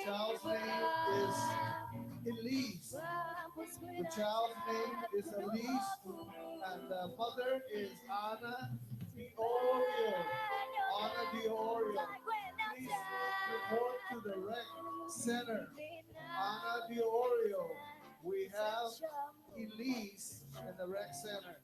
child's name is Elise. The child's name is Elise, and the mother is Anna Diorio. Anna Diorio. Please report to the rec center. Anna Diorio. We have Elise in the rec center.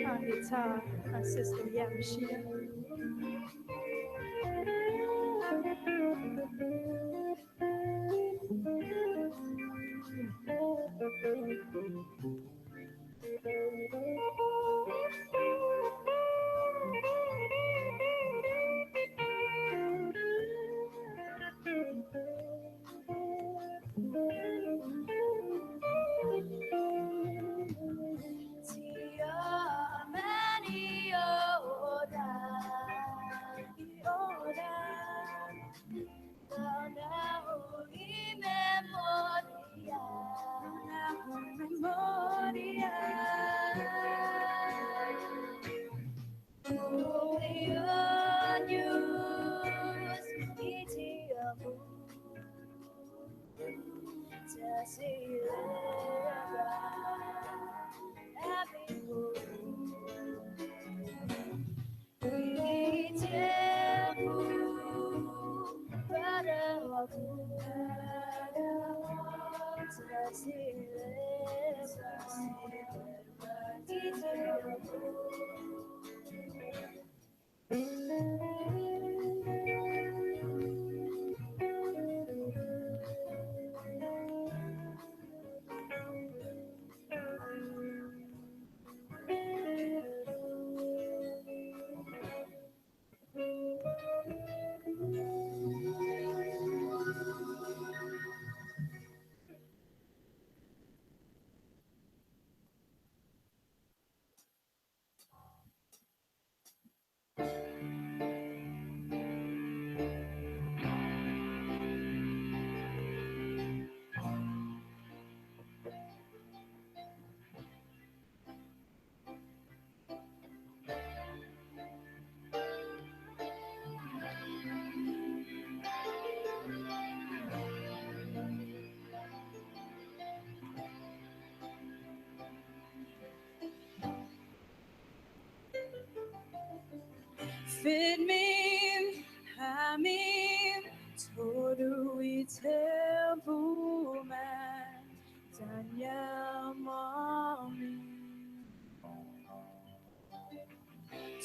On guitar, our sister Yamashita. Fit me, hamim, todu itebuman, danyamami.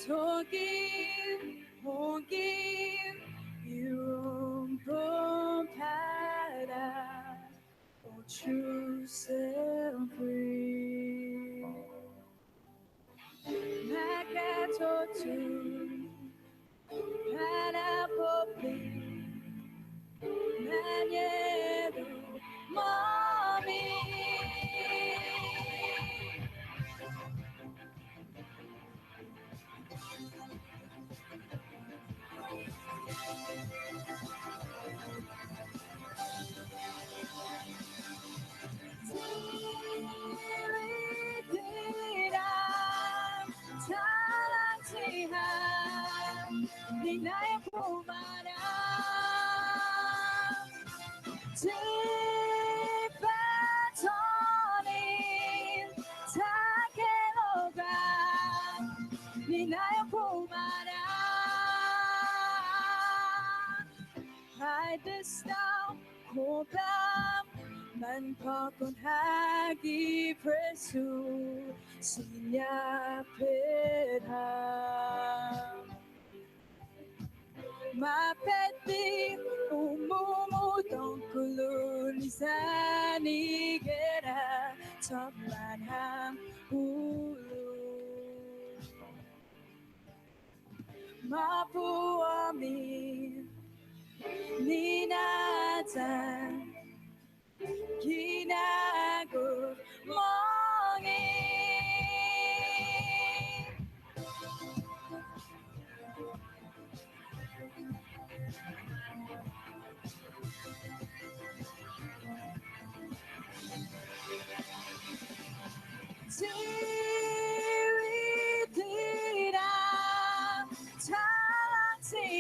Togim, hogim, yumbopada, o true free. Nakatotu, Panapopi, Nanyeru, Mommy. Diridiram, Talantiham, Ninay Pumanam, Tipatonin, Takelogram, Ninay Pumanam. Hide the snow, Kobam, Man Pakun Hagi Presu, Sinya Pedham. Mapeti, Umumu, Donkulu, Nisani Gera, Top Manham, Ulu. Mapuami, Ninatan, Kinago, Mongi. Diridiram,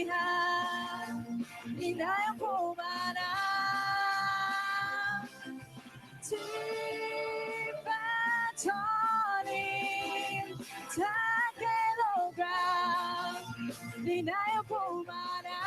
지한 이날 보마라 지바토니 타게로그램 이날 보마라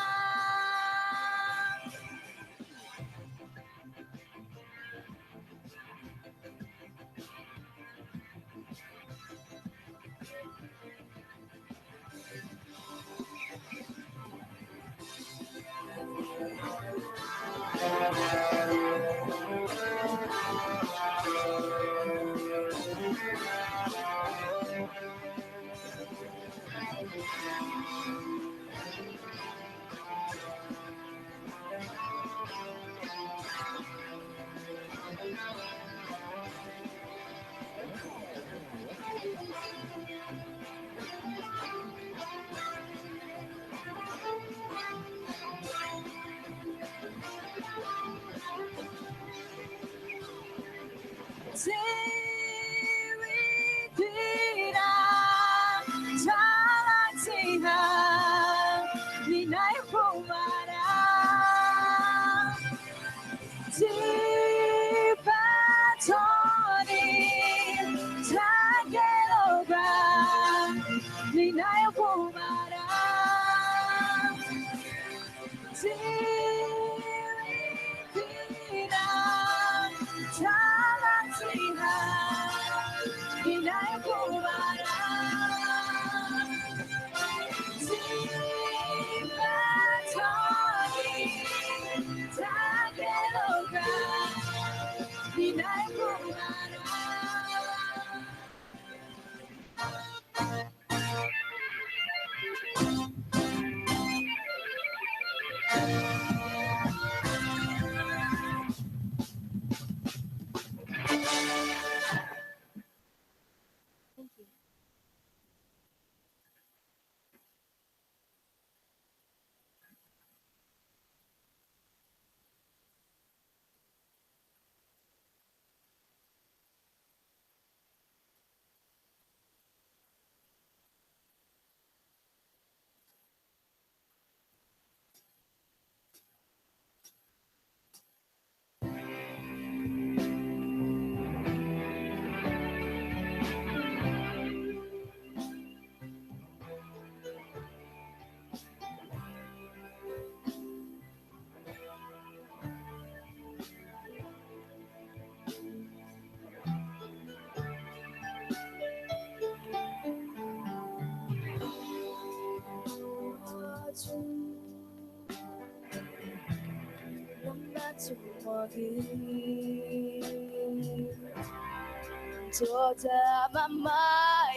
Toda mama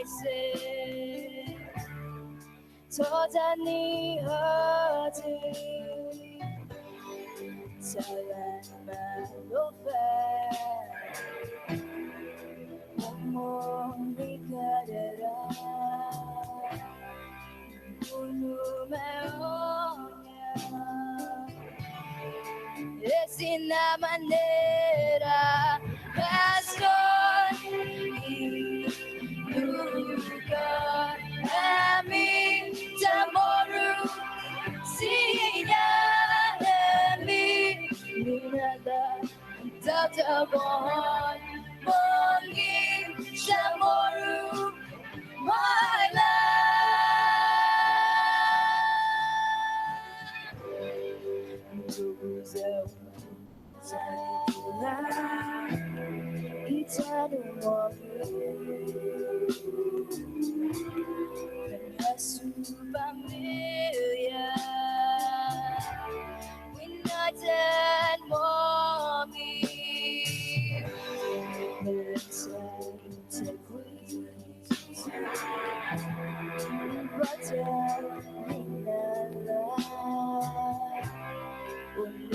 ise toda ni hati saran malofa omong bikadera unu meonya esina manera pastor Luka Ami Tamoru Sinya Ami Minada Tatabon Mongi Shamoru My life familia United mommy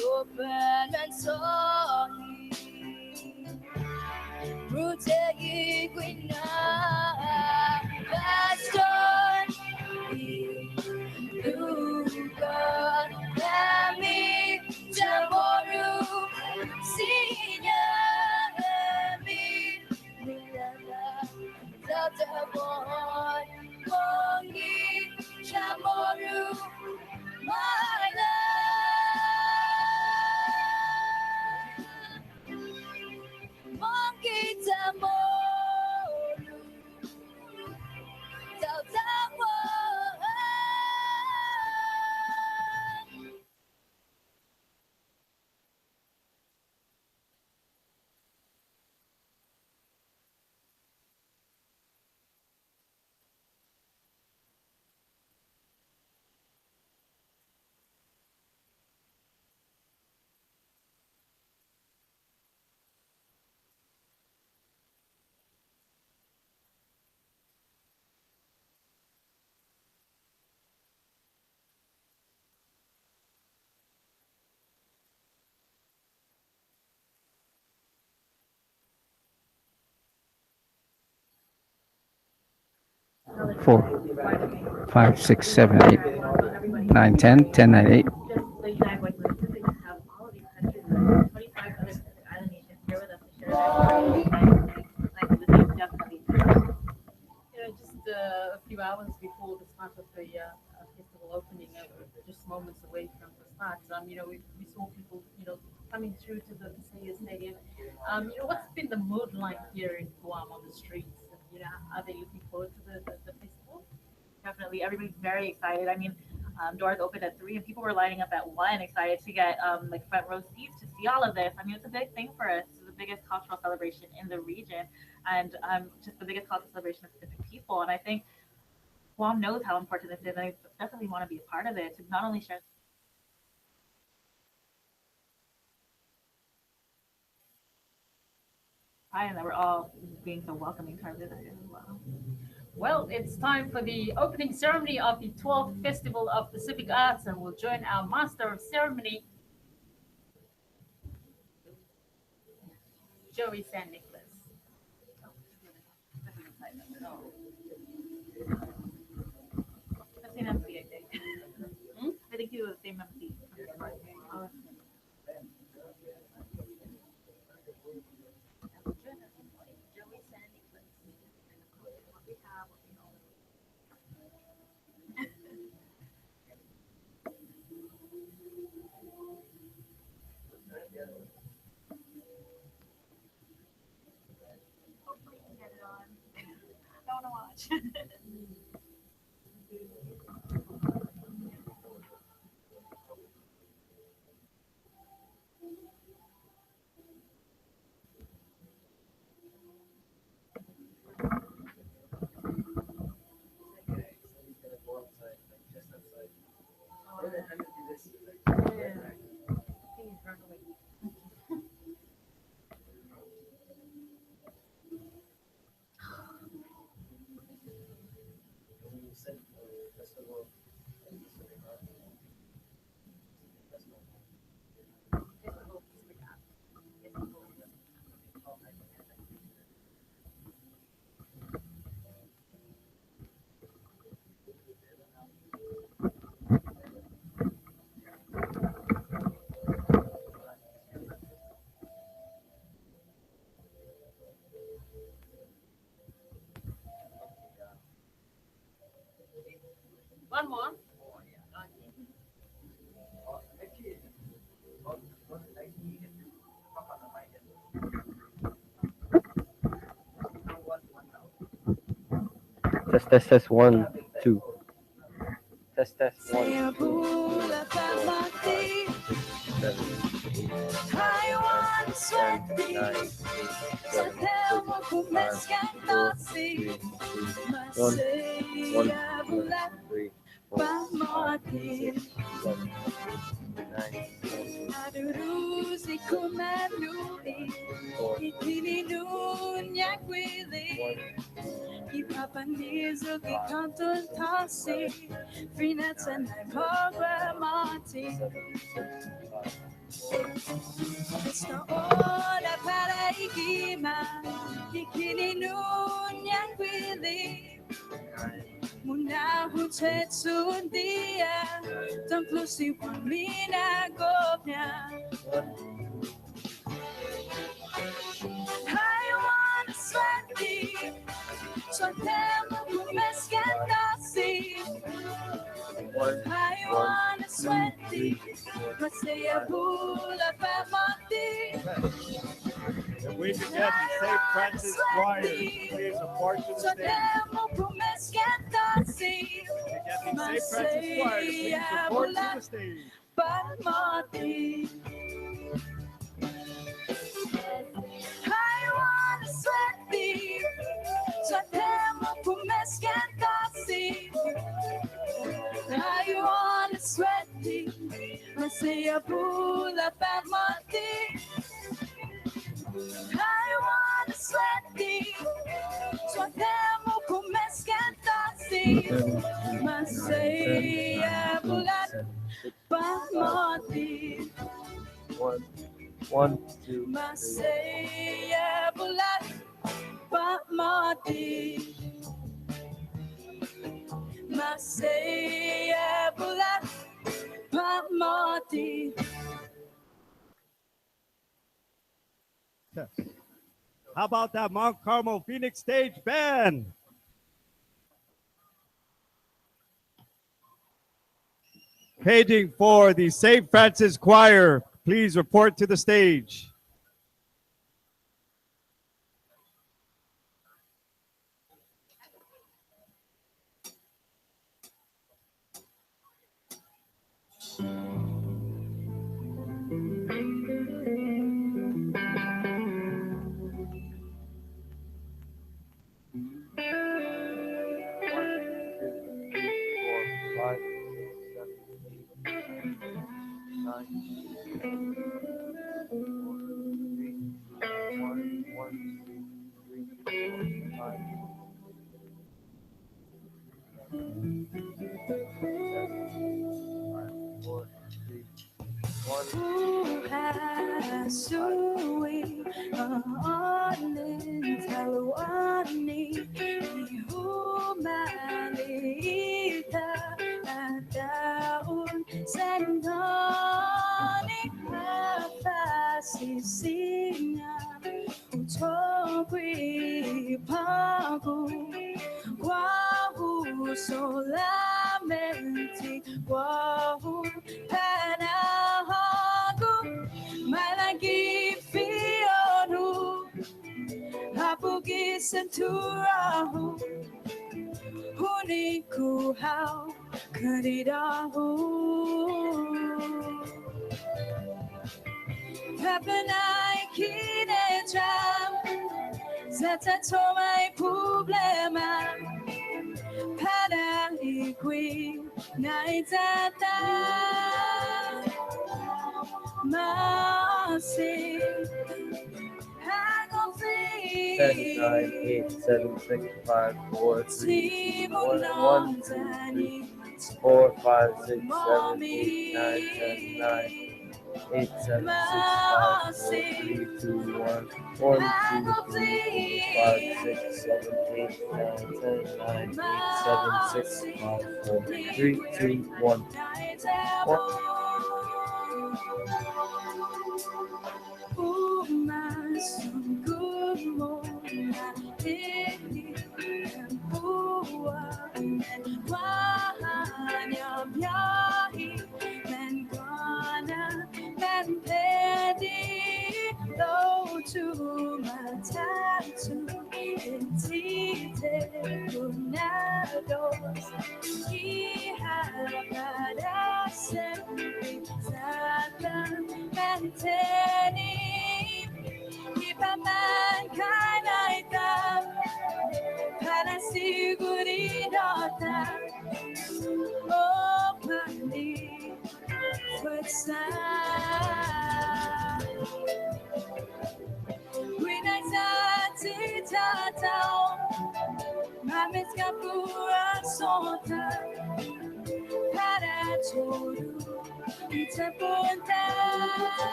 Open and sorry Protegi Quina Pastor Luka Kami Jamoru Sinya Kami Nilala Tatabon Kongi Jamoru 4, 5, 6, 7, 8, 9, 10, 10, 9, 8. Just a few hours before the start of the festival opening, just moments away from the start, we saw people, coming through to the Paseo Stadium. What's been the mood like here in Guam on the streets? And, are they looking forward to the festival? Definitely, everybody's very excited. I mean, doors opened at 3, and people were lining up at 1, excited to get like front row seats to see all of this. I mean, it's a big thing for us. It's the biggest cultural celebration in the region, and just the biggest cultural celebration of different people. And I think Guam knows how important this is, and I definitely want to be a part of it to not only share pride and that we're all being so welcoming to our visitors as well. Well, it's time for the opening ceremony of the 12th Festival of Pacific Arts, and we'll join our Master of Ceremony, Joey San Nicholas. The same MC, I think. Hmm? I think he was the same MC. Oh, Joey San Nicholas. What we have, what we know. Hopefully you can get it on. I want to watch. Please run away. One more. Test, 1, 2. Test, 1, 2, 3, 4, 5, 6, 7, 8, 9, 10, 11, 12, 13, 14, 15, 16, Ipapanizo ki kanton tasi Freenets and I programmati It's no oda para igima Ikini nun yang kwili Muna hutetsun dia Don't klusi wamina gopnya I wanna sweat deep So temo kumeskandasi I wanna sweat deep Masaya pula pamati And we together say Francis Choir, please apart to the So stage. temo kumeskandasi Together say Francis Choir, please report to the stage. Pamati I wanna sweat deep So temo kumeskandasi I wanna sweat deep Masaya pula pamati I wanna sweat deep So temo kumeskandasi Masaya pula pamati 1, 2, 3. Masaya pula pamati Masaya Bulat Pamati. How about that Mount Carmel Phoenix Stage Band? Paging for the St. Francis Choir. Please report to the stage. Sui Anin Talwani Humanita Adaun Sendoni Pasisina Utogri Pagu Wahu Solamenti Wahu Panahagu Malagi Fionu Hapugi Senturahu Huniku How Kadidahu Kapanai Kinetram Zata Tomai Problema Pada Iqui Naitata Masi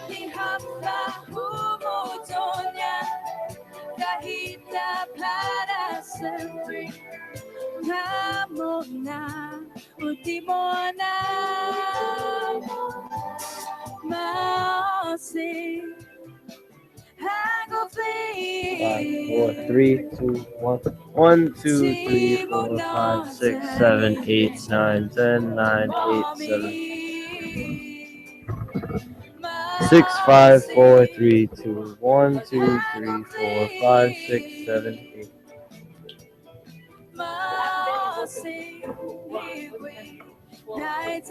ที่หักตาหูโมโจนยังได้ kita para sempre. Kamona, ultimo na Mausi. I go Five, flee. 4, 3, 2, 1. 1, 2, 3, 4, 5, 6, 7, 8, 9, 10, 9, 8, 7. 6, 5, 4, 3, 2, 1, 2, 3, 4, 5, 6, 7, 8. Mausi. Night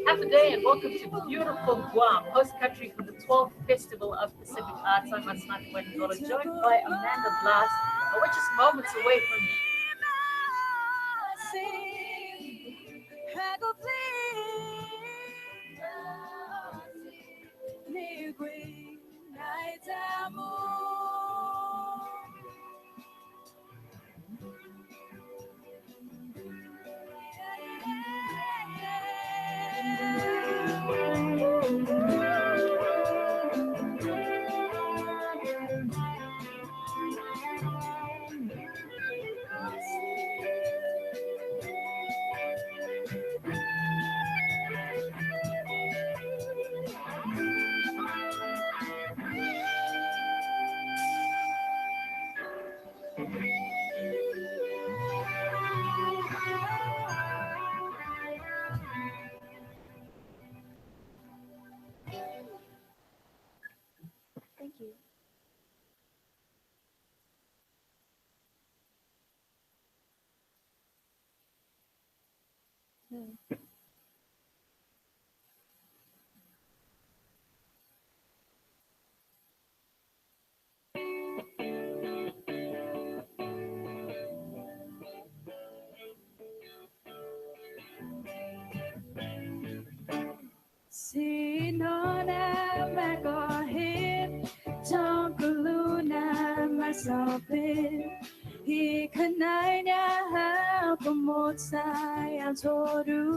Half a day and welcome to beautiful Guam, host country for the 12th Festival of Pacific Arts. I'm Asnat Wendola, joined by Amanda Blas, and we're just moments away from Thank you. Sino na magohit Tongkuluna masopit Ikanay niya Pumot sayang toru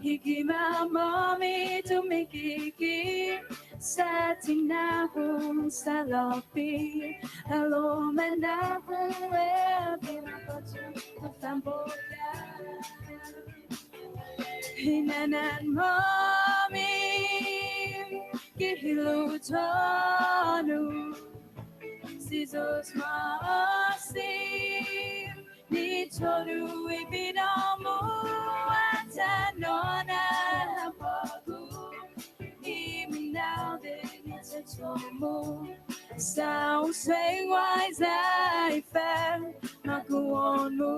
Hikima mommy tumikiki Sa tinahong sa lopi Hello manahong Pinapatong Tamboka Hinanan mommy Gihilutonu Sizos maasim Nitoru ibinamu Atanona hapogu Iminaw din itatomu Sao swing wise I fell Makuon mo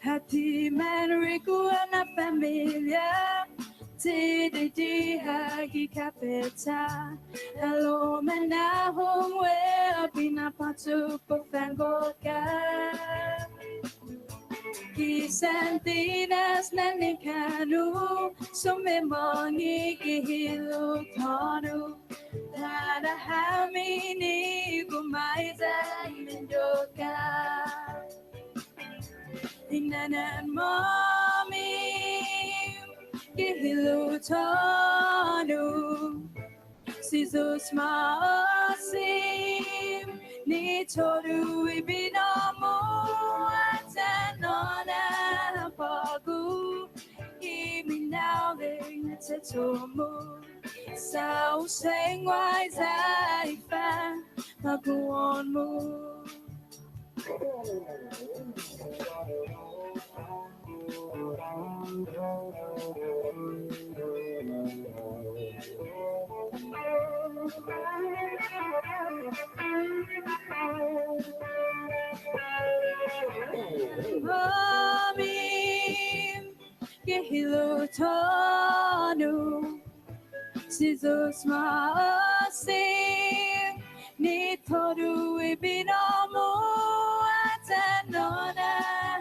Hati Manrico na familia Tididi hagi kapita Hello manahong we Pinapatu pagtangoka Kisantinas na nikanu Sumimongi kihilog tonu Tadahamini Kumaiza Mendoka Inanan mommy Gihilutonu Sizos maasim Nitoru ibinamu Atanona pagu Iminaw ling tetomu Sao seng wise I fan Maguon mo Mommy, Gihilutonu, Sizos maasim, Nitoru ibinamu, Atanona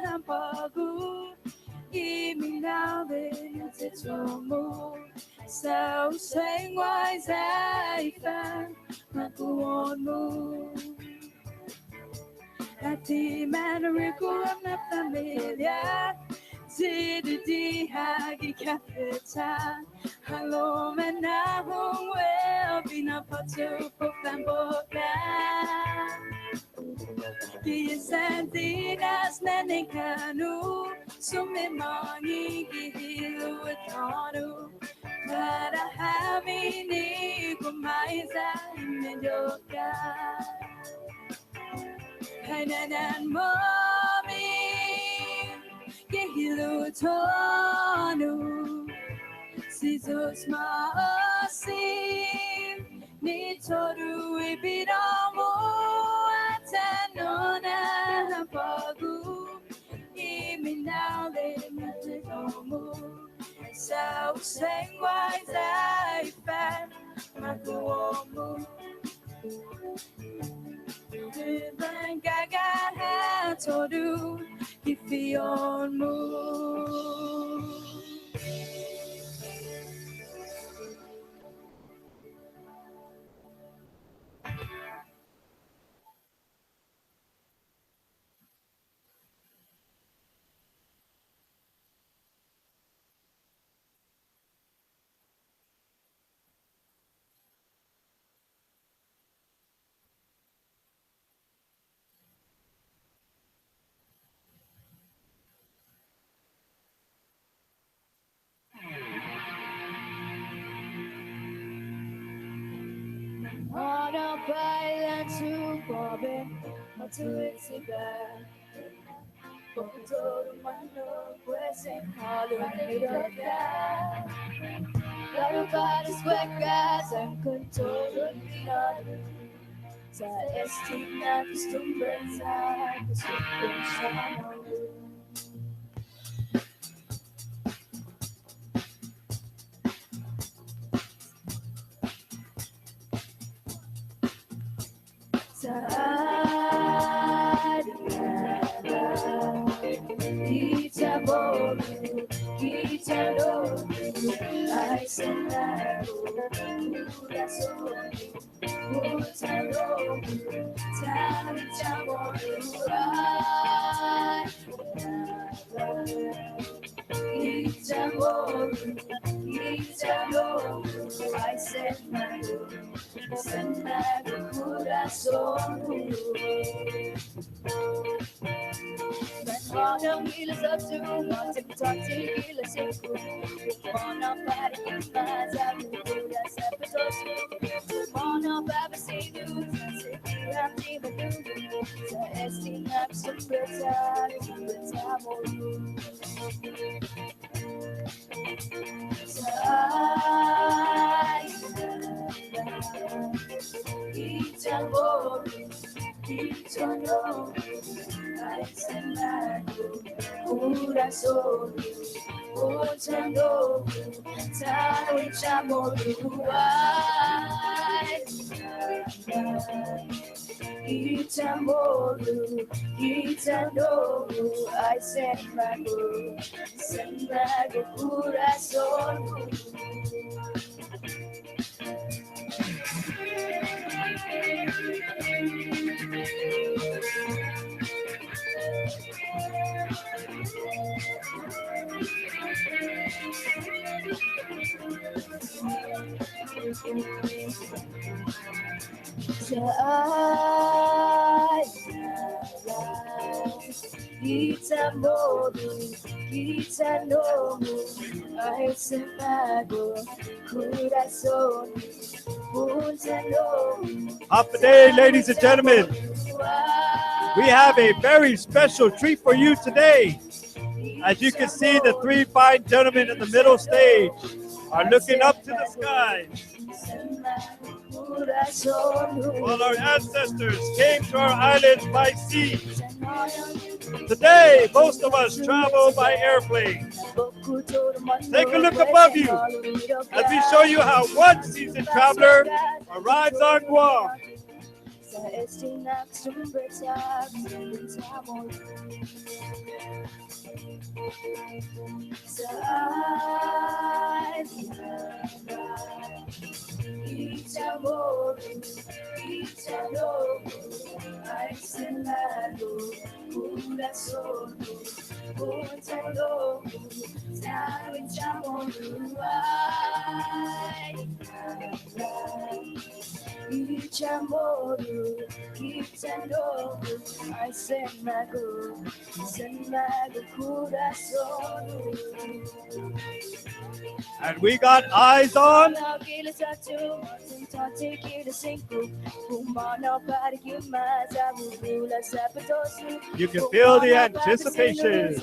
hampagu, Iminawin titomu, Sao seng wise I fan, Makuon mo. Hati manariku na familia Zididi hagi kapita Halo menahong well Pinapatu po pamboka Kiyasantinas nanikanu Sumimani gihilu atonu Para hamini kumaiza imenyoka Hananan mommy Gihilu tonu Sizos maasim Nitoru ibiramu Atanona pagu Iminale matikomu Sao sengwai zai fan Makuomu Riban gaga hatodu Gifionmu On a pilot to Bobby, not to exhibit. Todo mundo puede hablar. Claro, várias cuecas en control olvidado. Sa estima acostumbrada, acostumbrada. I said my send my corazón. Manong ilas at sumatik-tatik ilas iko. Mana para imaza mula sa petoso. Mana babasino sa sikihan di madugo. Sa estinap sumbersa, sumbersa mo. Sa Italo, Italo, ay senado, corazón, ochando, tayo chamo luay. Italo, Italo, ay senado, corazón. Kita no, ay semado, corazón, Happy day, ladies and gentlemen. We have a very special treat for you today. As you can see, the three fine gentlemen in the middle stage are looking up to the skies. While our ancestors came to our islands by sea. Today, most of us travel by airplane. Take a look above you as we show you how one seasoned traveler arrives on Guam. Ay, Senado, corazón, botando, sabe, chamo, ay, Ichamoru, Kitanoru, ay, Senmago, corazón. And we got eyes on. You can feel the anticipation.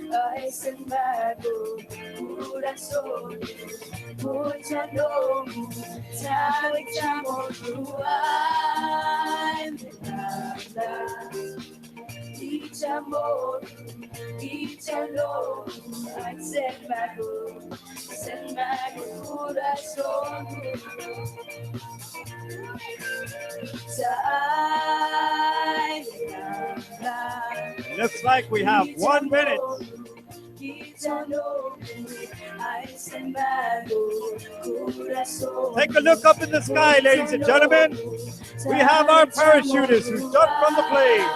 Ay, Senmago, corazón, botando, sabe, chamo, ay, Ichamo, Ichalo, ay, Senmago, corazón. Looks like we have 1 minute. Take a look up in the sky, ladies and gentlemen. We have our parachutists who jumped from the plane.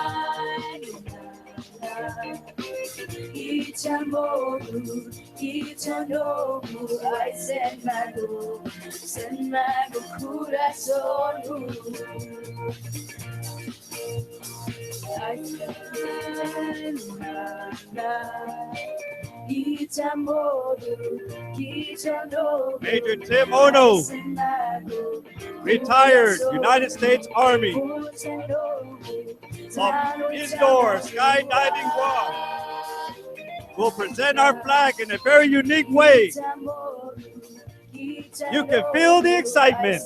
Major Tim Ono, retired United States Army, of indoor skydiving Guam, will present our flag in a very unique way. You can feel the excitement.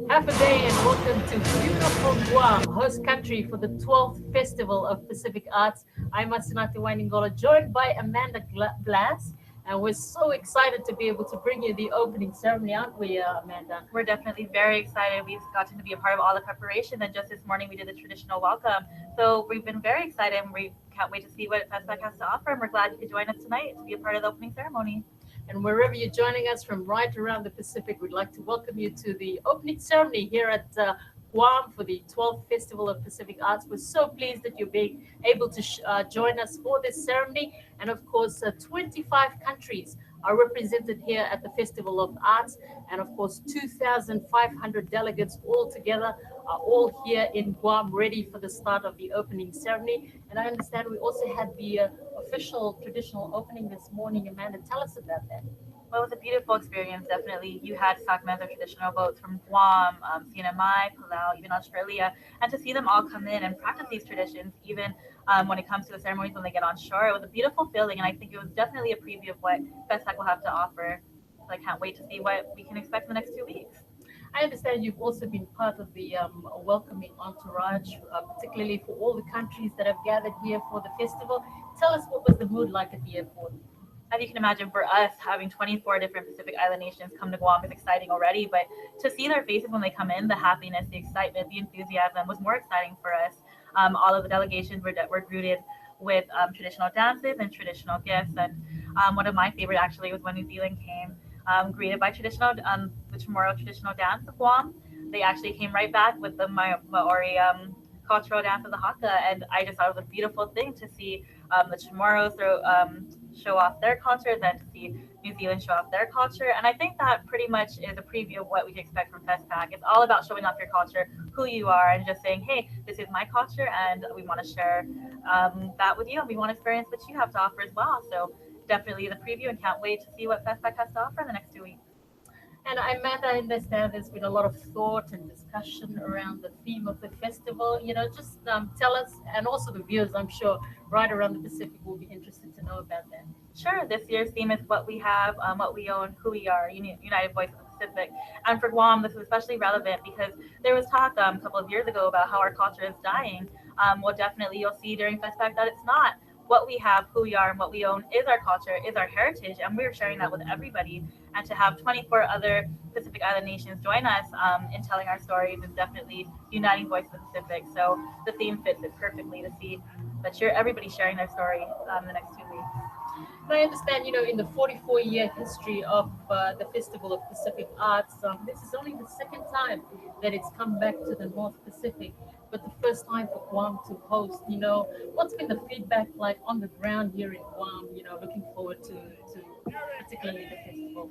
Half a day and welcome to beautiful Guam, host country for the 12th Festival of Pacific Arts. I'm Masinati Waingola, joined by Amanda Glass, and we're so excited to be able to bring you the opening ceremony, aren't we, Amanda? We're definitely very excited. We've gotten to be a part of all the preparation, and just this morning we did the traditional welcome. So we've been very excited, and we can't wait to see what FESPAC has to offer, and we're glad you could join us tonight to be a part of the opening ceremony. And wherever you're joining us from right around the Pacific, we'd like to welcome you to the opening ceremony here at Guam for the 12th Festival of Pacific Arts. We're so pleased that you're being able to join us for this ceremony. And of course, 25 countries are represented here at the Festival of Arts. And of course, 2,500 delegates all together are all here in Guam, ready for the start of the opening ceremony. And I understand we also had the official traditional opening this morning. Amanda, tell us about that. Well, it was a beautiful experience, definitely. You had Sacramento traditional boats from Guam, CNMI, Palau, even Australia, and to see them all come in and practice these traditions, even when it comes to the ceremonies when they get on shore, it was a beautiful feeling, and I think it was definitely a preview of what FESPAC will have to offer. So I can't wait to see what we can expect in the next 2 weeks. I understand you've also been part of the welcoming entourage, particularly for all the countries that have gathered here for the festival. Tell us, what was the mood like at the airport? As you can imagine, for us, having 24 different Pacific Island nations come to Guam is exciting already, but to see their faces when they come in, the happiness, the excitement, the enthusiasm was more exciting for us. All of the delegations were greeted with traditional dances and traditional gifts, and one of my favorite actually was when New Zealand came, greeted by the Chamorro traditional dance of Guam. They actually came right back with the Maori cultural dance of the haka, and I just thought it was a beautiful thing to see the Chamorros show off their culture, then to see New Zealand show off their culture. And I think that pretty much is a preview of what we can expect from FestPac. It's all about showing off your culture, who you are, and just saying, hey, this is my culture, and we want to share that with you, and we want to experience what you have to offer as well. So definitely the preview, and can't wait to see what FestPac has to offer in the next 2 weeks. And I understand there's been a lot of thought and discussion around the theme of the festival. Just tell us, and also the viewers, I'm sure, right around the Pacific will be interested to know about that. Sure, this year's theme is what we have, what we own, who we are, United Voice of the Pacific. And for Guam, this is especially relevant because there was talk a couple of years ago about how our culture is dying. Well, definitely you'll see during FestPac that it's not. What we have, who we are, and what we own is our culture, is our heritage, and we're sharing that with everybody. And to have 24 other Pacific Island nations join us in telling our stories is definitely uniting voice of the Pacific. So the theme fits it perfectly to see that everybody's sharing their story the next 2 weeks. And I understand, in the 44-year history of the Festival of Pacific Arts, this is only the second time that it's come back to the North Pacific, but the first time for Guam to host. What's been the feedback like on the ground here in Guam? Looking forward to particularly the festival.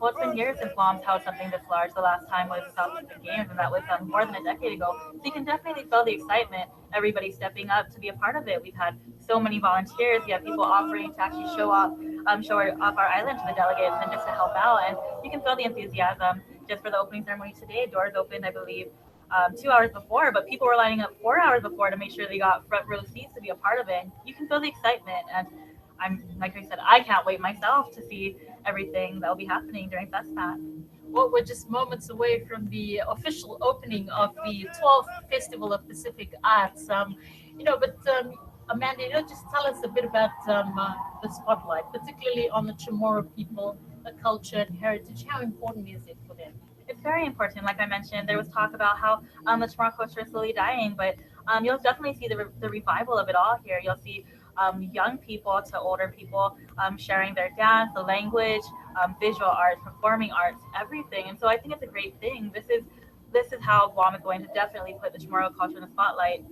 Well, it's been years since Guam's held something this large. The last time was the South Pacific Games, and that was more than a decade ago. So you can definitely feel the excitement. Everybody stepping up to be a part of it. We've had so many volunteers. We have people offering to actually show off our island to the delegates and just to help out. And you can feel the enthusiasm just for the opening ceremony today. Doors opened, I believe, 2 hours before, but people were lining up 4 hours before to make sure they got front row seats to be a part of it. And you can feel the excitement, and like I said, I can't wait myself to see everything that will be happening during FestPac. Well, we're just moments away from the official opening of the 12th Festival of Pacific Arts. Amanda, just tell us a bit about the spotlight, particularly on the Chamorro people, the culture and heritage. How important is it for them? It's very important. Like I mentioned, there was talk about how the Chamorro culture is slowly dying, but you'll definitely see the revival of it all here. You'll see young people to older people sharing their dance, the language, visual arts, performing arts, everything. And so I think it's a great thing. This is how Guam is going to definitely put the Chamorro culture in the spotlight.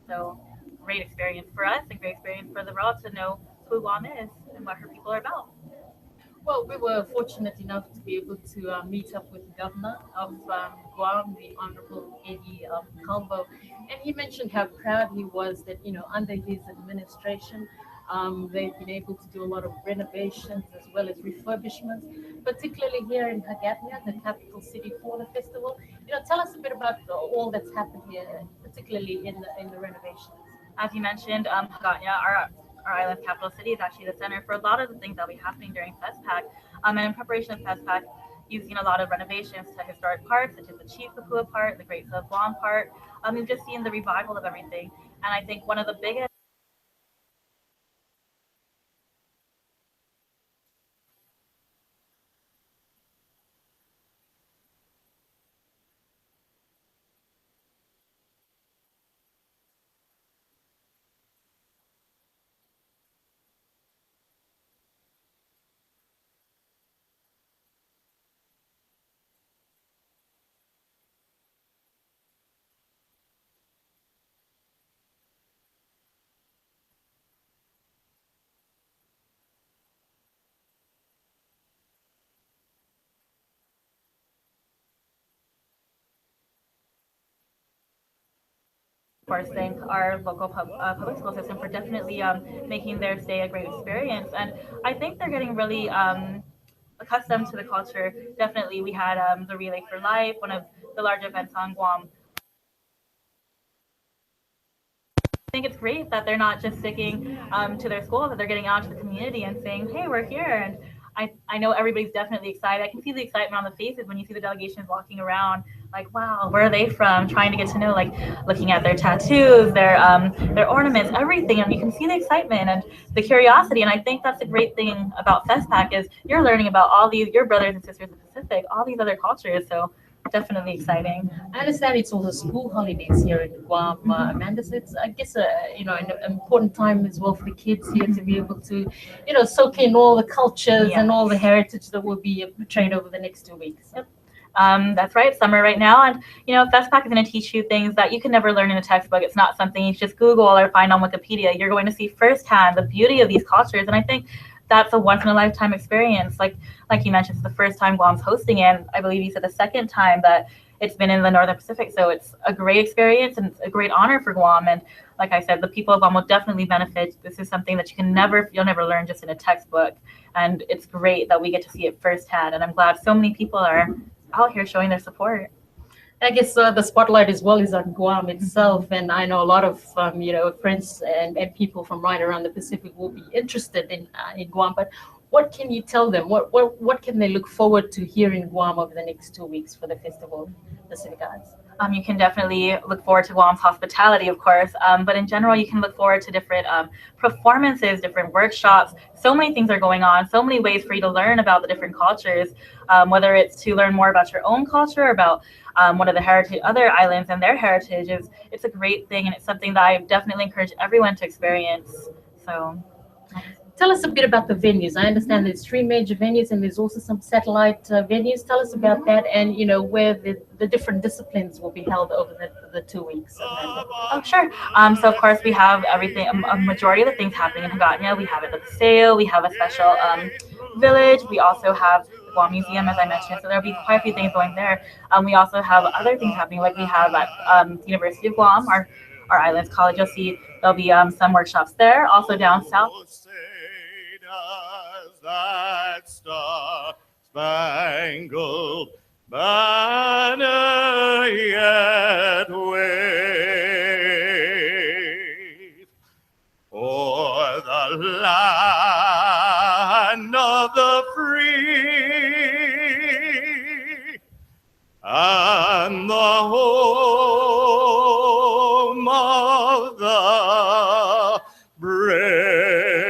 So great experience for us and great experience for the world to know who Guam is and what her people are about. Well, we were fortunate enough to be able to meet up with the governor of Guam, the Honorable Eddie Calvo, and he mentioned how proud he was that, under his administration, they've been able to do a lot of renovations as well as refurbishments, particularly here in Hagatna, the capital city for the festival. Tell us a bit about all that's happened here, particularly in the renovations. As you mentioned, Hagatna, our island capital city, is actually the center for a lot of the things that will be happening during FestPac. And in preparation of FestPac, you've seen a lot of renovations to historic parts, such as the Chief Kapua part, the Great Sub Guam part. You've just seen the revival of everything. And I think one of the biggest course, thank our local public school system for definitely making their stay a great experience. And I think they're getting really accustomed to the culture. Definitely, we had the Relay for Life, one of the large events on Guam. I think it's great that they're not just sticking to their school, that they're getting out to the community and saying, hey, we're here. And I know everybody's definitely excited. I can see the excitement on the faces when you see the delegations walking around, like, wow, where are they from? Trying to get to know, like, looking at their tattoos, their ornaments, everything. And you can see the excitement and the curiosity. And I think that's a great thing about FestPac is you're learning about all these, your brothers and sisters in the Pacific, all these other cultures. So definitely exciting. I understand it's also school holidays here in Guam, Amanda. So it's, I guess, an important time as well for the kids here to be able to, soak in all the cultures and all the heritage that will be portrayed over the next 2 weeks. Yep. That's right, summer right now. And, FestPac is going to teach you things that you can never learn in a textbook. It's not something you just Google or find on Wikipedia. You're going to see firsthand the beauty of these cultures. And I think that's a once in a lifetime experience. Like you mentioned, it's the first time Guam's hosting it, and I believe you said the second time that it's been in the Northern Pacific. So it's a great experience and it's a great honor for Guam. And like I said, the people of Guam will definitely benefit. This is something that you'll never learn just in a textbook. And it's great that we get to see it firsthand. And I'm glad so many people are out here showing their support. I guess the spotlight as well is on Guam itself, and I know a lot of friends and people from right around the Pacific will be interested in Guam. But what can you tell them? What can they look forward to here in Guam over the next 2 weeks for the Festival Pacific Arts? You can definitely look forward to Guam's hospitality, of course. But in general, you can look forward to different performances, different workshops. So many things are going on, so many ways for you to learn about the different cultures, whether it's to learn more about your own culture, about one of the other islands and their heritage. It's a great thing, and it's something that I definitely encourage everyone to experience. So. Tell us a bit about the venues. I understand there's 3 major venues and there's also some satellite venues. Tell us about that and, where the different disciplines will be held over the 2 weeks. Oh, sure. So, of course, we have everything, a majority of the things happening in Hagatna. We have it at the sale. We have a special village. We also have the Guam Museum, as I mentioned. So there'll be quite a few things going there. We also have other things happening, like we have at the University of Guam, our Islands College. You'll see there'll be some workshops there. Also down south. That star-spangled banner yet wave o'er the land of the free and the home of the brave.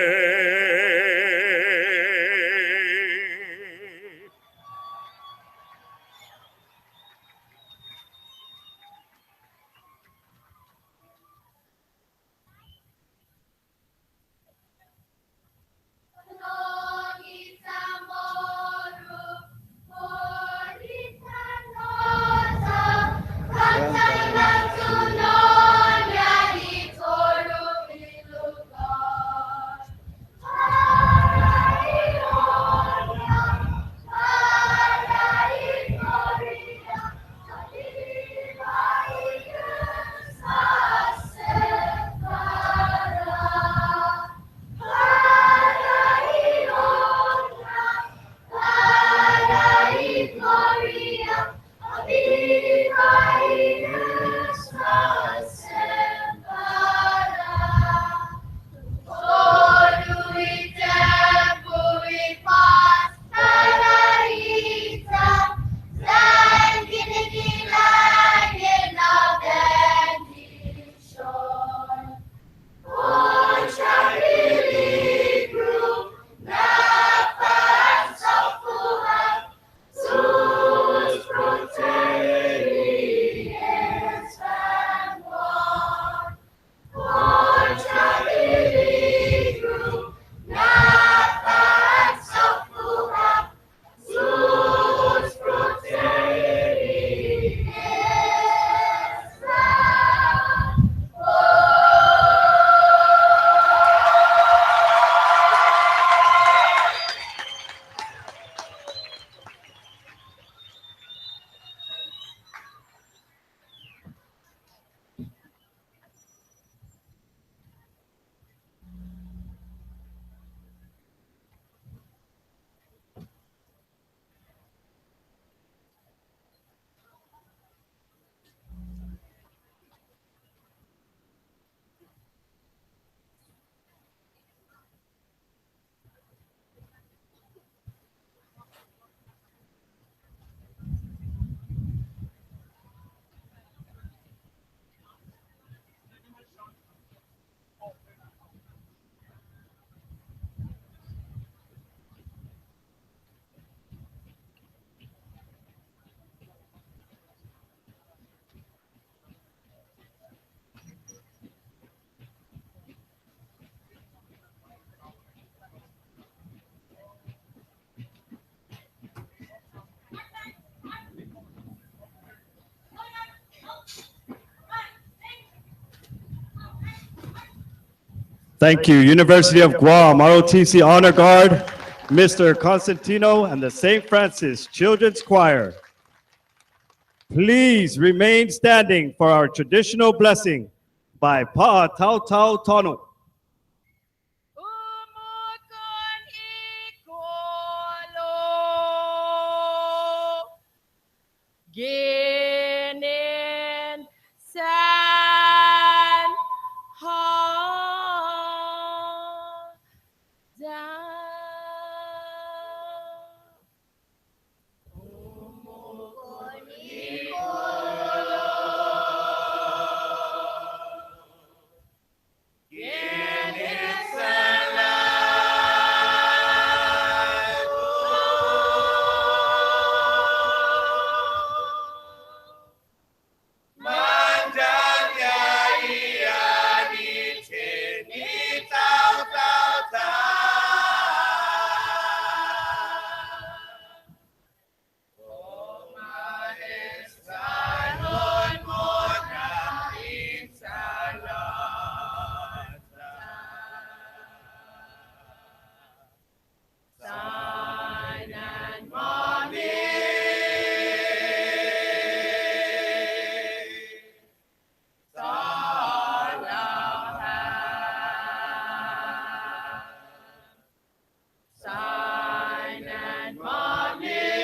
Thank you. University of Guam, ROTC Honor Guard, Mr. Constantino and the St. Francis Children's Choir. Please remain standing for our traditional blessing by Pa'a Tau Tau Tonu. Umukon ikolo ginin san ha da umukon ikolo ginin san Sign and money. Sign and money.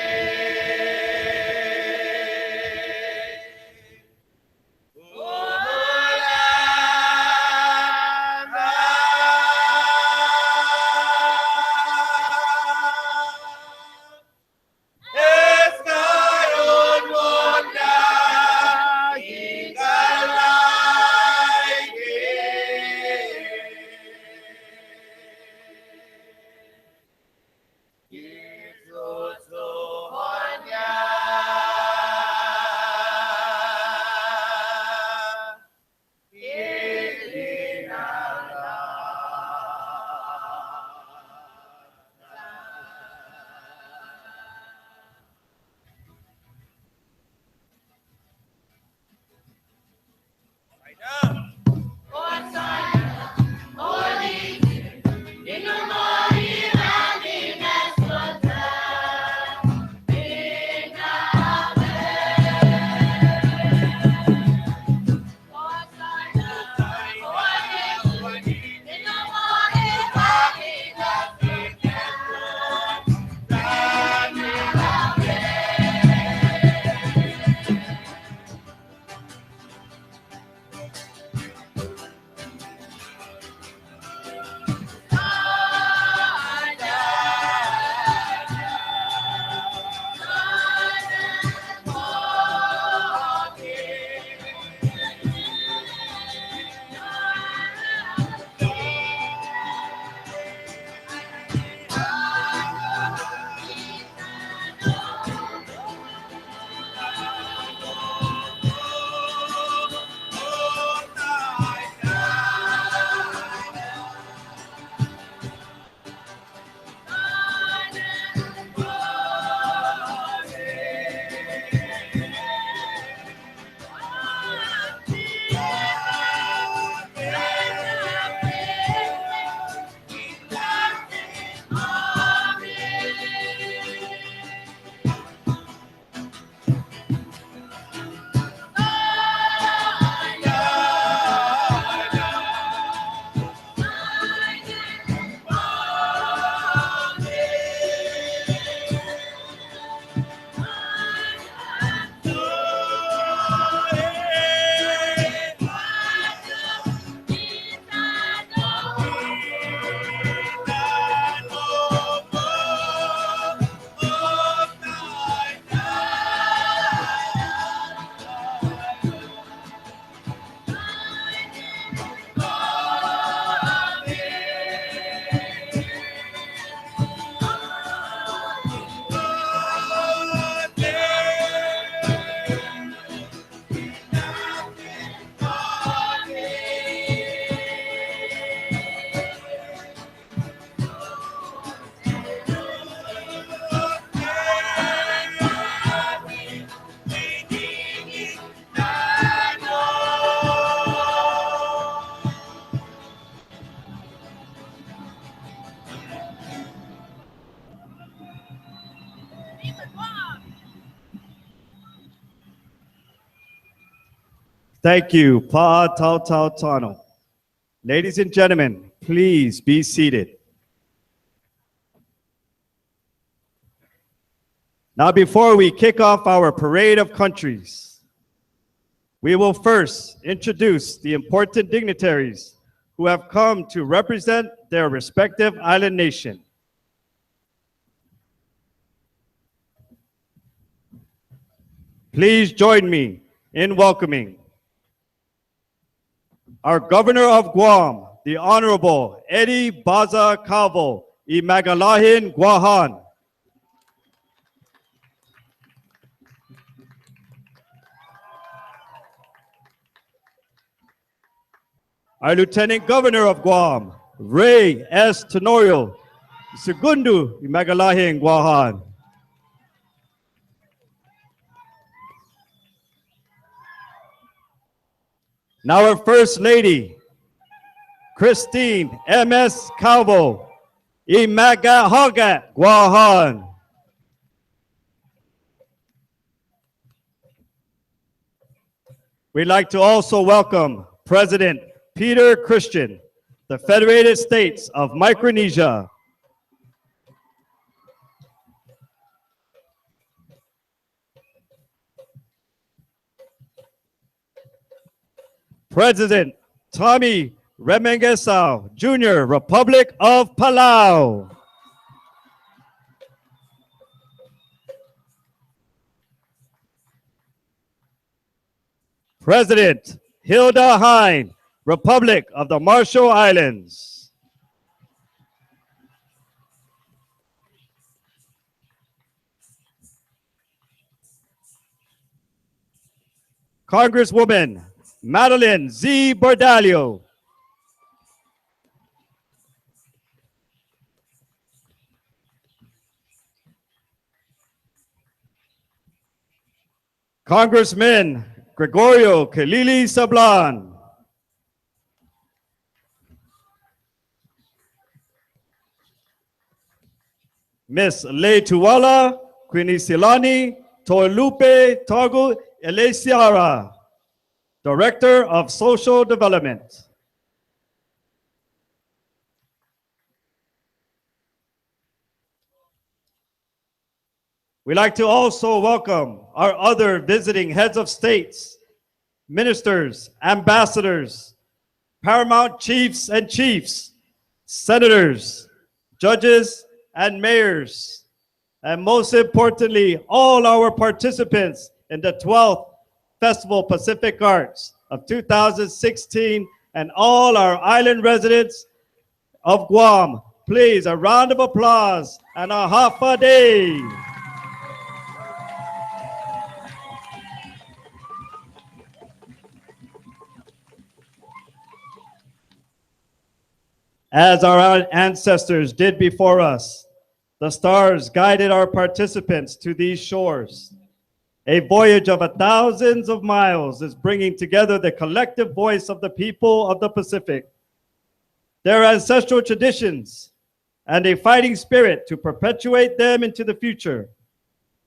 Thank you, Pa Tau Tau Tano. Ladies and gentlemen, please be seated. Now, before we kick off our parade of countries, we will first introduce the important dignitaries who have come to represent their respective island nation. Please join me in welcoming our Governor of Guam, the Honorable Eddie Baza Calvo y Magalahin Guahan. Our Lieutenant Governor of Guam, Ray S. Tenorio, Segundo y Magalahin Guahan. Now our First Lady, Christine M.S. Calvo, Imaga Hagat Guahan. We'd like to also welcome President Peter Christian, the Federated States of Micronesia. President Tommy Remengesau, Jr., Republic of Palau. President Hilda Hine, Republic of the Marshall Islands. Congresswoman Madeline Z. Bordalio. Congressman Gregorio Kalili Sablan. Miss Leituala Quinisilani Toelupe Togu Elesiara, Director of Social Development. We'd like to also welcome our other visiting heads of states, ministers, ambassadors, paramount chiefs and chiefs, senators, judges, and mayors, and most importantly, all our participants in the 12th Festival Pacific Arts of 2016, and all our island residents of Guam. Please, a round of applause and a hafa day. As our ancestors did before us, the stars guided our participants to these shores. A voyage of thousands of miles is bringing together the collective voice of the people of the Pacific, their ancestral traditions, and a fighting spirit to perpetuate them into the future.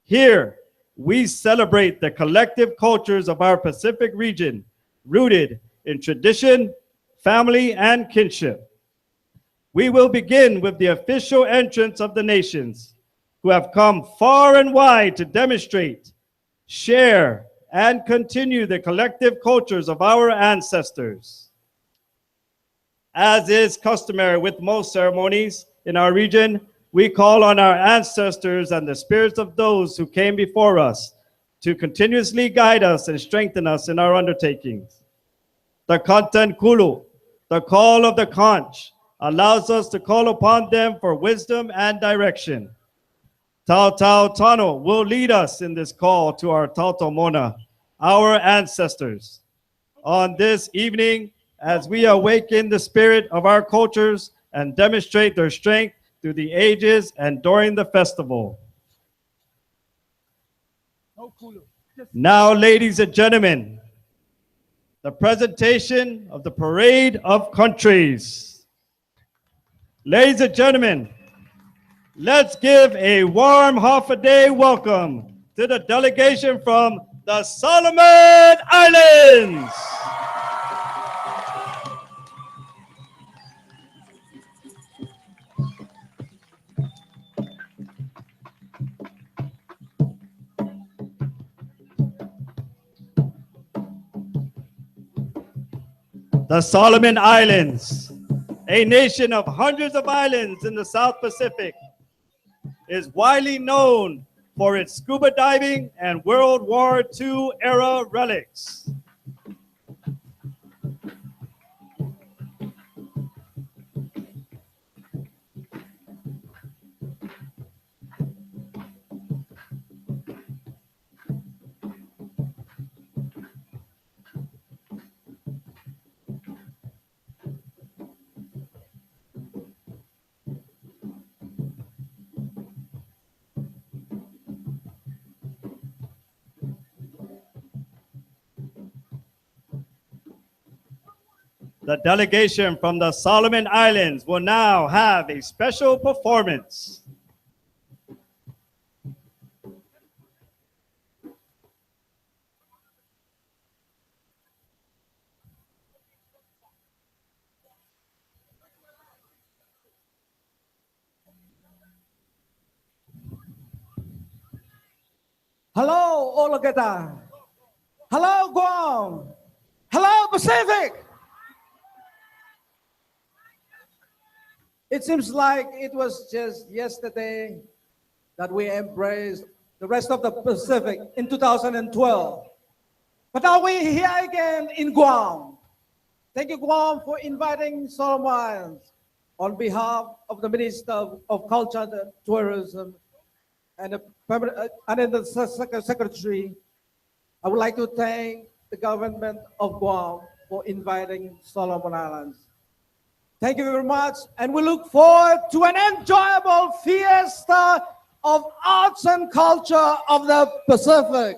Here, we celebrate the collective cultures of our Pacific region, rooted in tradition, family, and kinship. We will begin with the official entrance of the nations who have come far and wide to demonstrate, share, and continue the collective cultures of our ancestors. As is customary with most ceremonies in our region, we call on our ancestors and the spirits of those who came before us to continuously guide us and strengthen us in our undertakings. The Kantan Kulu, the call of the conch, allows us to call upon them for wisdom and direction. Tau Tau Tano will lead us in this call to our Tauto Mona, our ancestors. On this evening, as we awaken the spirit of our cultures and demonstrate their strength through the ages and during the festival. Now, ladies and gentlemen, the presentation of the Parade of Countries. Ladies and gentlemen, let's give a warm half-a-day welcome to the delegation from the Solomon Islands. The Solomon Islands, a nation of hundreds of islands in the South Pacific, is widely known for its scuba diving and World War II era relics. The delegation from the Solomon Islands will now have a special performance. Hello, Hagatna. Hello, Guam. Hello, Pacific. It seems like it was just yesterday that we embraced the rest of the Pacific in 2012. But now we're here again in Guam. Thank you, Guam, for inviting Solomon on behalf of the Minister of Culture and Tourism and the Secretary. I would like to thank the government of Guam for inviting Solomon Islands. Thank you very much, and we look forward to an enjoyable fiesta of arts and culture of the Pacific.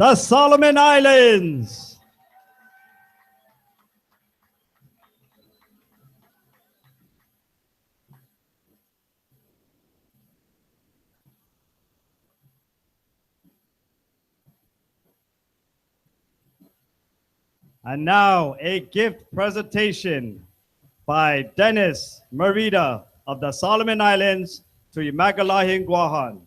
the Solomon Islands. And now a gift presentation by Dennis Merida of the Solomon Islands to Imagalahin Guahan.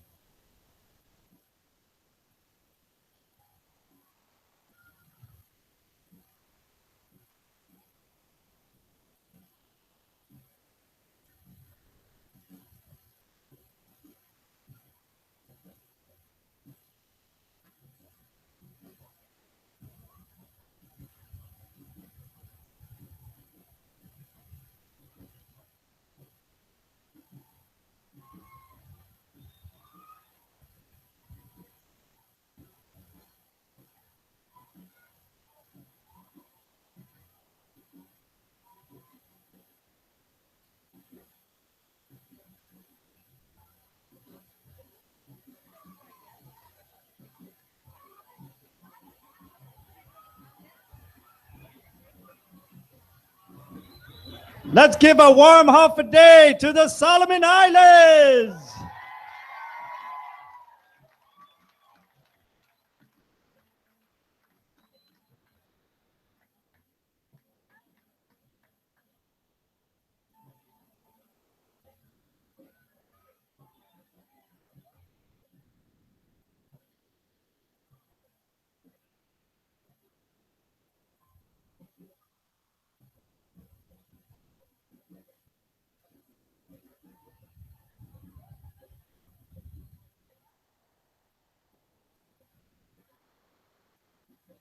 Let's give a warm half a day to the Solomon Islands.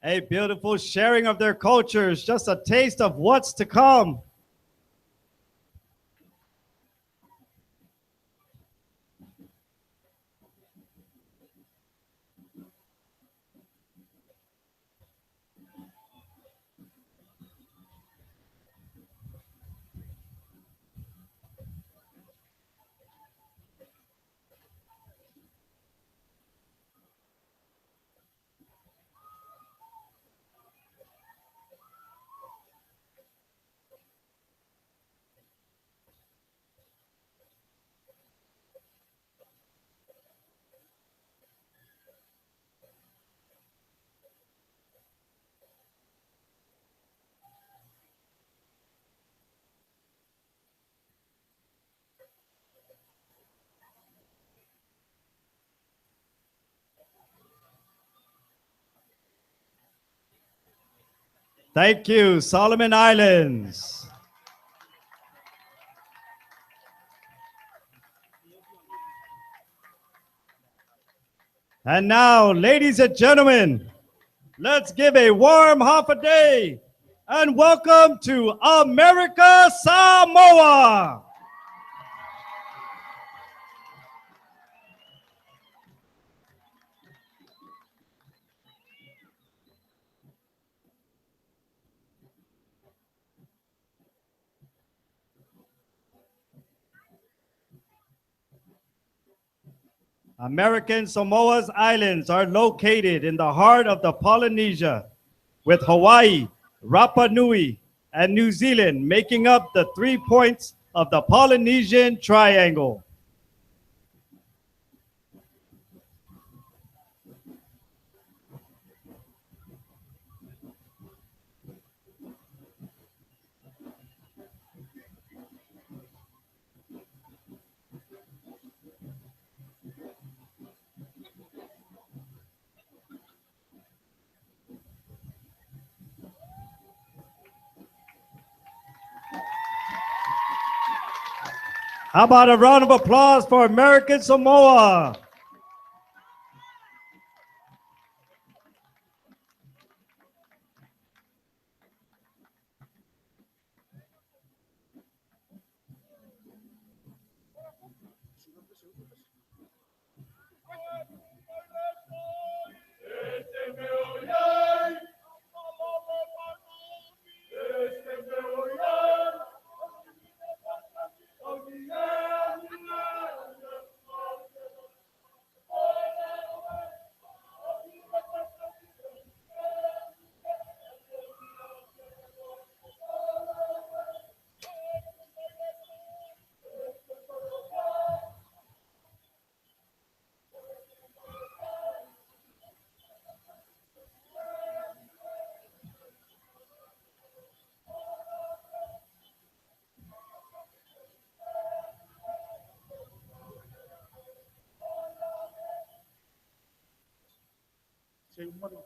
A beautiful sharing of their cultures, just a taste of what's to come. Thank you, Solomon Islands. And now, ladies and gentlemen, let's give a warm half a day and welcome to America Samoa. American Samoa's islands are located in the heart of the Polynesia, with Hawaii, Rapa Nui, and New Zealand making up the 3 points of the Polynesian Triangle. How about a round of applause for American Samoa? Good morning.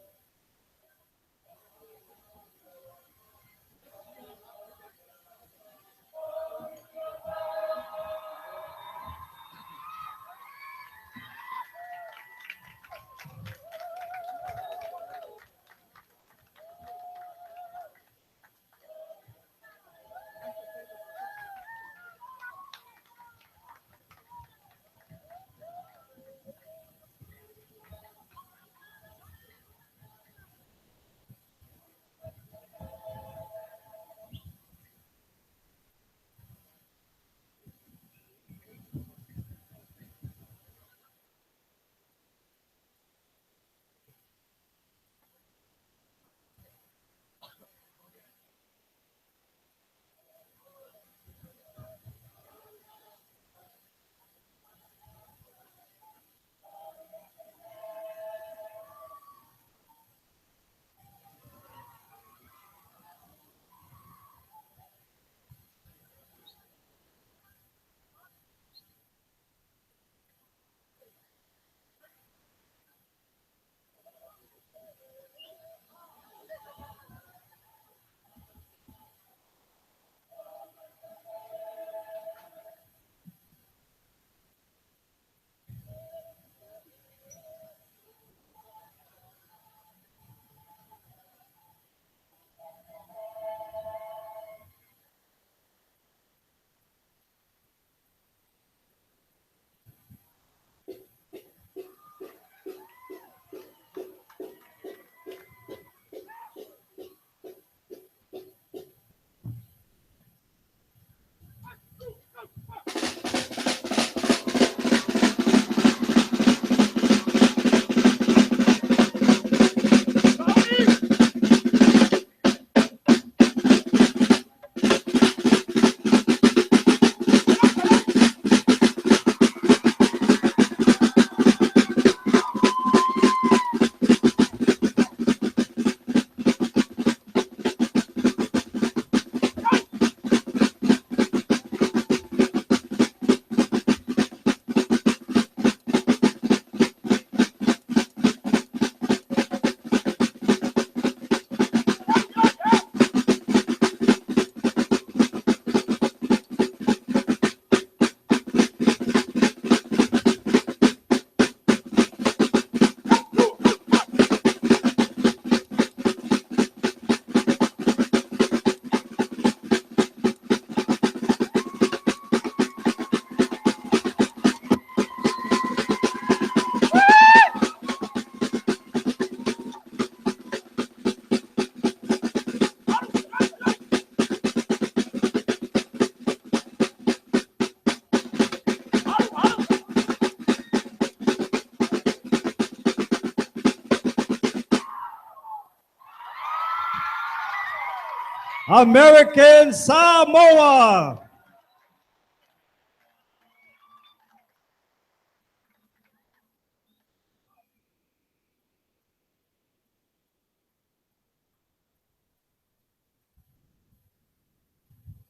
American Samoa.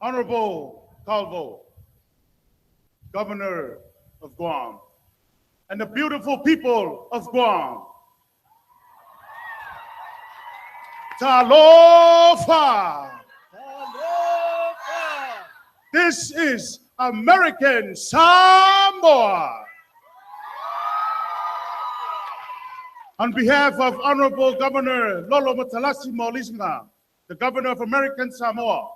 Honorable Calvo, Governor of Guam, and the beautiful people of Guam. Talofa! This is American Samoa. On behalf of Honorable Governor Lolo Matalasi Molisnga, the Governor of American Samoa,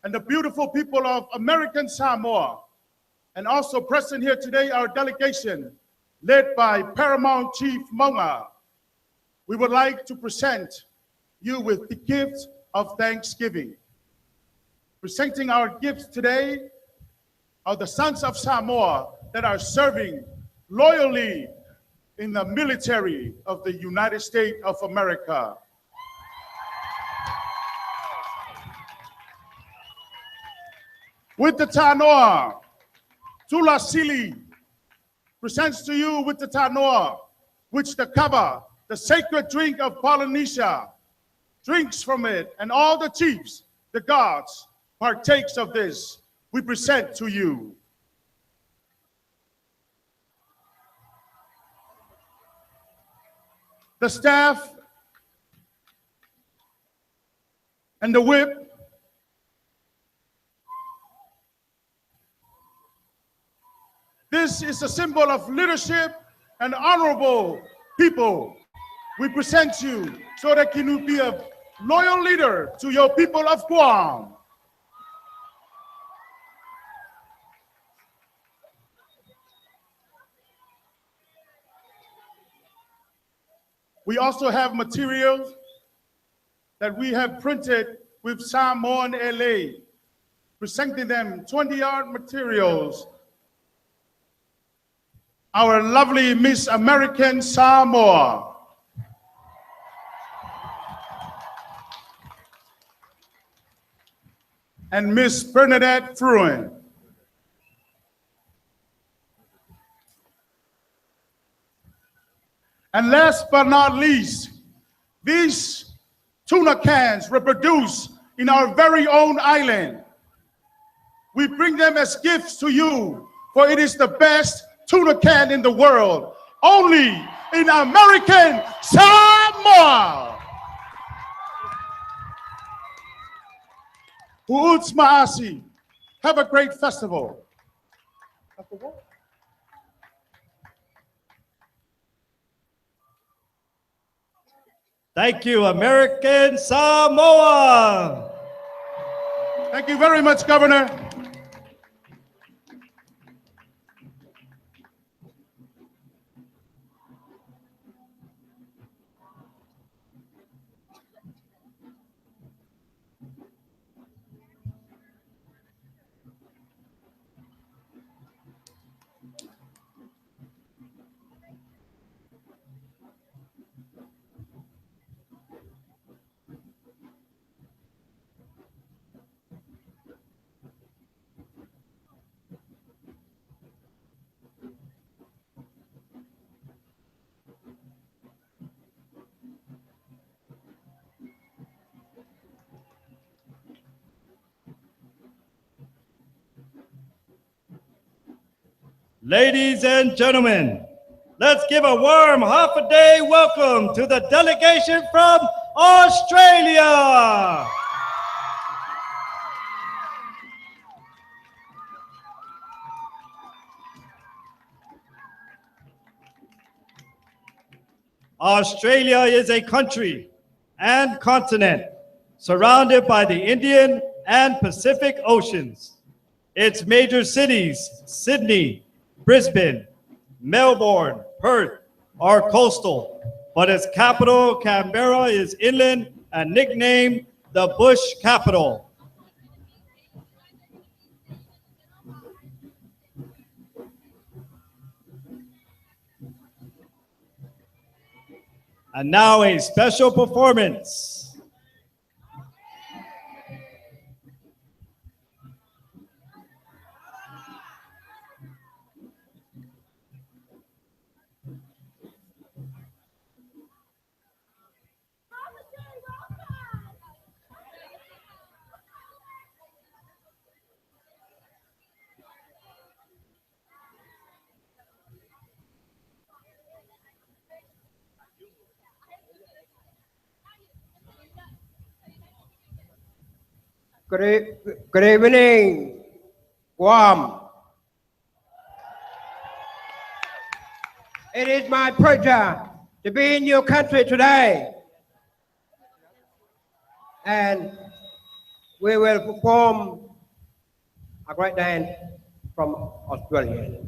and the beautiful people of American Samoa, and also present here today, our delegation, led by Paramount Chief Maunga, we would like to present you with the gift of thanksgiving. Presenting our gifts today are the sons of Samoa that are serving loyally in the military of the United States of America. With the Tanoa, Tula Sili presents to you with the Tanoa, which the kava, the sacred drink of Polynesia, drinks from it, and all the chiefs, the gods, partakes of this, we present to you. The staff and the whip. This is a symbol of leadership and honorable people. We present you so that you can be a loyal leader to your people of Guam. We also have materials that we have printed with Samoan LA, presenting them 20-yard materials. Our lovely Miss American Samoa. And Miss Bernadette Fruin. And last but not least, these tuna cans were produced in our very own island. We bring them as gifts to you, for it is the best tuna can in the world, only in American Samoa. Hu'uts ma'asi. Have a great festival. Thank you, American Samoa. Thank you very much, Governor. Ladies and gentlemen, let's give a warm half-a-day welcome to the delegation from Australia. Australia is a country and continent surrounded by the Indian and Pacific Oceans. Its major cities, Sydney, Brisbane, Melbourne, Perth, are coastal, but its capital, Canberra, is inland and nicknamed the Bush Capital. And now a special performance. Good evening, Guam. It is my pleasure to be in your country today. And we will perform a great dance from Australia.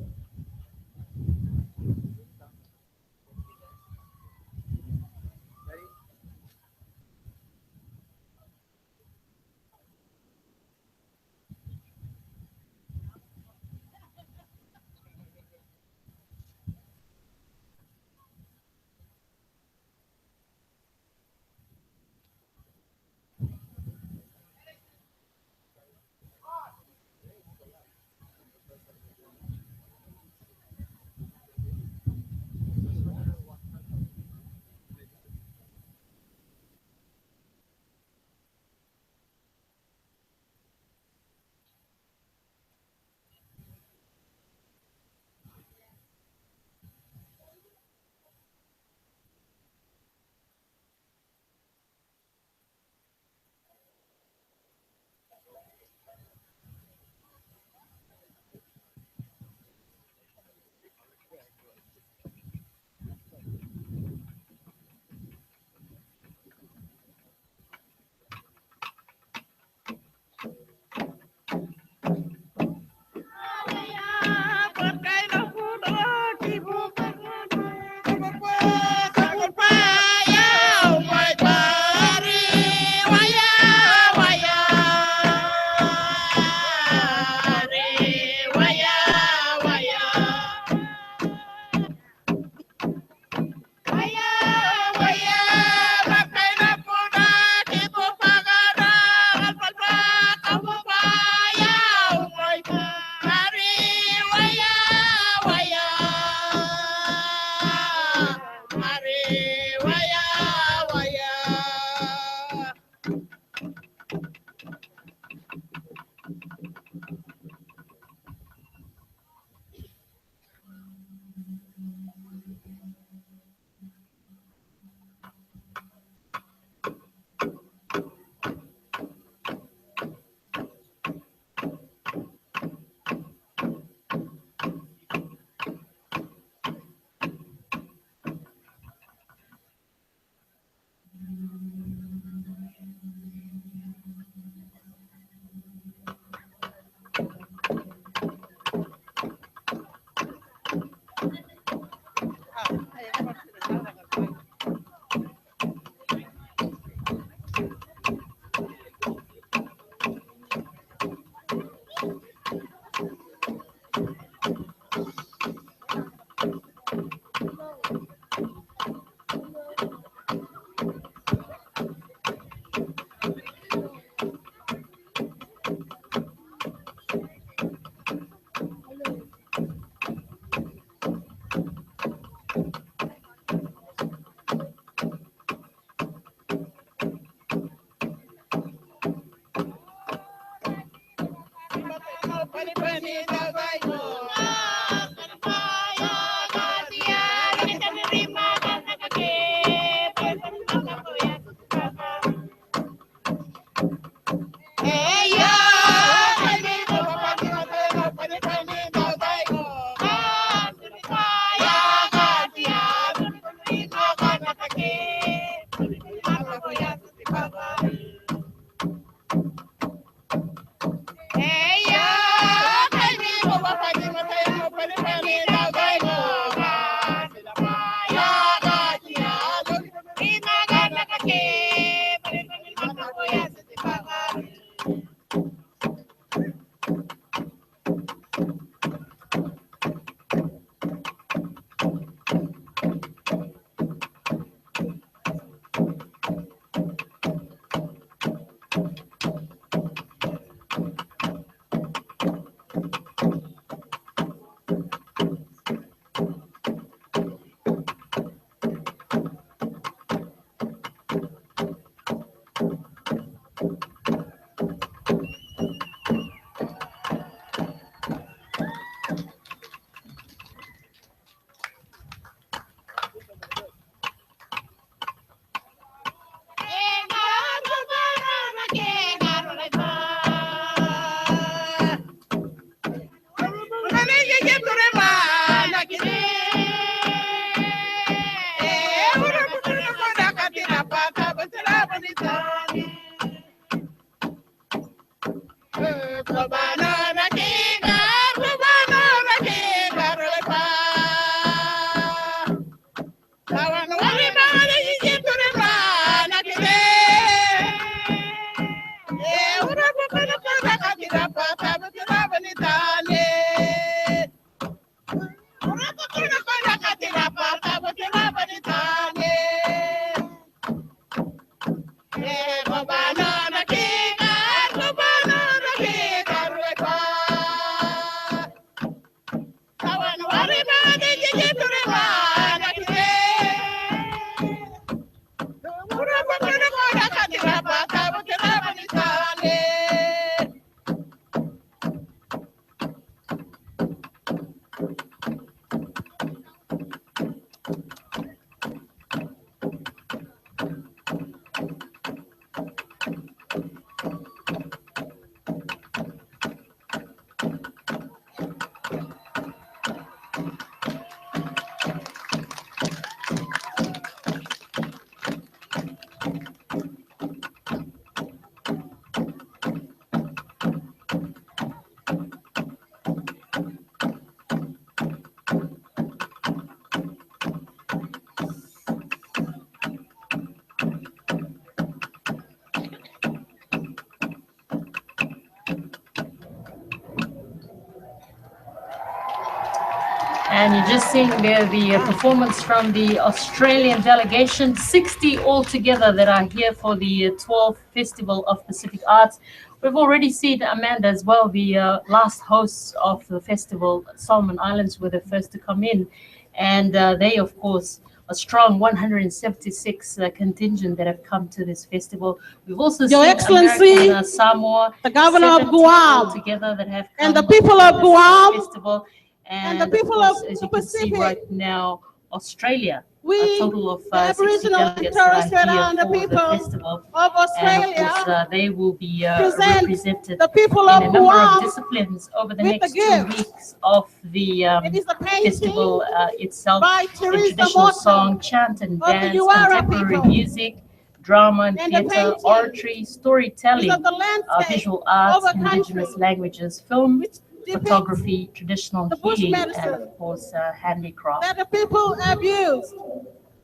And you're just seeing there the performance from the Australian delegation, 60 altogether that are here for the 12th Festival of Pacific Arts. We've already seen Amanda as well, the last hosts of the festival. Solomon Islands were the first to come in. And they, of course, a strong 176 contingent that have come to this festival. We've also Your seen Excellency, American, Samoa, the Governor of Guam, together that have come and the people of to this Guam, festival. and the of people course, of as the you can see Pacific. right now, Australia, We, a total of the 60 Aboriginal and delegates Torres that Strait are Islander here for the people festival. of And of Australia course, they will be present represented the people in of a number Guam of disciplines over the with next the 2 gift. weeks of the It is a painting festival itself. by The Teresa traditional Morton song, chant and of the dance, Yuara contemporary people. music, drama and And the theatre, painting oratory, storytelling, is of the landscape visual arts, of a indigenous country languages, film, which depicts photography, traditional the bush healing, and medicine of course, handicraft. that the people have used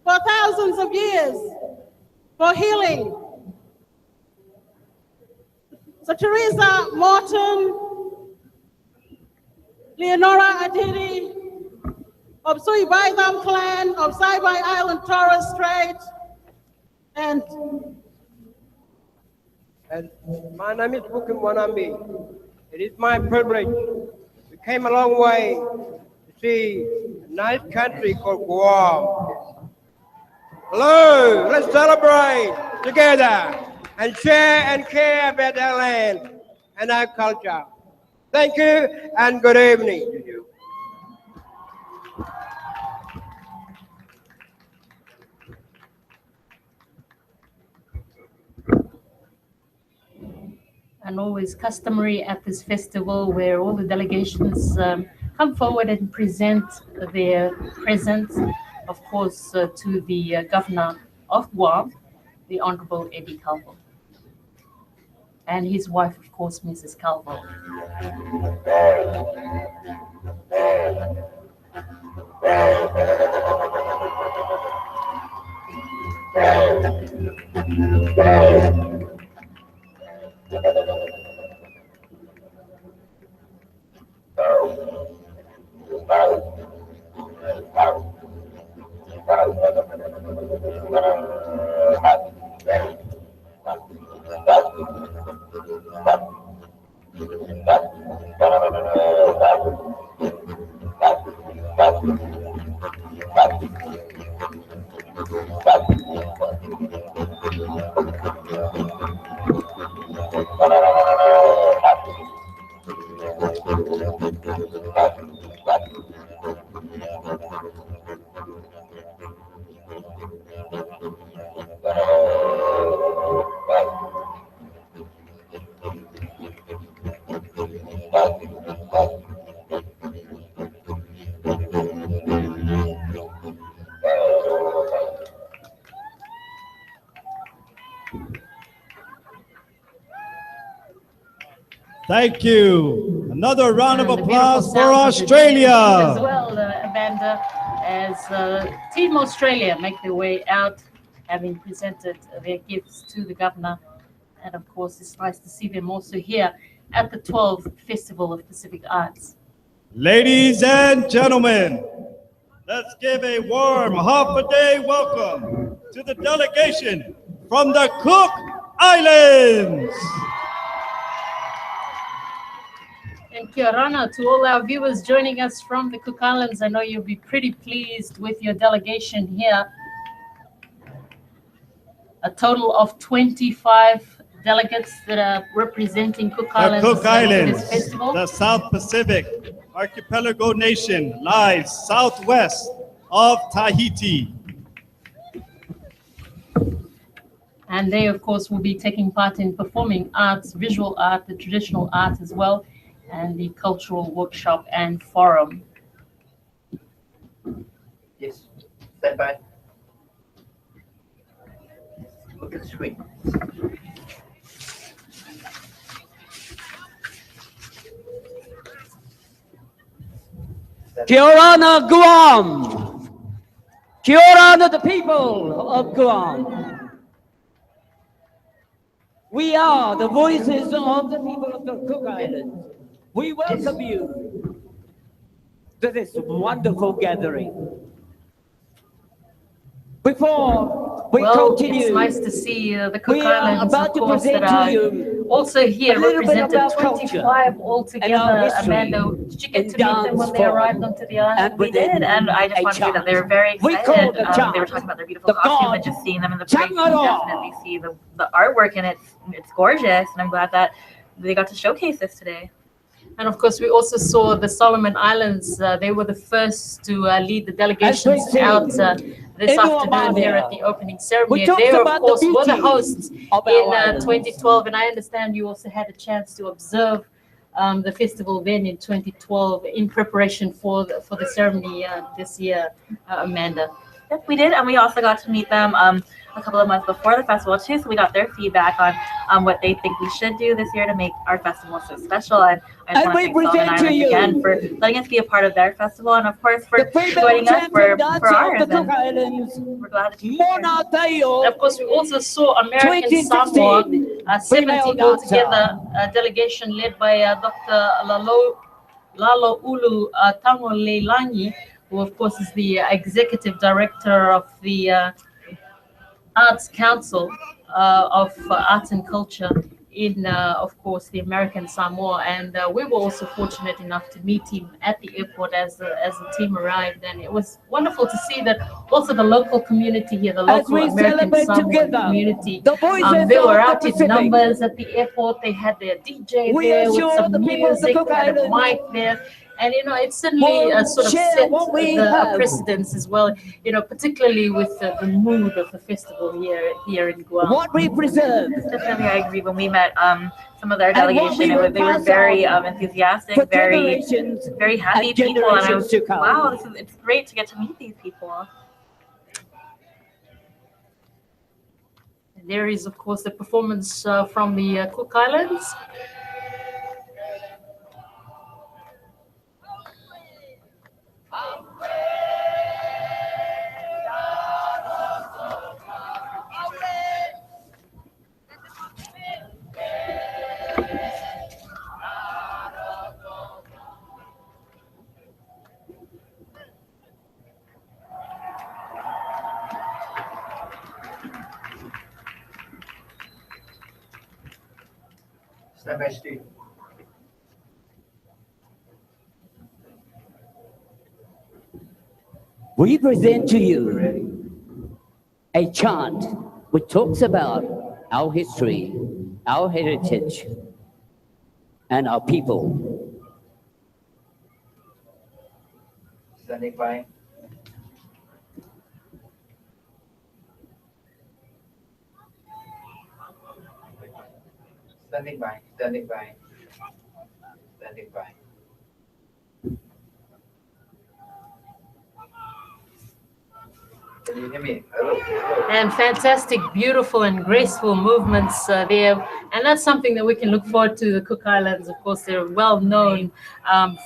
for thousands of years for healing. So Teresa Morton, Leonora Adiri of Suibaidam clan of Saibai Island, Torres Strait, and my name is Bukim Wanambi. It is my privilege. We came a long way to see a nice country called Guam. Hello, let's celebrate together and share and care about our land and our culture. Thank you and good evening. And always customary at this festival where all the delegations come forward and present their presents, of course, to the governor of Guam, the Honorable Eddie Calvo, and his wife, of course, Mrs. Calvo. Thank you. Another round of And the applause beautiful for sounds of the music As Australia. well, Amanda, as Team Australia make their way out, having presented their gifts to the governor. And of course, it's nice to see them also here at the 12th Festival of Pacific Arts. Ladies and gentlemen, let's give a warm half-a-day welcome to the delegation from the Cook Islands. And kia ora to all our viewers joining us from the Cook Islands. I know you'll be pretty pleased with your delegation here. A total of 25 delegates that are representing Cook The Islands Cook at Islands, this festival. the South Pacific archipelago nation, lies southwest of Tahiti. And they, of course, will be taking part in performing arts, visual art, the traditional art as well, and the cultural workshop and forum. Yes, stand by. Look at the screen. Kia ora Guam! Kia ora the people of Guam! We are the voices of the people of the Cook Islands. We welcome you to this wonderful gathering. Before we continue, it's nice to see the Cook we are Islands, of about to course, present that to are you also here a little bit represented, about culture 25 altogether. and our history Amanda, did you get in to meet them when dance they arrived form onto the island? and We did, and I just a want to say that chant. they were very We excited. call the They were chant talking about their beautiful the costume God and just seeing them in the parade. You can Changaro. definitely see the artwork, and it's gorgeous. And I'm glad that they got to showcase this today. And of course, we also saw the Solomon Islands. They were the first to lead the delegations see, out this in afternoon here Romania, at the opening ceremony. we And talked they, of about the course, were the beauty hosts of our in islands. 2012. And I understand you also had a chance to observe the festival then in 2012 in preparation for the ceremony this year, Amanda. Yep, we did, and we also got to meet them a couple of months before the festival too. So we got their feedback on what they think we should do this year to make our festival so special. And I just want to thank Solomon Islands again for letting us be a part of their festival, and of course for joining us for ours. And we're glad to be here. And of course, we also saw American Samoa, 70 altogether, a delegation led by Dr. Lalo Ulu Tangoleilangi, who of course is the executive director of the Arts Council of Arts and Culture in, of course, the American Samoa, and we were also fortunate enough to meet him at the airport as the team arrived, and it was wonderful to see that also the local community here, the local American Samoan community, they were out in numbers at the airport. They had their DJ there with some music and a mic there. And it certainly sort of set the precedence as well, particularly with the mood of the festival here in Guam. What we preserve. Definitely, I agree. When we met some of their delegation, they were very enthusiastic, very happy people, and I was wow, it's great to get to meet these people. There is, of course, the performance from the Cook Islands. Stand by, Steve. We present to you a chant which talks about our history, our heritage, and our people. Standing by. Standing by, standing by, standing by. Can you hear me? Hello, hello. And fantastic, beautiful, and graceful movements there. And that's something that we can look forward to. The Cook Islands, of course, they're well known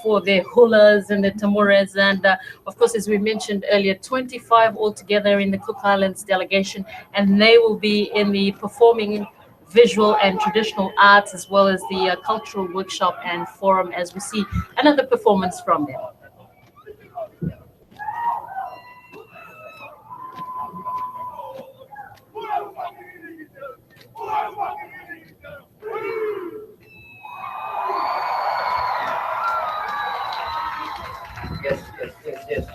for their hulas and their tamures. And of course, as we mentioned earlier, 25 altogether in the Cook Islands delegation, and they will be in the performing visual and traditional arts, as well as the cultural workshop and forum, as we see another performance from them. Yes, yes, yes, yes.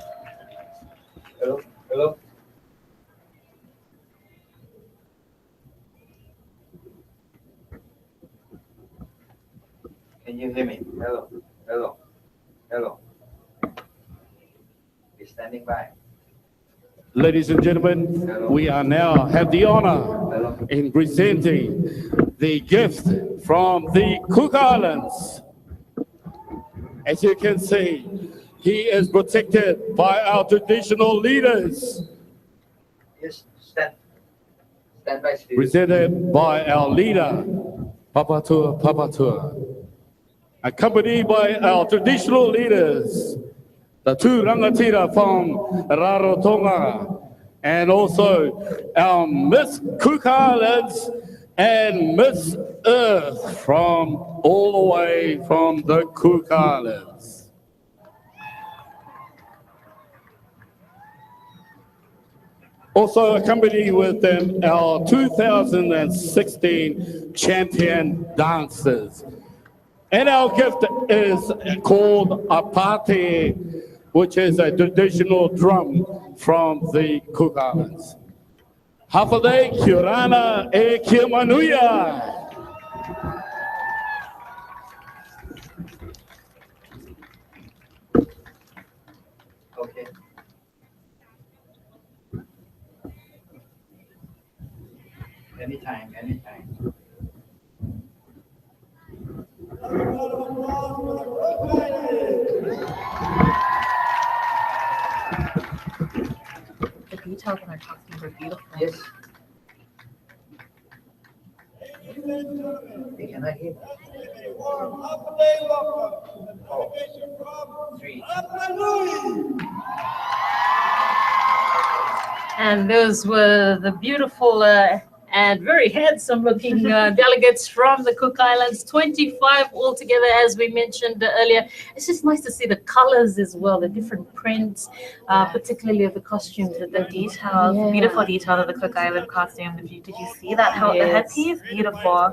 Hello, hello. Can you hear me? Hello, hello, hello. Be standing by. Ladies and gentlemen, we are now have the honor in presenting the gift from the Cook Islands. As you can see, he is protected by our traditional leaders. Yes, stand by, Steve. Presented by our leader, Papatua Papatua. Accompanied by our traditional leaders, the two rangatira from Rarotonga, and also our Miss Cook Islands and Miss Earth from all the way from the Cook Islands. Also accompanied with them our 2016 champion dancers. And our gift is called a pate, which is a traditional drum from the Cook Islands. Hafale, Kiorana, e Kiamanuya. Okay. Anytime, anytime. The details in their costumes are beautiful. Yes. They cannot hear me. And those were the beautiful and very handsome looking delegates from the Cook Islands, 25 altogether, as we mentioned earlier. It's just nice to see the colors as well, the different prints, particularly of the costumes. The details, beautiful details of the Cook Island costume. Did you see that? How the headpiece? Beautiful.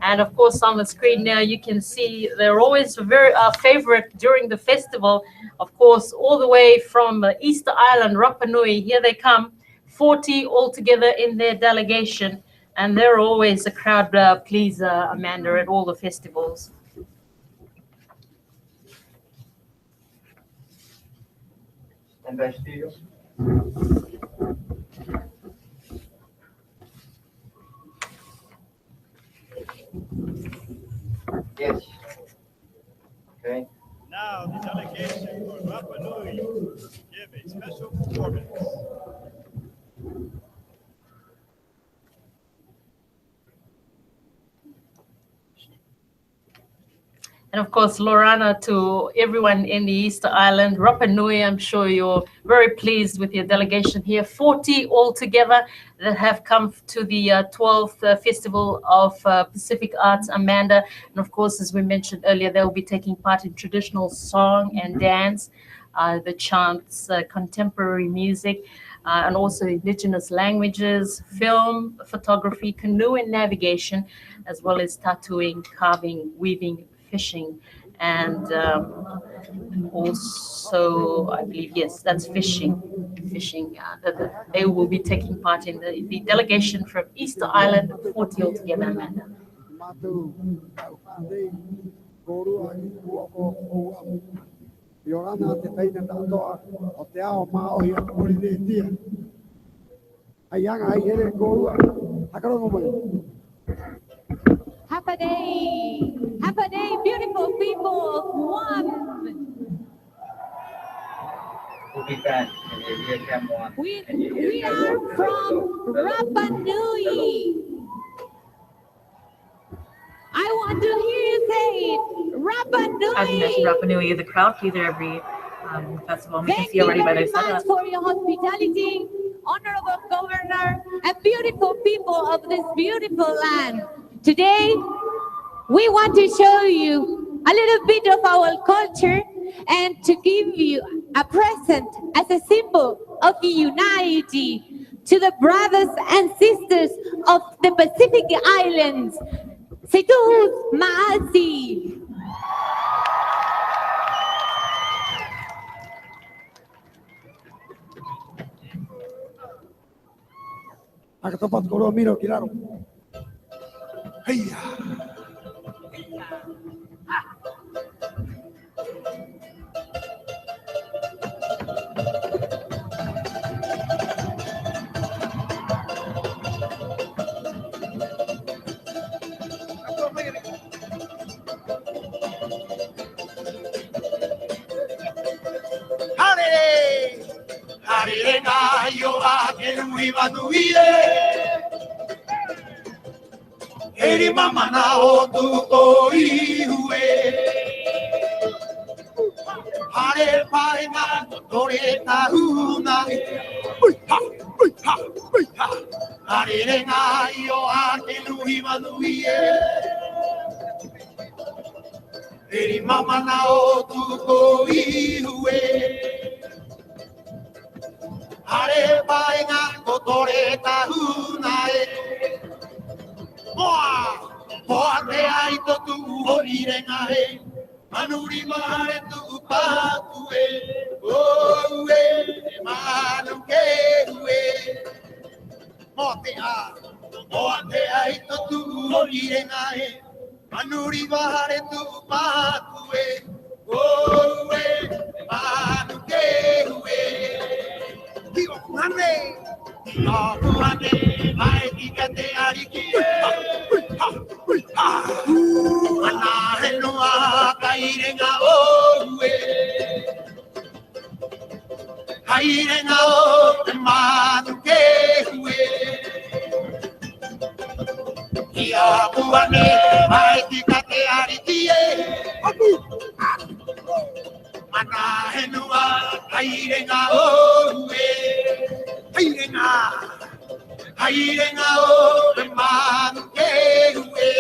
And of course, on the screen now, you can see they're always very favorite during the festival. Of course, all the way from Easter Island, Rapa Nui, here they come, 40 altogether in their delegation. And they're always a crowd pleaser, Amanda, at all the festivals. Stand by studio. Yes. Okay. Now the delegation for Rapa Nui give a special performance. And of course, Lorana, to everyone in the Easter Island, Rapa Nui, I'm sure you're very pleased with your delegation here. 40 altogether that have come to the 12th Festival of Pacific Arts, Amanda. And of course, as we mentioned earlier, they'll be taking part in traditional song and dance, the chants, contemporary music, and also indigenous languages, film, photography, canoe and navigation, as well as tattooing, carving, weaving, fishing, and also I believe, yes, that's fishing. They will be taking part in the delegation from Easter Island, 40 altogether, Amanda. Happy day, beautiful people of Guam. We'll be back in the area Cameron. We are from Rapa Nui. I want to hear you say it. Rapa Nui. As you mentioned, Rapa Nui is a crowd pleaser every festival. We can Thank see you already by very their much setup. for your hospitality, honorable governor, and beautiful people of this beautiful land. Today, we want to show you a little bit of our culture and to give you a present as a symbol of unity to the brothers and sisters of the Pacific Islands. Situs Maasi. Akatompat koro miro kilaro. Hey. Eri mama na o tu o ihue. Hare pai na tore ta huna. Ui ha, ui ha, ui ha. Hare re nga io a ke nui manui e. Eri mama na o tu o ihue. Hare pai nga tore ta huna e. Moa te ai to tu o ire nga he. Manuri mare tu patu e. O e manu ke ue. Moa te ai to tu o ire nga he. Manuri mare tu patu e. O e manu ke ue. Higo ngane. Higo ngane. Mai kika te ariki e. Ana henoa kairenga oue. Kairenga o te manu ke hue. Ia puane mai tika te ariti e. Ana henoa kairenga oue. Kairenga. Kairenga o te manu ke hue.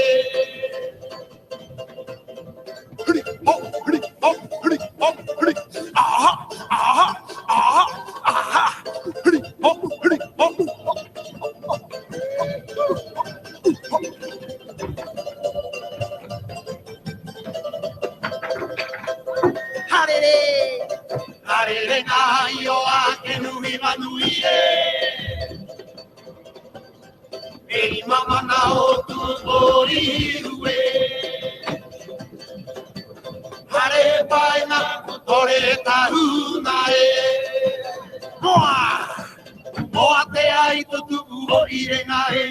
Ei mama na o tu ori ue. Hare pai na ore tahuna e. Moa! Moa te ai to tu o irenga e.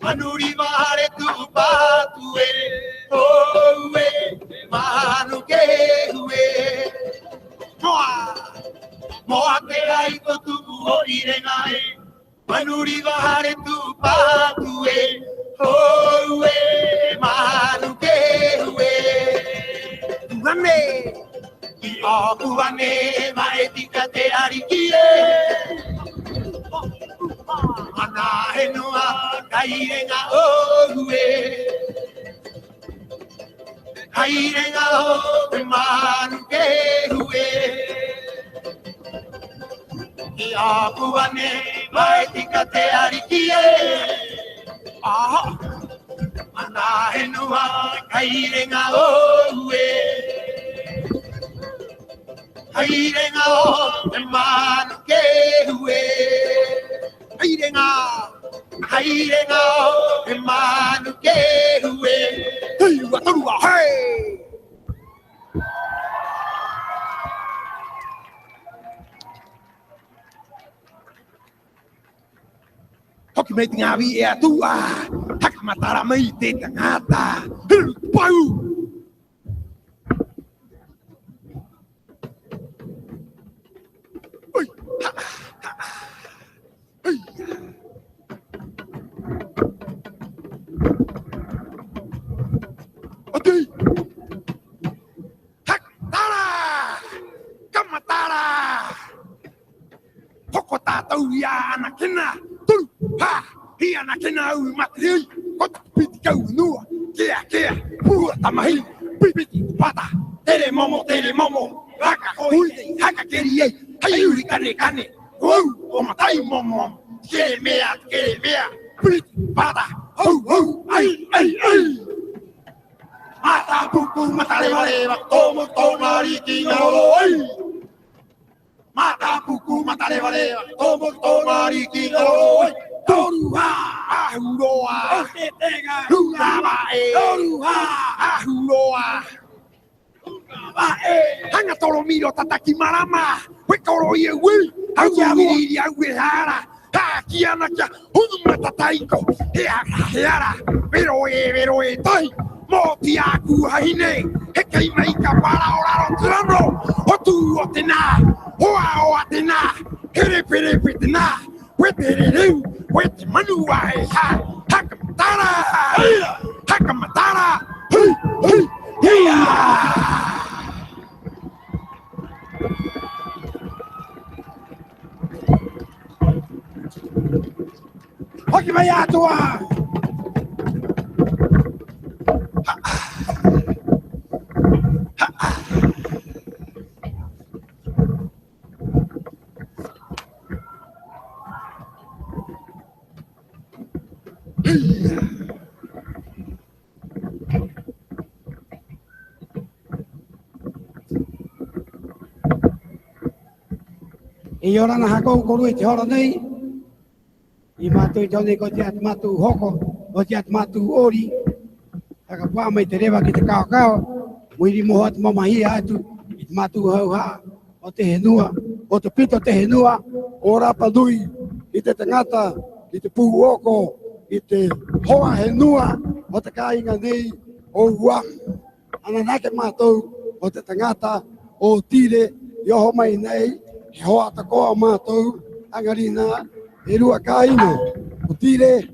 Manuri mahare tu patu e. Oh e, mahanu ke ue. Moa! Moa te ai to tu o irenga e. Manuri mahare tu patu e. Oh e, mahanu ke ue. Tuane! I o tuane maetika te arikie. Ana henua kairenga ohue. Kairenga o manu ke hue. I o tuane maetika te arikie. Ana henua kairenga ohue. Kairenga o manu ke hue. Kairenga o manu ke hue. Hey, watarua, hey! Hoki mei tinga vi e atua. Haka matara mei te tangata. Pau! Ati! Hakatara! Kamatara! Hoko tātou ia anakina! Turu! Ha! Hi anakina au matri! Kota piti kau nua! Kia! Pua tamahi! Pipiti pata! Tere momo! Haka hui! Haka keri ei! Hai uri kane! Wow! O matai momo! Kere mea! Piti pata! Hau! Ai! Mata pupu mata leva como tomari kingaloi. Mata pupu mata leva como tomari kingaloi. Toruha ahuroa. Huraba Toruha ahuroa. Hanga toro miro tataki marama. Wekoro yewi. Hauja miri aguehara. Kiana kia hunuma tataiko. Heara. Pero e tai. Moti aku haine, he kei mai ka para oraro turano, o tu o te nā, hoa o a te nā, here pere te nā, wetere reu, wete manua e ha, haka matara, heia! Hoki mai atua! I ora na hako koru e te hora nei. I mātou i taunei ko te atu mātou hoko, o te atu mātou ori. Haka pā mai te rewa ki te kao. Muiri moho atu mamahia atu, i te mātou hauha, o te henua, o te pito te henua, o rapa nui, i te tangata, i te pū oko, i te hoa henua, o te kāinga nei, o Guam. Ana nake mātou, o te tangata, o tire, i oho mai nei, he hoa takoa mātou, angarina, e rua kāinga, o tire,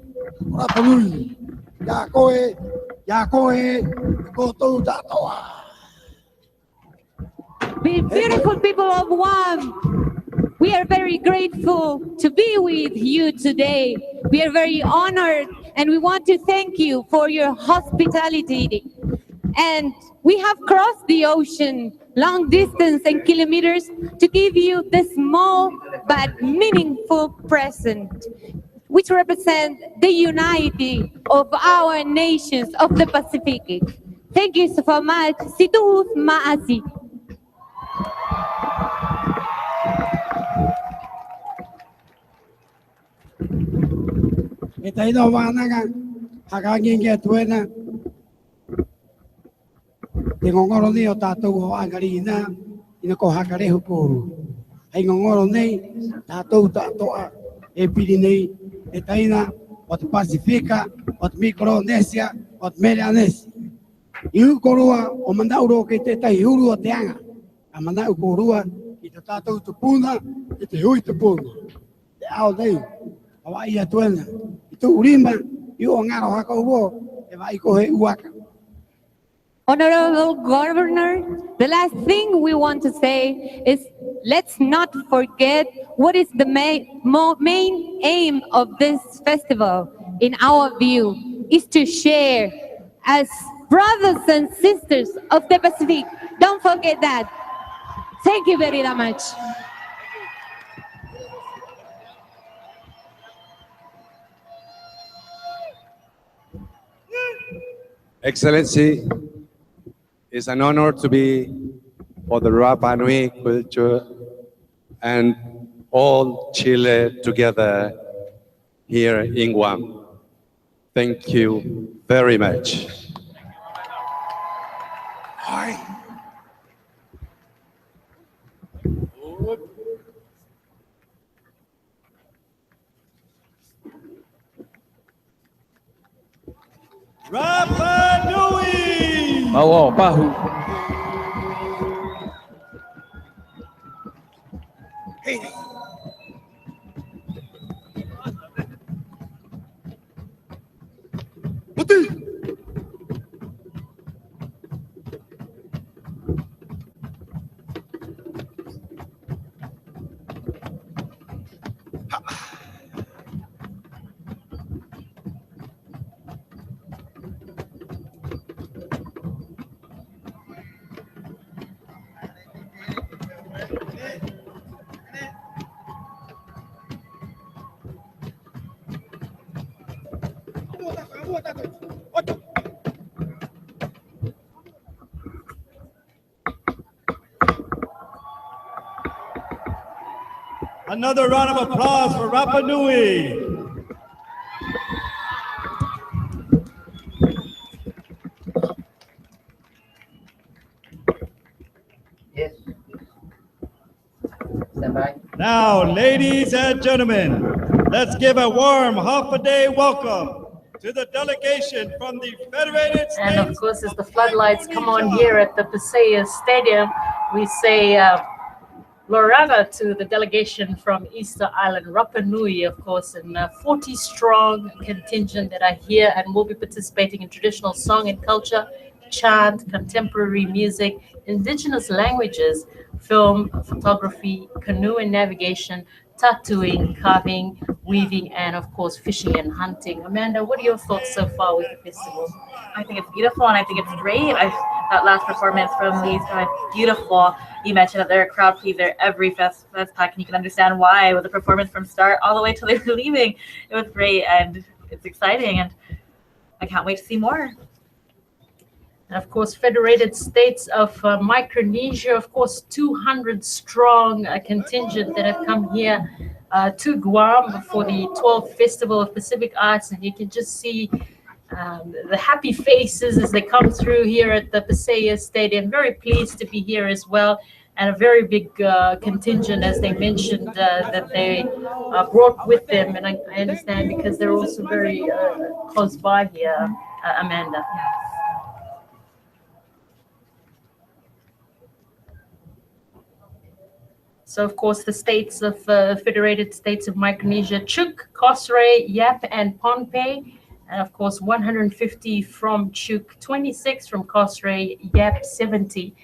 o rapa nui, ia koe, koutou tātoa. Beautiful people of Guam, we are very grateful to be with you today. We are very honored and we want to thank you for your hospitality. And we have crossed the ocean, long distance and kilometers to give you this small but meaningful present, which represent the unity of our nations of the Pacific. Thank you so much. Situhus ma'asi. e tai no wanaga hagangi nge tuena te ngongoro ni o tātou o angarina ina ko hakare hukuru ai ngongoro nei tātou tātoa e piri nei e taina o te Pasifika o te Micronesia o te Melanesia i ukorua o mandauro ke te tai huru o te anga a mandau korua i te tātou te puna i te hui te puna te ao nei a wai a tuena i tu urima i o ngaro haka uo e wai ko he uaka. Honorable Governor, the last thing we want to say is let's not forget what is the main aim of this festival, in our view, is to share as brothers and sisters of the Pacific. Don't forget that. Thank you very much. Excellency, it's an honor to be for the Rapa Nui culture and all Chile together here in Guam. Thank you very much. Rapa Nui! Bawo, Pahu. Another round of applause for Rapa Nui. Yes. Stand by. Now, ladies and gentlemen, let's give a warm half-a-day welcome to the delegation from the Federated States. And of course, as the floodlights come on here at the Pasaya Stadium, we say Lorana to the delegation from Easter Island, Rapa Nui, of course, and 40-strong contingent that are here and will be participating in traditional song and culture, chant, contemporary music, indigenous languages, film, photography, canoe and navigation, tattooing, carving, weaving, and of course, fishing and hunting. Amanda, what are your thoughts so far with the festival? I think it's beautiful and I think it's great. That last performance from Lee's was beautiful. You mentioned that they're a crowd pleaser every fest pack, and you can understand why with the performance from start all the way till they were leaving. It was great and it's exciting and I can't wait to see more. And of course, Federated States of Micronesia, of course, 200 strong contingent that have come here to Guam for the 12th Festival of Pacific Arts. And you can just see the happy faces as they come through here at the Pasaya Stadium. Very pleased to be here as well. And a very big contingent, as they mentioned, that they brought with them. And I understand because they're also very close by here, Amanda. So, of course, the states of Federated States of Micronesia, Chuk, Kosrae, Yap, and Pohnpei. And, of course, 150 from Chuk, 26 from Kosrae, Yap, 70.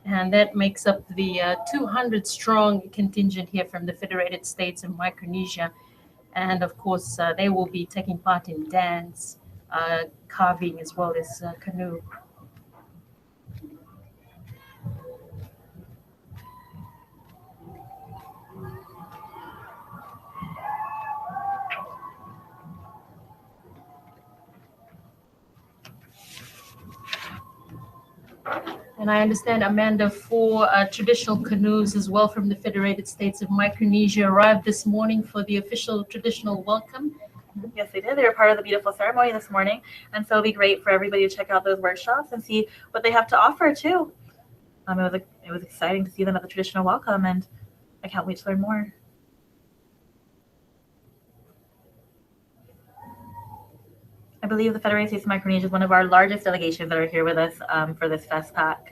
And that makes up the 200-strong contingent here from the Federated States of Micronesia. And, of course, they will be taking part in dance, carving, as well as canoe. And I understand, Amanda, 4 traditional canoes as well from the Federated States of Micronesia arrived this morning for the official traditional welcome. Yes, they did. They were part of the beautiful ceremony this morning, and so it'll be great for everybody to check out those workshops and see what they have to offer too. It was exciting to see them at the traditional welcome, and I can't wait to learn more. I believe the Federated States of Micronesia is one of our largest delegations that are here with us for this Fest Pack.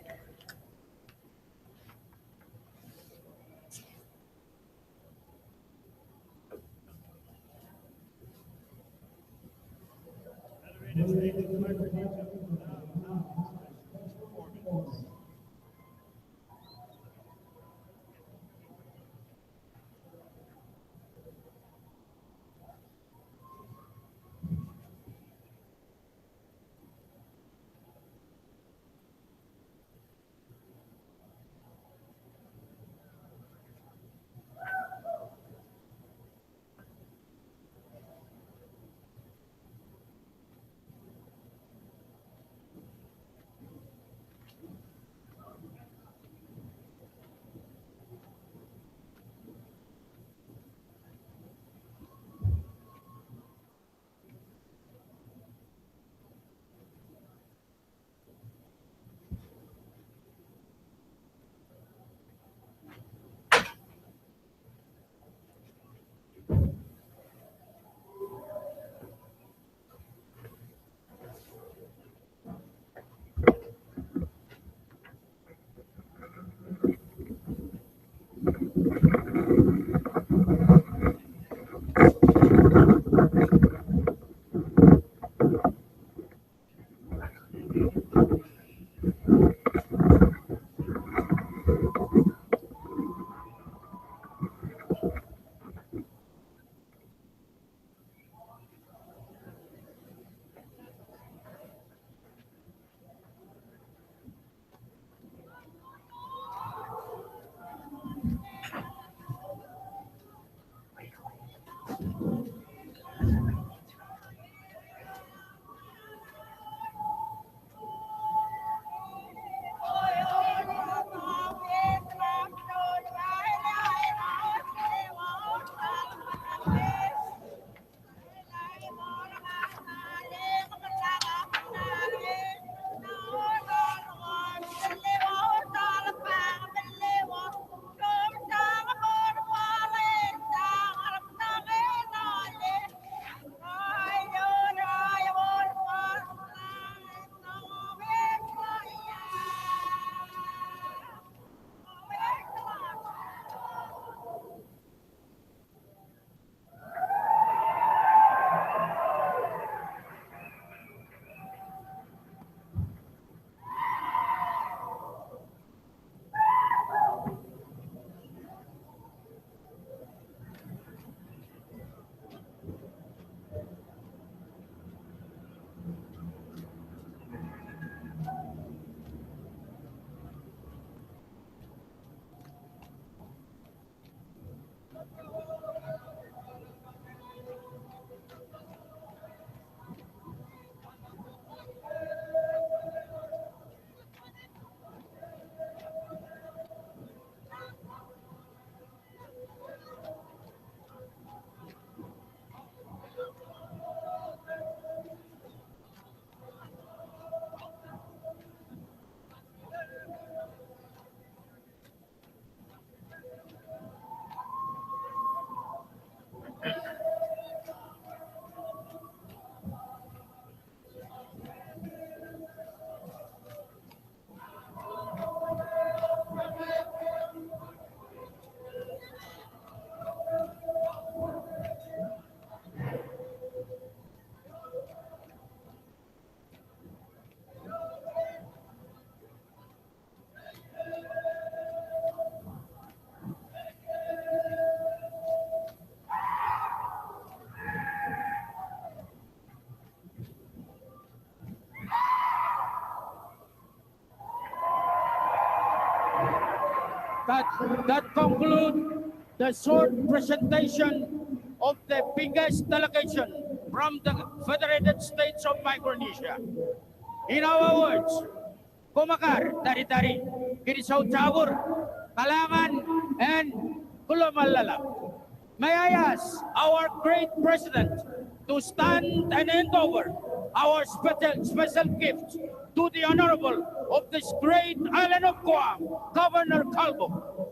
That concludes the short presentation of the biggest delegation from the Federated States of Micronesia. In our words, Kumakar, Tari-Tari, Kirisaw Chabur, Kalangan, and Kulamalala. May I ask our great president, to stand and hand over our special gift to the Honorable of this great island of Guam, Governor Calvo.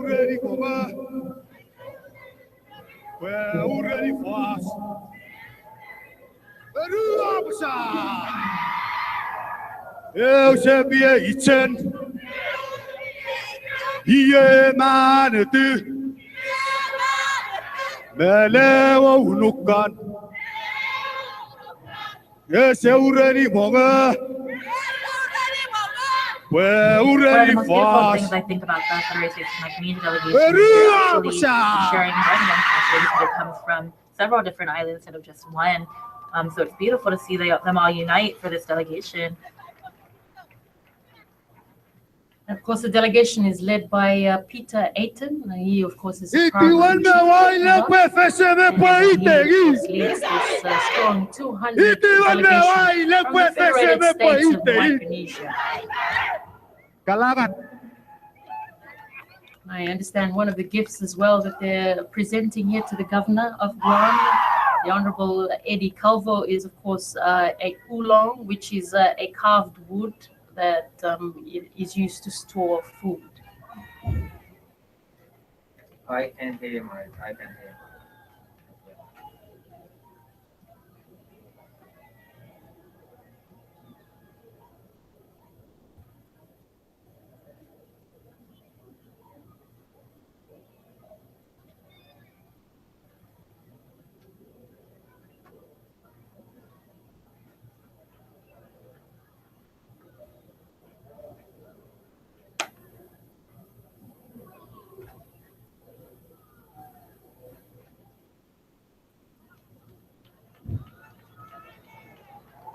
Ready for us. We're ready for us. Eu sabia ichen. Iye manatu. Melewa unukan. Yes, eu ready monga. We're One of the ready most for beautiful us. things I think about the Federated States of my community delegation is they're actually sharing residence culture that comes from several different islands instead of just one. So it's beautiful to see them all unite for this delegation. And of course, the delegation is led by Peter Ayton. He, of course, is a proud chief leads this strong 200 delegation from the Federated States of Micronesia. I understand one of the gifts as well that they're presenting here to the governor of Guam, the Honorable Eddie Calvo, is of course a oolong, which is a carved wood that is used to store food. I can hear him, I can hear him.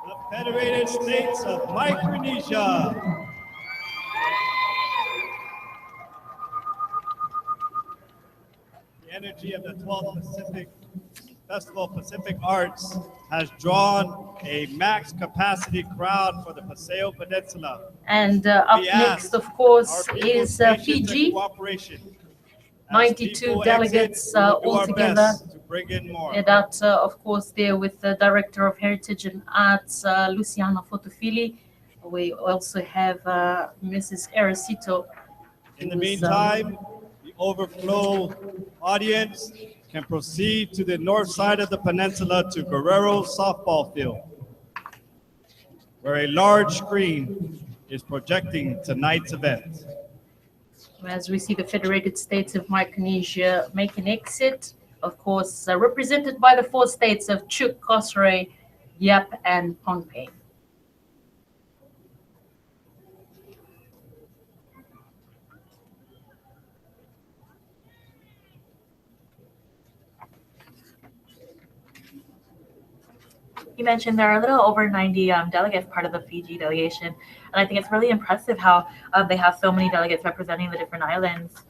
The Federated States of Micronesia. The energy of the 12th Pacific Festival of Pacific Arts has drawn a max capacity crowd for the Paseo Peninsula. And up We next, ask of course, our people's is patience and Fiji. cooperation. 92 delegates altogether. Bring in more. And that, of course, there with the Director of Heritage and Arts, Luciana Fotofili. We also have Mrs. Ericito. In the meantime, the overflow audience can proceed to the north side of the peninsula to Guerrero softball field, where a large screen is projecting tonight's event. As we see the Federated States of Micronesia make an exit, of course, represented by the 4 states of Chuuk, Kosrae, Yap, and Pohnpei. You mentioned there are a little over 90 delegates part of the Fiji delegation, and I think it's really impressive how they have so many delegates representing the different islands.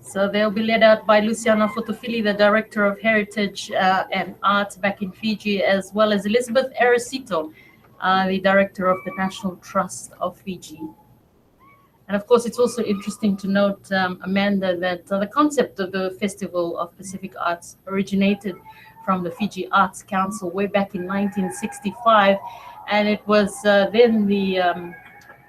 So they'll be led out by Luciana Fotofili, the Director of Heritage and Arts back in Fiji, as well as Elizabeth Ericito, the Director of the National Trust of Fiji. And of course, it's also interesting to note, Amanda, that the concept of the Festival of Pacific Arts originated from the Fiji Arts Council way back in 1965. And it was then the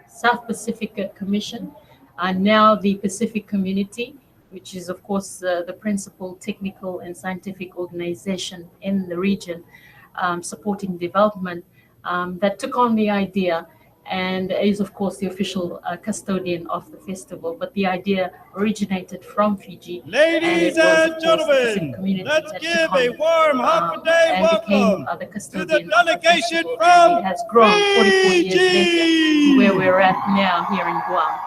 South Pacific Commission, and now the Pacific Community, which is, of course, the principal technical and scientific organization in the region, supporting development, that took on the idea and is of course the official custodian of the festival. But the idea originated from Fiji. Ladies and gentlemen, let's give a warm Happy Day welcome to the delegation from it has grown 44 years later to where we're at now here in Guam.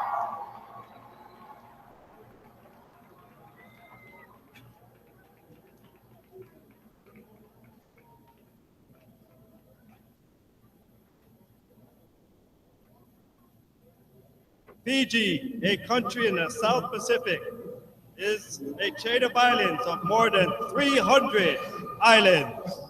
Fiji, a country in the South Pacific, is a chain of islands of more than 300 islands.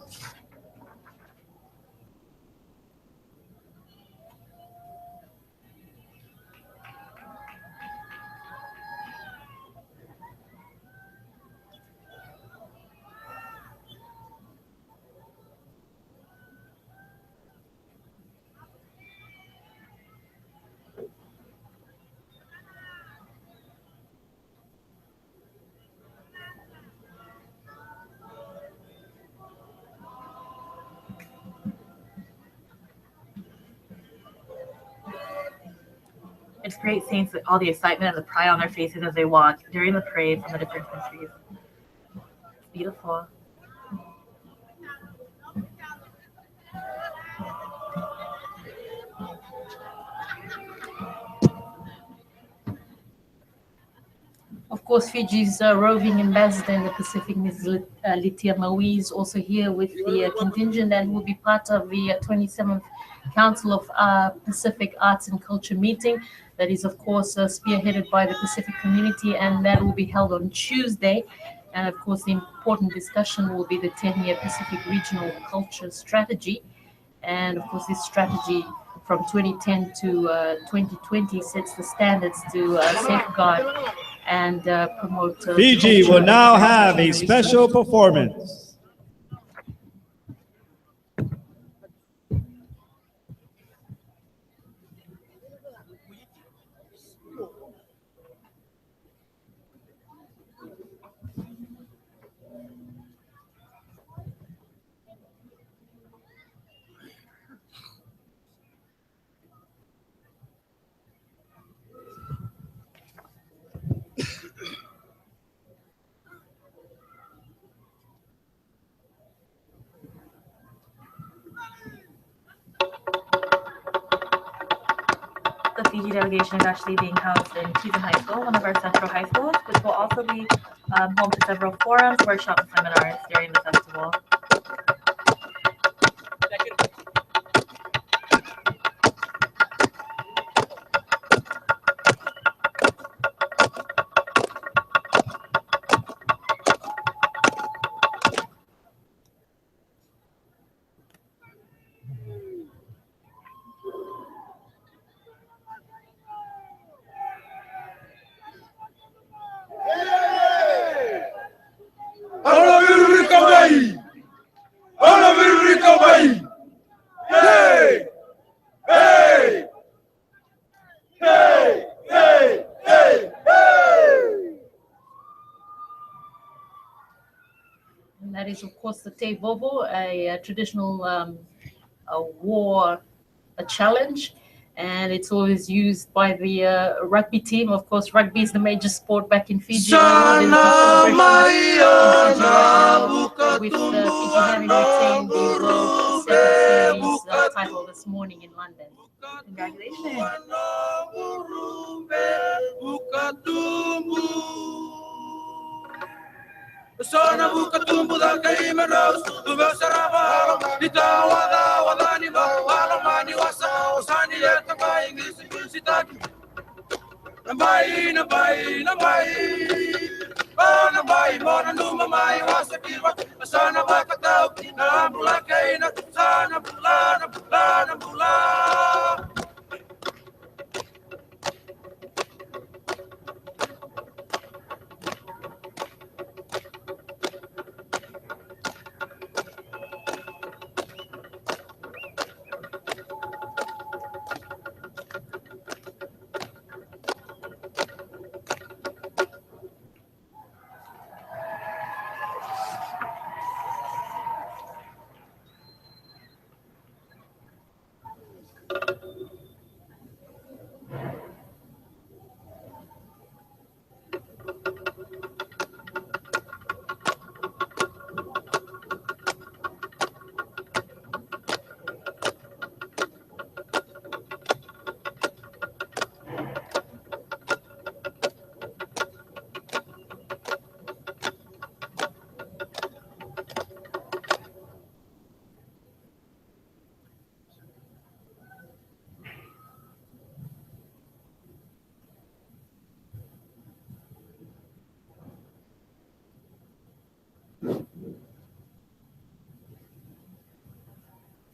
It's great seeing all the excitement and the pride on their faces as they walk during the parade from the different countries. It's beautiful. Of course, Fiji's roving ambassador in the Pacific, Ms. Litia Maui, is also here with the contingent and will be part of the 27th Council of Pacific Arts and Culture meeting. That is, of course, spearheaded by the Pacific community, and that will be held on Tuesday. And of course, the important discussion will be the 10-year Pacific Regional Culture Strategy. And of course, this strategy from 2010 to 2020 sets the standards to safeguard and promote. Fiji will now have a special performance. The Fiji delegation is actually being housed in Keegan High School, one of our central high schools, which will also be home to several forums, workshops, and seminars during the festival. And that is, of course, the Te Vovo, a traditional war challenge. And it's always used by the rugby team. Of course, rugby is the major sport back in Fiji. With Fiji having retained the World Series title this morning in London. Congratulations. Sana buka tumbu da kai meros tu sarava di tawada wadani ba wala mani wasa osani eta bai ngisi sitaki nabai na bai mona numa mai wasa kirwa sana baka tau na bula kai na sana bula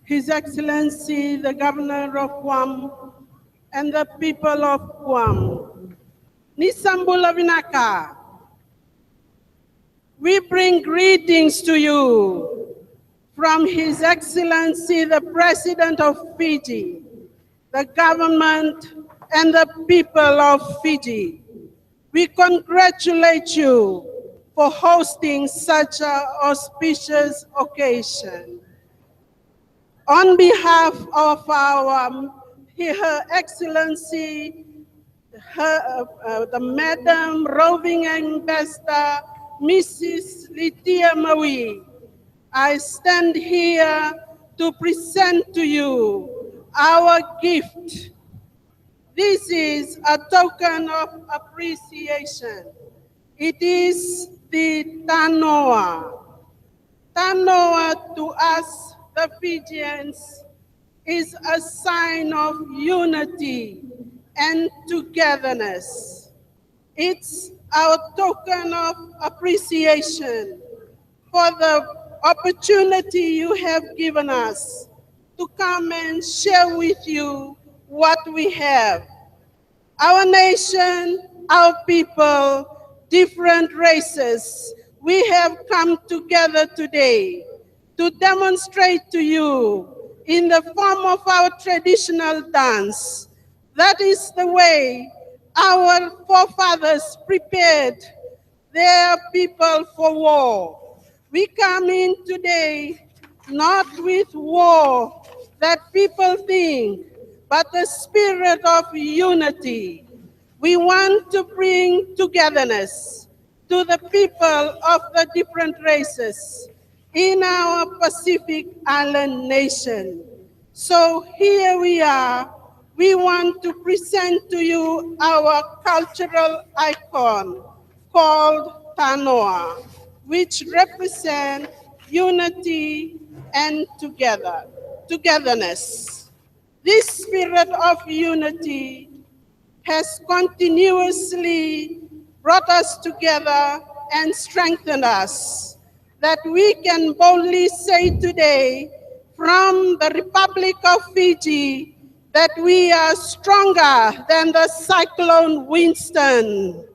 His Excellency, the Governor of Guam, and the people of Guam. Nisambula Vinaka, we bring greetings to you from His Excellency, the President of Fiji, the government, and the people of Fiji. We congratulate you for hosting such an auspicious occasion. On behalf of Her Excellency, the Madam Roving Ambassador, Mrs. Litia Maui, I stand here to present to you our gift. This is a token of appreciation. It is the Tanoa. Tanoa to us, the Fijians, is a sign of unity and togetherness. It's our token of appreciation for the opportunity you have given us to come and share with you what we have. Our nation, our people, different races, we have come together today to demonstrate to you in the form of our traditional dance. That is the way our forefathers prepared their people for war. We come in today not with war that people think, but the spirit of unity. We want to bring togetherness to the people of the different races in our Pacific Island nation. So here we are. We want to present to you our cultural icon called Tanoa, which represent unity and togetherness. This spirit of unity has continuously brought us together and strengthened us, that we can boldly say today from the Republic of Fiji that we are stronger than the cyclone Winston.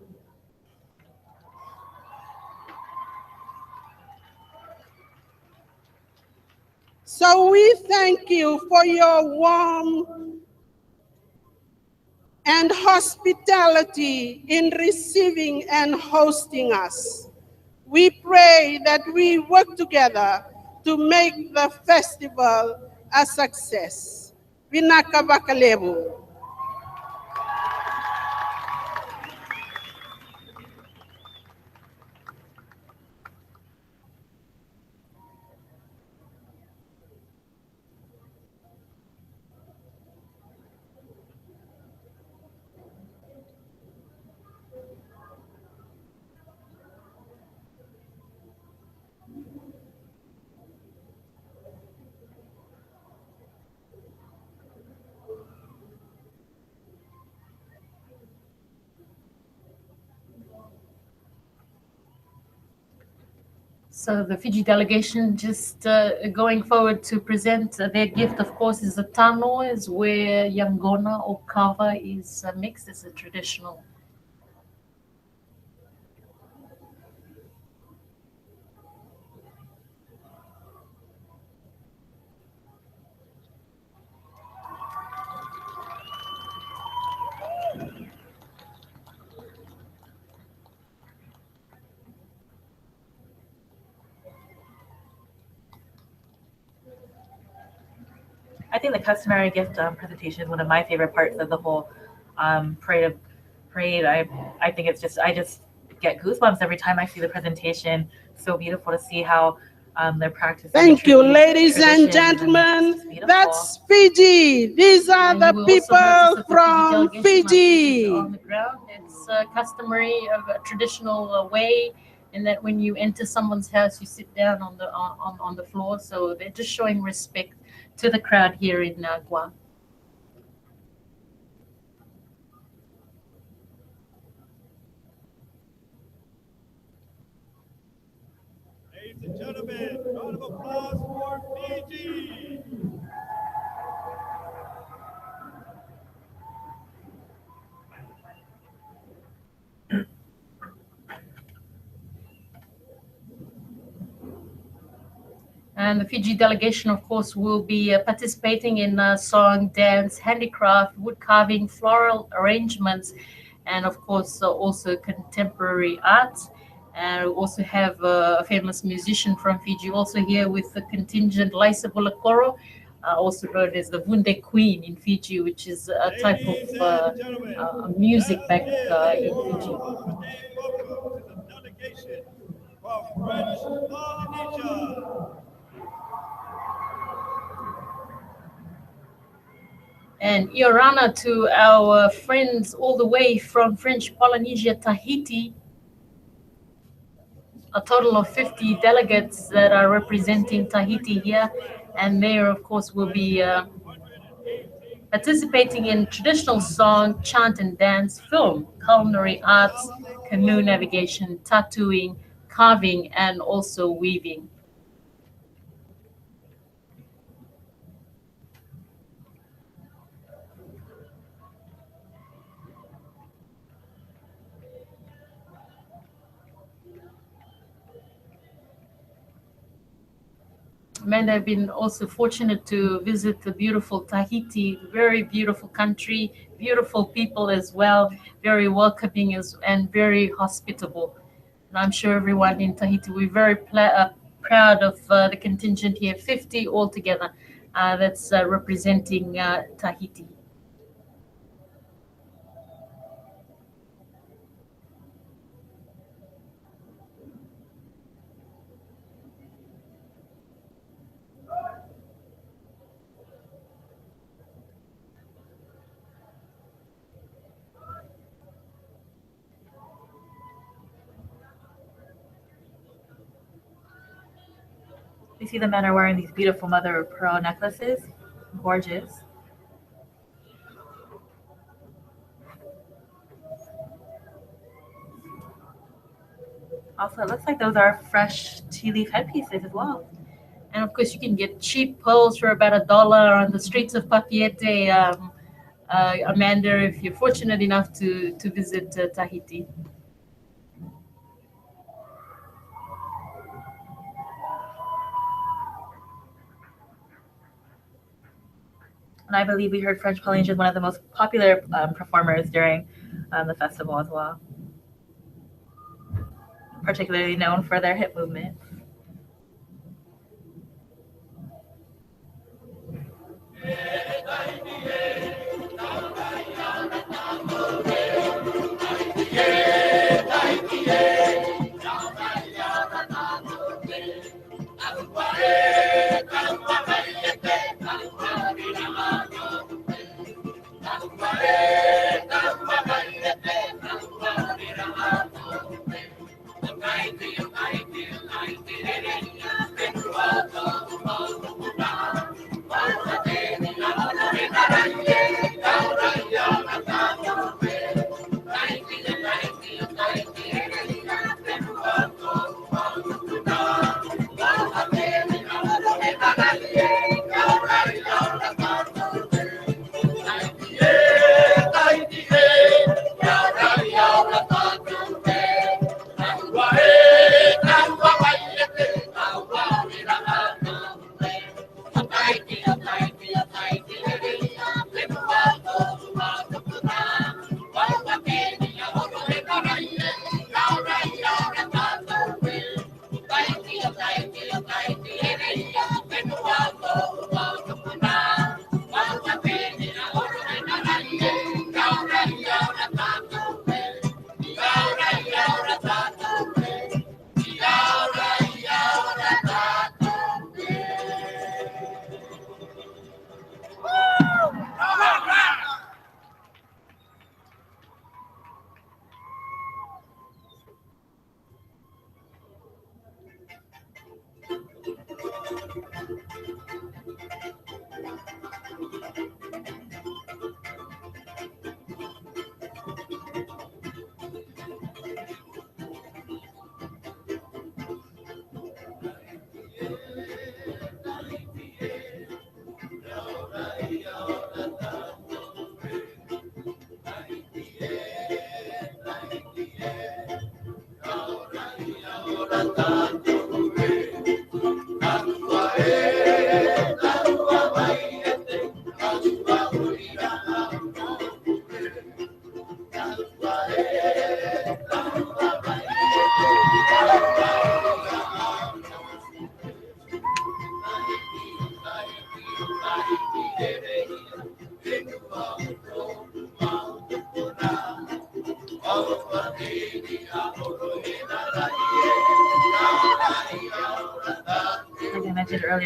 So we thank you for your warm and hospitality in receiving and hosting us. We pray that we work together to make the festival a success. Vinaka Bakalebu. So the Fiji delegation just going forward to present their gift, of course, is the tano, is where yangona or kava is mixed. It's a traditional. I think the customary gift presentation is one of my favorite parts of the whole parade. I think I just get goosebumps every time I see the presentation. So beautiful to see how they're practicing. Thank you, ladies and gentlemen. That's Fiji. These are the people from Fiji. On the ground, it's customary of a traditional way, in that when you enter someone's house, you sit down on the floor. So they're just showing respect to the crowd here in Guam. Ladies and gentlemen, round of applause for Fiji. And the Fiji delegation, of course, will be participating in song, dance, handicraft, wood carving, floral arrangements, and of course also contemporary arts. And we also have a famous musician from Fiji also here with the contingent Laisa Bulakoro, also known as the Vunde Queen in Fiji, which is a type of music back in Fiji. French Polynesia. And Iorana to our friends all the way from French Polynesia, Tahiti. A total of 50 delegates that are representing Tahiti here. And there, of course, will be participating in traditional song, chant and dance, film, culinary arts, canoe navigation, tattooing, carving, and also weaving. And I've been also fortunate to visit the beautiful Tahiti, very beautiful country, beautiful people as well, very welcoming and very hospitable. And I'm sure everyone in Tahiti, we're very proud of the contingent here, 50 altogether, that's representing Tahiti. You see the men are wearing these beautiful mother of pearl necklaces. Gorgeous. Also, it looks like those are fresh tea leaf headpieces as well. And of course, you can get cheap pearls for about $1 on the streets of Papeete, Amanda, if you're fortunate enough to visit Tahiti. And I believe we heard French Polynesia is one of the most popular performers during the festival as well. Particularly known for their hip movement.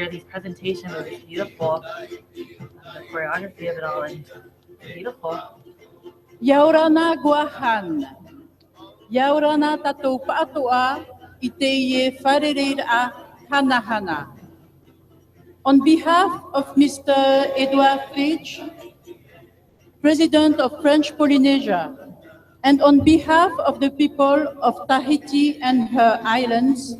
earlier, these presentations are just beautiful. The choreography of it all is beautiful. Yaurana guahan. Yaurana tatou paatua ite wharereira hana. On behalf of Mr. Edouard Fritsch, President of French Polynesia, and on behalf of the people of Tahiti and her islands,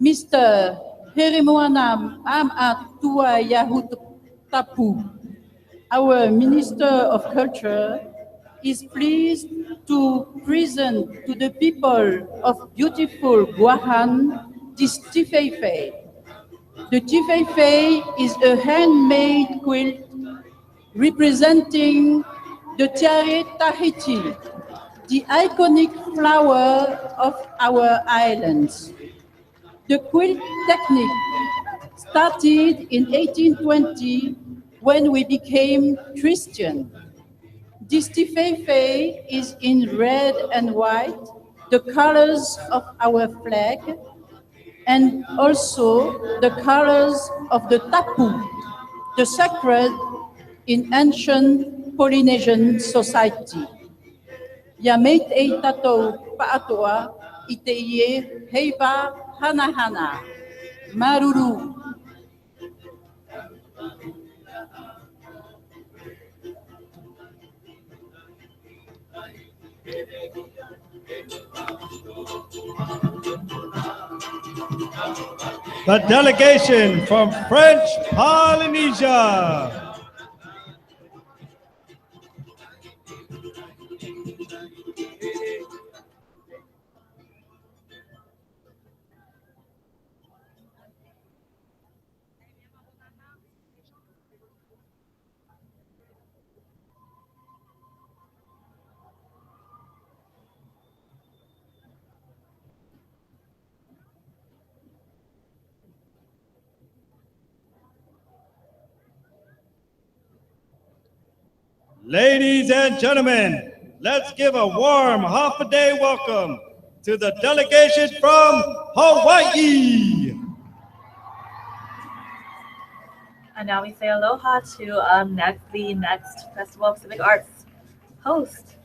Mr. Herimoanam Amat Tua Yahut Tapu, our Minister of Culture, is pleased to present to the people of beautiful Guahan this tifeifei. The tifeifei is a handmade quilt representing the Tiare Tahiti, the iconic flower of our islands. The quilt technique started in 1820 when we became Christian. This tifeifei is in red and white, the colors of our flag, and also the colors of the tapu, the sacred in ancient Polynesian society. Yameit e tatou paatoa i te ie heiva hana. Maruru. The delegation from French Polynesia. Ladies and gentlemen, let's give a warm half-a-day welcome to the delegation from Hawaii. And now we say aloha to the next Festival of Civic Arts host.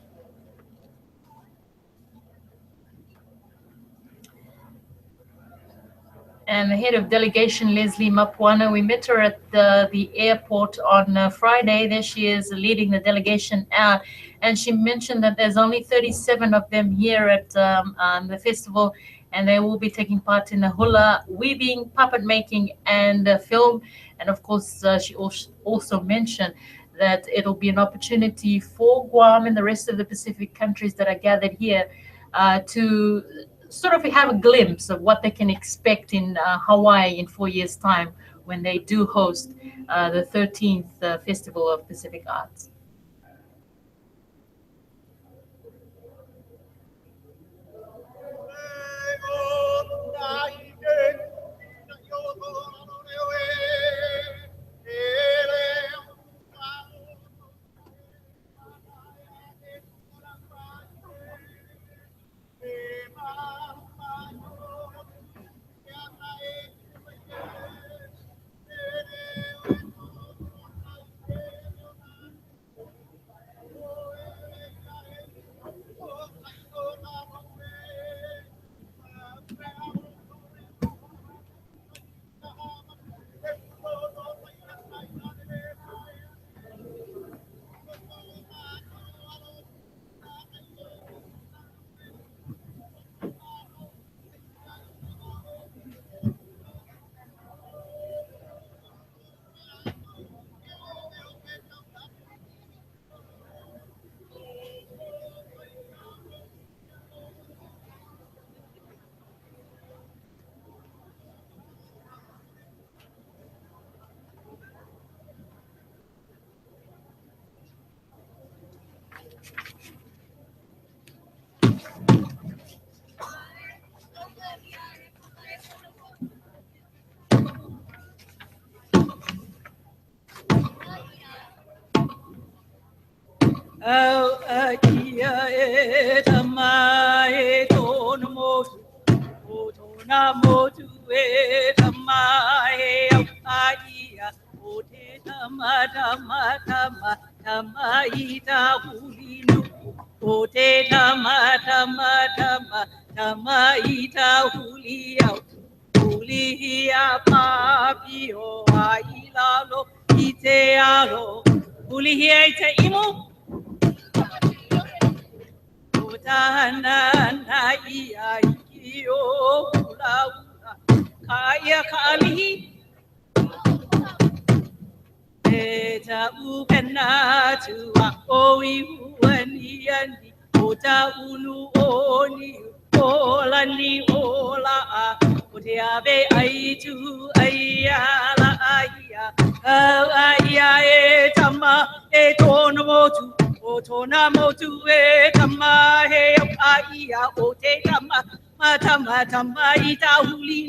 And the head of delegation, Leslie Mapuana, we met her at the airport on Friday. There she is leading the delegation out. And she mentioned that there's only 37 of them here at the festival, and they will be taking part in the hula weaving, puppet making, and film. And of course, she also mentioned that it'll be an opportunity for Guam and the rest of the Pacific countries that are gathered here to sort of have a glimpse of what they can expect in Hawaii in 4 years' time when they do host the 13th Festival of Pacific Arts. Au akia e tama e tonu motu, o tona motu e tama e au Aia, o te tama tama tama tama ita hulinu. O te tama tama tama tama ita huliau. Hulihia papio ailalo i te alo. Hulihia i te imu. O tahana na ia iki o hula hula. Kaya kalihi. E ta upena tua o I huani ani. O ta ulu oni ola ni ola a. O te ave ai tu ai ala aia. Au aia e tama e tona motu. O tona motu e tama he au aia. O te tama tama tama I ta huli.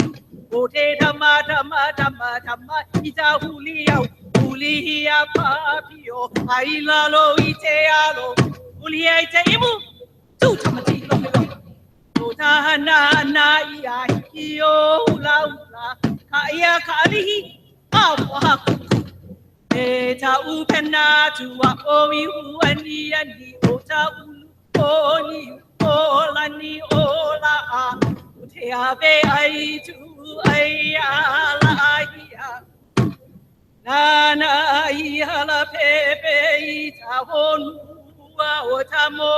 O te tama tama tama tama I ta huli au. Hulihia papio ailalo I te alo. Hulihia I te imu. Tu tamati lohe lohe. O tahana na ia hiki o hula hula. Ka ia ka alihi. Awa haku. E ta upena tua o I huani ani. O ta ulu o ni o lani o la a. O te ave ai tu ai ala ia. Nana I hala pepe I ta honua o ta mo.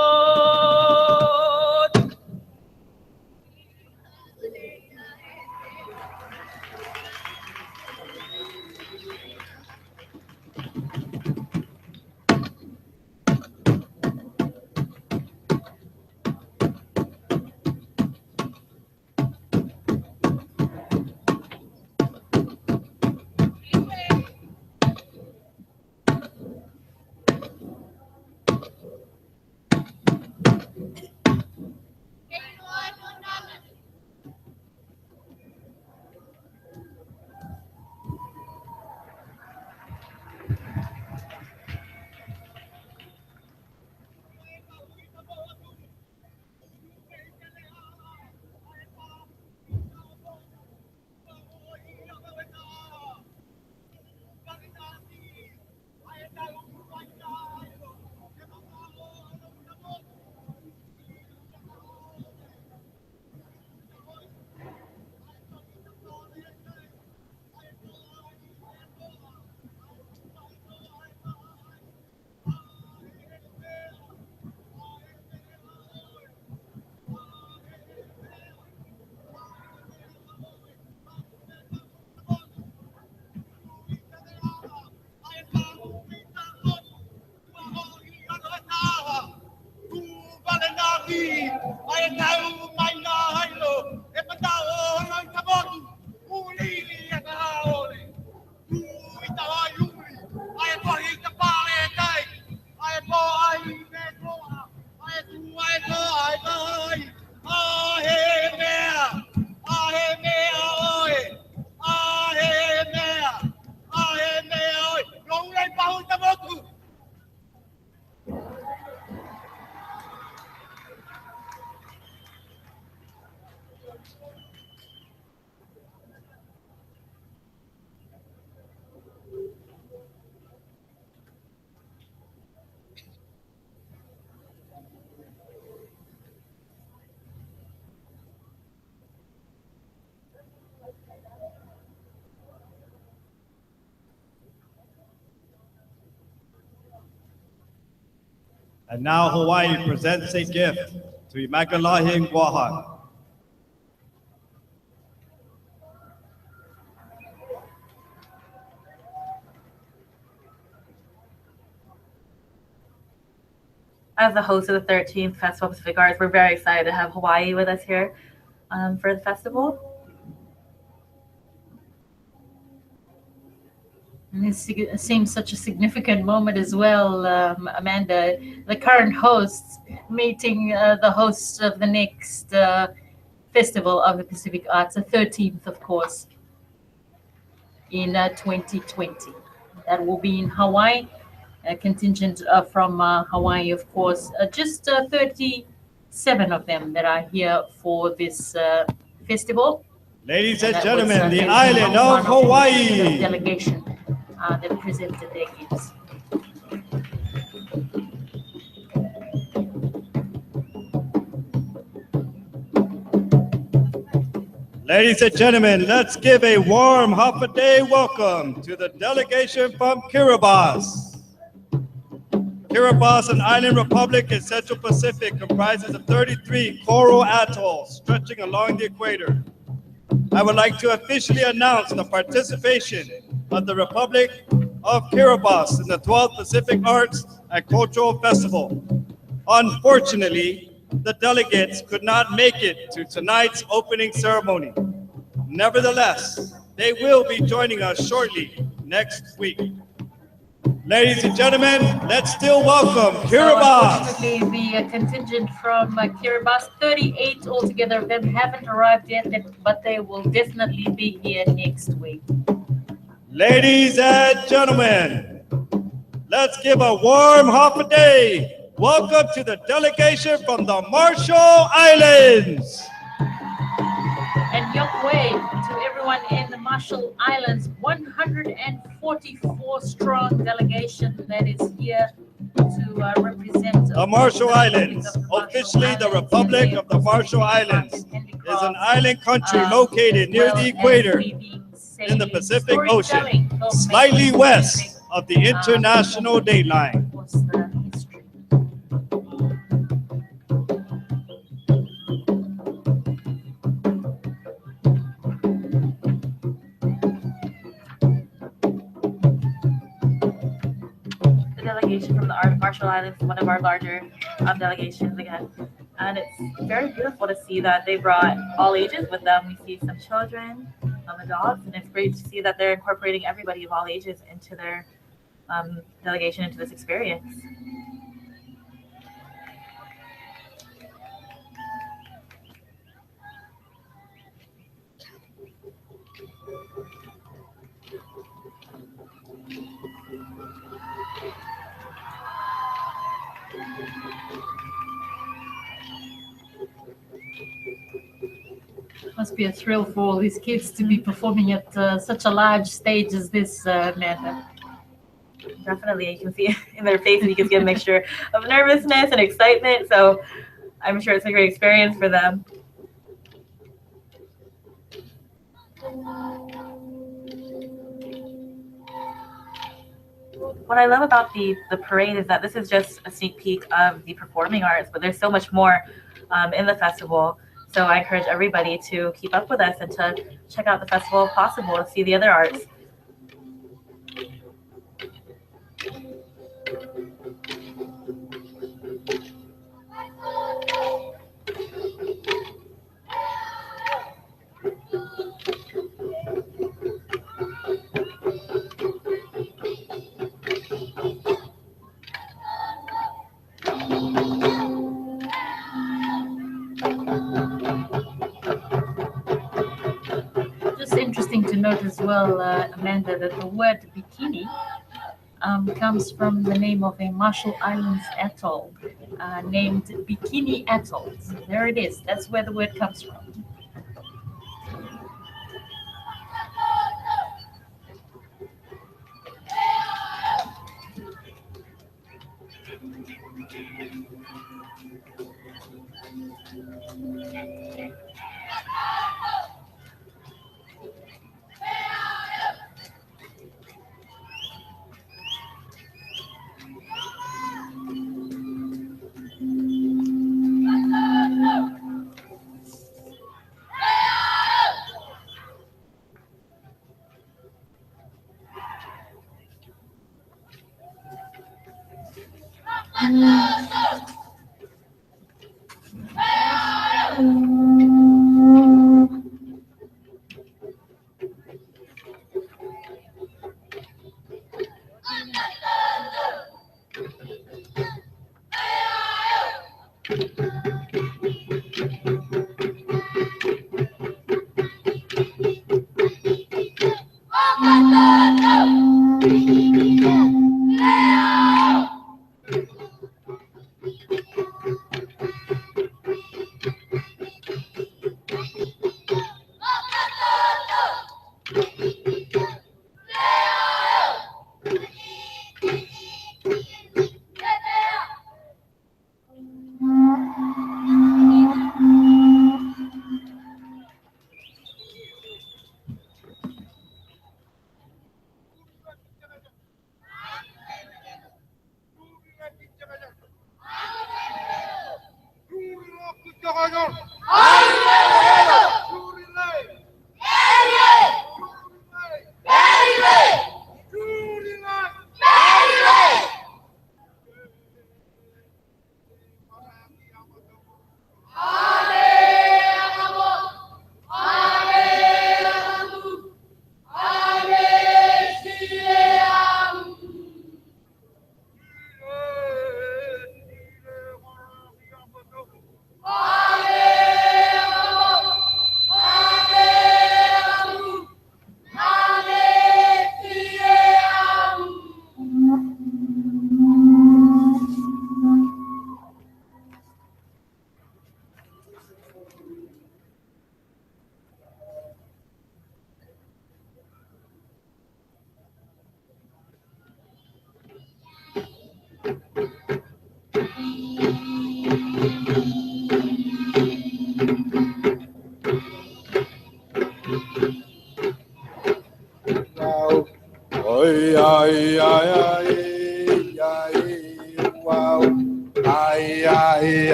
And now Hawaii presents a gift to Imagalahi Guahan. As the host of the 13th Festival of Pacific Arts, we're very excited to have Hawaii with us here for the festival. And it seems such a significant moment as well, Amanda. The current hosts meeting the hosts of the next Festival of the Pacific Arts, the 13th, of course, in 2020. That will be in Hawaii. A contingent from Hawaii, of course. Just 37 of them that are here for this festival. Ladies and that gentlemen, was, the very island of honored to be the Hawaii. delegation that presented their gifts. Ladies and gentlemen, let's give a warm half-a-day welcome to the delegation from Kiribati. Kiribati, an island republic in Central Pacific, comprises of 33 coral atolls stretching along the equator. I would like to officially announce the participation of the Republic of Kiribati in the 12th Pacific Arts and Cultural Festival. Unfortunately, the delegates could not make it to tonight's opening ceremony. Nevertheless, they will be joining us shortly next week. Ladies and gentlemen, let's still welcome Kiribati. So unfortunately, the contingent from Kiribati, 38 altogether of them haven't arrived yet, but they will definitely be here next week. Ladies and gentlemen, let's give a warm half-a-day welcome to the delegation from the Marshall Islands. And Yokwei to everyone in the Marshall Islands, 144 strong delegation that is here to represent the Marshall Islands. Officially, the Republic of the Marshall Islands is an island country located near the equator in the Pacific Ocean, slightly west of the international date line. Delegation from the Marshall Islands, one of our larger delegations again. And it's very beautiful to see that they brought all ages with them. We see some children, adults, and it's great to see that they're incorporating everybody of all ages into their delegation, into this experience. Must be a thrill for all these kids to be performing at such a large stage as this, Amanda. Definitely, you can see in their faces, you can see a mixture of nervousness and excitement. So I'm sure it's a great experience for them. What I love about the parade is that this is just a sneak peek of the performing arts, but there's so much more in the festival. So I encourage everybody to keep up with us and to check out the festival if possible to see the other arts. Just interesting to note as well, Amanda, that the word bikini comes from the name of a Marshall Islands atoll named Bikini Atoll. So there it is. That's where the word comes from.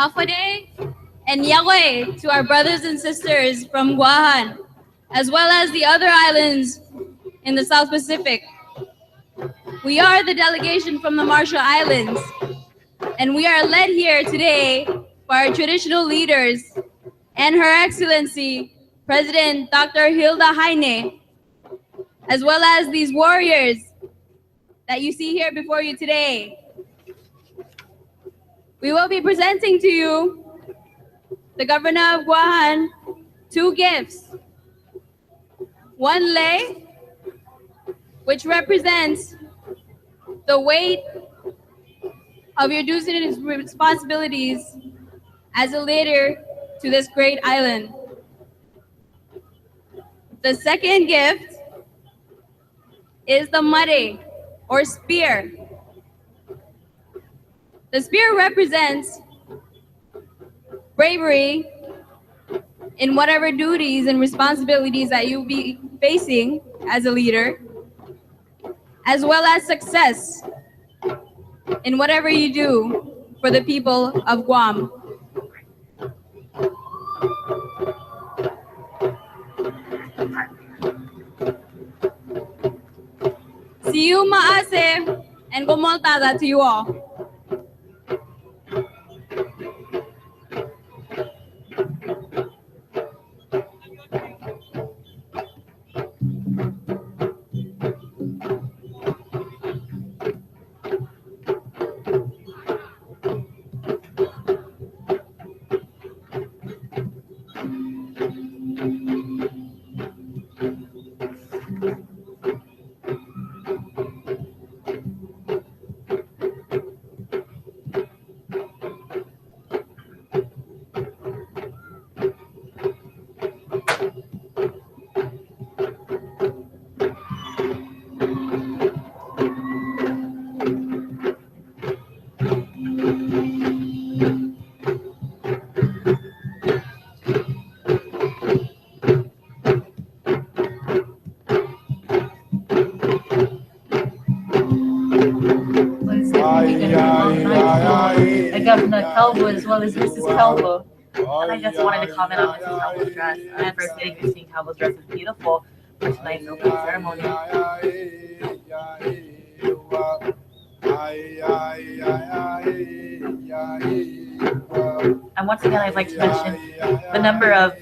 Hafade and Yahweh to our brothers and sisters from Guam, as well as the other islands in the South Pacific. We are the delegation from the Marshall Islands, and we are led here today by our traditional leaders and Her Excellency, President Dr. Hilda Heine, as well as these warriors that you see here before you today. We will be presenting to you, the Governor of Guam, two gifts. One lei, which represents the weight of your duties and responsibilities as a leader to this great island. The second gift is the mare, or spear. The spear represents bravery in whatever duties and responsibilities that you'll be facing as a leader, as well as success in whatever you do for the people of Guam. See you maase and gomoltada to you all. Governor Calvo as well as Mrs. Calvo. And I just wanted to comment on Mrs. Calvo's dress. And first getting to see Calvo's dress is beautiful for tonight's opening ceremony. And once again, I'd like to mention the number of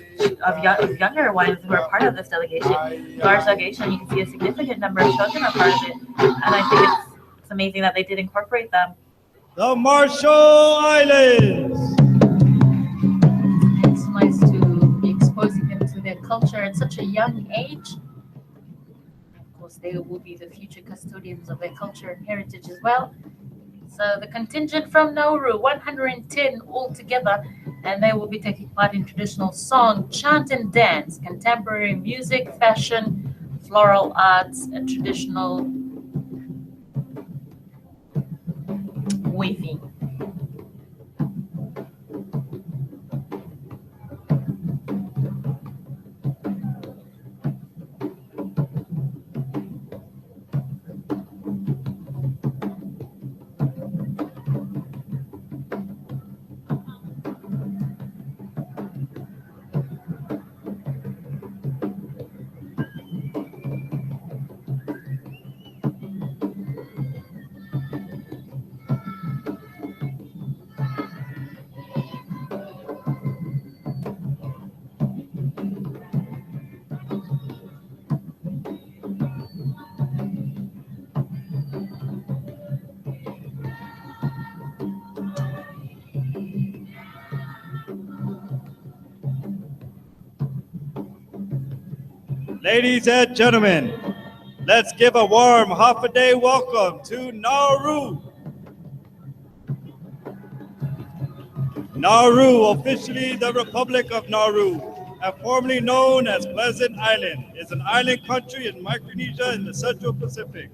younger ones who are part of this delegation. Large delegation, you can see a significant number of children are part of it. And I think it's amazing that they did incorporate them. The Marshall Islands. It's nice to be exposing them to their culture at such a young age. Of course, they will be the future custodians of their culture and heritage as well. So the contingent from Nauru, 110 altogether, and they will be taking part in traditional song, chant and dance, contemporary music, fashion, floral arts, and traditional weaving. Ladies and gentlemen, let's give a warm half-a-day welcome to Nauru. Nauru, officially the Republic of Nauru, and formerly known as Pleasant Island, is an island country in Micronesia in the Central Pacific.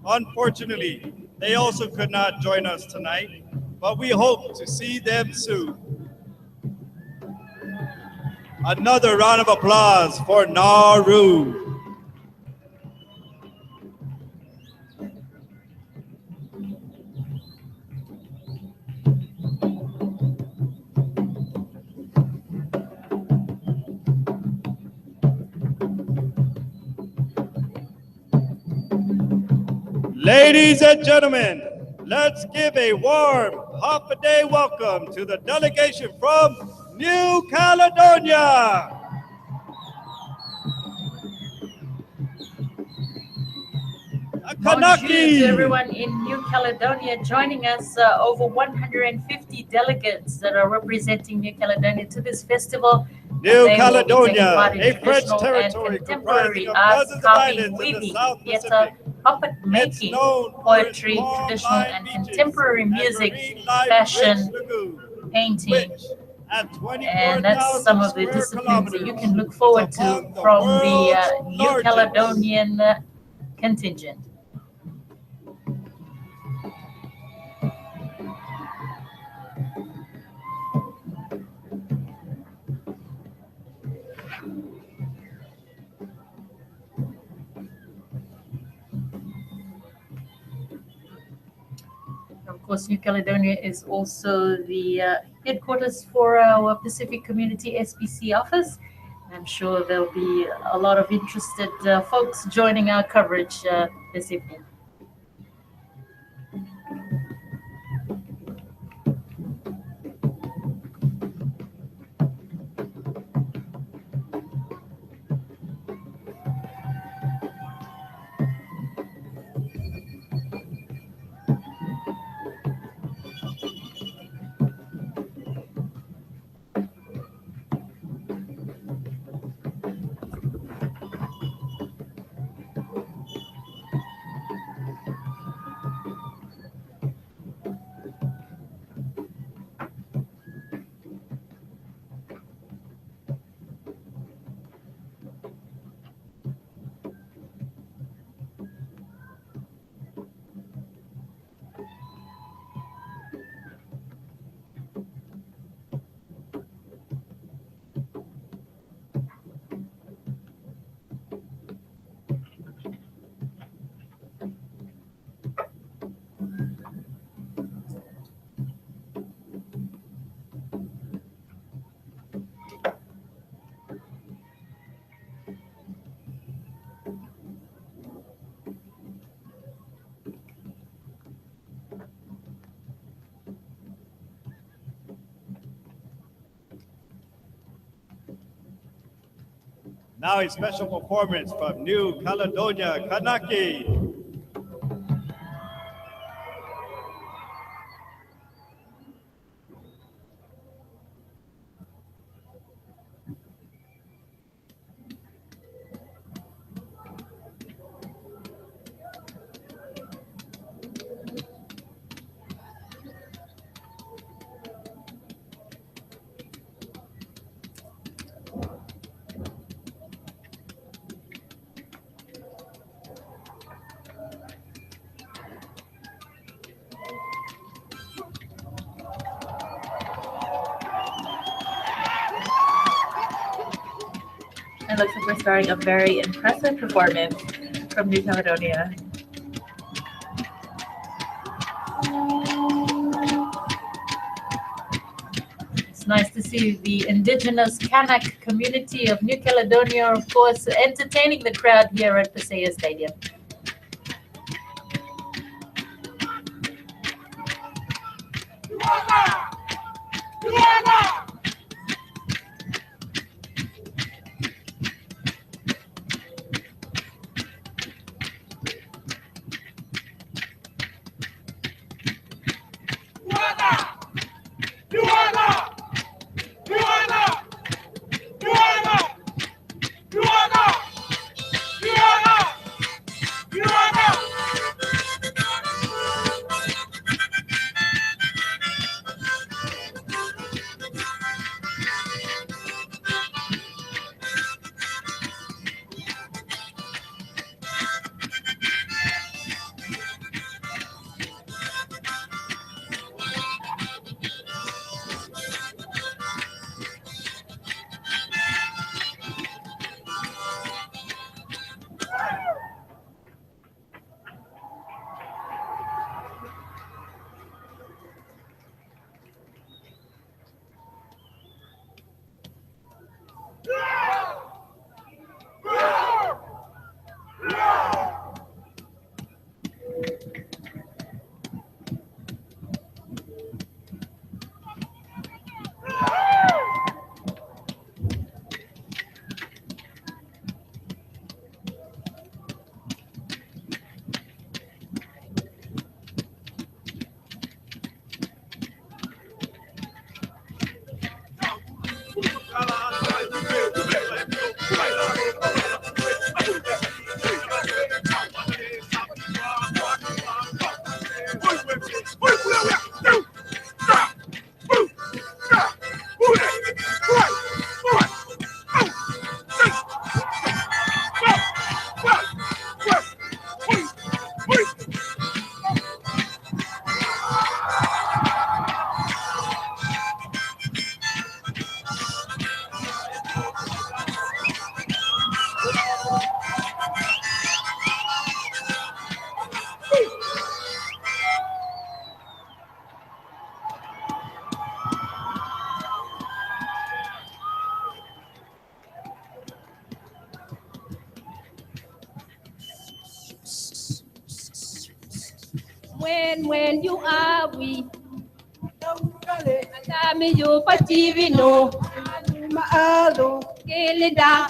Unfortunately, they also could not join us tonight, but we hope to see them soon. Another round of applause for Nauru. Ladies and gentlemen, let's give a warm half-a-day welcome to the delegation from New Caledonia. Bonjour to everyone in New Caledonia joining us, over 150 delegates that are representing New Caledonia to this festival. New They will be taking Caledonia, part in a French traditional territory and contemporary comprising of arts, dozens of carving, islands in the weaving, South theater, Pacific. puppet making, poetry, traditional and contemporary music, fashion, painting. And that's some of the disciplines that you can look forward to from the New Caledonian contingent. Of course, New Caledonia is also the headquarters for our Pacific Community SPC office. I'm sure there'll be a lot of interested folks joining our coverage this evening. Now a special performance from New Caledonia, Kanaki. It looks like we're starting a very impressive performance from New Caledonia. It's nice to see the indigenous Kanak community of New Caledonia, of course, entertaining the crowd here at Paseo Stadium. when you are we. Kami yo pachivino. Maalo. Kelida.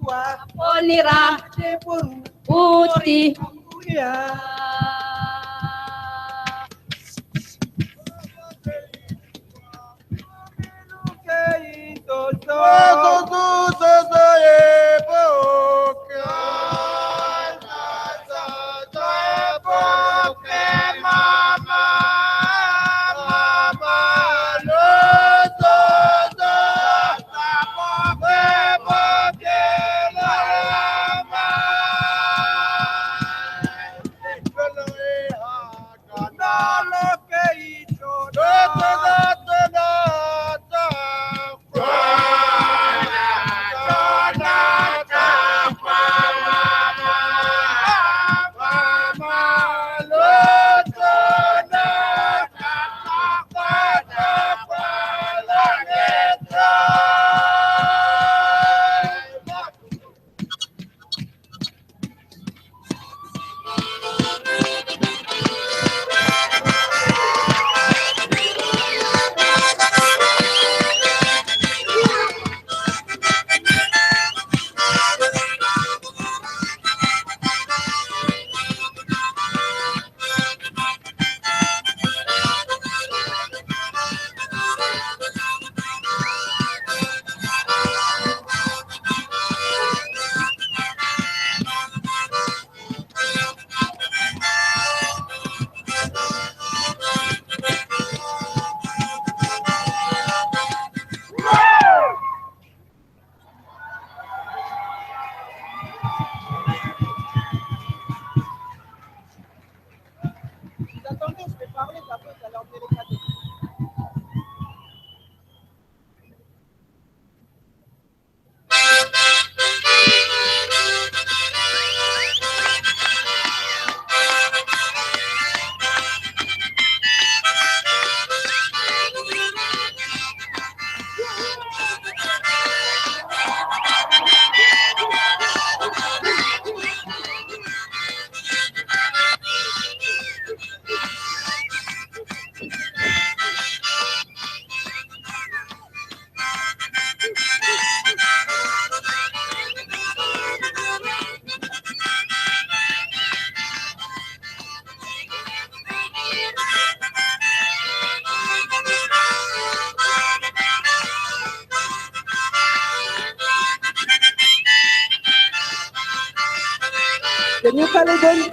Aponira. Uti.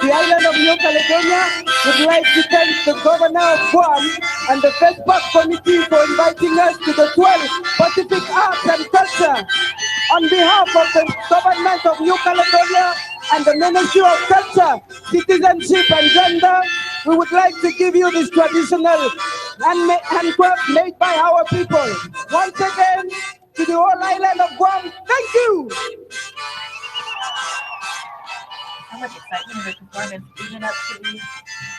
The island of New Caledonia would like to thank the governor of Guam and the FESPAC committee for inviting us to the 12th Pacific Arts and Culture. On behalf of the government of New Caledonia and the Ministry of Culture, Citizenship and Gender, we would like to give you this traditional handcraft made by our people. Once again, to the whole island of Guam, thank you. So much excitement in the performance, even up to the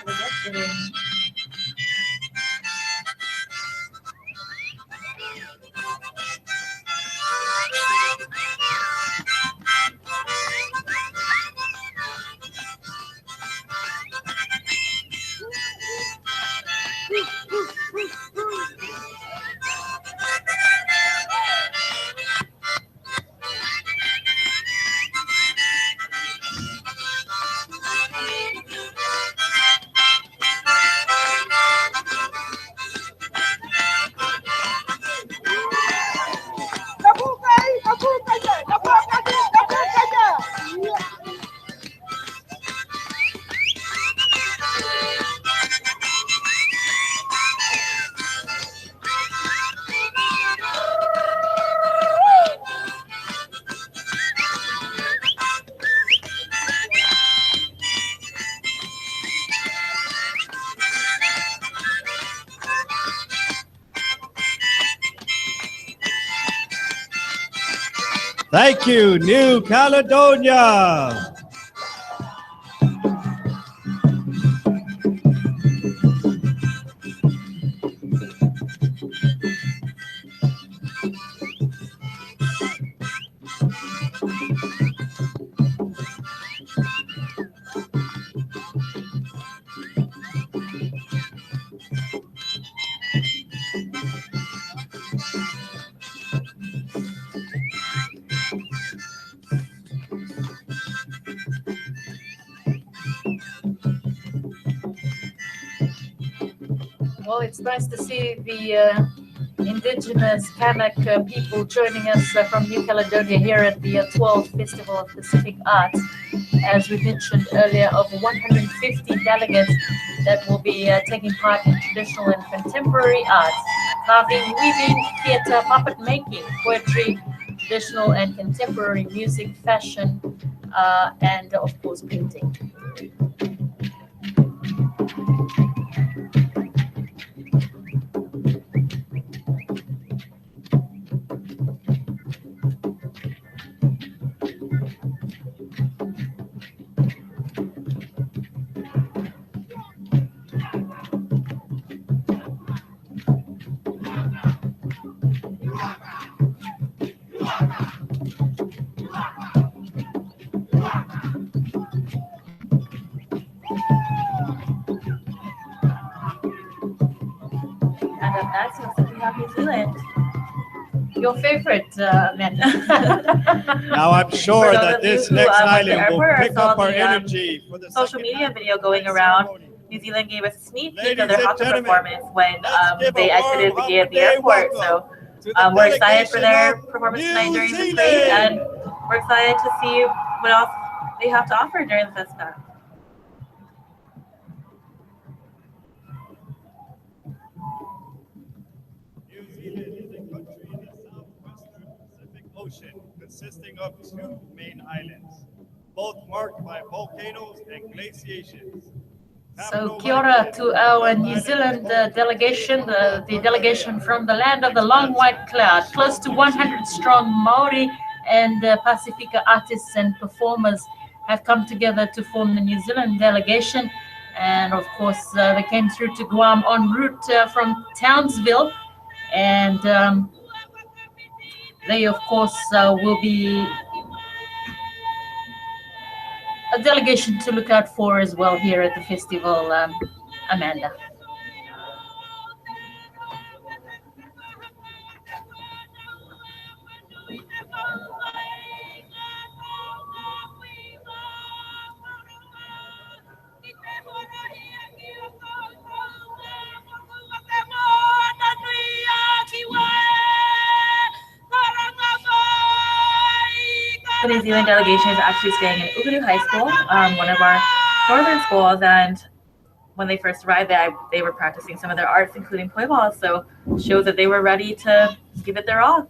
yesterday. Thank you, New Caledonia. Well, it's nice to see the indigenous Kanak people joining us from New Caledonia here at the 12th Festival of Pacific Arts. As we mentioned earlier, of 150 delegates that will be taking part in traditional and contemporary arts, carving, weaving, theater, puppet making, poetry, traditional and contemporary music, fashion, and of course painting. And up next, looks like we have New Zealand. Your favorite, Amanda. Now I'm sure For those that of you this who, next went to island will airport or pick saw up our the, energy for the social media video going around, New Zealand gave us a sneak peek of their Ladies and Hagatna gentlemen, performance when give they a exited warm the airport. welcome So to the we're excited for their delegation of performance New tonight during the Zealand. parade, and we're excited to see what else they have to offer during the festival. New Zealand is a country in the southwestern Pacific Ocean consisting of two main islands, both marked by volcanoes and glaciations. So kia ora to our New Zealand delegation, the delegation from the land of the long white cloud. Close to 100 strong Maori and Pacifica artists and performers have come together to form the New Zealand delegation. And of course, they came through to Guam en route from Townsville. And they, of course, will be a delegation to look out for as well here at the festival, Amanda. The New Zealand delegation is actually staying in Uguru High School, one of our northern schools, and when they first arrived there, they were practicing some of their arts, including poi balls, so shows that they were ready to give it their all.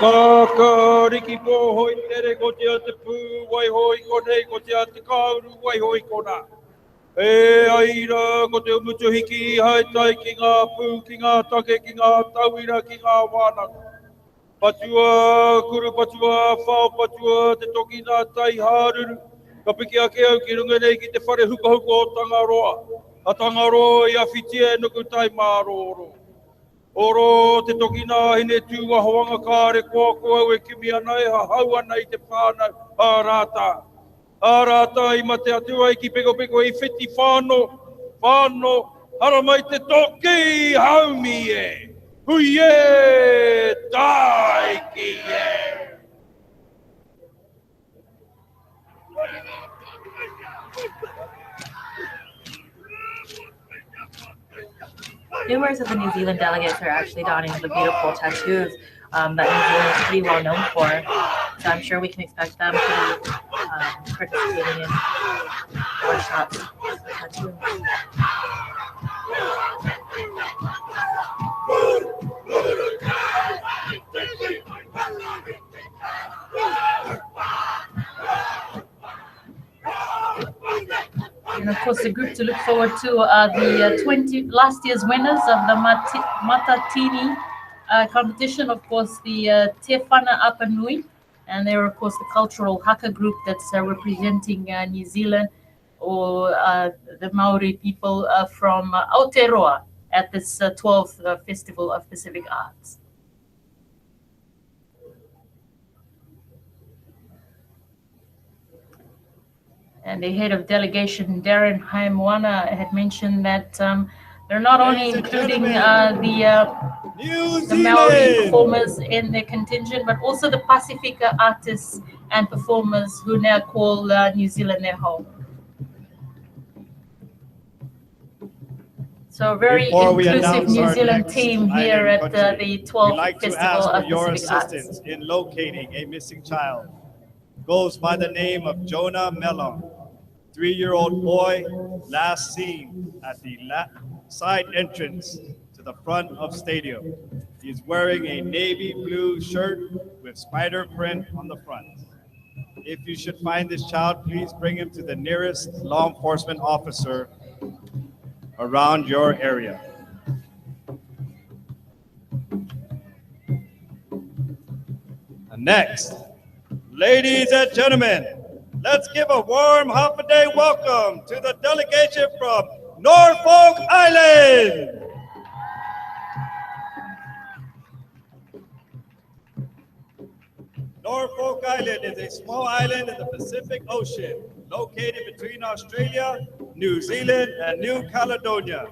Ka riki po hoi tere ko te te pū wai hoi ko nei ko te te kauru wai hoi ko nā. E aira ko te umutu hiki hai tai ki ngā pū, ki ngā take, ki ngā tauira, ki ngā wānanga. Patua, kuru patua, whao patua, te toki nā tai hāruru. Ka piki ake au ki runga nei ki te whare huka huka o Tangaroa. A Tangaroa i a whitia e nuku tai māroro. Oro te toki nā hine tū a hoanga kāre kua kua au e kimi ana e ha hau ana i te whānau a rātā. A rātā i mate atua i ki peko peko i whiti whāno, hara mai te toki haumi e. Hui e, tai ki e. Numerous of the New Zealand delegates are actually donning the beautiful tattoos that New Zealand is pretty well known for. So I'm sure we can expect them to be participating in workshops with tattoos. And of course, the group to look forward to the last year's winners of the Matatini competition. Of course, the Te Whana Apa Nui, and they're of course the cultural haka group that's representing New Zealand or the Maori people from Aotearoa at this 12th Festival of Pacific Arts. And the head of delegation, Darren Haimwana, had mentioned that they're not only including the Maori performers in their contingent, but also the Pasifika artists and performers who now call New Zealand their home. So a very inclusive New Zealand team here at the 12th Festival of Pacific Arts. In locating a missing child. Goes by the name of Jonah Mellon, 3-year-old boy, last seen at the side entrance to the front of stadium. He's wearing a navy blue shirt with spider print on the front. If you should find this child, please bring him to the nearest law enforcement officer around your area. And next, ladies and gentlemen, let's give a warm half-a-day welcome to the delegation from Norfolk Island. Norfolk Island is a small island in the Pacific Ocean, located between Australia, New Zealand, and New Caledonia.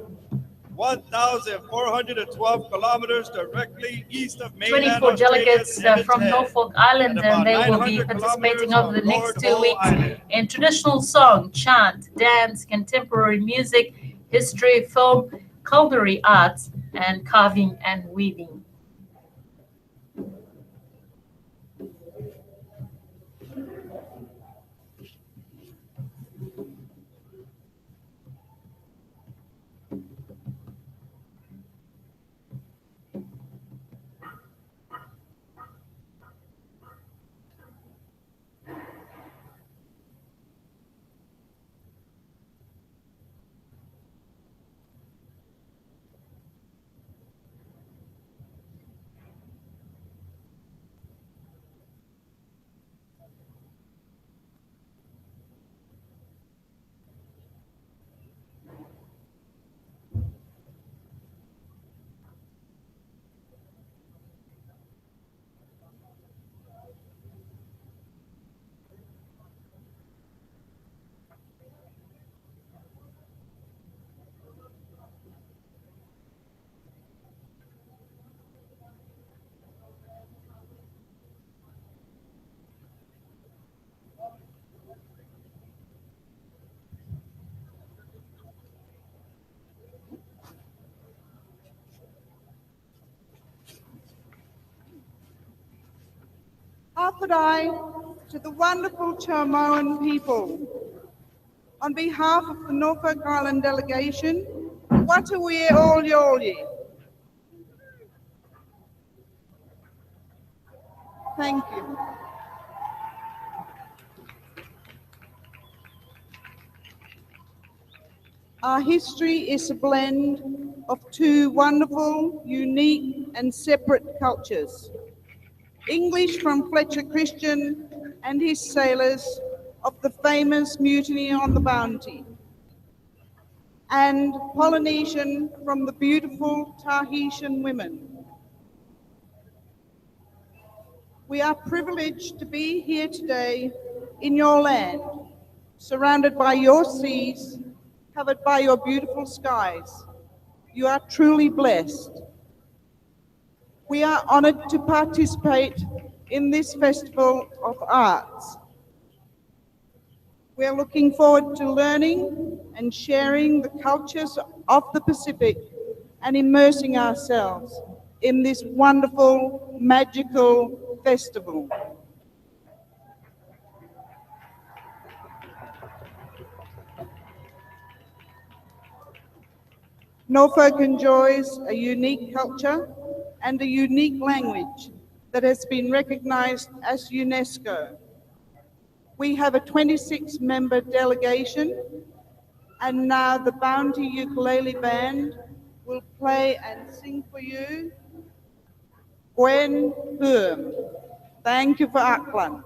1,412 kilometers directly east of mainland 24 Australia. delegates from Norfolk Island, and they will be participating over the next 2 weeks in traditional song, chant, dance, contemporary music, history, film, culinary arts, and carving and weaving. Haparai to the wonderful Samoan people. On behalf of the Norfolk Island delegation, Watawie Oli Oli. Thank you. Our history is a blend of two wonderful, unique, and separate cultures. English from Fletcher Christian and his sailors of the famous mutiny on the Bounty, and Polynesian from the beautiful Tahitian women. We are privileged to be here today in your land, surrounded by your seas, covered by your beautiful skies. You are truly blessed. We are honored to participate in this festival of arts. We are looking forward to learning and sharing the cultures of the Pacific and immersing ourselves in this wonderful, magical festival. Norfolk enjoys a unique culture and a unique language that has been recognized as UNESCO. We have a 26-member delegation, and now the Bounty Ukulele Band will play and sing for you Gwen Boom. Thank you for Auckland.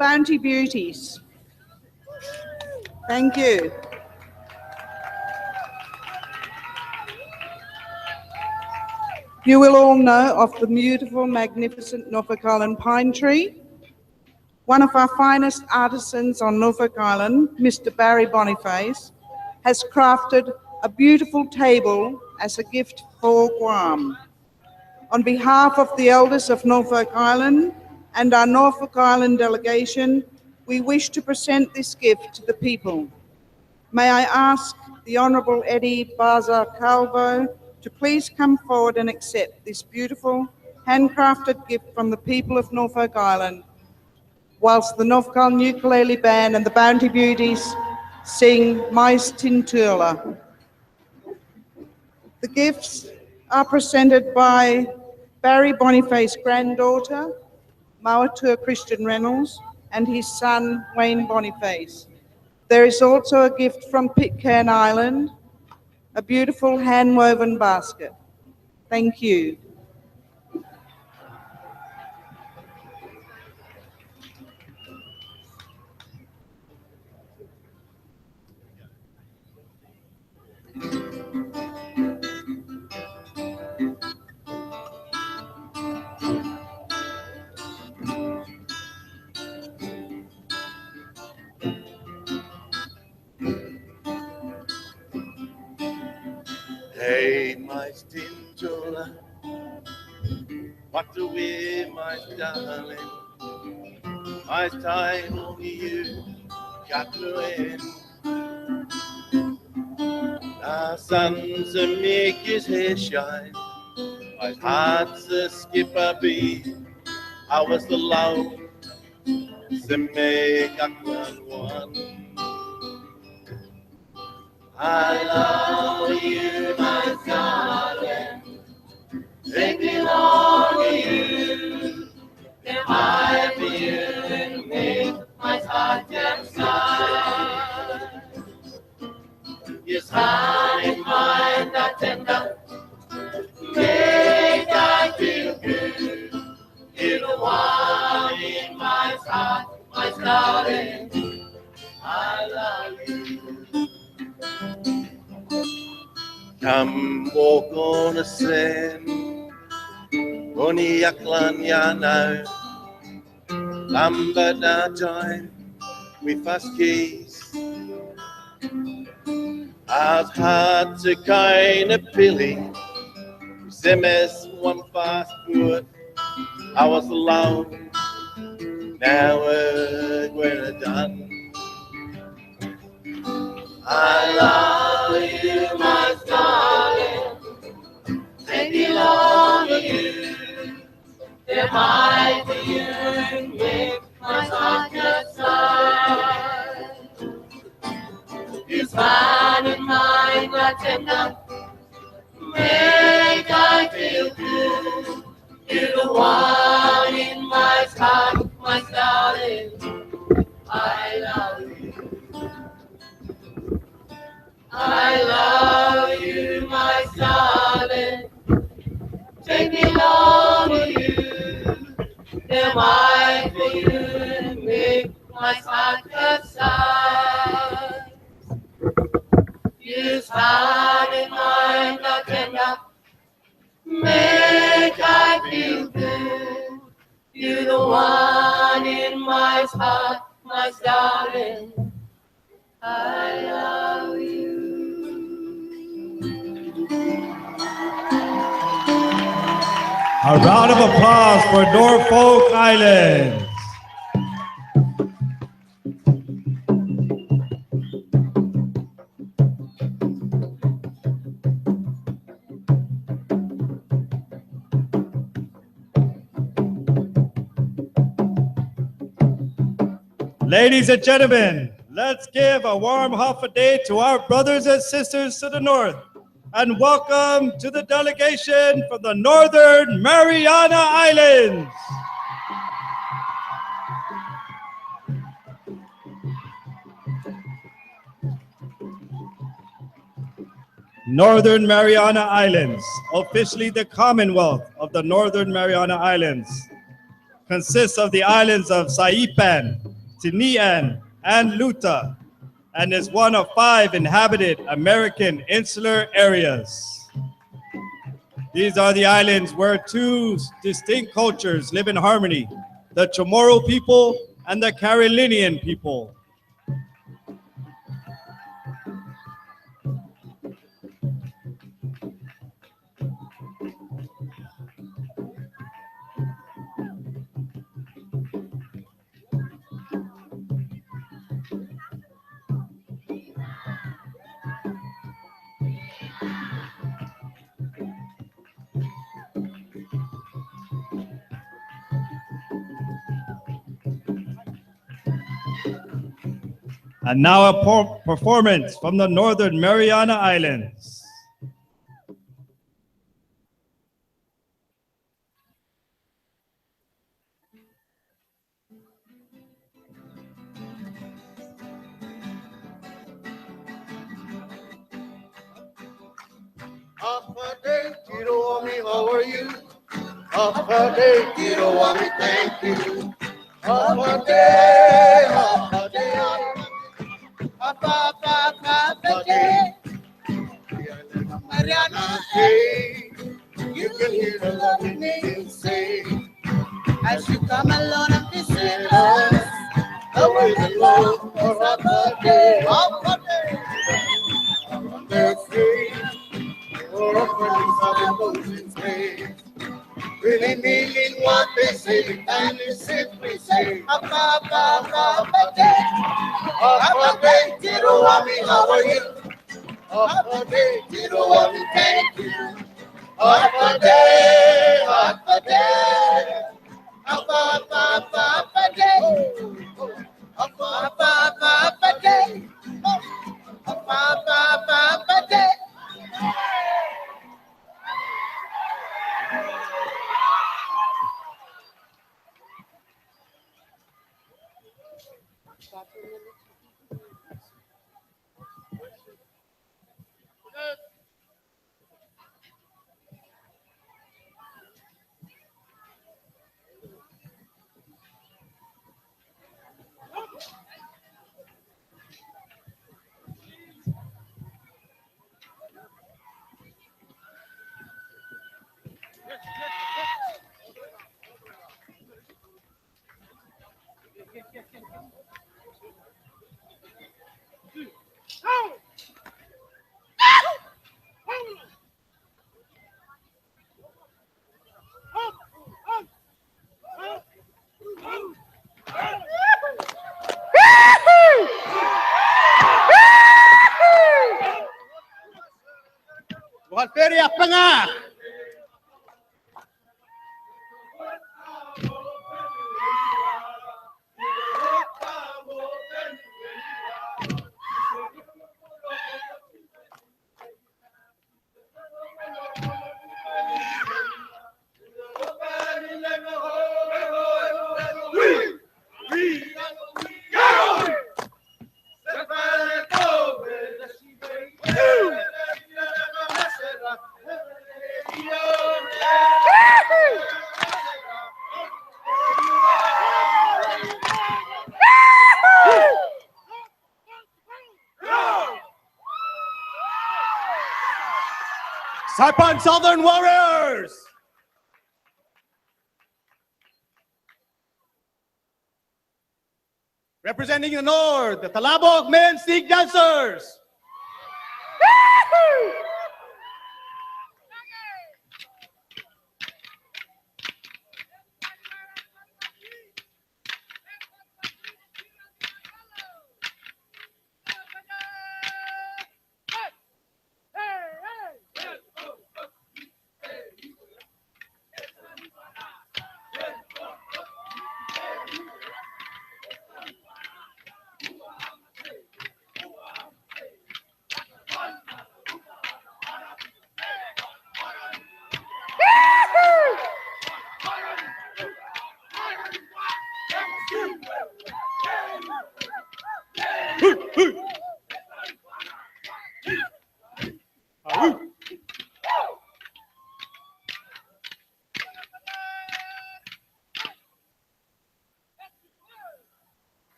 Bounty Beauties. Thank you. You will all know of the beautiful, magnificent Norfolk Island pine tree. One of our finest artisans on Norfolk Island, Mr. Barry Boniface, has crafted a beautiful table as a gift for Guam. On behalf of the elders of Norfolk Island and our Norfolk Island delegation, we wish to present this gift to the people. May I ask the Honourable Eddie Baza Calvo to please come forward and accept this beautiful handcrafted gift from the people of Norfolk Island, whilst the Norfolk Island Ukulele Band and the Bounty Beauties sing Mais Tintula. The gifts are presented by Barry Boniface's granddaughter, Mawatua Christian Reynolds, and his son, Wayne Boniface. There is also a gift from Pitcairn Island, a beautiful hand-woven basket. Thank you. Hey, my Tintula, what do we, my darling? My time only you got to end. The sun's a make his hair shine, my heart's a skip a beat. I was the loud, to make a one. I love you, my darling. They belong to you. They're mine for you and make my heart just shine. Yes, heart and mind are tender. Make I feel good. You're the one in my heart, my darling. I love you. Come walk on the sand, Yaklan ya now. Lambat na time, we fast keys. I've had to kind of pilly. Zemes one fast foot. I was alone. Now we're done. I love you, my darling. They belong to you. They're mine for you and make my heart just shine. It's mine and mine, my tender. Make I feel good. You're the one in my heart, my darling. I love you. I love you, my darling. They belong to you. They're mine for you and make my heart just shine. Use heart and mind are tender. Make I feel good. You're the one in my heart, my darling. I love you. A round of applause for Norfolk Island. Ladies and gentlemen, let's give a warm holiday to our brothers and sisters to the north, and welcome to the delegation from the Northern Mariana Islands. Northern Mariana Islands, officially the Commonwealth of the Northern Mariana Islands, consists of the islands of Saipan, Tinian, and Luta, and is one of 5 inhabited American insular areas. These are the islands where 2 distinct cultures live in harmony, the Chamorro people and the Carolinian people. And now a performance from the Northern Mariana Islands. Kiroami, how are you? Apade, Kiroami, thank you. Apade, Mariana, hey, you can hear the lovely name say, as you come along and visit us, away the love of Apade, on their face, or a friendly Southern face. Really meaning what they say, the kindly simply say, Apade, Kiroami, how are you? Apade, Kiroami, thank you. Apade, Apade, Walperi apa nga? Saipan Southern Warriors! Representing the North, the Talabog Men Stick Dancers!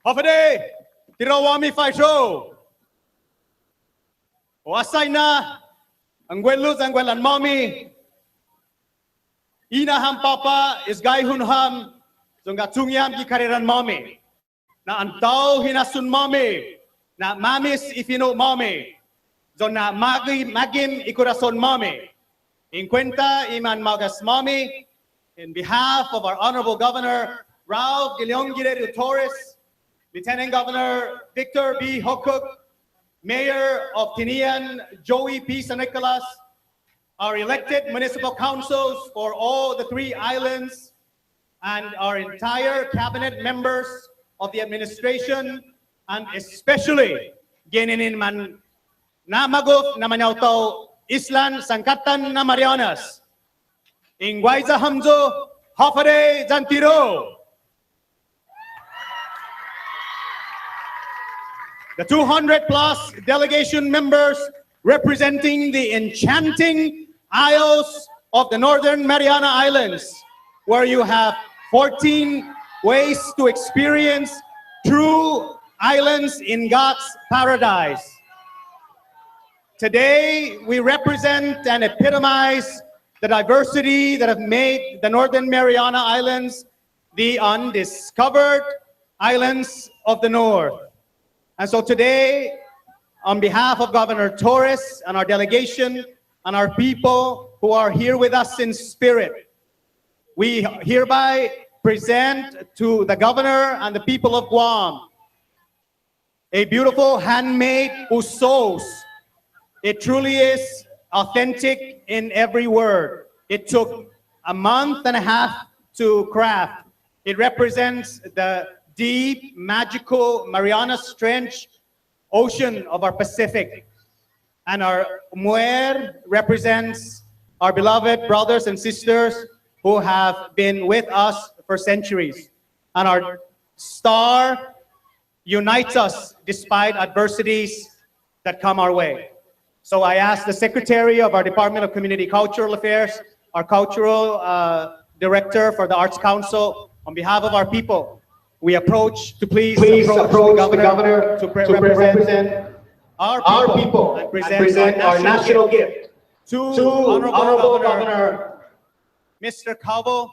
Hafade, Tirawami Faisho. Wasay na, ang gwelus ang gwelan mami. Ina ham papa is gay hun ham, zunga tungyam ki kariran mami. Na antaw hinasun mami, na mamis ifino mami. Zon na magim ikurason mami. In cuenta iman magas mami, in behalf of our Honorable Governor, Ralph Gilion Guerrero Torres, Lieutenant Governor Victor B. Hokuk, Mayor of Tinian, Joey P. San Nicolas, our elected municipal councils for all the 3 islands, and our entire cabinet members of the administration, and especially Geninin man Namaguf Namanyautaw Islan Sangkatan na Marianas, Ingwaiza Hamzo Hafare Zantiro. The 200 plus delegation members representing the enchanting isles of the Northern Mariana Islands, where you have 14 ways to experience true islands in God's paradise. Today, we represent and epitomize the diversity that have made the Northern Mariana Islands the undiscovered islands of the North. And so today, on behalf of Governor Torres and our delegation and our people who are here with us in spirit, we hereby present to the governor and the people of Guam a beautiful handmade usos. It truly is authentic in every word. It took a month and a half to craft. It represents the deep, magical Marianas Trench ocean of our Pacific. And our muer represents our beloved brothers and sisters who have been with us for centuries. And our star unites us despite adversities that come our way. So I ask the Secretary of our Department of Community Cultural Affairs, our Cultural Director for the Arts Council, on behalf of our people, we approach to please approach the governor to represent our people and present our national gift to Honorable Governor Mr. Calvo,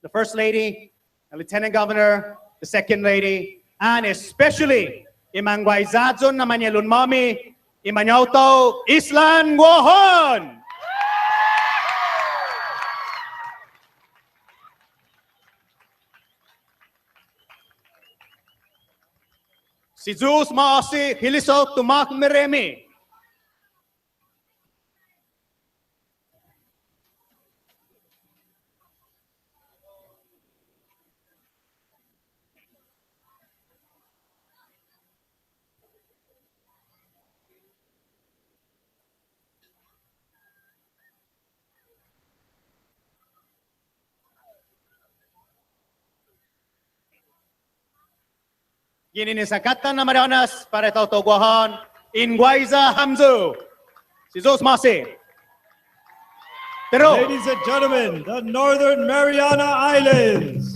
the First Lady, the Lieutenant Governor, the Second Lady, and especially Imangwaizadzon na Manyalun Mami, Imanyauto Islan Wohon. Si Zeus maasi hiliso tumak meremi. Gini ni Hagatna na Marianas para tautoguahan Ingwaiza Hamzu. Si Zeus Masi. Ladies and gentlemen, the Northern Mariana Islands.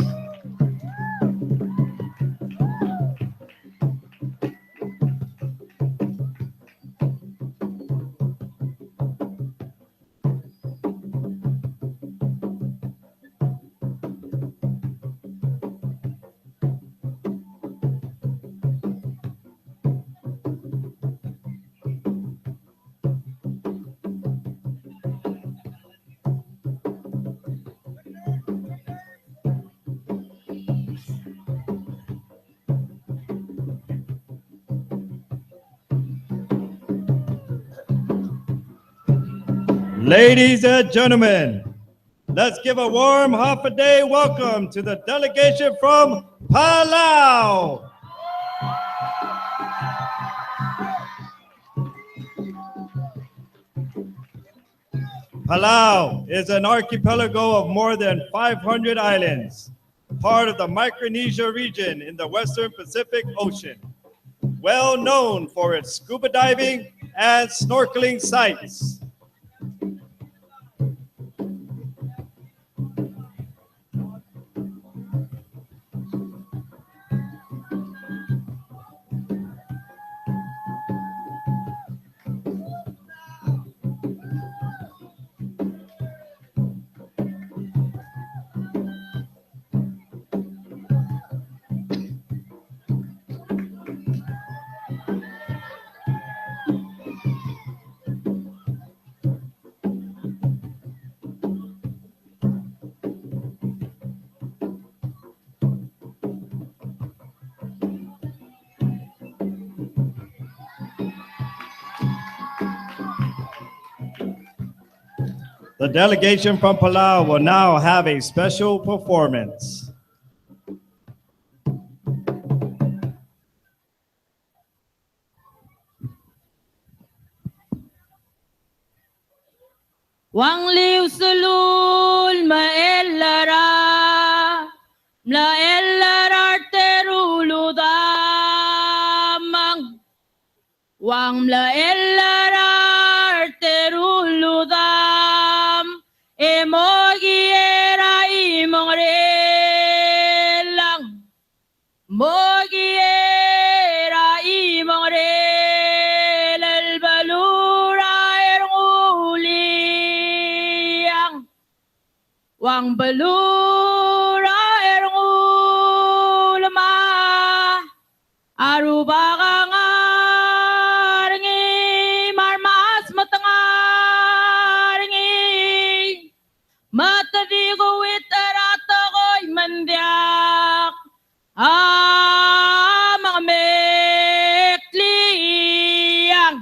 Ladies and gentlemen, let's give a warm half-a-day welcome to the delegation from Palau. Palau is an archipelago of more than 500 islands, part of the Micronesia region in the Western Pacific Ocean, well known for its scuba diving and snorkeling sites. The delegation from Palau will now have a special performance. Wang liu sulul maellara mlaellar teruludamang Wang mlaellar teruludam emogiera imongrelang mogiera imongrel el balura erguliang Wang balura ergulma arubagang arngi marmas matangarngi matadigo witaratagoy mandyak mga mekliyang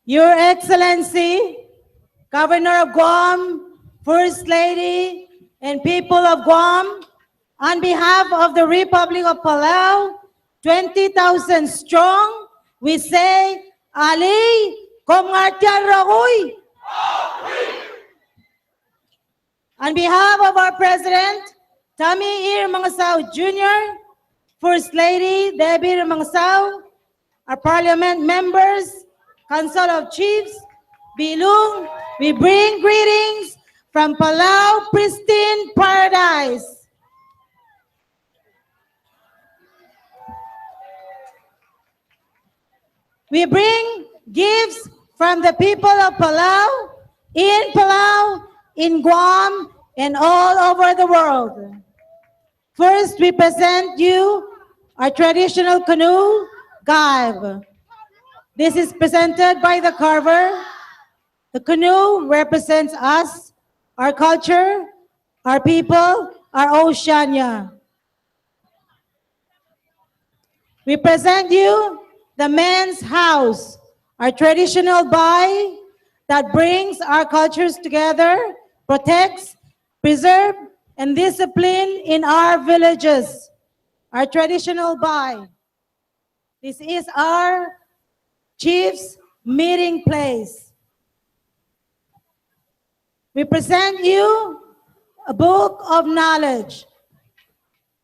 Your Excellency, Governor of Guam, First Lady, and people of Guam, on behalf of the Republic of Palau, 20,000 strong, we say, Ali, Kongartian Ragoy. On behalf of our President, Tommy Ir Mangasao Jr., First Lady Debbie Mangasao, our Parliament members, Council of Chiefs, Bilung, we bring greetings from Palau, pristine paradise. We bring gifts from the people of Palau, in Guam, and all over the world. First, we present you our traditional canoe, Gaib. This is presented by the carver. The canoe represents us, our culture, our people, our Oceania. We present you the men's house, our traditional buy that brings our cultures together, protects, preserves, and discipline in our villages, our traditional buy. This is our chief's meeting place. We present you a book of knowledge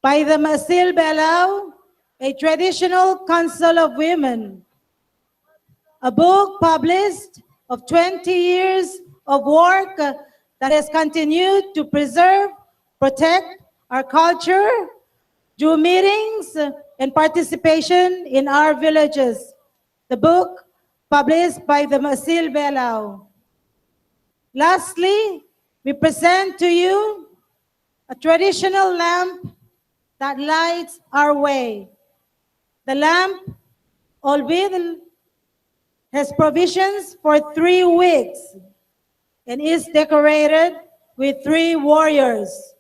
by the Masil Belau, a traditional council of women. A book published of 20 years of work that has continued to preserve, protect our culture through meetings and participation in our villages. The book published by the Masil Belau. Lastly, we present to you a traditional lamp that lights our way. The lamp, albeit, has provisions for 3 weeks and is decorated with 3 warriors.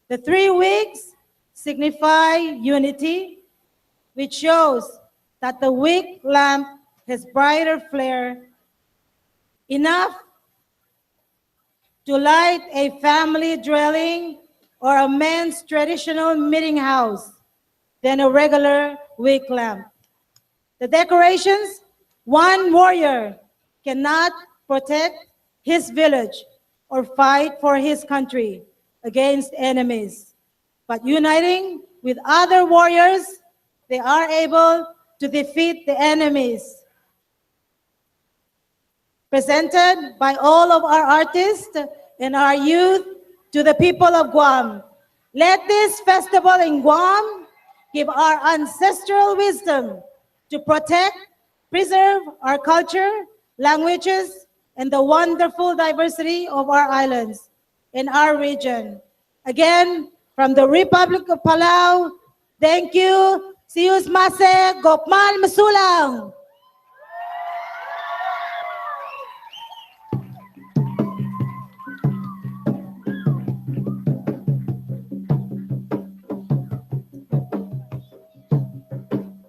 The 3 weeks signify unity, which shows that the wick lamp has brighter flare, enough to light a family dwelling or a man's traditional meeting house than a regular wick lamp. The decorations, 1 warrior cannot protect his village or fight for his country against enemies. But uniting with other warriors, they are able to defeat the enemies. Presented by all of our artists and our youth to the people of Guam. Let this festival in Guam give our ancestral wisdom to protect, preserve our culture, languages, and the wonderful diversity of our islands in our region. Again, from the Republic of Palau, thank you. Sius Mase, Gopman Masulang.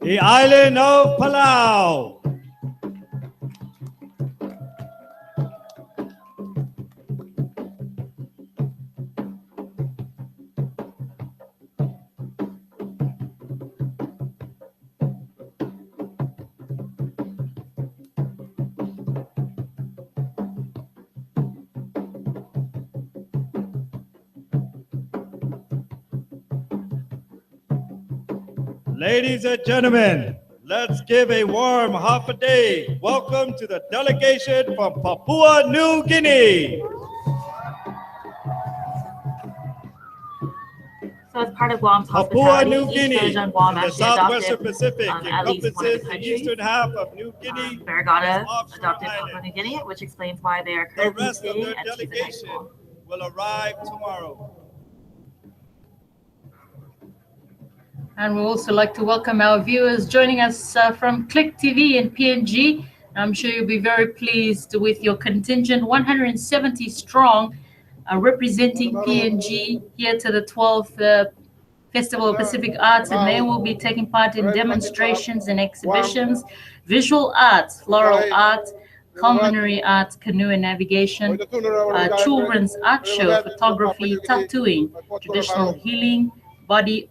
The island of Palau. Ladies and gentlemen, let's give a warm half a day welcome to the delegation from Papua New Guinea. So as part of Guam's Papua hospitality, New each Guinea, village on Guam in the actually southwestern adopted Pacific, at least one of encompasses the the countries. eastern half of New Guinea. Baragana offshore adopted island. Papua New Guinea, which explains why they are The currently rest of staying their at Chieftain High delegation School. will arrive tomorrow. And we'd also like to welcome our viewers joining us from Click TV and PNG. I'm sure you'll be very pleased with your contingent, 170 strong, representing PNG here to the 12th Festival of Pacific Arts, and they will be taking part in demonstrations and exhibitions, visual arts, floral art, culinary arts, canoe and navigation, children's art show, photography, tattooing, traditional healing, body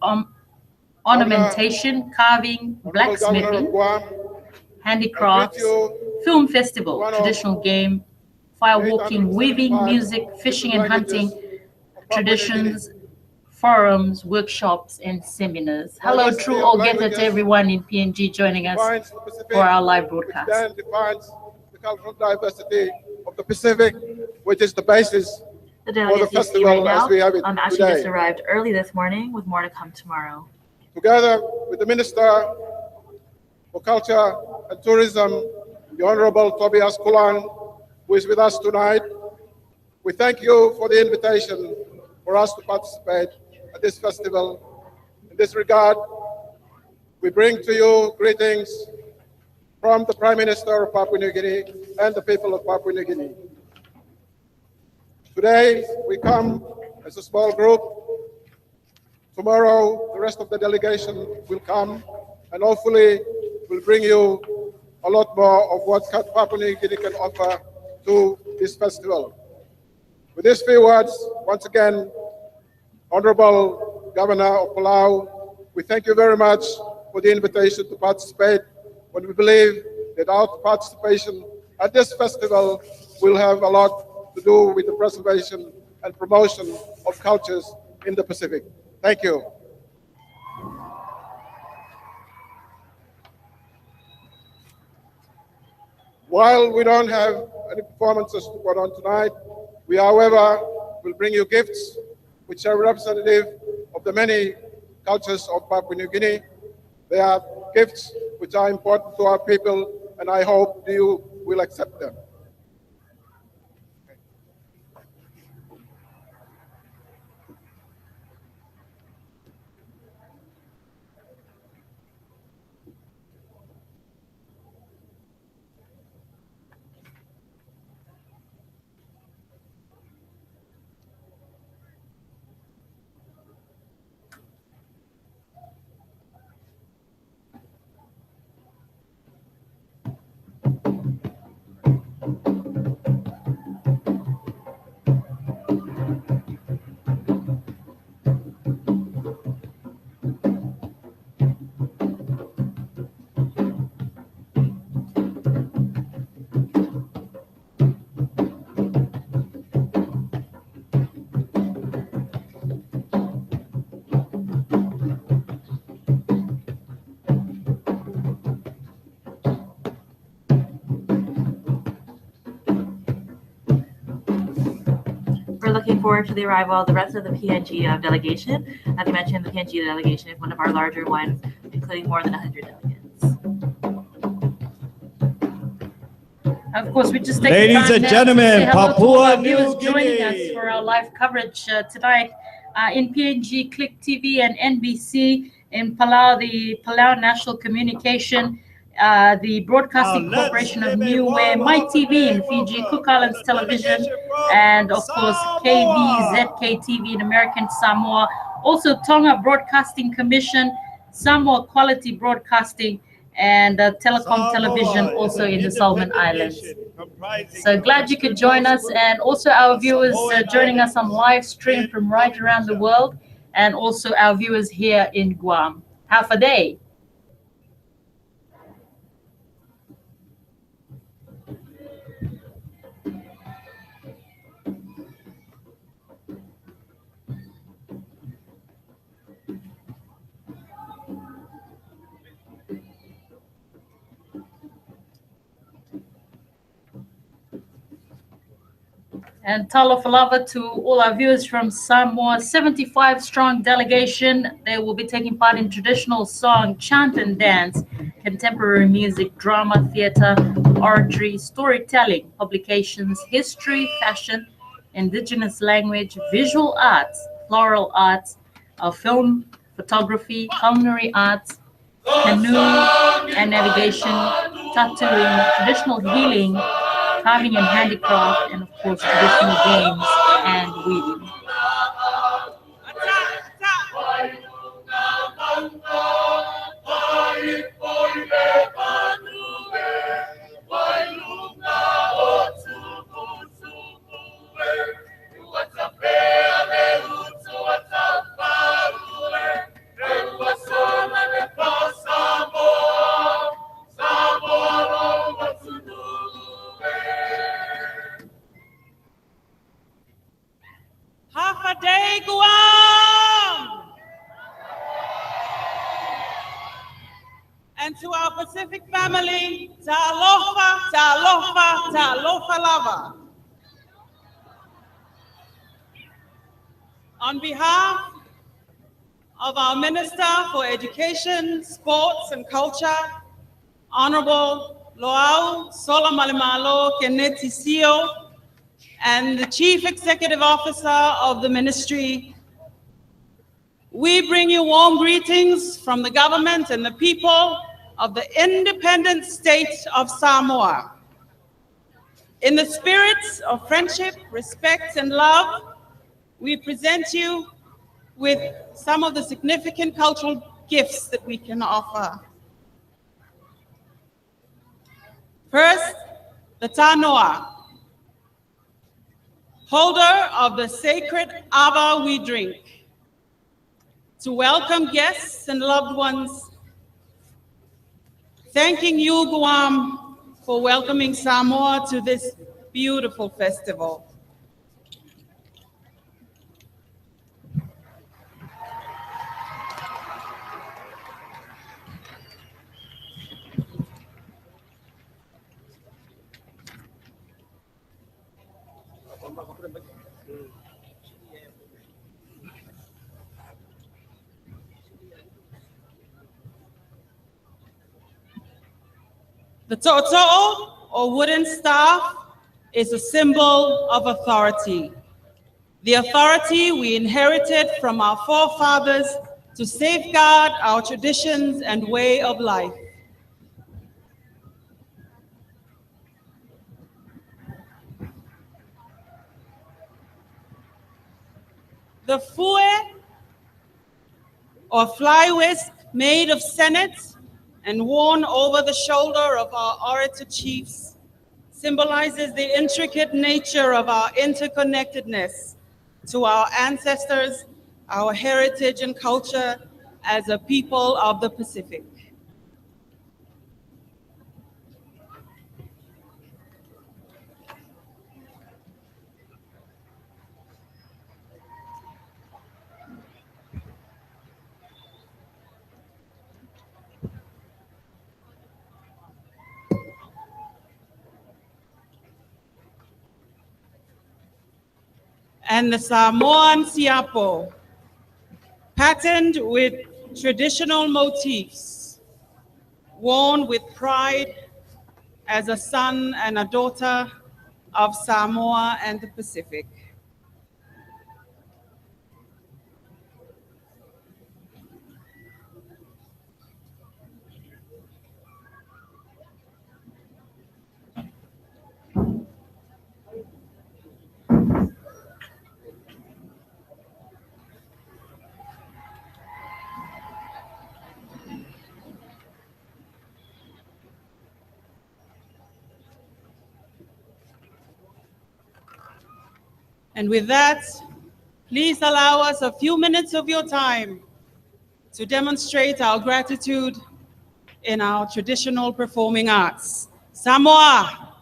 ornamentation, carving, blacksmithing, handicrafts, film festival, traditional game, firewalking, weaving, music, fishing and hunting, traditions, forums, workshops, and seminars. Hello, true Ogeta to everyone in PNG joining us for our live broadcast. Again defines the cultural diversity of the Pacific, which is the basis The for the delegates you see festival right as we have it now actually just today. arrived early this morning with more to come tomorrow. Together with the Minister for Culture and Tourism, the Honorable Tobias Kulan, who is with us tonight, we thank you for the invitation for us to participate at this festival. In this regard, we bring to you greetings from the Prime Minister of Papua New Guinea and the people of Papua New Guinea. Today, we come as a small group. Tomorrow, the rest of the delegation will come, and hopefully will bring you a lot more of what Papua New Guinea can offer to this festival. With these few words, once again, Honorable Governor of Palau, we thank you very much for the invitation to participate, when we believe that our participation at this festival will have a lot to do with the preservation and promotion of cultures in the Pacific. Thank you. While we don't have any performances to put on tonight, we, however, will bring you gifts which are representative of the many cultures of Papua New Guinea. They are gifts which are important to our people, and I hope you will accept them. We're looking forward to the arrival of the rest of the PNG delegation. As you mentioned, the PNG delegation is one of our larger ones, including more than 100 delegates. Of course, we just take Ladies and gentlemen, Papua New viewers joining Guinea. us for our live coverage tonight in PNG, Click TV, and NBC in Palau, the Palau National Communication, the Broadcasting Corporation of Niue, My TV in Fiji, Cook Islands Television, and of course KBZK TV in American Samoa. Also Tonga Broadcasting Commission, Samoa Quality Broadcasting, and Telecom Television also in the Solomon Islands. So glad you could join us, and also our viewers joining us on live stream from right around the world, and also our viewers here in Guam. Half a day. And talofa lava to all our viewers from Samoa, 75 strong delegation. They will be taking part in traditional song, chant and dance, contemporary music, drama, theater, oratory, storytelling, publications, history, fashion, indigenous language, visual arts, floral arts, film, photography, culinary arts, canoe and navigation, tattooing, traditional healing, carving and handicraft, and of course traditional games and weaving. And to our Pacific family, ta'alofa, ta'alofa, ta'alofa lava. On behalf of our Minister for Education, Sports and Culture, Honorable Loau Sola Malimalo Kenetisio, and the Chief Executive Officer of the Ministry, we bring you warm greetings from the government and the people of the independent state of Samoa. In the spirit of friendship, respect, and love, we present you with some of the significant cultural gifts that we can offer. First, the Tanoa, holder of the sacred ava we drink, to welcome guests and loved ones, thanking you, Guam, for welcoming Samoa to this beautiful festival. The to'oto'o, or wooden staff, is a symbol of authority. The authority we inherited from our forefathers to safeguard our traditions and way of life. The fue, or fly whisk, made of senet and worn over the shoulder of our orator chiefs, symbolizes the intricate nature of our interconnectedness to our ancestors, our heritage and culture as a people of the Pacific. And the Samoan siapo, patterned with traditional motifs, worn with pride as a son and a daughter of Samoa and the Pacific. And with that, please allow us a few minutes of your time to demonstrate our gratitude in our traditional performing arts. Samoa.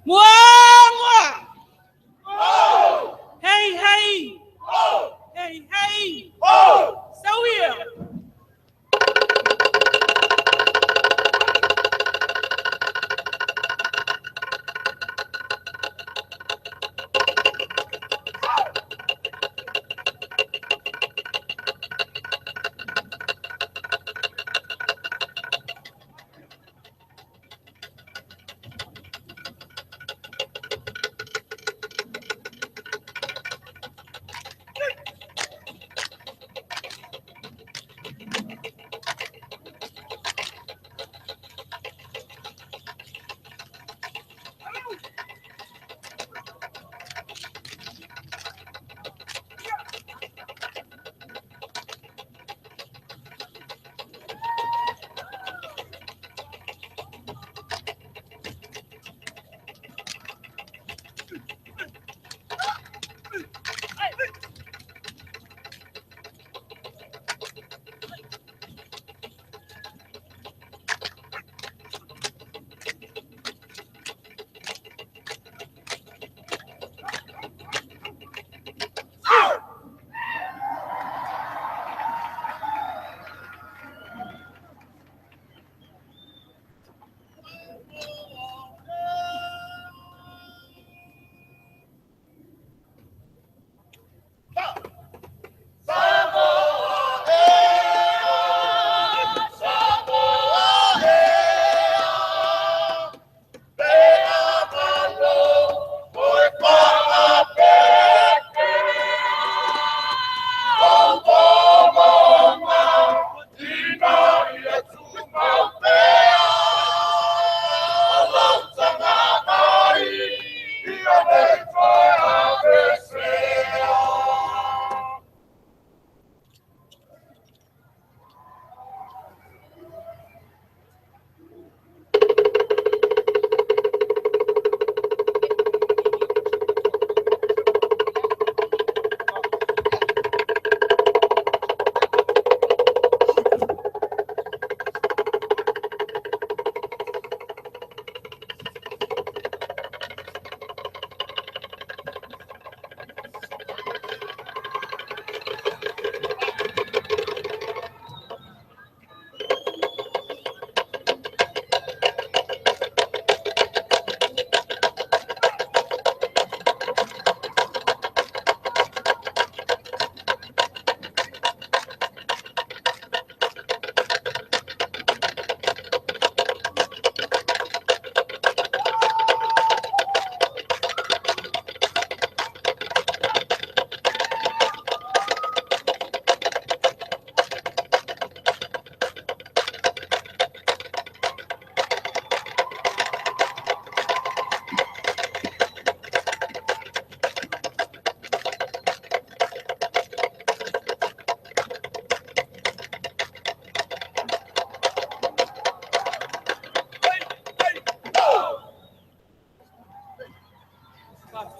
Mua, mua. Oh. Hey, hey. Oh. Hey, hey. Oh. So here.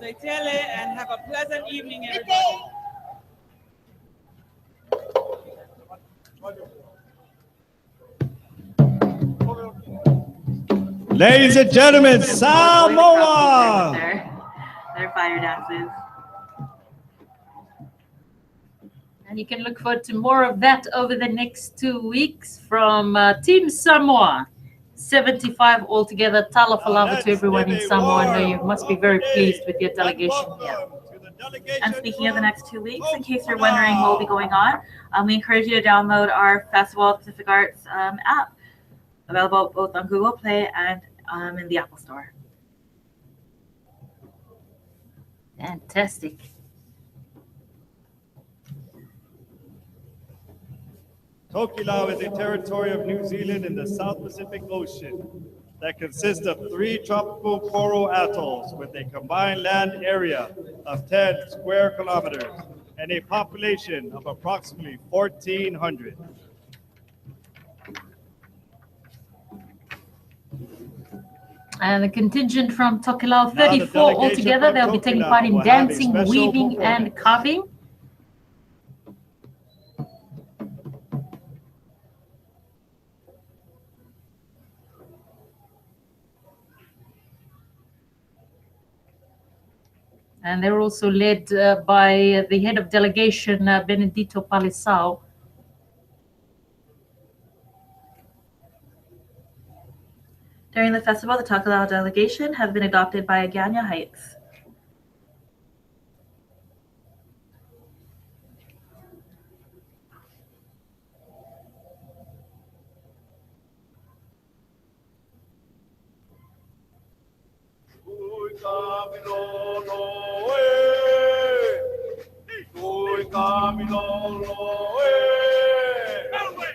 Stay tele and have a pleasant evening, everybody. Ladies and gentlemen, Samoa! Their fire dances. And you can look forward to more of that over the next 2 weeks from Team Samoa. 75 altogether. Talofa lava to everyone in Samoa. I know you must be very pleased with your delegation here. And speaking of the next 2 weeks, in case you're wondering what will be going on, we encourage you to download our Festival of Pacific Arts app, available both on Google Play and in the Apple Store. Fantastic. Tokelau is a territory of New Zealand in the South Pacific Ocean that consists of 3 tropical coral atolls with a combined land area of 10 square kilometers and a population of approximately 1,400. And the contingent from Tokelau, 34 altogether. They'll be taking part in dancing, weaving, and carving. And they're also led by the head of delegation, Benedito Palisao. During the festival, the Tokelau delegation have been adopted by Hagatna Heights.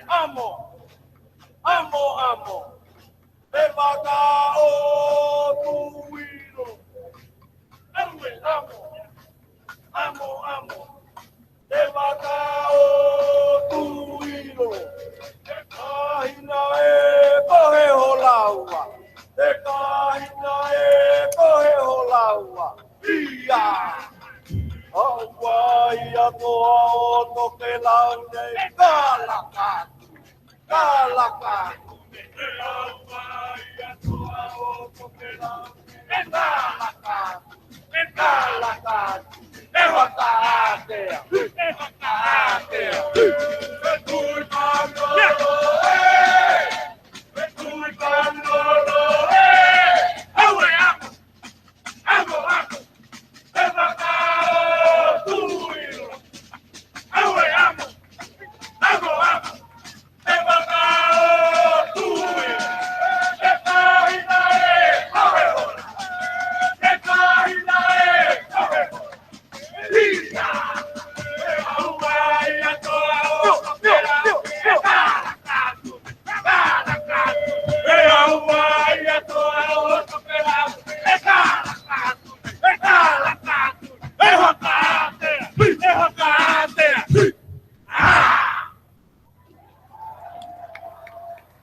Amo, amo, amo. Emaga o tuiro. Amo, amo, amo. Emaga o tuiro. Kahina e kohe holaua. Kahina e kohe holaua. Ia. Aua ia toa o Tokelau nei kalakatu. Kalakatu.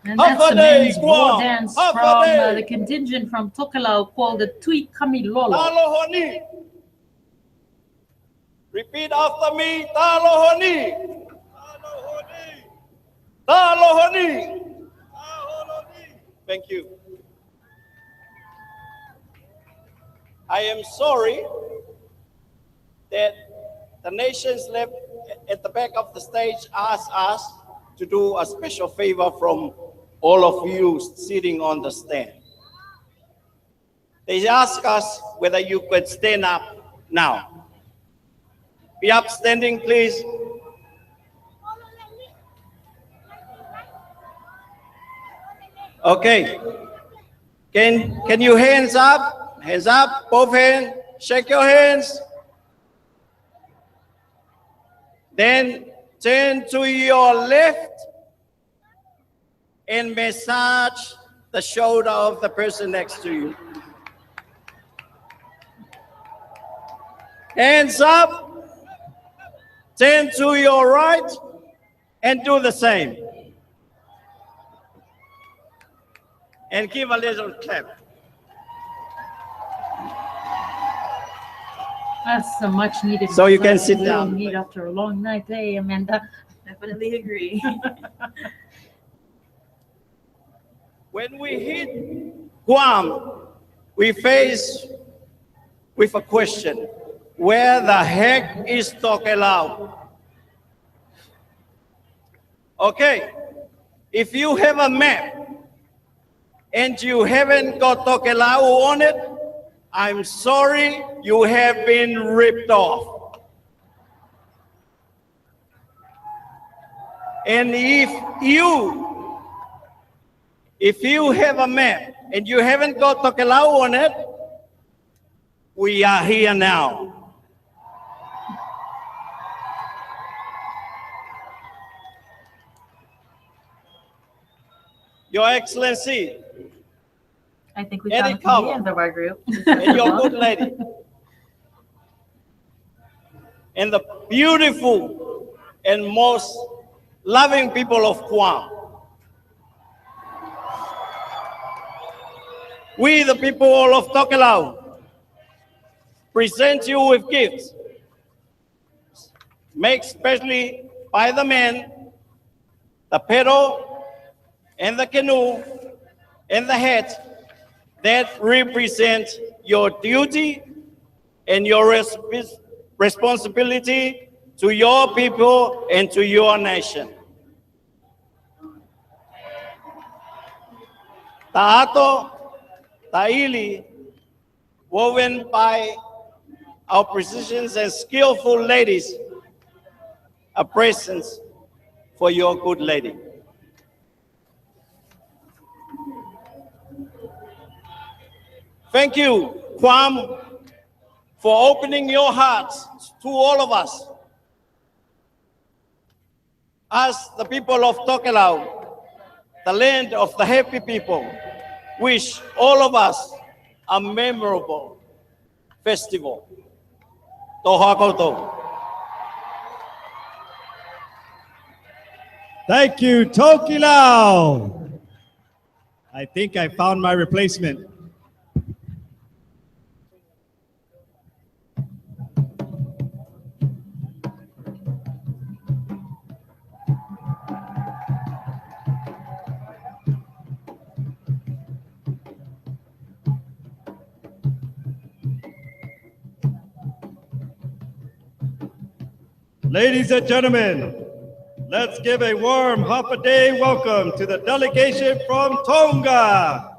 And that's the men's war dance from the contingent from Tokelau called the Tui Kamilolo. Talohoni. Repeat after me. Talohoni. Talohoni. Thank you. I am sorry that the nations left at the back of the stage asked us to do a special favor from all of you sitting on the stand. They asked us whether you could stand up now. Be upstanding, please. Okay. Can you hands up? Hands up, both hands. Shake your hands. Then turn to your left and massage the shoulder of the person next to you. Hands up, turn to your right and do the same. And give a little clap. That's a much needed. So you can massage sit we all down. need after a long night, hey, Amanda. Definitely agree. When we hit Guam, we face with a question. Where the heck is Tokelau? Okay, if you have a map and you haven't got Tokelau on it, I'm sorry, you have been ripped off. And if you have a map and you haven't got Tokelau on it, we are here now. Your Excellency, I think we Eddie found the Cover, end of our group. and your good lady, and the beautiful and most loving people of Guam. We, the people of Tokelau, present you with gifts made specially by the men, the pedal, and the canoe, and the hat that represent your duty and your responsibility to your people and to your nation. Ta'ato, ta'ili, woven by our precision and skillful ladies, a present for your good lady. Thank you, Guam, for opening your hearts to all of us. As the people of Tokelau, the land of the happy people, wish all of us a memorable festival. Toha koutou. Thank you, Tokelau. I think I found my replacement. Ladies and gentlemen, let's give a warm half-a-day welcome to the delegation from Tonga.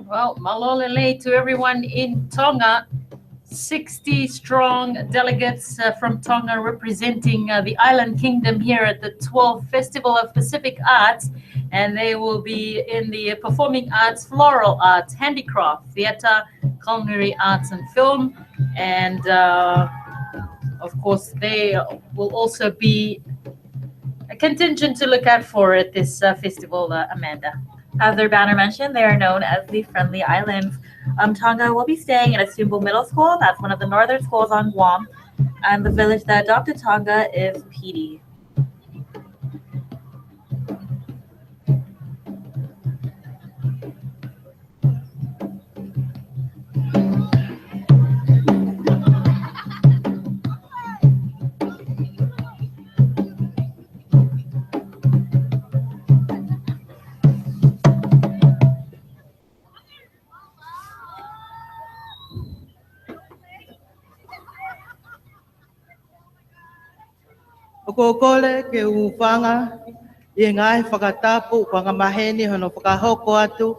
Well, malolele to everyone in Tonga. 60 strong delegates from Tonga representing the island kingdom here at the 12th Festival of Pacific Arts. And they will be in the performing arts, floral arts, handicraft, theater, culinary arts and film. And of course, they will also be a contingent to look out for at this festival, Amanda. As their banner mentioned, they are known as the Friendly Islands. Tonga will be staying at Asumbo Middle School. That's one of the northern schools on Guam. And the village that adopted Tonga is Pidi. Kokole ke ufanga i ngai whakatapu whanga maheni hono whakahoko atu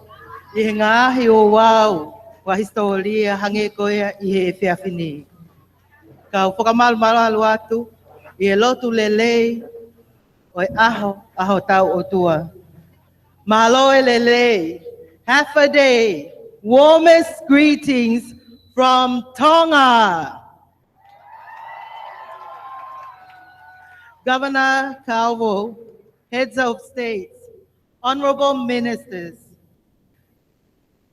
i ngahi o wau wa historia hange koea i he whiawhini. Ka whakamalu atu i e lotu lelei o e aho tau o tua. Mahalo e lelei, half a day, warmest greetings from Tonga. Governor Calvo, heads of states, honorable ministers,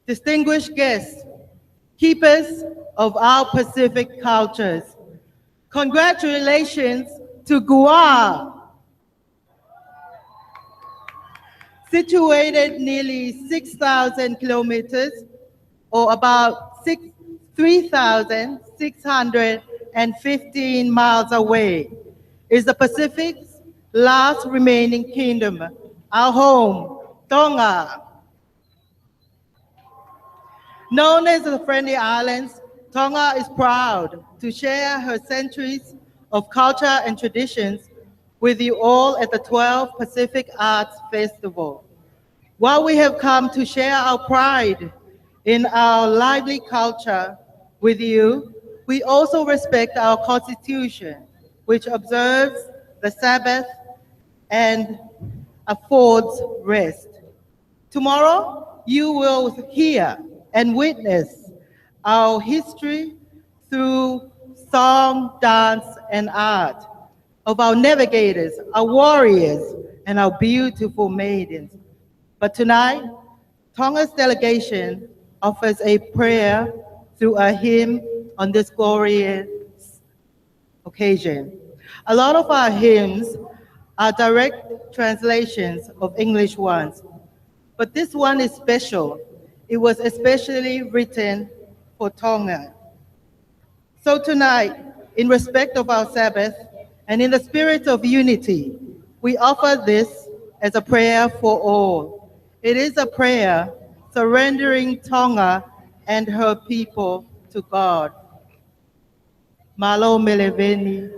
distinguished guests, keepers of our Pacific cultures. Congratulations to Guam. situated nearly 6,000 kilometers or about 3,615 miles away, is the Pacific's last remaining kingdom, our home, Tonga. Known as the Friendly Islands, Tonga is proud to share her centuries of culture and traditions with you all at the 12th Pacific Arts Festival. While we have come to share our pride in our lively culture with you, we also respect our Constitution, which observes the Sabbath and affords rest. Tomorrow, you will hear and witness our history through song, dance, and art of our navigators, our warriors, and our beautiful maidens. But tonight, Tonga's delegation offers a prayer through a hymn on this glorious occasion. A lot of our hymns are direct translations of English ones, but this one is special. It was especially written for Tonga. So tonight, in respect of our Sabbath and in the spirit of unity, we offer this as a prayer for all. It is a prayer surrendering Tonga and her people to God. Malo Meleveni.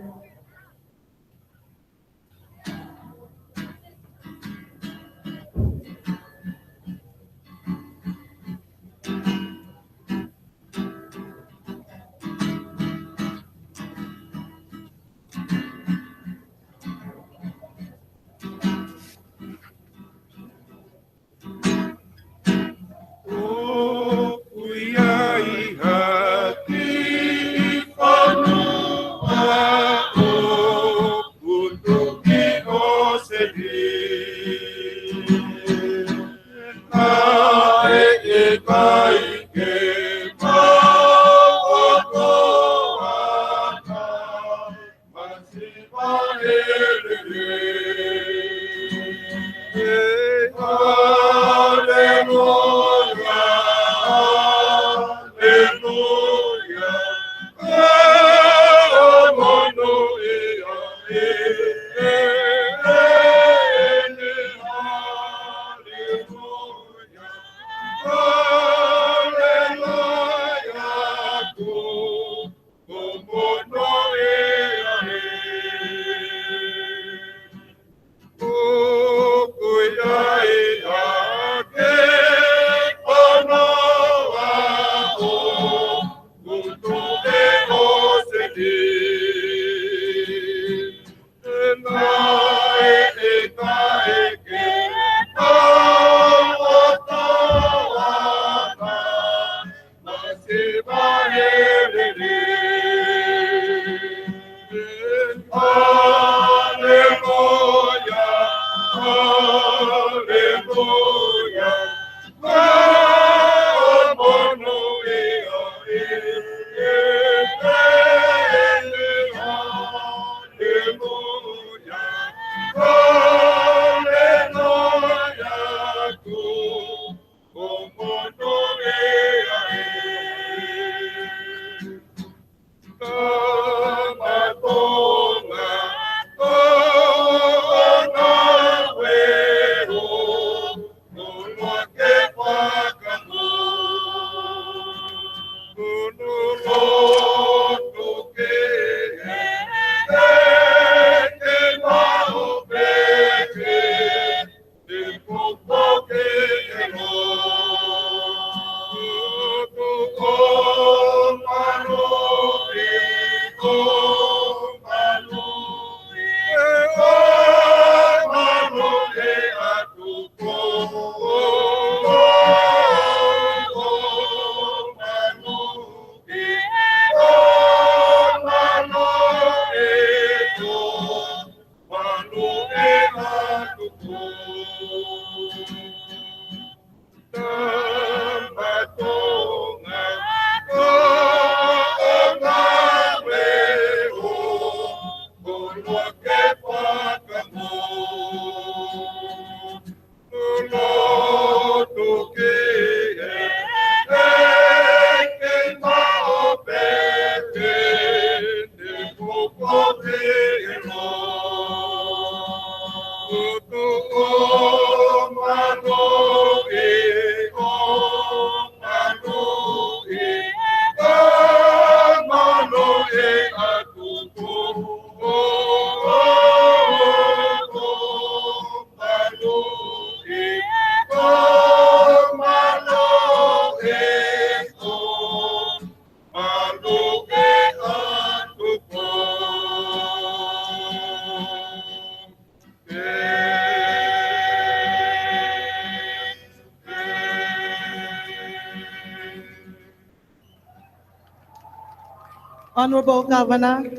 Honorable Governor,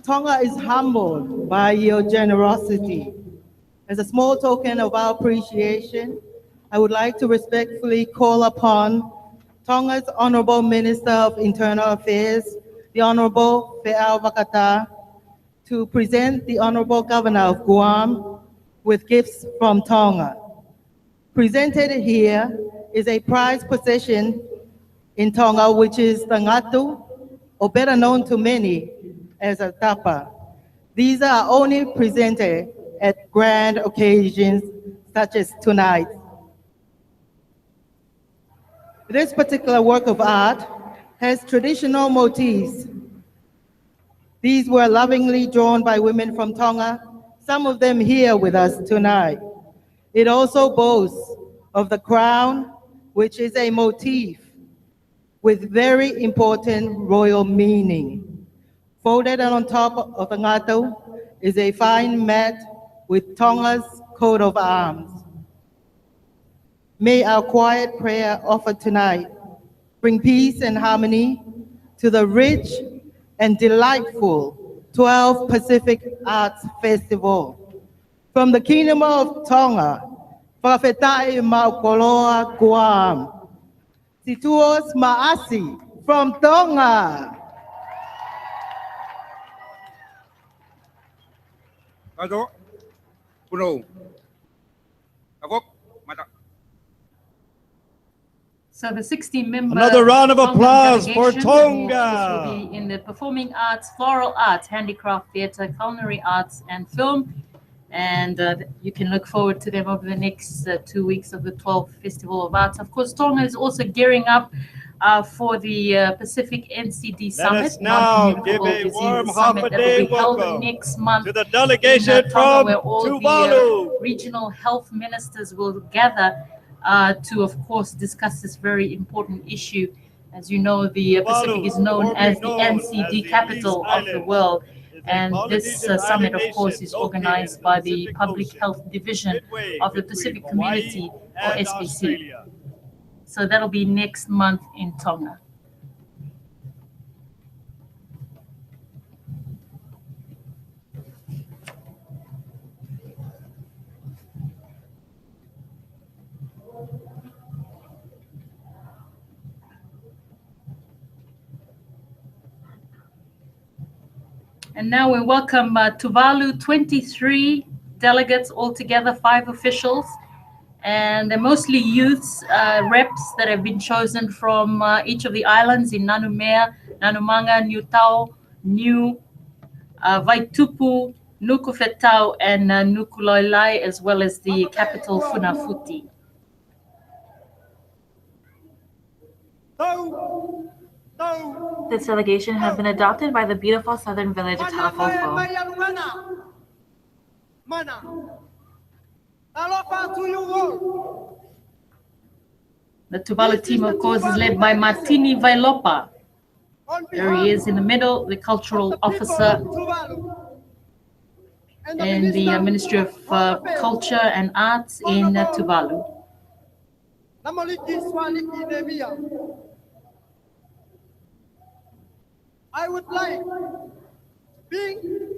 Tonga is humbled by your generosity. As a small token of our appreciation, I would like to respectfully call upon Tonga's Honorable Minister of Internal Affairs, the Honorable Fe'au Vakata, to present the Honorable Governor of Guam with gifts from Tonga. Presented here is a prized possession in Tonga, which is the ngatu, or better known to many as a tapa. These are only presented at grand occasions such as tonight. This particular work of art has traditional motifs. These were lovingly drawn by women from Tonga, some of them here with us tonight. It also boasts of the crown, which is a motif with very important royal meaning. Folded on top of the ngatu is a fine mat with Tonga's coat of arms. May our quiet prayer offered tonight bring peace and harmony to the rich and delightful 12th Pacific Arts Festival. From the Kingdom of Tonga, Whakawhetai Maukoloa, Guam. Situos Maasi from Tonga. Ado, Puno, Avok, Mata. So the 16-member Another round of Tongan applause for delegation Tonga. will be in the performing arts, floral arts, handicraft, theatre, culinary arts, and film. And you can look forward to them over the next 2 weeks of the 12th Festival of Arts. Of course, Tonga is also gearing up for the Pacific NCD Let Summit. us now give a warm half-a-day welcome next month to the delegation Tonga, from where all Tuvalu. the regional health ministers will gather to, of course, discuss this very important issue. As you know, the Pacific is known as the NCD capital of the world. And this summit, of course, is organized by the Public Health Division of the Pacific Community, or SPC. So that'll be next month in Tonga. And now we welcome Tuvalu, 23 delegates altogether, 5 officials. And they're mostly youths, reps that have been chosen from each of the islands in Nanumea, Nanumanga, Niu Tau, Niu, Vaitupu, Nukufetau, and Nukuloilai, as well as the capital, Funafuti. This delegation has been adopted by the beautiful southern village of Talafofo. The Tuvalu team, of course, is led by Martini Vailopa. There he is in the middle, the cultural officer in the Ministry of Culture and Arts in Tuvalu. I would like to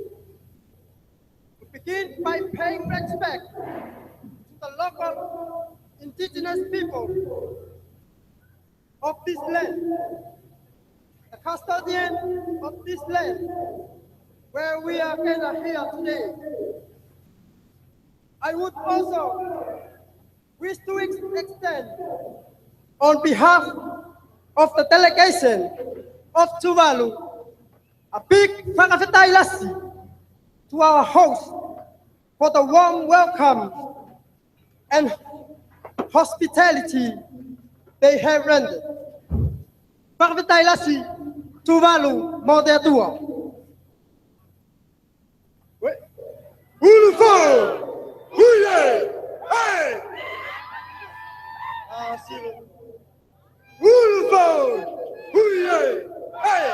begin by paying respect to the local indigenous people of this land, the custodian of this land, where we are gathered here today. I would also wish to extend, on behalf of the delegation of Tuvalu, a big whakawhetai lasi to our host for the warm welcome and hospitality they have rendered. Whakawhetai lasi, Tuvalu, mo te atua. Ulufo! Huye! Hey! Ulufo! Huye! Hey!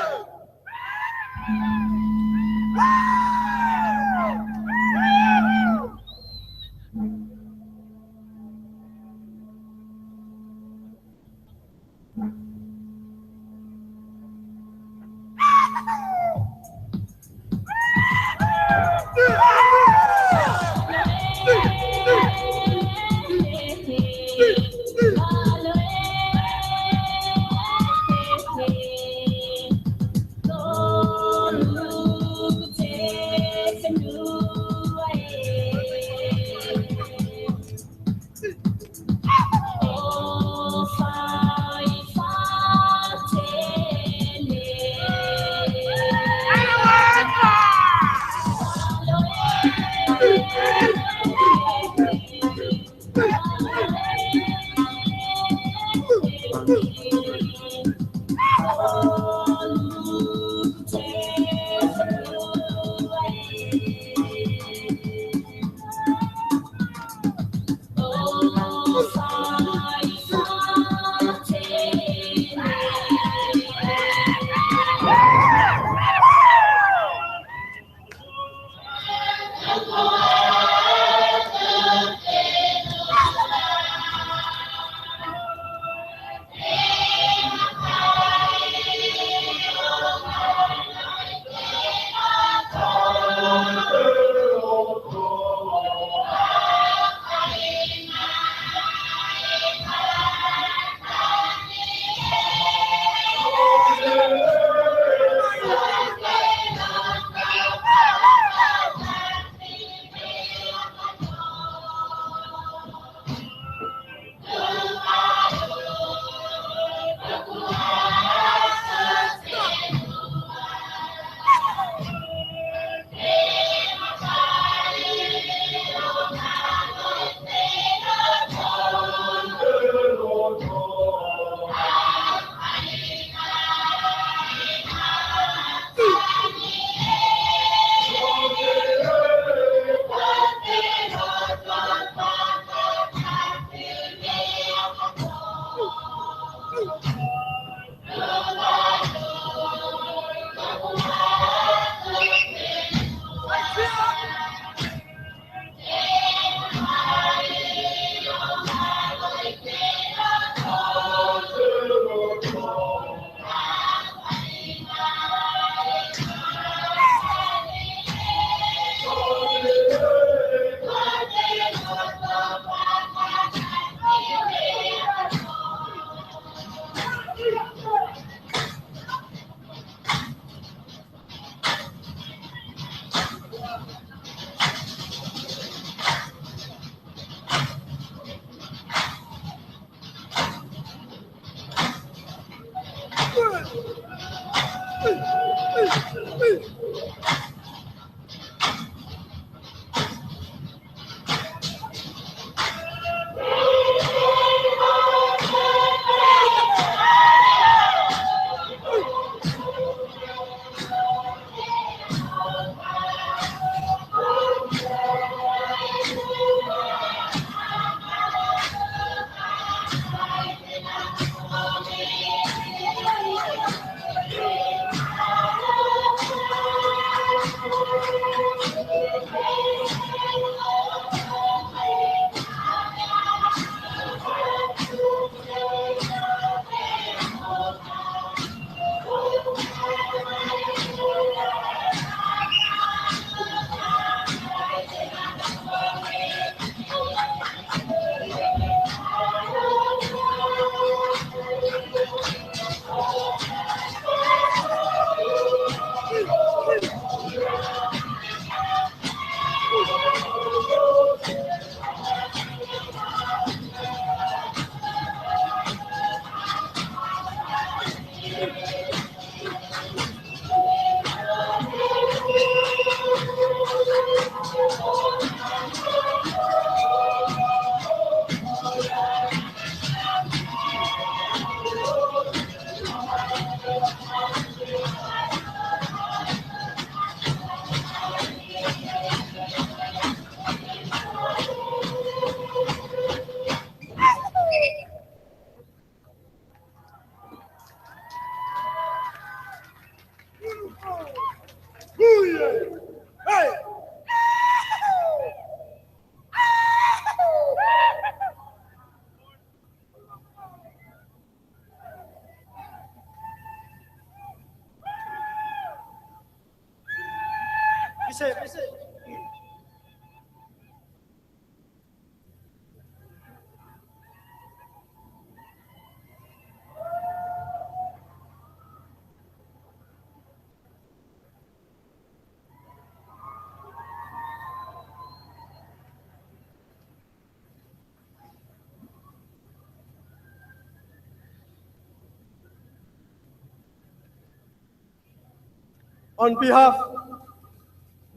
On behalf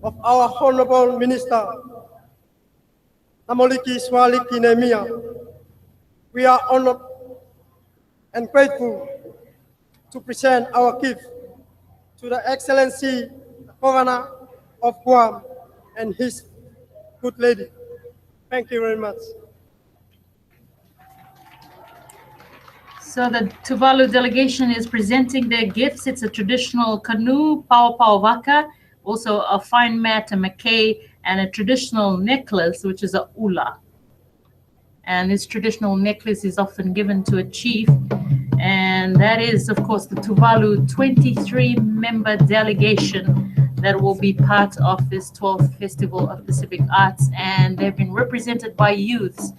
of our Honorable Minister, Namoliki Swaliki Nemia, we are honored and grateful to present our gift to the Excellency Governor of Guam and his good lady. Thank you very much. So the Tuvalu delegation is presenting their gifts. It's a traditional canoe, pau pau waka, also a fine mat, a mackay, and a traditional necklace, which is a ula. And this traditional necklace is often given to a chief. And that is, of course, the Tuvalu 23-member delegation that will be part of this 12th Festival of Pacific Arts. And they've been represented by youths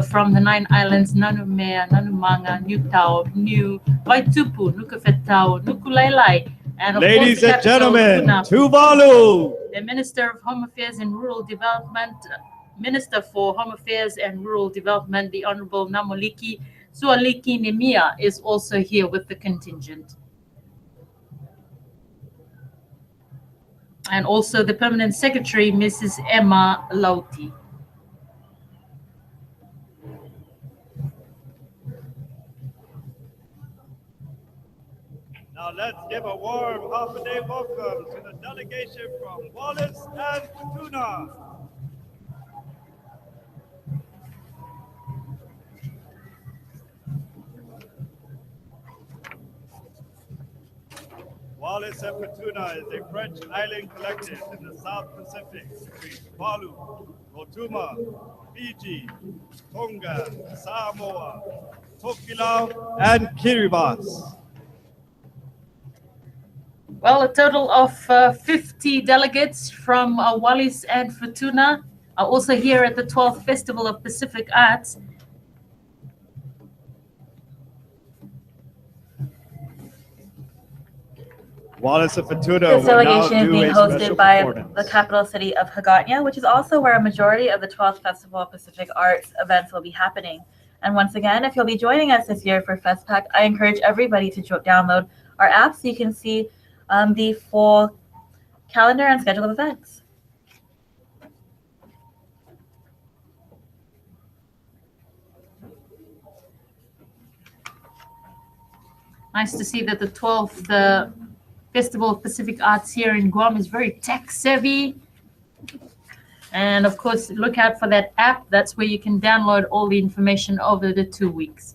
from the 9 islands, Nanumea, Nanumanga, Nutao, New, Vaitupu, Nukafetau, Nukulailai, and of Ladies course, the and capital, gentlemen, Tunafu. Tuvalu. The Minister of Home Affairs and Rural Development, Minister for Home Affairs and Rural Development, the Honorable Namoliki Sualiki Nemia, is also here with the contingent. And also the Permanent Secretary, Mrs. Emma Lauti. Now let's give a warm half-a-day welcome to the delegation from Wallace and Futuna. Wallace and Futuna is a French island collective in the South Pacific between Tuvalu, Rotuma, Fiji, Tonga, Samoa, Tokelau, and Kiribati. Well, a total of 50 delegates from Wallis and Futuna are also here at the 12th Festival of Pacific Arts. Wallace and Futuna This will now delegation is do being a hosted special by performance. the capital city of Hagatna, which is also where a majority of the 12th Festival of Pacific Arts events will be happening. And once again, if you'll be joining us this year for FestPac, I encourage everybody to download our app so you can see the full calendar and schedule of events. Nice to see that the 12th Festival of Pacific Arts here in Guam is very tech savvy. And of course, look out for that app. That's where you can download all the information over the 2 weeks.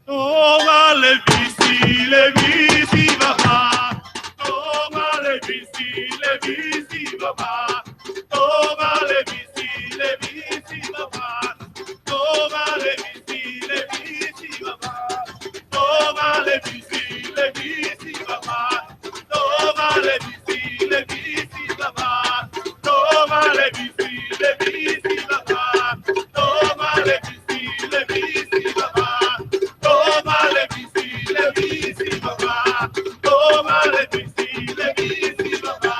Toma le visi, papá. Toma le visi, papá. Toma le visi, papá. Toma le visi, papá. Toma le visi, papá. Toma le visi, papá. Toma le visi, papá. Toma le visi, papá. Toma le visi, papá. Toma le visi, papá. Toma le visi, papá.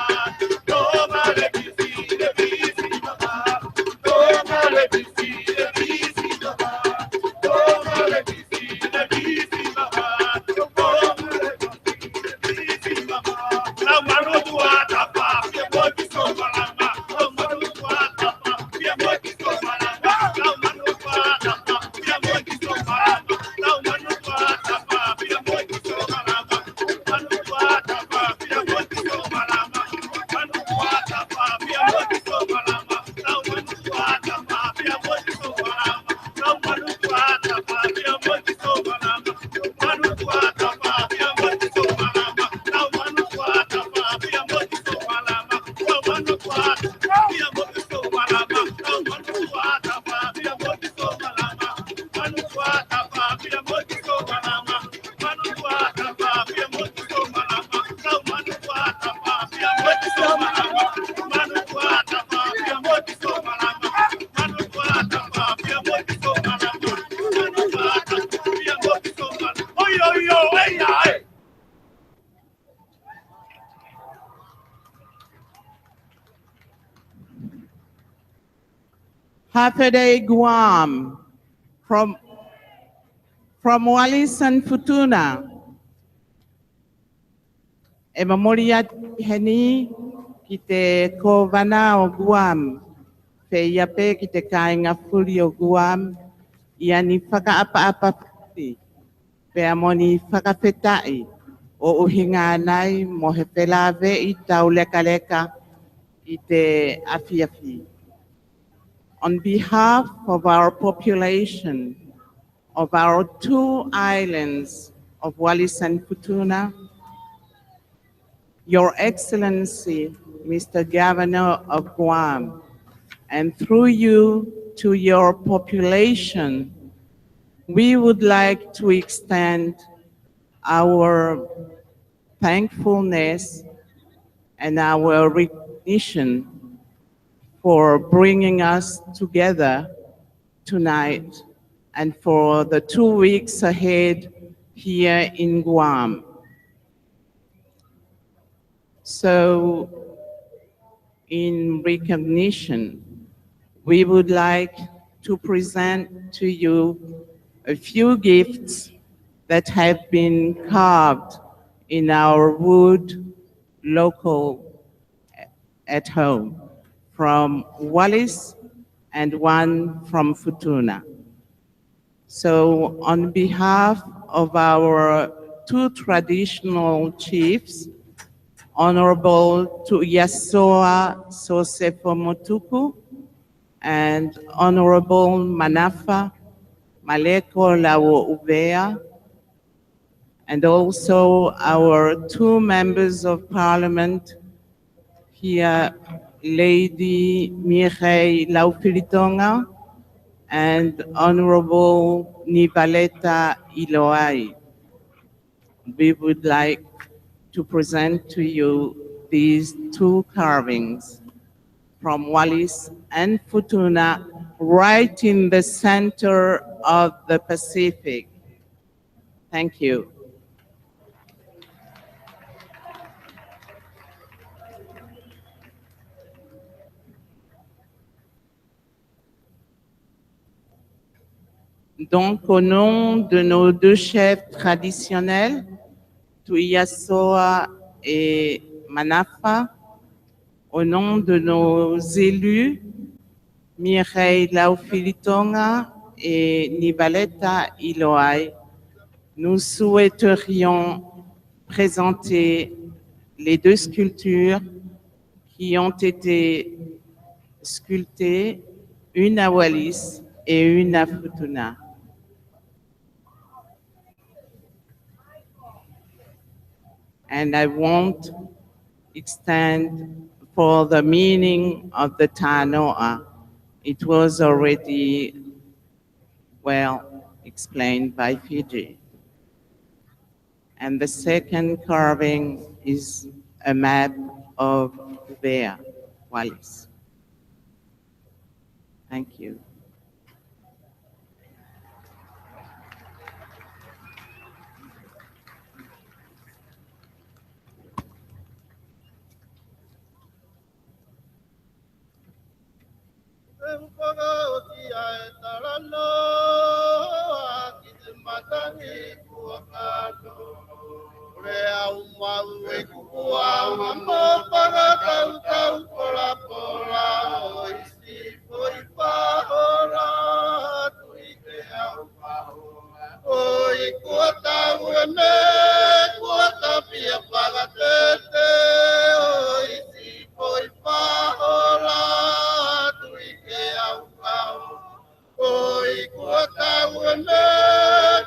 Toma le visi, papá. Toma le visi, papá. Toma le visi, papá. La mano tu atapa, que voy que so malama. La mano tu atapa, que voy que so malama. La mano tu atapa, que voy que so malama. La mano tu atapa, que voy que so malama. Mano tu atapa, que voy que so malama. Mano tu atapa, que voy que so malama. La mano tu atapa, que voy que so malama. La mano tu atapa, que voy que so malama. Mano tu atapa, que voy que so malama. La mano tu atapa, que voy que so malama. La mano tu atapa, que voy que so malama. La mano tu atapa, que voy que so malama. Mano tu atapa, que voy que so malama. Mano tu atapa, que voy que so malama. La mano tu atapa, que voy que so malama. Mano tu atapa, que voy que so malama. Mano tu atapa, que voy que so malama. Mano tu atapa, que voy que so malama. Oy, oy, oy, ay. Happy Day Guam from Wallis and Futuna. E mamoria heni ki te kovana o Guam. Pe ia pe ki te kāinga furi o Guam. Ia ni whakaapa-apa piti. Pe amoni whakawhetai o uhinga nai mo he pelawe I tau leka I te afi-afi. On behalf of our population of our two islands of Wallis and Futuna, Your Excellency, Mr. Governor of Guam, and through you to your population, we would like to extend our thankfulness and our recognition for bringing us together tonight and for the 2 weeks ahead here in Guam. So, in recognition, we would like to present to you a few gifts that have been carved in our wood local at home from Wallis and one from Futuna. So on behalf of our two traditional chiefs, Honorable Tuyasoa Sosefo Motuku and Honorable Manafa Maleko Lawo Ubea, and also our two members of parliament here, Lady Mireille Laufilitonga and Honorable Nivaleta Iloai. We would like to present to you these two carvings from Wallis and Futuna, right in the center of the Pacific. Thank you. Donc, au nom de nos deux chefs traditionnels, Tuyasoa et Manafa, au nom de nos élus, Mireille Laufilitonga et Nivaleta Iloai, nous souhaiterions présenter les deux sculptures qui ont été sculptées, une à Wallis et une à Futuna. And I won't extend for the meaning of the Tanoa. It was already well explained by Fiji. And the second carving is a map of Ubea, Wallis. Thank you. Oi, kuota uene, kuota pia pagatete, oi, si poi pahola, tuike au kau. Oi, kuota uene,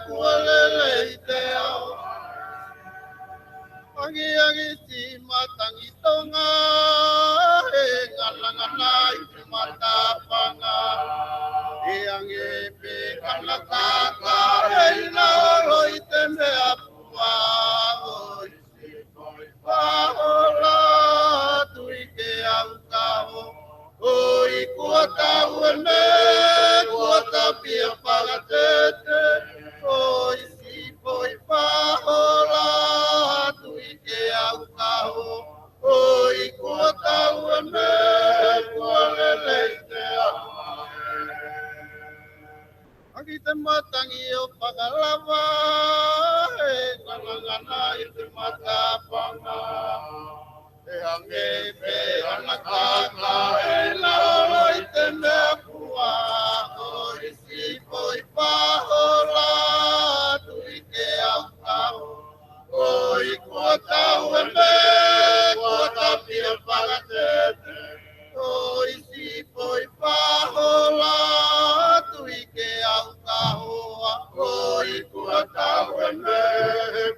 kualele te au. Angi angi si matangi tonga, he ngalangana iti matapanga. Angi pe kalakaka, he na oi tembe apua, oi si poi pahola, tuike au kau. Oi, kuota uene, kuota pia pagatete, oi si poi pahola, tuike au kau. Oi, kuota uene, kualele te Aki te matangi o pakalava, e kalangana i te matapanga. E ange pe anakaka, e laolo i te mea pua, o i si poi pahola, tuike au kau. O i kuota uene, kuota pia pagatete, o i si poi pahola, tuike au kahoa, o i kuota uene,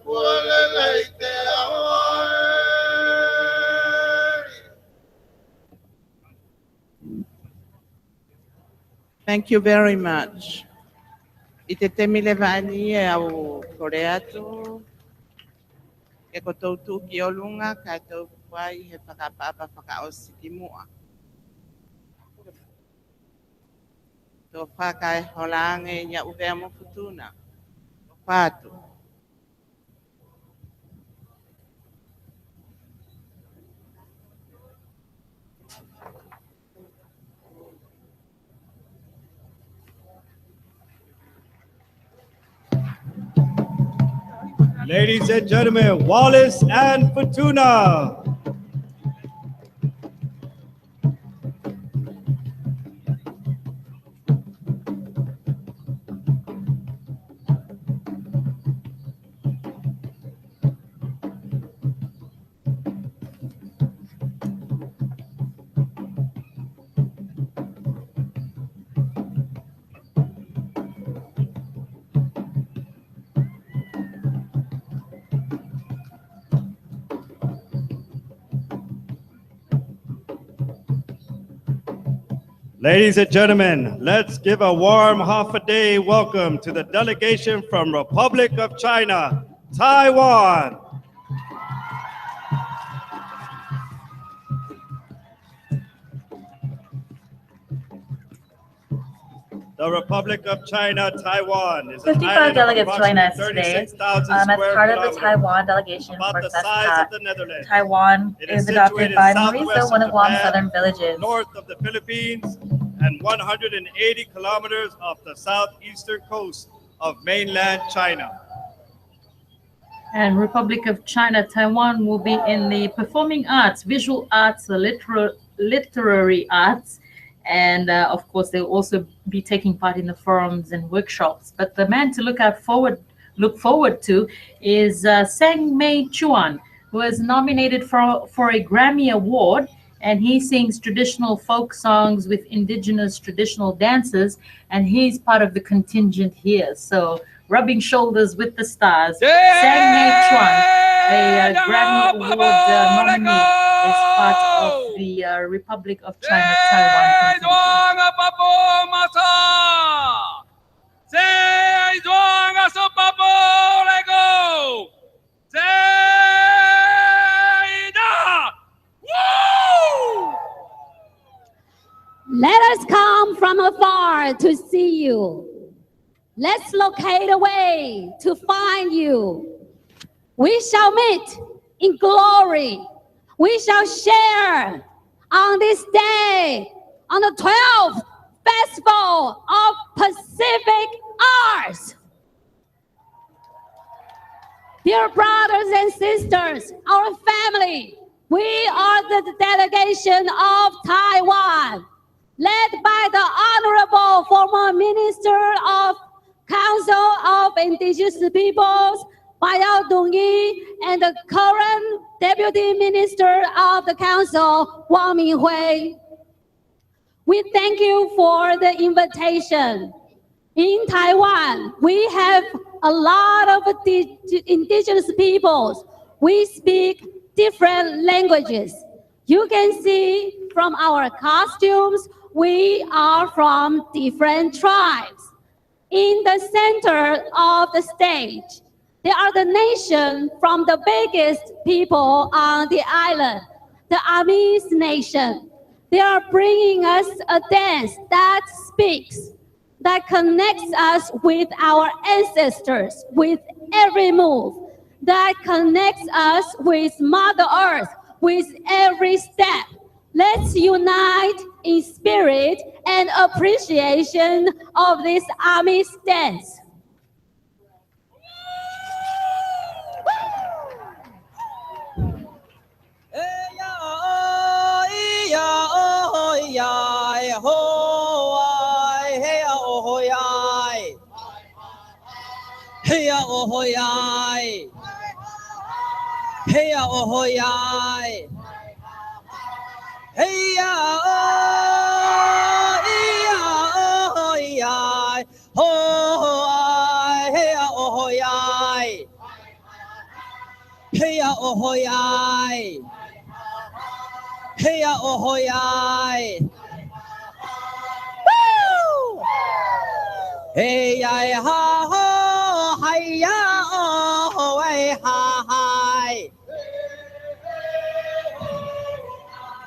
kualele i te aoe. Thank you very much. Ite temi le vani e au koreatu. E ko tautu ki o lunga ka tau wai he whakapapa whakaosiki mua. Tō whakai holange ia uvea mo futuna. Whātu. Ladies and gentlemen, Wallace and Fortuna. Ladies and gentlemen, let's give a warm half-a-day welcome to the delegation from Republic of China, Taiwan. The Republic of China, Taiwan is an 55 island of delegates join us approximately today 36,000 as square part of the kilometers, Taiwan delegation about for the size FESPAC. of the Netherlands. Taiwan It is is adopted situated by southwest Mauricio, of one of Guam's Japan, southern villages. north of the Philippines, and 180 kilometers off the southeastern coast of mainland China. And Republic of China, Taiwan will be in the performing arts, visual arts, the literary arts, and of course they'll also be taking part in the forums and workshops. But the man to look forward to is Sang Mei Chuan, who is nominated for a Grammy Award and he sings traditional folk songs with indigenous traditional dances, and he's part of the contingent here. So, rubbing shoulders with the stars, Sang Mei Chuan, a Grammy Award nominee, is part of the Republic of China Taiwan Let us come from afar to see you. Let's locate a way to find you. We shall meet in glory. We shall share on this day, on the 12th Festival of Pacific Arts. Dear brothers and sisters, our family, we are the delegation of Taiwan, led by the Honorable former Minister of Council of Indigenous Peoples, Bayao Dongyi, and the current Deputy Minister of the Council, Wang Minghui. We thank you for the invitation. In Taiwan, we have a lot of indigenous peoples. We speak different languages. You can see from our costumes, we are from different tribes. In the center of the stage, they are the nation from the biggest people on the island, the Amis nation. They are bringing us a dance that speaks, that connects us with our ancestors, with every move, that connects us with Mother Earth, with every step. Let's unite in spirit and appreciation of this Amis dance. Hey ya oh ho yai, hey ya oh ho yai, hey ya oh yai, ho ai, hey ya oh ho yai, hey ya oh ho yai, hey ya oh ho yai. Woo! Hey ya ha ho. Hey ya oh hey ha hi.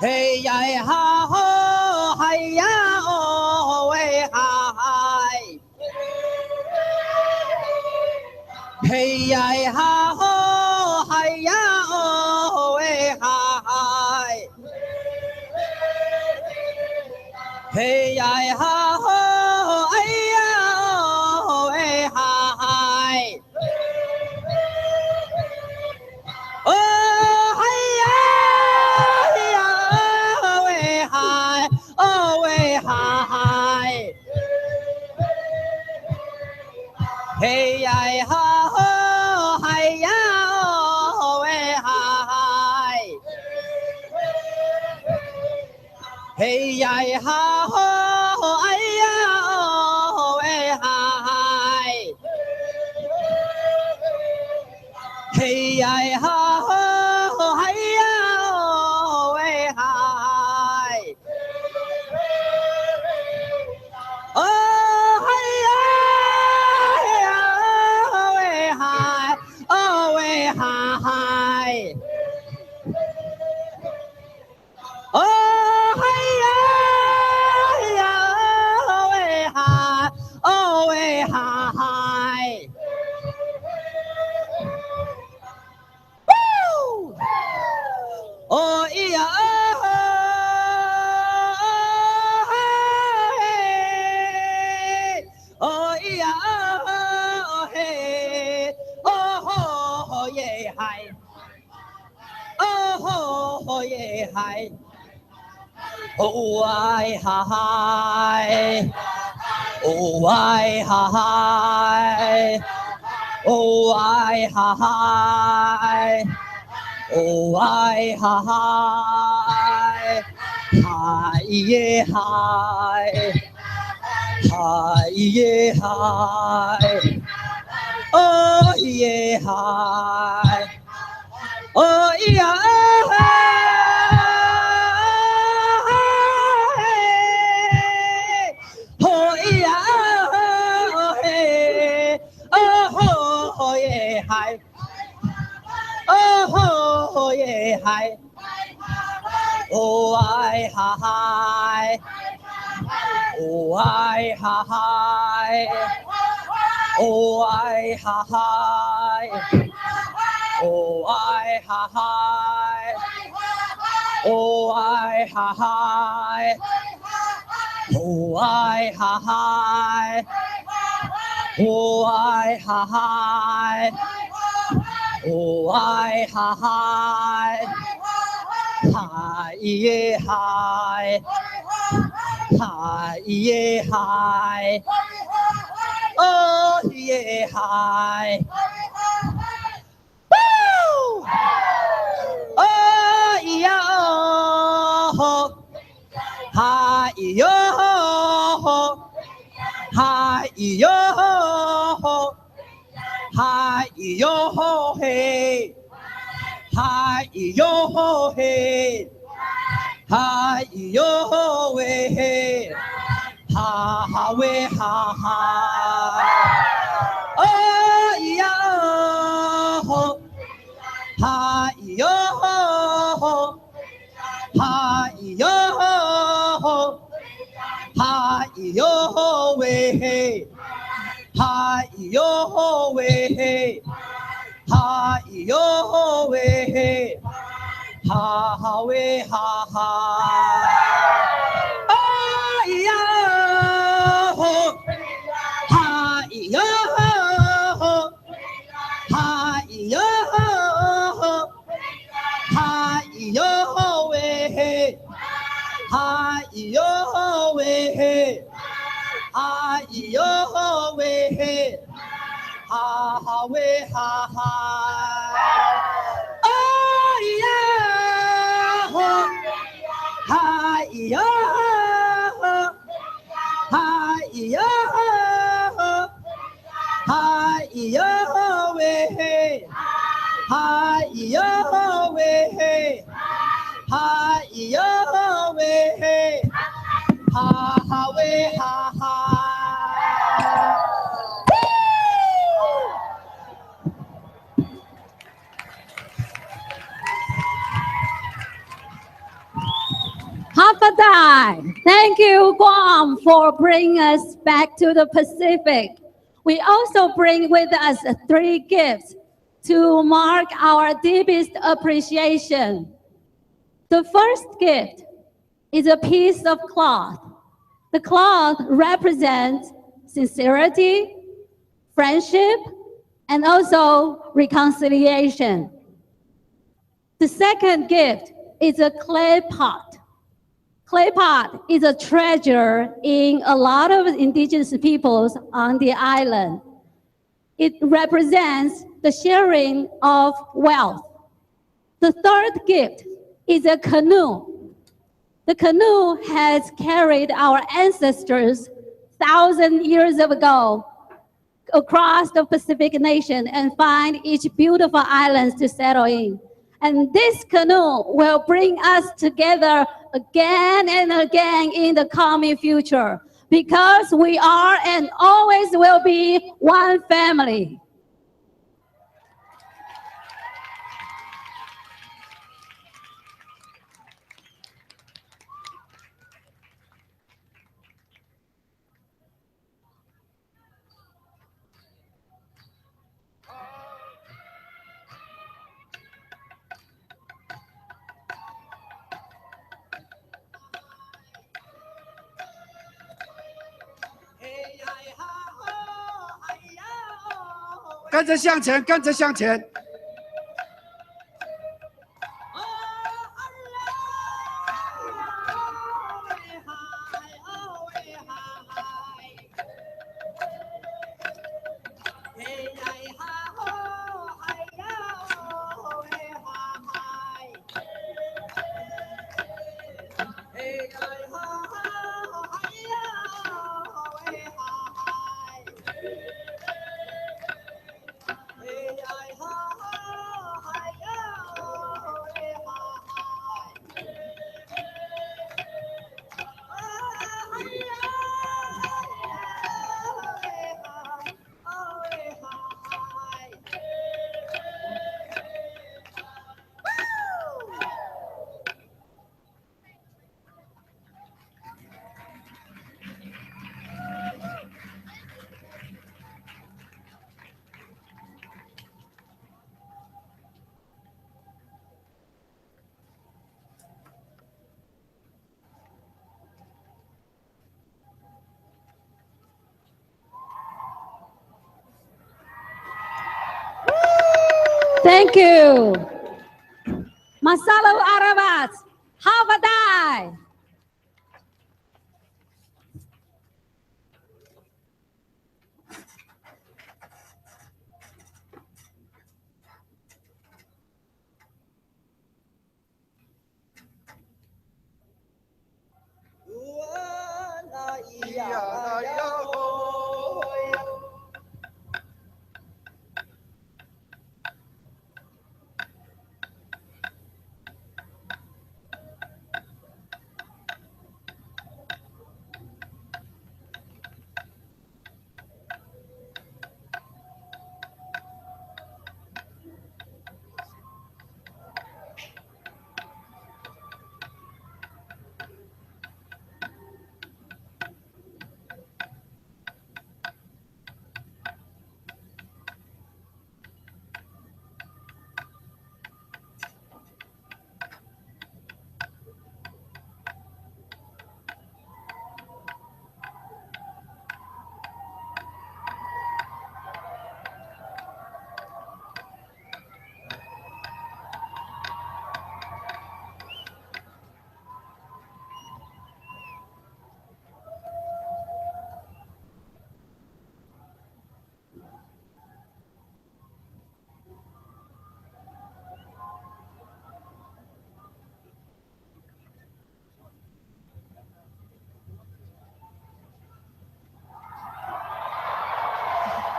Hey ya ha ho hey ya oh hey ha hi. Hey ya ha ho hey ya oh hey ha hi. Hey ya ha ho hey ya oh hey ha hi. Oh, hey ya, oh, hey hi, oh, hey hi. Hey ya ha ho, hey ya, oh, hey hi. Hey ya ha ho, hey ya, oh, hey hi. Hey ya ha ho, hey ya oh hey hi. Oh hey ya oh hey hi, oh hey hi. Oh hey ya oh hey hi, oh hey hi. Oh yeah, oh yeah, oh hey, oh yeah, hi, oh yeah, hi, oh I hi, oh I hi, oh I hi. Oh I hi, yeah, hi. Hi, yeah, hi. Oh, yeah, hi. Oh, yeah, oh, yeah, oh, hey. Oh, yeah, hi. Oh, yeah, hi. Oh, I, hi. Oh, I, hi. Oh, I, hi. Oh, I, hi. Oh, I, hi. Oh, I, hi. Oh, I, hi. Oh, I, hi. Hi, yeah, hi. Hi, yeah, hi. Oh, yeah, hi. Woo! Oh, yeah, oh. Hi, yo, hi, yo, hi, yo, hey. Hi, yo, hey. Hi, yo, hey. Ha, ha, we, ha, ha. Oh, yeah. Hi, yo. Hi, yo. Hi, yo, hey. Hi, yo, hey. Hi, yo, hey. Ha, ha, we, ha, ha. Oh, yeah. Hi, yo. Hi, yo. Hi, yo, hey. Hi, yo, hey. Hi, yo, hey. Ha, ha, we, ha, ha. Oh, yeah. Hi, yo. Hi, yo. Hi, yo, hey. Hi, yo, hey. Hi, yo, hey. Ha, ha, we, ha, ha. Hagatna. Thank you, Guam, for bringing us back to the Pacific. We also bring with us 3 gifts to mark our deepest appreciation. The first gift is a piece of cloth. The cloth represents sincerity, friendship, and also reconciliation. The second gift is a clay pot. Clay pot is a treasure in a lot of indigenous peoples on the island. It represents the sharing of wealth. The third gift is a canoe. The canoe has carried our ancestors 1,000 years ago across the Pacific nation and find each beautiful islands to settle in. And this canoe will bring us together again and again in the coming future because we are and always will be one family. Hey, hi, ha, ho, hi, ya, ho. 跟着向前，跟着向前。Hey, Thank you. Masalo Arabat, Havadai.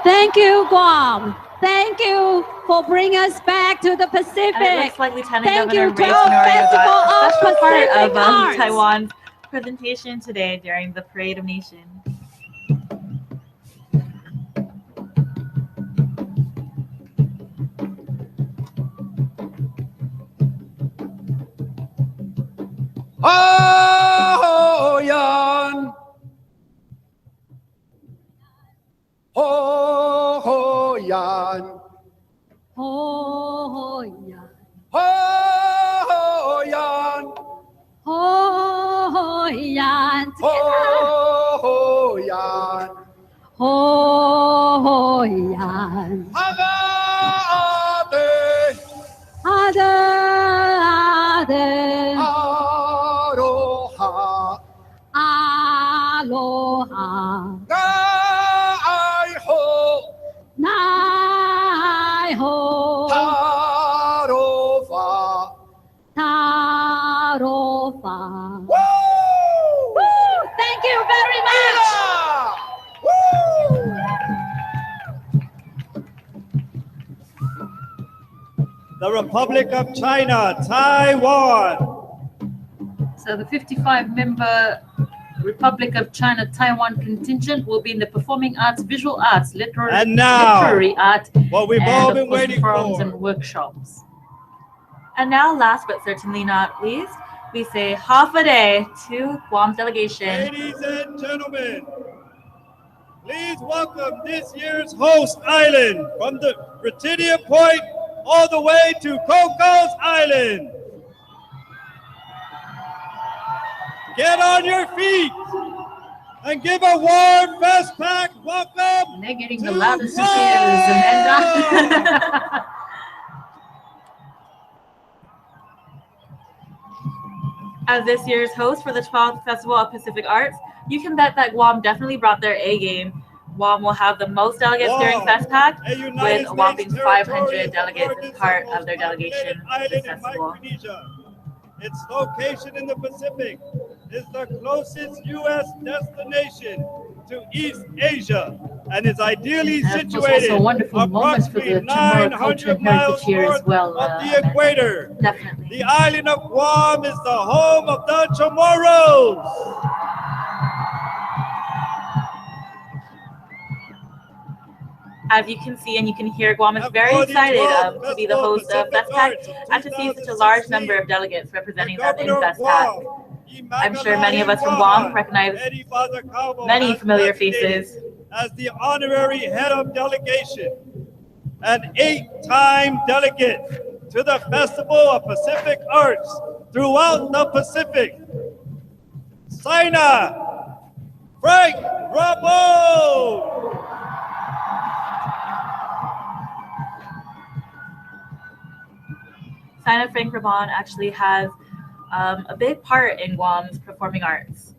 Thank you, Guam. Thank you for bringing us back to the Pacific. And it looks like Lieutenant Thank Governor you, Ray 12 Tenorio Festival got a of special part Pacific of Arts. Taiwan's presentation today during the Parade of Nations. Oh, yan. Oh, oh, yan. Oh, yeah. Oh, yan. Oh, yeah. Oh, yan. Oh, yeah. Agate. Ade, ade. Aroha. Aloha. Nai ho. Nai ho. Tarofa. Tarofa. Woo! Woo! Thank you very much. The Republic of China, Taiwan. So the 55-member Republic of China Taiwan contingent will be in the performing arts, visual arts, And now, literary art, what we've and all of been course, waiting forums for. and workshops. And now, last but certainly not least, we say half a day to Guam's delegation. Ladies and gentlemen, please welcome this year's host island from the Britannia Point all the way to Cocos Island. Get on your feet and give a warm fest pack welcome. And they're getting to the loudest cheers, Guam. Amanda. As this year's host for the 12th Festival of Pacific Arts, you can bet that Guam definitely brought their A game. Guam will have the most delegates during FestPac, with a whopping 500 delegates as part of their delegation to this festival. Its location in the Pacific is the closest U.S. destination to East Asia and is ideally And of course, situated also a wonderful moment for approximately the Chamorro culture 900 and heritage miles here as north well. of the Amanda. equator. Definitely. The island of Guam is the home of the Chamorros. As you can see and you can hear, Guam is very for the excited 12th to be the Festival host of Pacific FestPac Arts of and to see such a large number of delegates representing them in Governor of FestPac. Guam, I'm sure many of us from Guam recognize many familiar faces. as the honorary head of delegation, an 8-time delegate to the Festival of Pacific Arts throughout the Pacific. Sina Frank Ramon. Sina Frank Ramon actually has a big part in Guam's performing arts.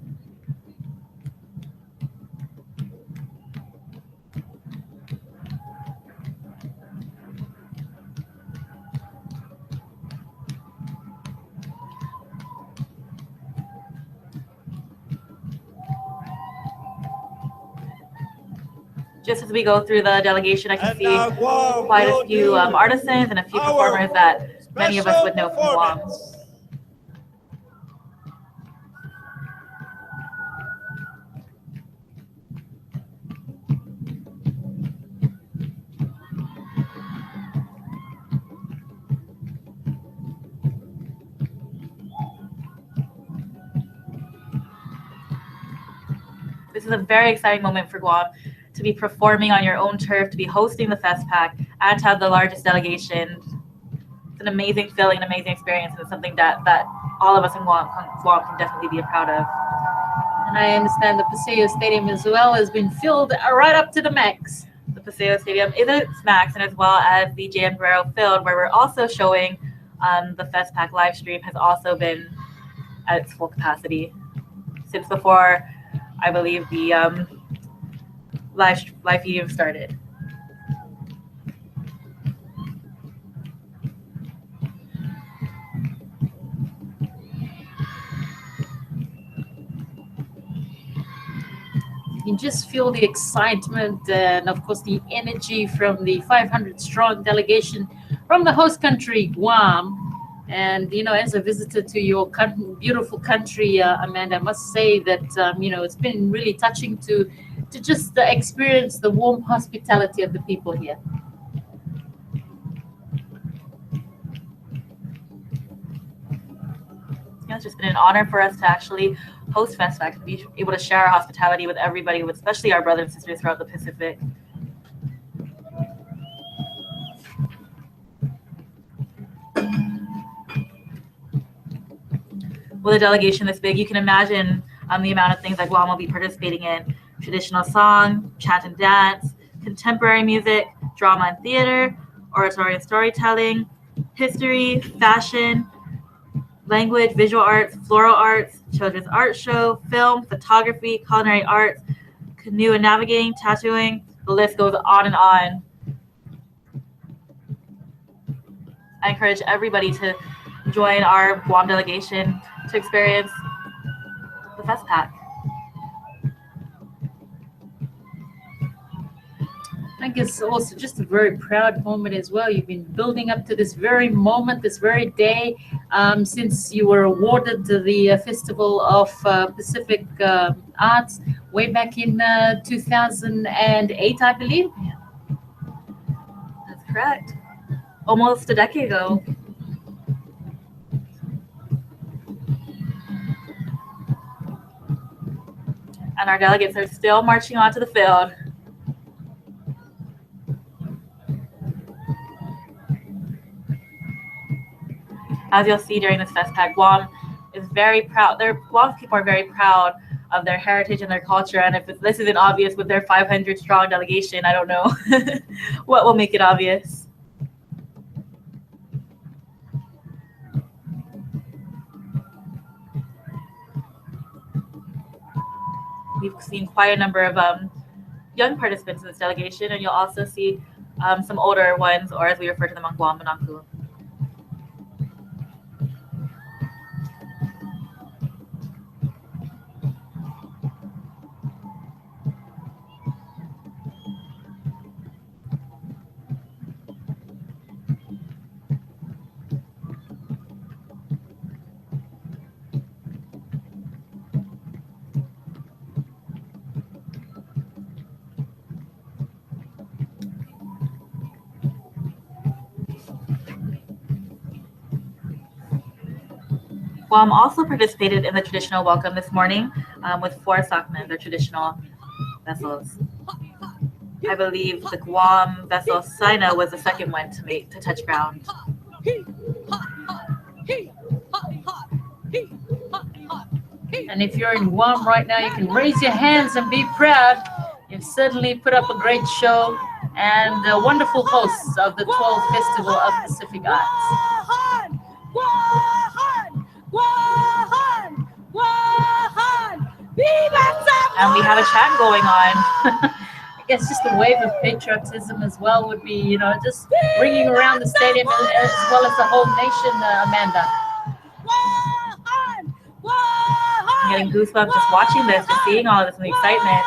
Just as we go through the delegation, I can see quite a few artisans and a few performers that many of us would know from Guam. This is a very exciting moment for Guam to be performing on your own turf, to be hosting the FestPac, and to have the largest delegation. It's an amazing feeling, an amazing experience, and it's something that all of us in Guam can definitely be proud of. And I understand the Paseo Stadium as well has been filled right up to the max. The Paseo Stadium is at its max, and as well as the J.M. Guerrero Field, where we're also showing the FestPac live stream, has also been at its full capacity since before, I believe, the live feeding started. You can just feel the excitement and, of course, the energy from the 500-strong delegation from the host country, Guam. And, you know, as a visitor to your beautiful country, Amanda, I must say that, you know, it's been really touching to just experience the warm hospitality of the people here. Yeah, it's just been an honor for us to actually host FestPac, to be able to share our hospitality with everybody, with especially our brothers and sisters throughout the Pacific. With a delegation this big, you can imagine the amount of things that Guam will be participating in: traditional song, chant and dance, contemporary music, drama and theater, oratory and storytelling, history, fashion, language, visual arts, floral arts, children's art show, film, photography, culinary arts, canoe and navigating, tattooing. The list goes on and on. I encourage everybody to join our Guam delegation to experience the FestPac. I think it's also just a very proud moment as well. You've been building up to this very moment, this very day, since you were awarded the Festival of Pacific Arts way back in 2008, I believe. That's correct. Almost a decade ago. And our delegates are still marching onto the field. As you'll see during this FestPac, Guam is very proud. Guam's people are very proud of their heritage and their culture. And if this isn't obvious with their 500-strong delegation, I don't know what will make it obvious. We've seen quite a number of young participants in this delegation, and you'll also see some older ones, or as we refer to them on Guam, Manangku. Guam also participated in the traditional welcome this morning with 4 sakmen, their traditional vessels. I believe the Guam vessel Sina was the second one to touch ground. And if you're in Guam right now, you can raise your hands and be proud. You've certainly put up a great show and wonderful hosts of the 12th Festival of Pacific Arts. And we have a chant going on. I guess just a wave of patriotism as well would be, you know, just ringing around the stadium as well as the whole nation, Amanda. I'm getting goosebumps just watching this, just seeing all this and the excitement.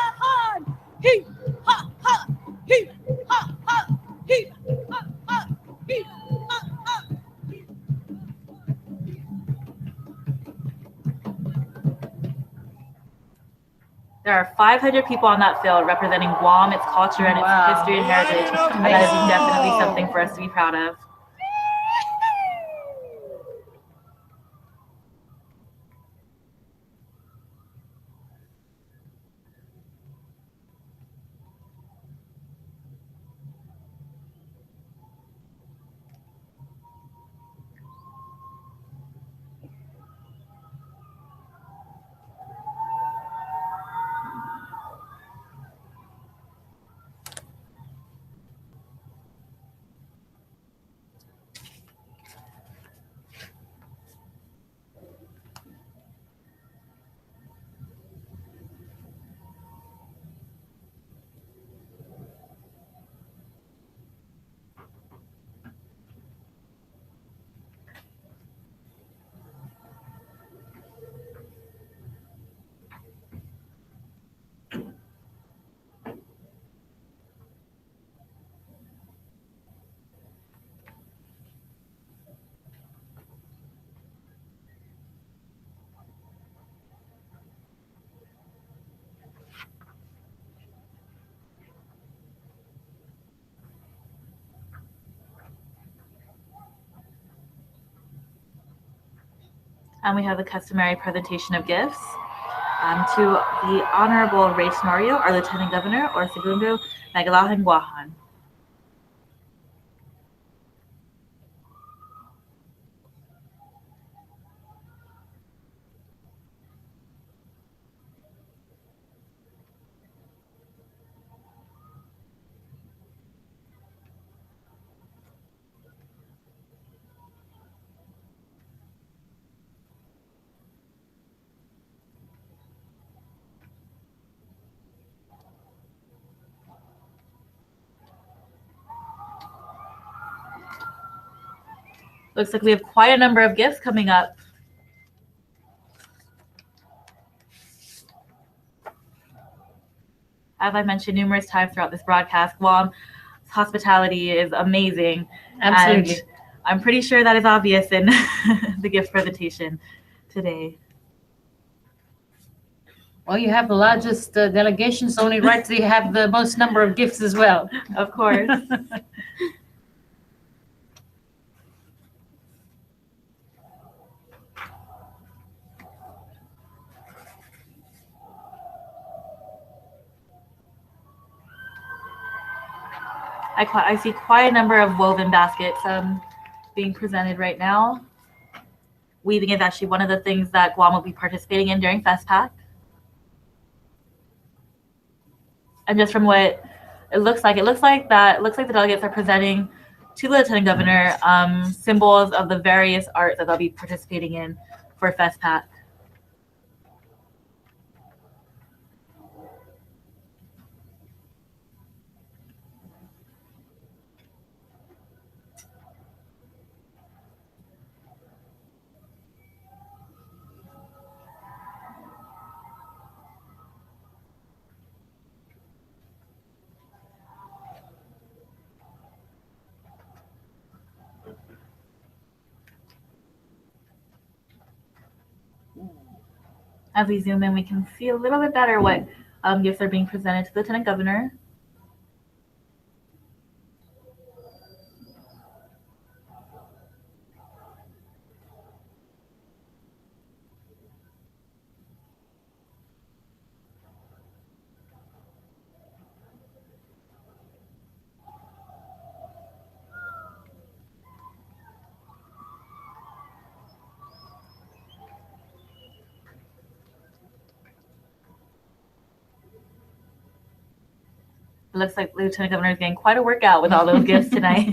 There are 500 people on that field representing Guam, its culture, and its history and heritage. And that is definitely something for us to be proud of. And we have the customary presentation of gifts to the Honorable Ray Tenorio, our Lieutenant Governor, or Segundo Magalahan Guahan. Looks like we have quite a number of gifts coming up. As I mentioned numerous times throughout this broadcast, Guam's hospitality is amazing. Absolutely. And I'm pretty sure that is obvious in the gift presentation today. Well, you have the largest delegation, so only right to have the most number of gifts as well. Of course. I see quite a number of woven baskets being presented right now. Weaving is actually one of the things that Guam will be participating in during FestPac. And just from what it looks like the delegates are presenting to the Lieutenant Governor symbols of the various arts that they'll be participating in for FestPac. As we zoom in, we can see a little bit better what gifts are being presented to the Lieutenant Governor. It looks like Lieutenant Governor is getting quite a workout with all those gifts tonight.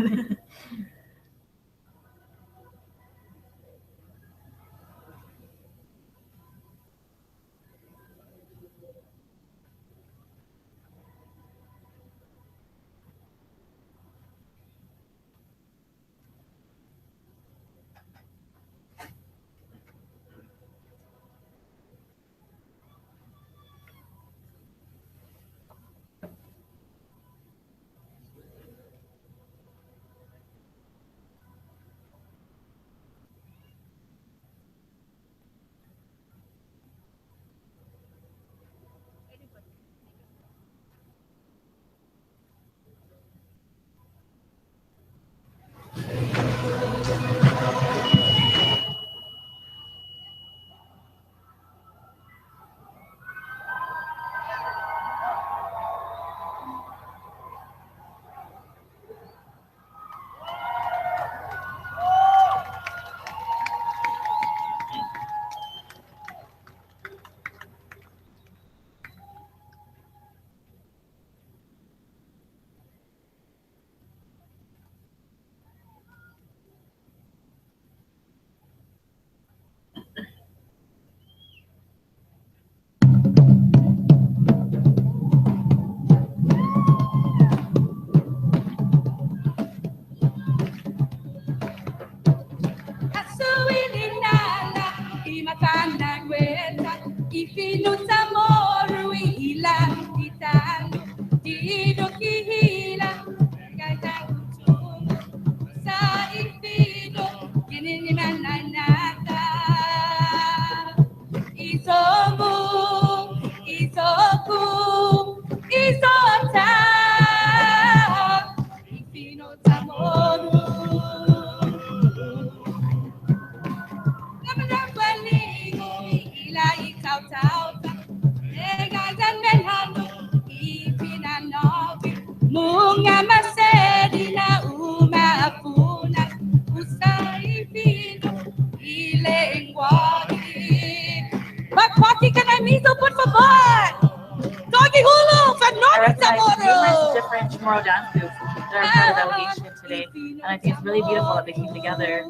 I recognize numerous different Chamorro dance groups that are part of the delegation today, and I think it's really beautiful that they came together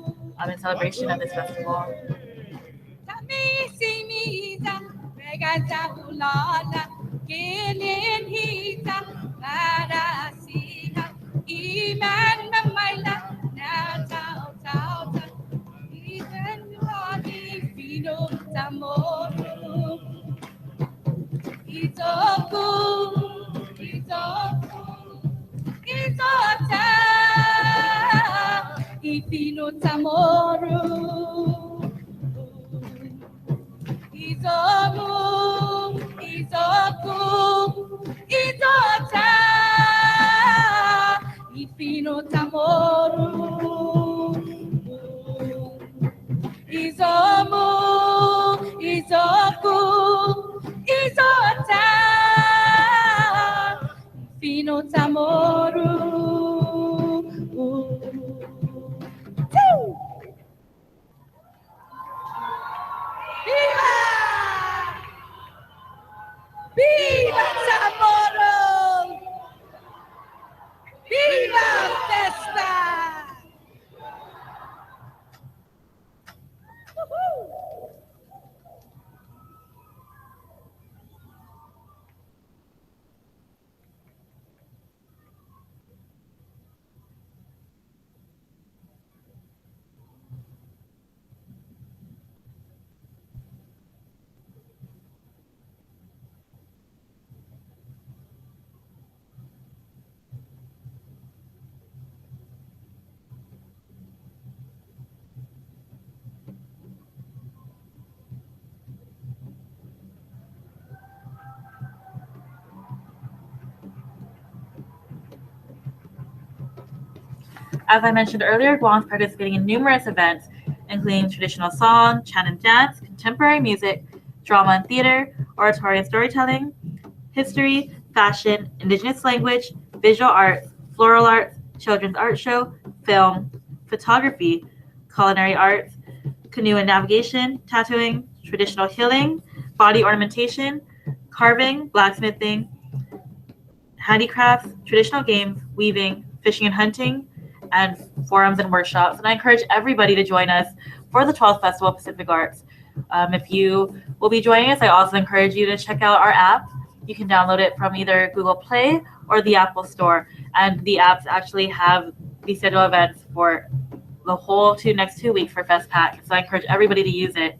in celebration of this festival. Viva Chamorro! Viva Festa! As I mentioned earlier, Guam is participating in numerous events, including traditional song, chant and dance, contemporary music, drama and theater, oratory and storytelling, history, fashion, indigenous language, visual arts, floral arts, children's art show, film, photography, culinary arts, canoe and navigation, tattooing, traditional healing, body ornamentation, carving, blacksmithing, handicrafts, traditional games, weaving, fishing and hunting, and forums and workshops. And I encourage everybody to join us for the 12th Festival of Pacific Arts. If you will be joining us, I also encourage you to check out our app. You can download it from either Google Play or the Apple Store. And the apps actually have the scheduled events for the whole next 2 weeks for FestPac. So I encourage everybody to use it.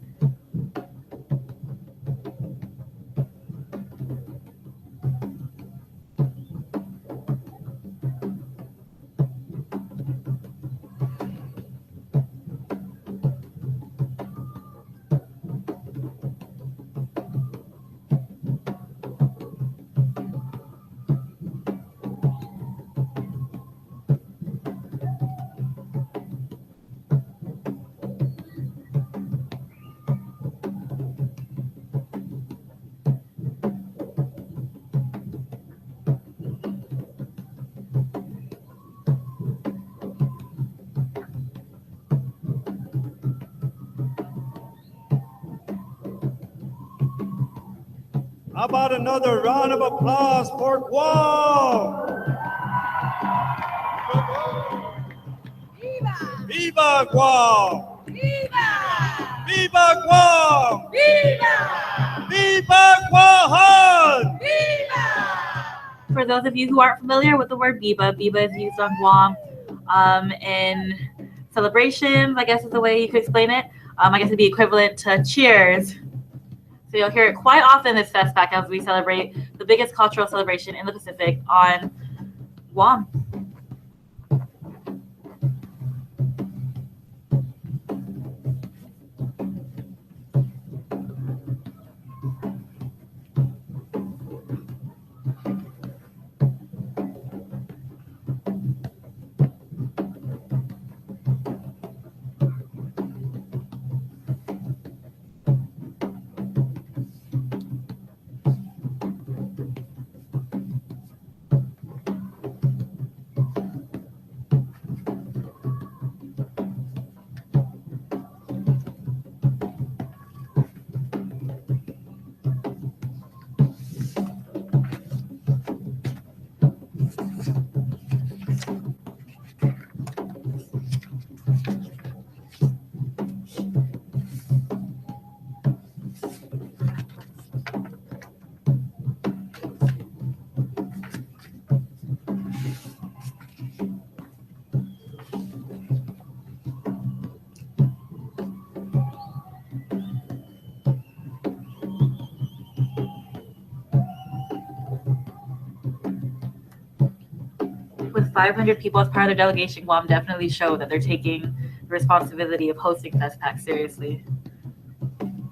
How about another round of applause for Guam? Viva Guam! Viva! Viva Guam! Viva! Viva Guam! For those of you who aren't familiar with the word biba, biba is used on Guam in celebrations, I guess is the way you could explain it. I guess it'd be equivalent to cheers. So you'll hear it quite often this FestPac as we celebrate the biggest cultural celebration in the Pacific on Guam. With 500 people as part of their delegation, Guam definitely showed that they're taking the responsibility of hosting FestPac seriously.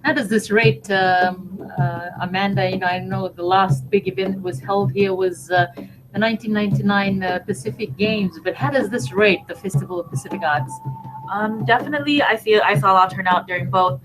How does this rate, Amanda? I know the last big event that was held here was the 1999 Pacific Games, but how does this rate the Festival of Pacific Arts? Definitely, I saw a lot of turnout during both,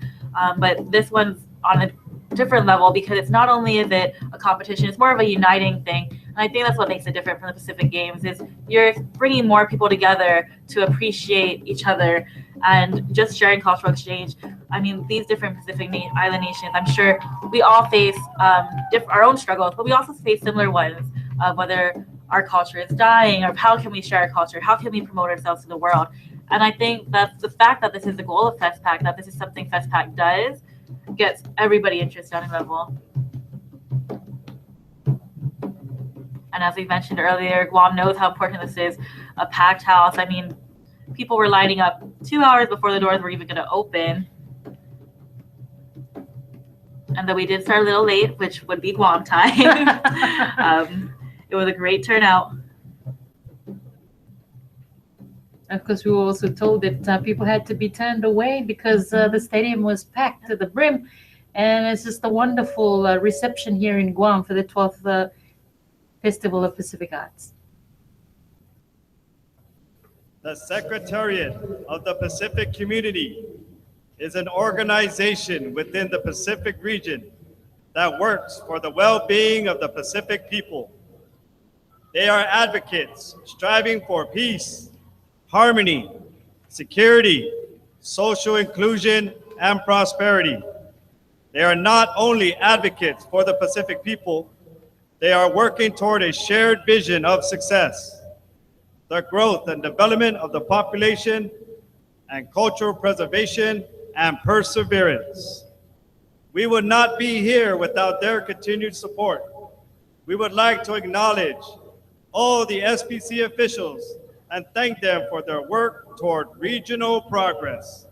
but this one's on a different level because it's not only is it a competition, it's more of a uniting thing. And I think that's what makes it different from the Pacific Games is you're bringing more people together to appreciate each other and just sharing cultural exchange. I mean, these different Pacific Island nations, I'm sure we all face our own struggles, but we also face similar ones of whether our culture is dying or how can we share our culture, how can we promote ourselves to the world. And I think that the fact that this is the goal of FestPac, that this is something FestPac does, gets everybody interested on a level. And as we mentioned earlier, Guam knows how important this is. A packed house. I mean, people were lining up 2 hours before the doors were even going to open. And though we did start a little late, which would be Guam time, it was a great turnout. Of course, we were also told that people had to be turned away because the stadium was packed to the brim. And it's just a wonderful reception here in Guam for the 12th Festival of Pacific Arts. The Secretariat of the Pacific Community is an organization within the Pacific region that works for the well-being of the Pacific people. They are advocates striving for peace, harmony, security, social inclusion, and prosperity. They are not only advocates for the Pacific people, They are working toward a shared vision of success, the growth and development of the population, and cultural preservation and perseverance. We would not be here without their continued support. We would like to acknowledge all the SPC officials and thank them for their work toward regional progress.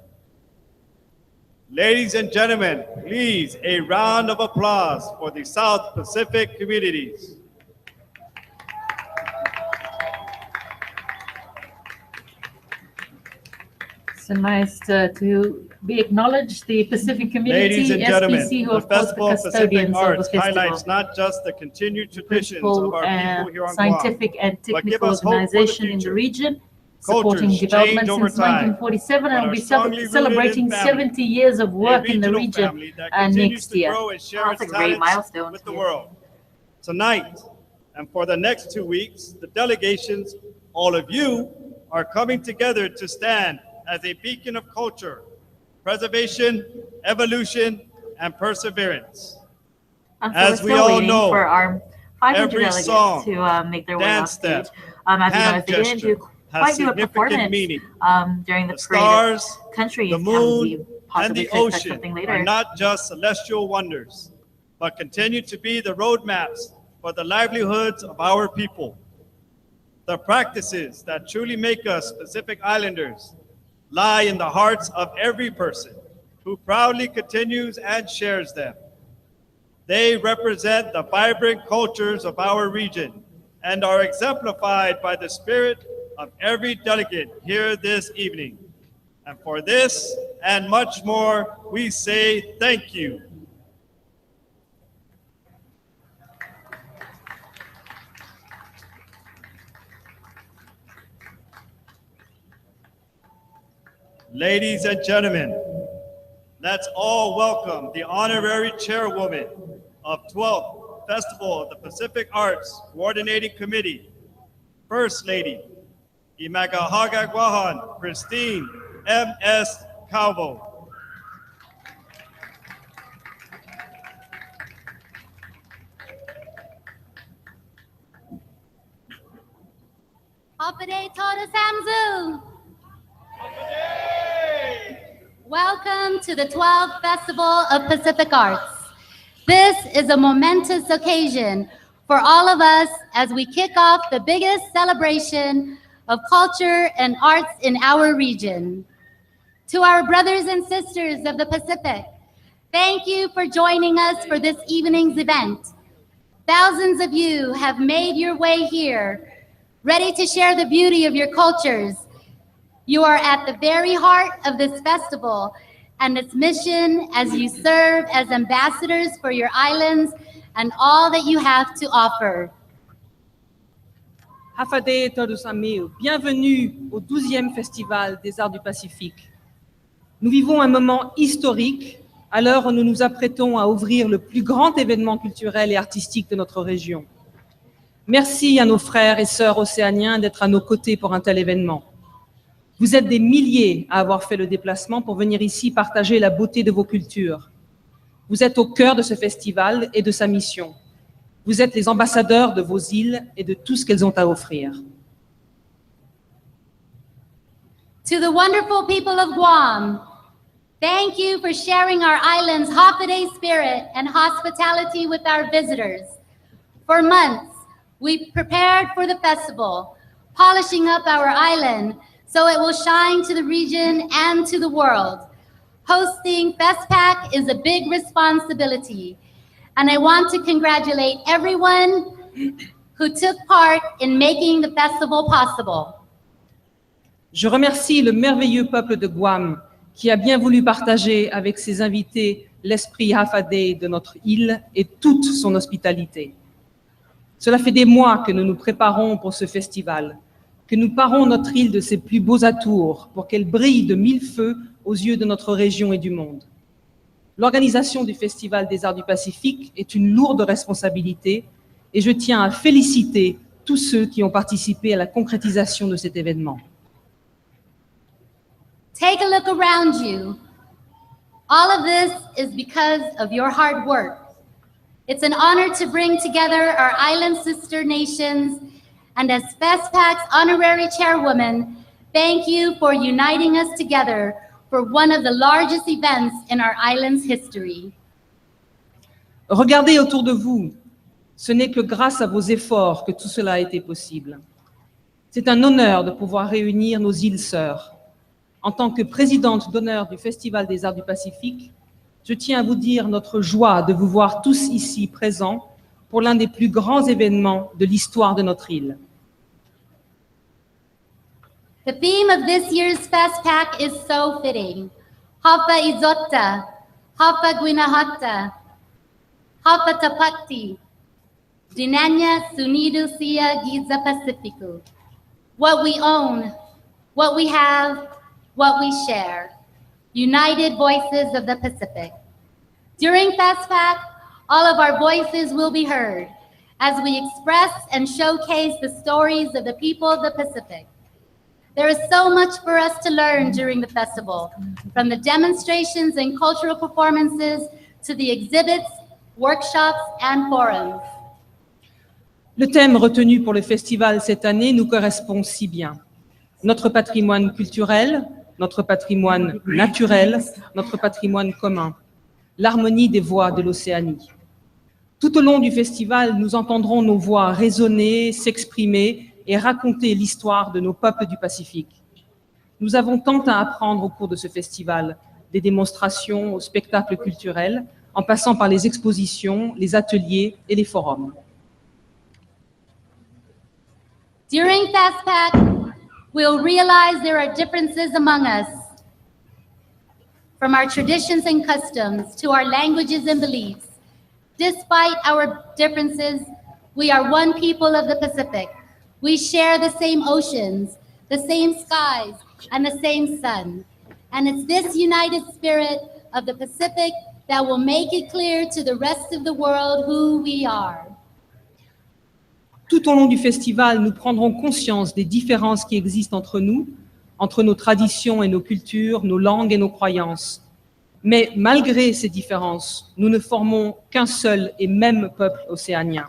Ladies and gentlemen, please a round of applause for the South Pacific communities. So nice to be acknowledged, the Pacific community, Ladies and gentlemen, SPC, who the of course the Festival of Pacific custodians of the Arts festival. highlights not just the continued traditions of our people here on Guam, Scientific and but give technical us hope for the organization in the future. region, supporting Cultures development change over since time, 1947, and but will are be strongly rooted in celebrating family. 70 years of work in the regional region family that continues next to year. grow and share That's its a great talents milestone with the here. world. Tonight, and for the next 2 weeks, the delegations, all of you, are coming together to stand as a beacon of culture, preservation, evolution, and perseverance. So As we're we still all waiting know, for our 500 every delegates song, to make their way off dance stage. step, As you hand noticed, they didn't gesture do has quite do a significant performance meaning. during the The parade. stars, Countries the moon, and the possibly could expect ocean something are later. not just celestial wonders, but continue to be the roadmaps for the livelihoods of our people. The practices that truly make us Pacific Islanders lie in the hearts of every person who proudly continues and shares them. They represent the vibrant cultures of our region and are exemplified by the spirit of every delegate here this evening. And for this and much more, we say thank you. Ladies and gentlemen, let's all welcome the honorary chairwoman of 12th Festival of the Pacific Arts Coordinating Committee, First Lady, Imaga Hagatna, Christine M.S. Calvo. Hoppaday Toda Samzu. Welcome to the 12th Festival of Pacific Arts. This is a momentous occasion for all of us as we kick off the biggest celebration of culture and arts in our region. To our brothers and sisters of the Pacific, thank you for joining us for this evening's event. Thousands of you have made your way here, ready to share the beauty of your cultures. You are at the very heart of this festival and its mission as you serve as ambassadors for your islands and all that you have to offer. Hafade Todus Amil, bienvenue au 12e Festival des Arts du Pacifique. Nous vivons un moment historique à l'heure où nous nous apprêtons à ouvrir le plus grand événement culturel et artistique de notre région. Merci à nos frères et sœurs océaniens d'être à nos côtés pour un tel événement. Vous êtes des milliers à avoir fait le déplacement pour venir ici partager la beauté de vos cultures. Vous êtes au cœur de ce festival et de sa mission. Vous êtes les ambassadeurs de vos îles et de tout ce qu'elles ont à offrir. To the wonderful people of Guam, thank you for sharing our island's Hoppaday spirit and hospitality with our visitors. For months, we prepared for the festival, polishing up our island so it will shine to the region and to the world. Hosting FestPac is a big responsibility, and I want to congratulate everyone who took part in making the festival possible. Je remercie le merveilleux peuple de Guam qui a bien voulu partager avec ses invités l'esprit Hafade de notre île et toute son hospitalité. Cela fait des mois que nous nous préparons pour ce festival, que nous parons notre île de ses plus beaux atours pour qu'elle brille de mille feux aux yeux de notre région et du monde. L'organisation du Festival des Arts du Pacifique est une lourde responsabilité et je tiens à féliciter tous ceux qui ont participé à la concrétisation de cet événement. Take a look around you. All of this is because of your hard work. It's an honor to bring together our island sister nations, and as FESPAC's honorary chairwoman, thank you for uniting us together for one of the largest events in our island's history. Regardez autour de vous. Ce n'est que grâce à vos efforts que tout cela a été possible. C'est un honneur de pouvoir réunir nos îles sœurs. En tant que présidente d'honneur du Festival des Arts du Pacifique, je tiens à vous dire notre joie de vous voir tous ici présents pour l'un des plus grands événements de l'histoire de notre île. The theme of this year's FESPAC is so fitting. Hapa Izota, Hapa Guinahata, Hapa Tapati, Dinanya Sunidu Sia Giza Pacifico. What we own, what we have, what we share. United Voices of the Pacific. During FESPAC, all of our voices will be heard as we express and showcase the stories of the people of the Pacific. There is so much for us to learn during the festival, from the demonstrations and cultural performances to the exhibits, workshops, and forums. Le thème retenu pour le festival cette année nous correspond si bien. Notre patrimoine culturel, notre patrimoine naturel, notre patrimoine commun, l'harmonie des voix de l'Océanie. Tout au long du festival, nous entendrons nos voix résonner, s'exprimer et raconter l'histoire de nos peuples du Pacifique. Nous avons tant à apprendre au cours de ce festival, des démonstrations aux spectacles culturels, en passant par les expositions, les ateliers et les forums. During FESPAC, we'll realize there are differences among us, from our traditions and customs to our languages and beliefs. Despite our differences, we are one people of the Pacific. We share the same oceans, the same skies, and the same sun. And it's this united spirit of the Pacific that will make it clear to the rest of the world who we are. Tout au long du festival, nous prendrons conscience des différences qui existent entre nous, entre nos traditions et nos cultures, nos langues et nos croyances. Mais malgré ces différences, nous ne formons qu'un seul et même peuple océanien.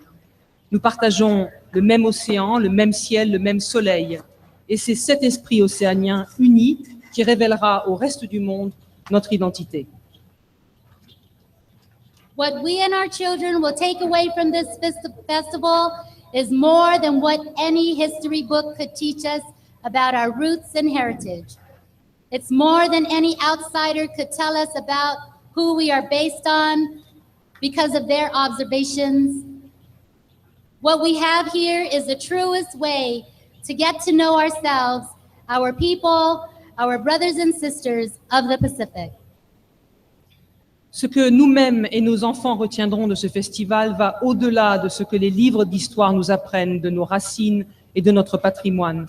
Nous partageons le même océan, le même ciel, le même soleil. Et c'est cet esprit océanien uni qui révélera au reste du monde notre identité. What we and our children will take away from this festival is more than what any history book could teach us about our roots and heritage. It's more than any outsider could tell us about who we are based on because of their observations. What we have here is the truest way to get to know ourselves, our people, our brothers and sisters of the Pacific. Ce que nous-mêmes et nos enfants retiendront de ce festival va au-delà de ce que les livres d'histoire nous apprennent de nos racines et de notre patrimoine.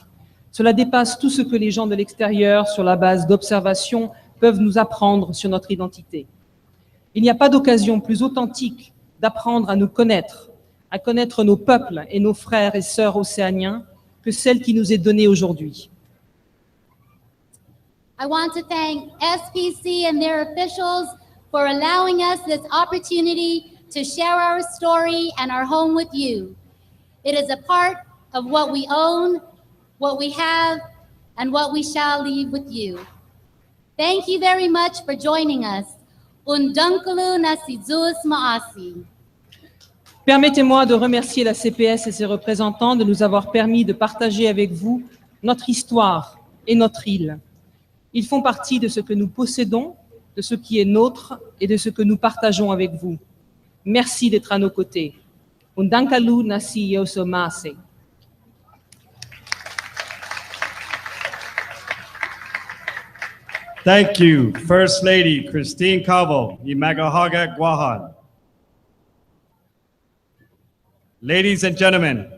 Cela dépasse tout ce que les gens de l'extérieur, sur la base d'observations, peuvent nous apprendre sur notre identité. Il n'y a pas d'occasion plus authentique d'apprendre à nous connaître, à connaître nos peuples et nos frères et sœurs océaniens que celle qui nous est donnée aujourd'hui. I want to thank SPC and their officials for allowing us this opportunity to share our story and our home with you. It is a part of what we own, what we have, and what we shall leave with you. Thank you very much for joining us. Undunkulu nasizus maasi. Permettez-moi de remercier la CPS et ses représentants de nous avoir permis de partager avec vous notre histoire et notre île. Ils font partie de ce que nous possédons, de ce qui est nôtre et de ce que nous partageons avec vous. Merci d'être à nos côtés. Undankalu nasi yosomase. Thank you, First Lady Christine Cavo, Imagahaga Guahan. Ladies and gentlemen,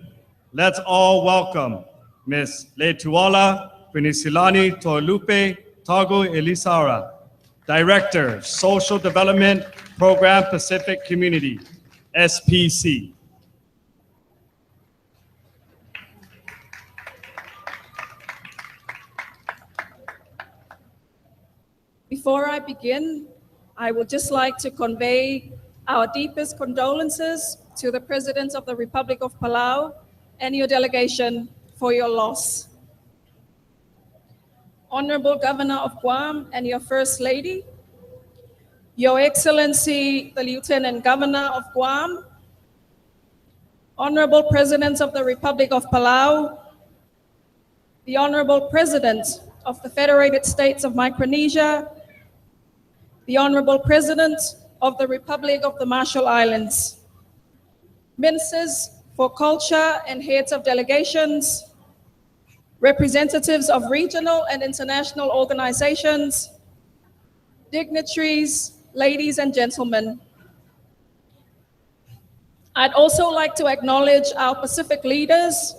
let's all welcome Ms. Letuala Pinisilani Tolupe Tago Elisara, Director, Social Development Program Pacific Community, SPC. Before I begin, I would just like to convey Our deepest condolences to the President of the Republic of Palau and your delegation for your loss. Honorable Governor of Guam and your First Lady, Your Excellency, the Lieutenant Governor of Guam, Honorable President of the Republic of Palau, the Honorable President of the Federated States of Micronesia, the Honorable President of the Republic of the Marshall Islands, Ministers for Culture and heads of delegations, representatives of regional and international organizations, dignitaries, ladies and gentlemen. I'd also like to acknowledge our Pacific leaders,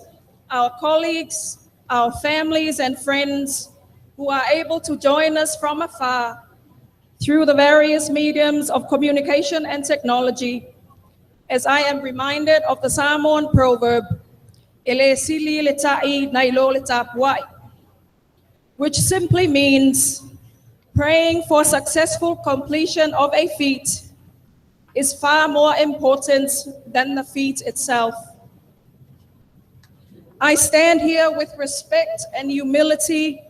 our colleagues, our families and friends who are able to join us from afar through the various mediums of communication and technology, as I am reminded of the Samoan proverb, "Ele sili le ta'i na ilo le tapuai," which simply means praying for successful completion of a feat is far more important than the feat itself. I stand here with respect and humility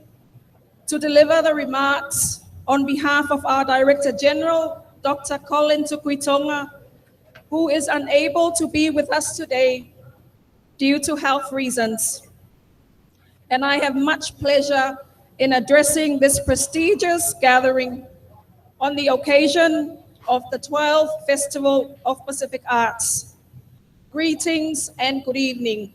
to deliver the remarks on behalf of our Director General, Dr. Colin Tukuitonga, who is unable to be with us today due to health reasons. And I have much pleasure in addressing this prestigious gathering on the occasion of the 12th Festival of Pacific Arts. Greetings and good evening.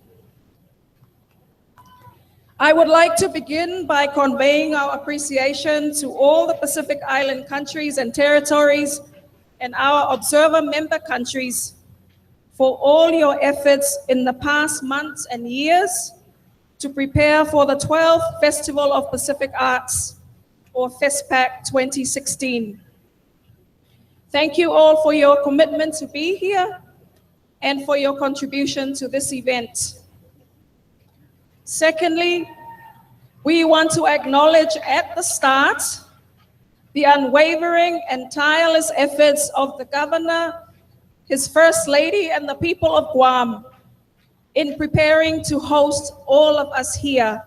I would like to begin by conveying our appreciation to all the Pacific Island countries and territories and our observer member countries for all your efforts in the past months and years to prepare for the 12th Festival of Pacific Arts, or FESPAC 2016. Thank you all for your commitment to be here and for your contribution to this event. Secondly, we want to acknowledge at the start the unwavering and tireless efforts of the Governor, his First Lady, and the people of Guam in preparing to host all of us here.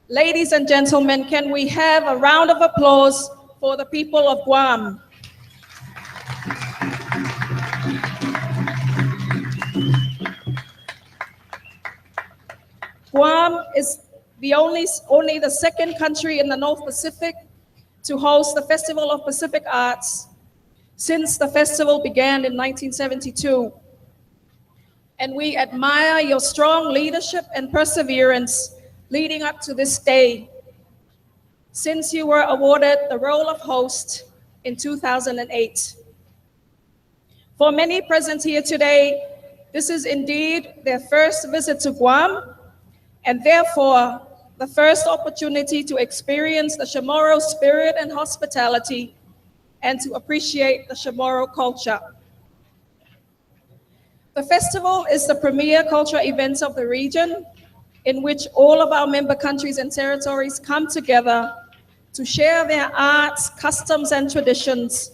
Ladies and gentlemen, can we have a round of applause for the people of Guam? Guam is only the second country in the North Pacific to host the Festival of Pacific Arts since the festival began in 1972. And we admire your strong leadership and perseverance leading up to this day, since you were awarded the role of host in 2008. For many present here today, this is indeed their first visit to Guam, and therefore the first opportunity to experience the Chamorro spirit and hospitality and to appreciate the Chamorro culture. The festival is the premier cultural event of the region, in which all of our member countries and territories come together to share their arts, customs, and traditions,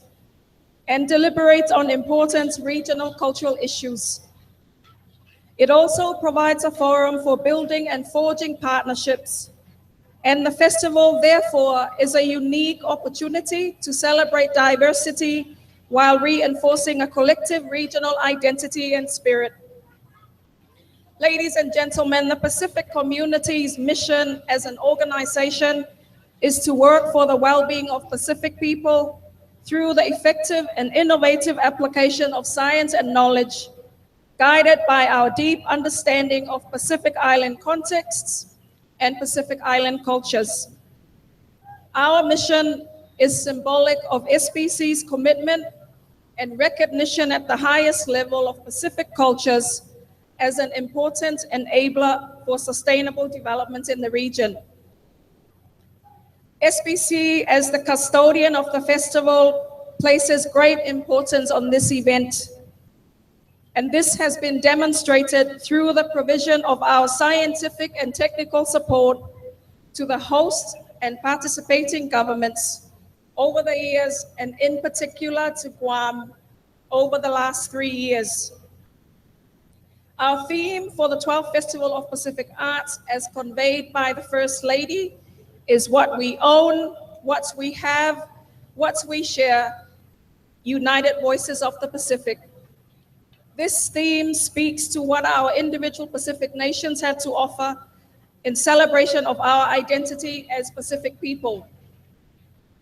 and deliberate on important regional cultural issues. It also provides a forum for building and forging partnerships, and the festival, therefore, is a unique opportunity to celebrate diversity while reinforcing a collective regional identity and spirit. Ladies and gentlemen, the Pacific Community's mission as an organization is to work for the well-being of Pacific people through the effective and innovative application of science and knowledge, guided by our deep understanding of Pacific Island contexts and Pacific Island cultures. Our mission is symbolic of SPC's commitment and recognition at the highest level of Pacific cultures as an important enabler for sustainable development in the region. SPC, as the custodian of the festival, places great importance on this event. And this has been demonstrated through the provision of our scientific and technical support to the host and participating governments over the years, and in particular to Guam, over the last 3 years. Our theme for the 12th Festival of Pacific Arts, as conveyed by the First Lady, is what we own, what we have, what we share, United Voices of the Pacific. This theme speaks to what our individual Pacific nations had to offer in celebration of our identity as Pacific people.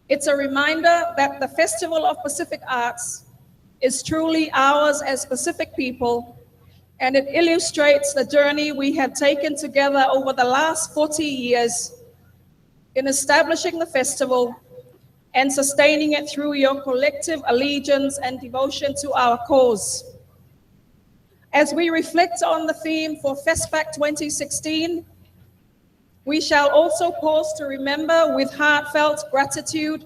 It's a reminder that the Festival of Pacific Arts is truly ours as Pacific people, and it illustrates the journey we have taken together over the last 40 years in establishing the festival and sustaining it through your collective allegiance and devotion to our cause. As we reflect on the theme for FESPAC 2016, we shall also pause to remember with heartfelt gratitude,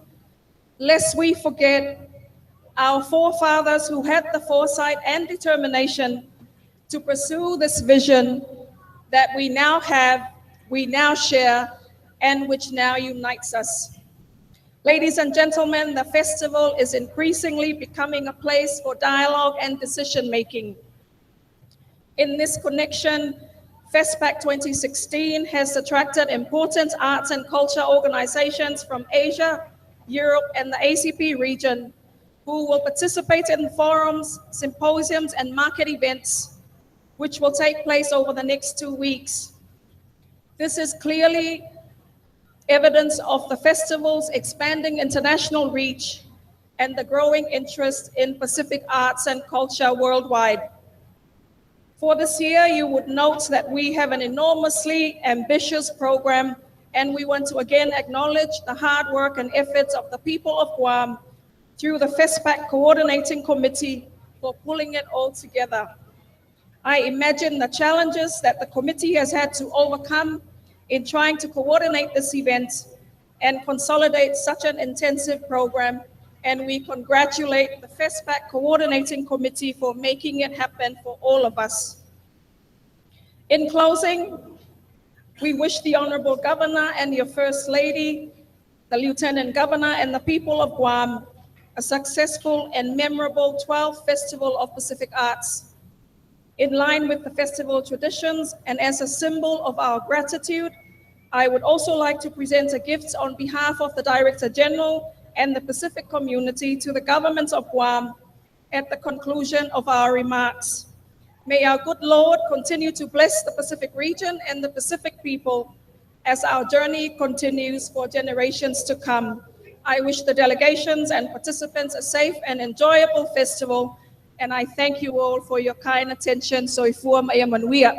lest we forget our forefathers who had the foresight and determination to pursue this vision that we now have, we now share, and which now unites us. Ladies and gentlemen, the festival is increasingly becoming a place for dialogue and decision-making. In this connection, FESPAC 2016 has attracted important arts and culture organizations from Asia, Europe, and the ACP region, who will participate in forums, symposiums, and market events, which will take place over the next 2 weeks. This is clearly evidence of the festival's expanding international reach and the growing interest in Pacific arts and culture worldwide. For this year, you would note that we have an enormously ambitious program, and we want to again acknowledge the hard work and efforts of the people of Guam through the FESPAC Coordinating Committee for pulling it all together. I imagine the challenges that the committee has had to overcome in trying to coordinate this event and consolidate such an intensive program, and we congratulate the FESPAC Coordinating Committee for making it happen for all of us. In closing, we wish the Honorable Governor and your First Lady, the Lieutenant Governor, and the people of Guam a successful and memorable 12th Festival of Pacific Arts. In line with the festival traditions and as a symbol of our gratitude, I would also like to present a gift on behalf of the Director General and the Pacific community to the government of Guam at the conclusion of our remarks. May our good Lord continue to bless the Pacific region and the Pacific people as our journey continues for generations to come. I wish the delegations and participants a safe and enjoyable festival, and I thank you all for your kind attention. So ifua mayamanwia.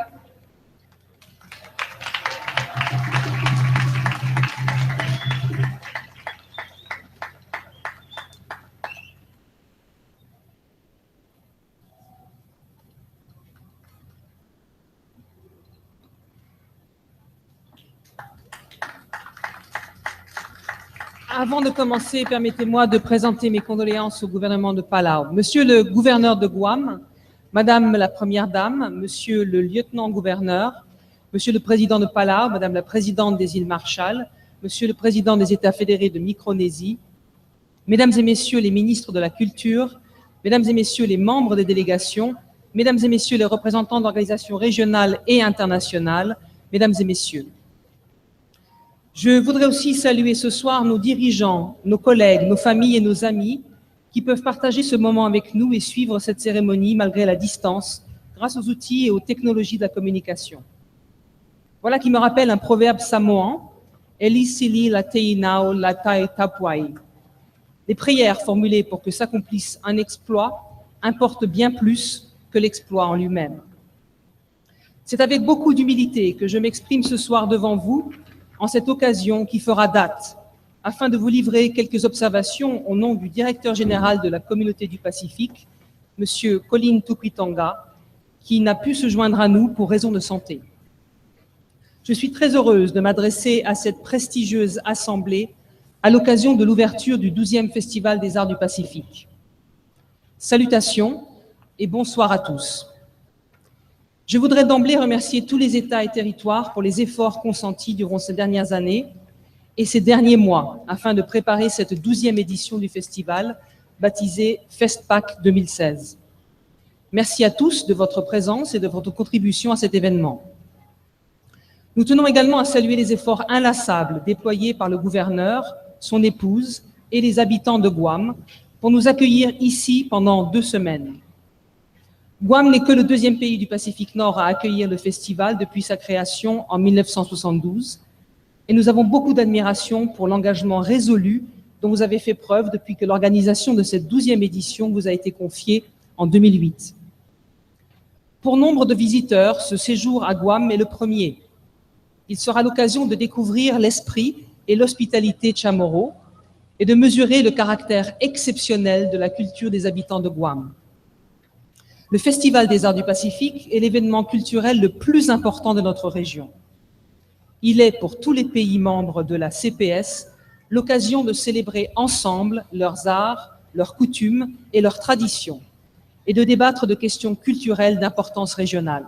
Avant de commencer, permettez-moi de présenter mes condoléances au gouvernement de Palau. Monsieur le gouverneur de Guam, Madame la Première Dame, Monsieur le lieutenant-gouverneur, Monsieur le président de Palau, Madame la présidente des îles Marshall, Monsieur le président des États fédérés de Micronésie, Mesdames et Messieurs les ministres de la Culture, Mesdames et Messieurs les membres des délégations, Mesdames et Messieurs les représentants d'organisations régionales et internationales, Mesdames et Messieurs. Je voudrais aussi saluer ce soir nos dirigeants, nos collègues, nos familles et nos amis qui peuvent partager ce moment avec nous et suivre cette cérémonie malgré la distance, grâce aux outils et aux technologies de la communication. Voilà qui me rappelle un proverbe samoan, Eli sili la teinao la tai tapuai. Les prières formulées pour que s'accomplisse un exploit importent bien plus que l'exploit en lui-même. C'est avec beaucoup d'humilité que je m'exprime ce soir devant vous en cette occasion qui fera date, afin de vous livrer quelques observations au nom du directeur général de la Communauté du Pacifique, M. Colin Tukwitanga, qui n'a pu se joindre à nous pour raison de santé. Je suis très heureuse de m'adresser à cette prestigieuse assemblée à l'occasion de l'ouverture du 12e Festival des Arts du Pacifique. Salutations et bonsoir à tous. Je voudrais d'emblée remercier tous les États et territoires pour les efforts consentis durant ces dernières années et ces derniers mois afin de préparer cette 12e édition du festival baptisé FestPac 2016. Merci à tous de votre présence et de votre contribution à cet événement. Nous tenons également à saluer les efforts inlassables déployés par le gouverneur, son épouse et les habitants de Guam pour nous accueillir ici pendant 2 semaines. Guam n'est que le 2e pays du Pacifique Nord à accueillir le festival depuis sa création en 1972 et nous avons beaucoup d'admiration pour l'engagement résolu dont vous avez fait preuve depuis que l'organisation de cette 12e édition vous a été confiée en 2008. Pour nombre de visiteurs, ce séjour à Guam est le premier. Il sera l'occasion de découvrir l'esprit et l'hospitalité chamorro et de mesurer le caractère exceptionnel de la culture des habitants de Guam. Le Festival des Arts du Pacifique est l'événement culturel le plus important de notre région. Il est, pour tous les pays membres de la CPS, l'occasion de célébrer ensemble leurs arts, leurs coutumes et leurs traditions, et de débattre de questions culturelles d'importance régionale.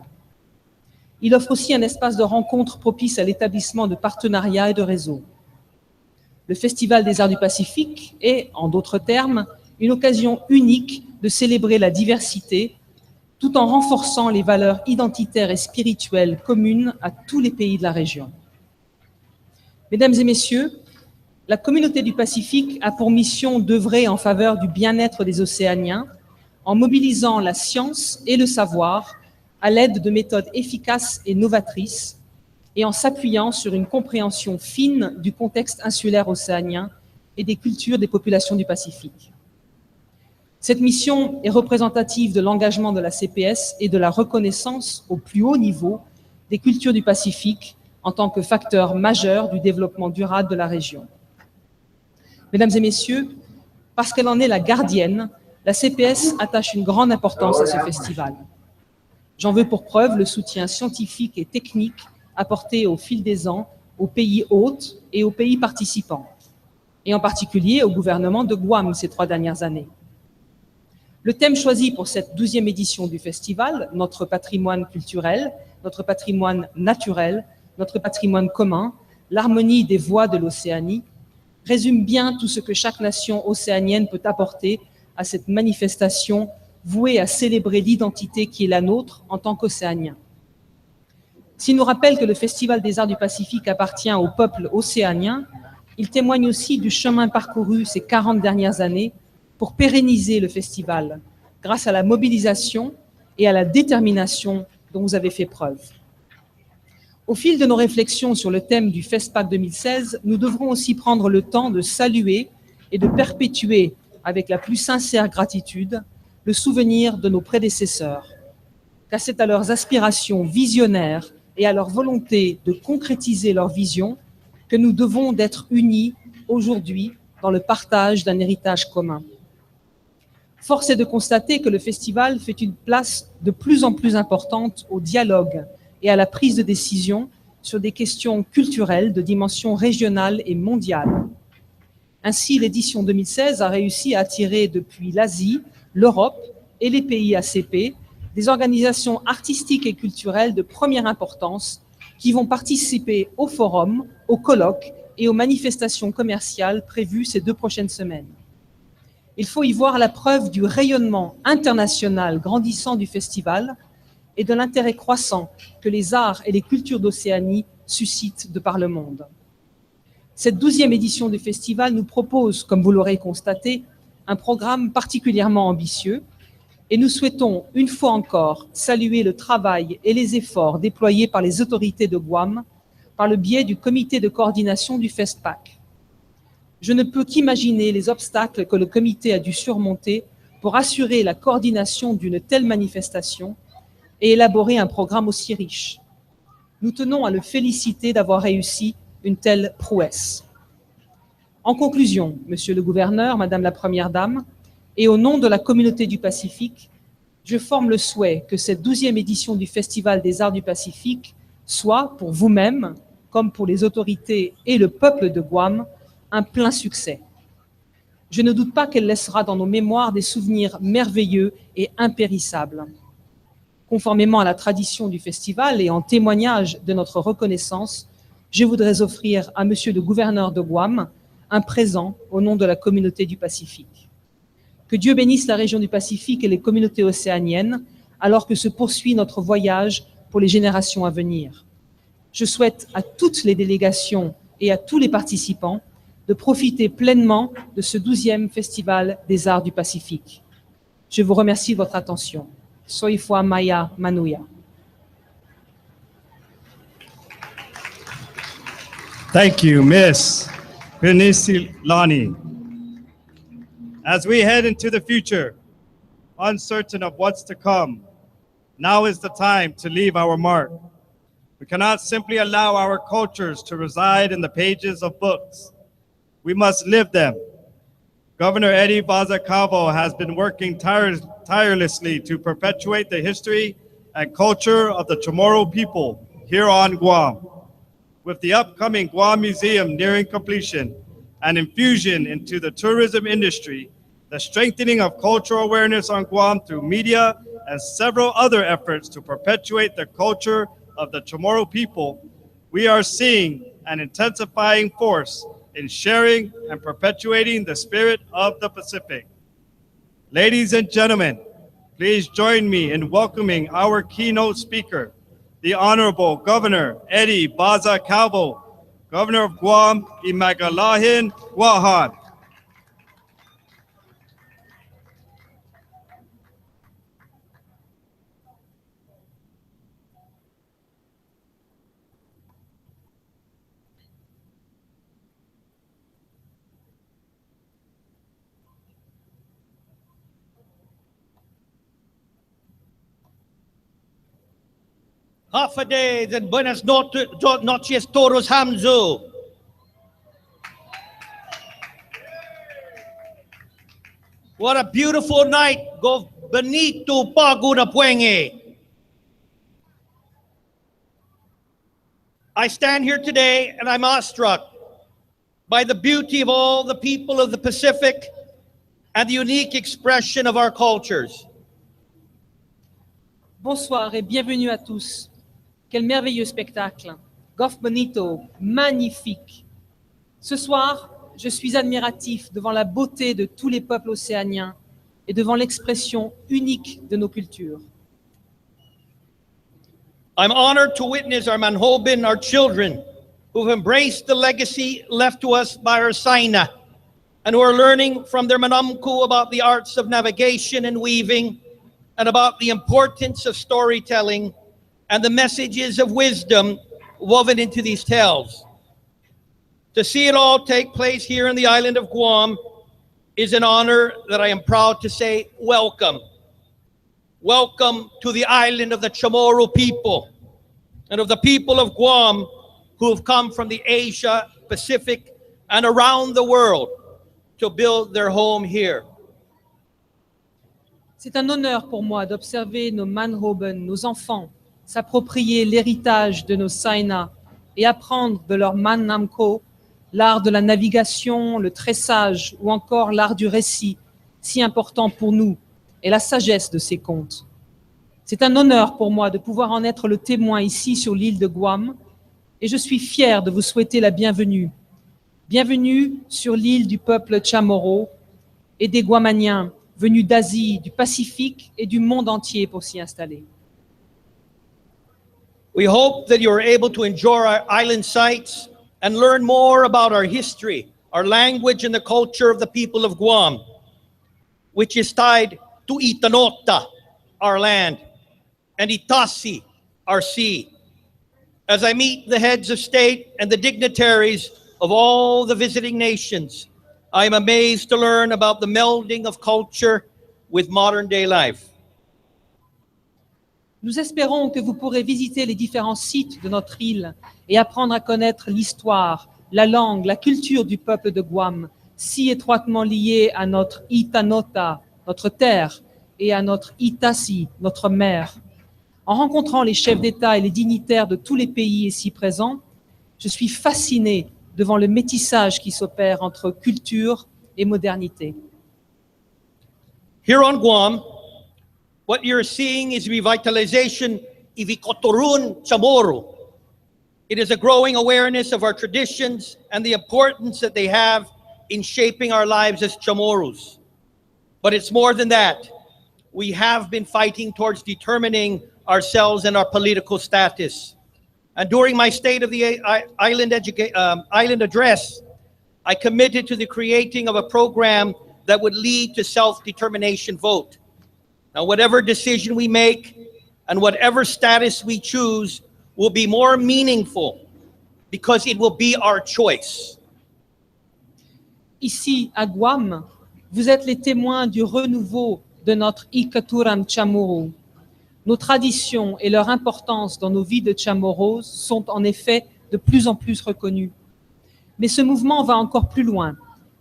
Il offre aussi un espace de rencontre propice à l'établissement de partenariats et de réseaux. Le Festival des Arts du Pacifique est, en d'autres termes, une occasion unique de célébrer la diversité, tout en renforçant les valeurs identitaires et spirituelles communes à tous les pays de la région. Mesdames et messieurs, la communauté du Pacifique a pour mission d'œuvrer en faveur du bien-être des Océaniens en mobilisant la science et le savoir à l'aide de méthodes efficaces et novatrices et en s'appuyant sur une compréhension fine du contexte insulaire océanien et des cultures des populations du Pacifique. Cette mission est représentative de l'engagement de la CPS et de la reconnaissance au plus haut niveau des cultures du Pacifique en tant que facteur majeur du développement durable de la région. Mesdames et messieurs, parce qu'elle en est la gardienne, la CPS attache une grande importance à ce festival. J'en veux pour preuve le soutien scientifique et technique apporté au fil des ans aux pays hôtes et aux pays participants, et en particulier au gouvernement de Guam ces 3 dernières années. Le thème choisi pour cette 12e édition du festival, notre patrimoine culturel, notre patrimoine naturel, notre patrimoine commun, l'harmonie des voies de l'Océanie, résume bien tout ce que chaque nation océanienne peut apporter à cette manifestation vouée à célébrer l'identité qui est la nôtre en tant qu'Océaniens. S'il nous rappelle que le Festival des Arts du Pacifique appartient au peuple océanien, il témoigne aussi du chemin parcouru ces 40 dernières années pour pérenniser le festival, grâce à la mobilisation et à la détermination dont vous avez fait preuve. Au fil de nos réflexions sur le thème du FestPac 2016, nous devrons aussi prendre le temps de saluer et de perpétuer, avec la plus sincère gratitude, le souvenir de nos prédécesseurs, car c'est à leurs aspirations visionnaires et à leur volonté de concrétiser leur vision que nous devons d'être unis aujourd'hui dans le partage d'un héritage commun. Force est de constater que le festival fait une place de plus en plus importante au dialogue et à la prise de décision sur des questions culturelles de dimension régionale et mondiale. Ainsi, l'édition 2016 a réussi à attirer depuis l'Asie, l'Europe et les pays ACP des organisations artistiques et culturelles de première importance qui vont participer au forum, aux colloques et aux manifestations commerciales prévues ces 2 prochaines semaines. Il faut y voir la preuve du rayonnement international grandissant du festival et de l'intérêt croissant que les arts et les cultures d'Océanie suscitent de par le monde. Cette 12e édition du festival nous propose, comme vous l'aurez constaté, un programme particulièrement ambitieux et nous souhaitons, une fois encore, saluer le travail et les efforts déployés par les autorités de Guam par le biais du comité de coordination du FestPac. Je ne peux qu'imaginer les obstacles que le comité a dû surmonter pour assurer la coordination d'une telle manifestation et élaborer un programme aussi riche. Nous tenons à le féliciter d'avoir réussi une telle prouesse. En conclusion, Monsieur le Gouverneur, Madame la Première Dame, et au nom de la communauté du Pacifique, je forme le souhait que cette 12e édition du Festival des Arts du Pacifique soit, pour vous-même, comme pour les autorités et le peuple de Guam, un plein succès. Je ne doute pas qu'elle laissera dans nos mémoires des souvenirs merveilleux et impérissables. Conformément à la tradition du festival et en témoignage de notre reconnaissance, je voudrais offrir à Monsieur le Gouverneur de Guam un présent au nom de la communauté du Pacifique. Que Dieu bénisse la région du Pacifique et les communautés océaniennes, alors que se poursuit notre voyage pour les générations à venir. Je souhaite à toutes les délégations et à tous les participants de profiter pleinement de ce 12e Festival des Arts du Pacifique. Je vous remercie de votre attention. Soifua Maya Manuya. Thank you, Miss Penisilani. As we head into the future, uncertain of what's to come, now is the time to leave our mark. We cannot simply allow our cultures to reside in the pages of books. We must live them. Governor Eddie Bazacavo has been working tirelessly to perpetuate the history and culture of the Chamorro people here on Guam. With the upcoming Guam Museum nearing completion and infusion into the tourism industry, the strengthening of cultural awareness on Guam through media, and several other efforts to perpetuate the culture of the Chamorro people, we are seeing an intensifying force in sharing and perpetuating the spirit of the Pacific. Ladies and gentlemen, please join me in welcoming our keynote speaker, the Honorable Governor Eddie Baza Calvo, Governor of Guam, Imagalahin Wahan. Hafaday and buenas noches todos Hamzu. What a beautiful night. Go Benito Paguna Puenge. I stand here today and I'm awestruck by the beauty of all the people of the Pacific and the unique expression of our cultures. Bonsoir et bienvenue à tous. Quel merveilleux spectacle. Gof Bonito, magnifique. Ce soir, je suis admiratif devant la beauté de tous les peuples océaniens et devant l'expression unique de nos cultures. I'm honored to witness our Manhobin, our children, who've embraced the legacy left to us by our Saina and who are learning from their Manamku about the arts of navigation and weaving and about the importance of storytelling and the messages of wisdom woven into these tales. To see it all take place here in the island of Guam is an honor that I am proud to say welcome. Welcome to the island of the Chamorro people and of the people of Guam who have come from the Asia, Pacific, and around the world to build their home here. C'est un honneur pour moi d'observer nos Manhoben, nos enfants, s'approprier l'héritage de nos Saina et apprendre de leur Mannamko l'art de la navigation, le tressage ou encore l'art du récit, si important pour nous, et la sagesse de ces contes. C'est un honneur pour moi de pouvoir en être le témoin ici sur l'île de Guam, et je suis fier de vous souhaiter la bienvenue. Bienvenue sur l'île du peuple Chamorro et des Guamaniens venus d'Asie, du Pacifique et du monde entier pour s'y installer. We hope that you are able to enjoy our island sites and learn more about our history, our language, and the culture of the people of Guam, which is tied to Itanota, our land, and Itasi, our sea. As I meet the heads of state and the dignitaries of all the visiting nations, I am amazed to learn about the melding of culture with modern-day life. Nous espérons que vous pourrez visiter les différents sites de notre île et apprendre à connaître l'histoire, la langue, la culture du peuple de Guam, si étroitement liée à notre Itanota, notre terre, et à notre Itasi, notre mer. En rencontrant les chefs d'État et les dignitaires de tous les pays ici présents, je suis fasciné devant le métissage qui s'opère entre culture et modernité. Here on Guam, what you're seeing is revitalization Ivikotorun Chamorro. It is a growing awareness of our traditions and the importance that they have in shaping our lives as Chamorros. But it's more than that. We have been fighting towards determining ourselves and our political status. And during my State of the Island address, I committed to the creating of a program that would lead to self-determination vote. Now, whatever decision we make and whatever status we choose will be more meaningful because it will be our choice. Ici, à Guam, vous êtes les témoins du renouveau de notre Ikaturam Chamorro. Nos traditions et leur importance dans nos vies de Chamorros sont en effet de plus en plus reconnues. Mais ce mouvement va encore plus loin.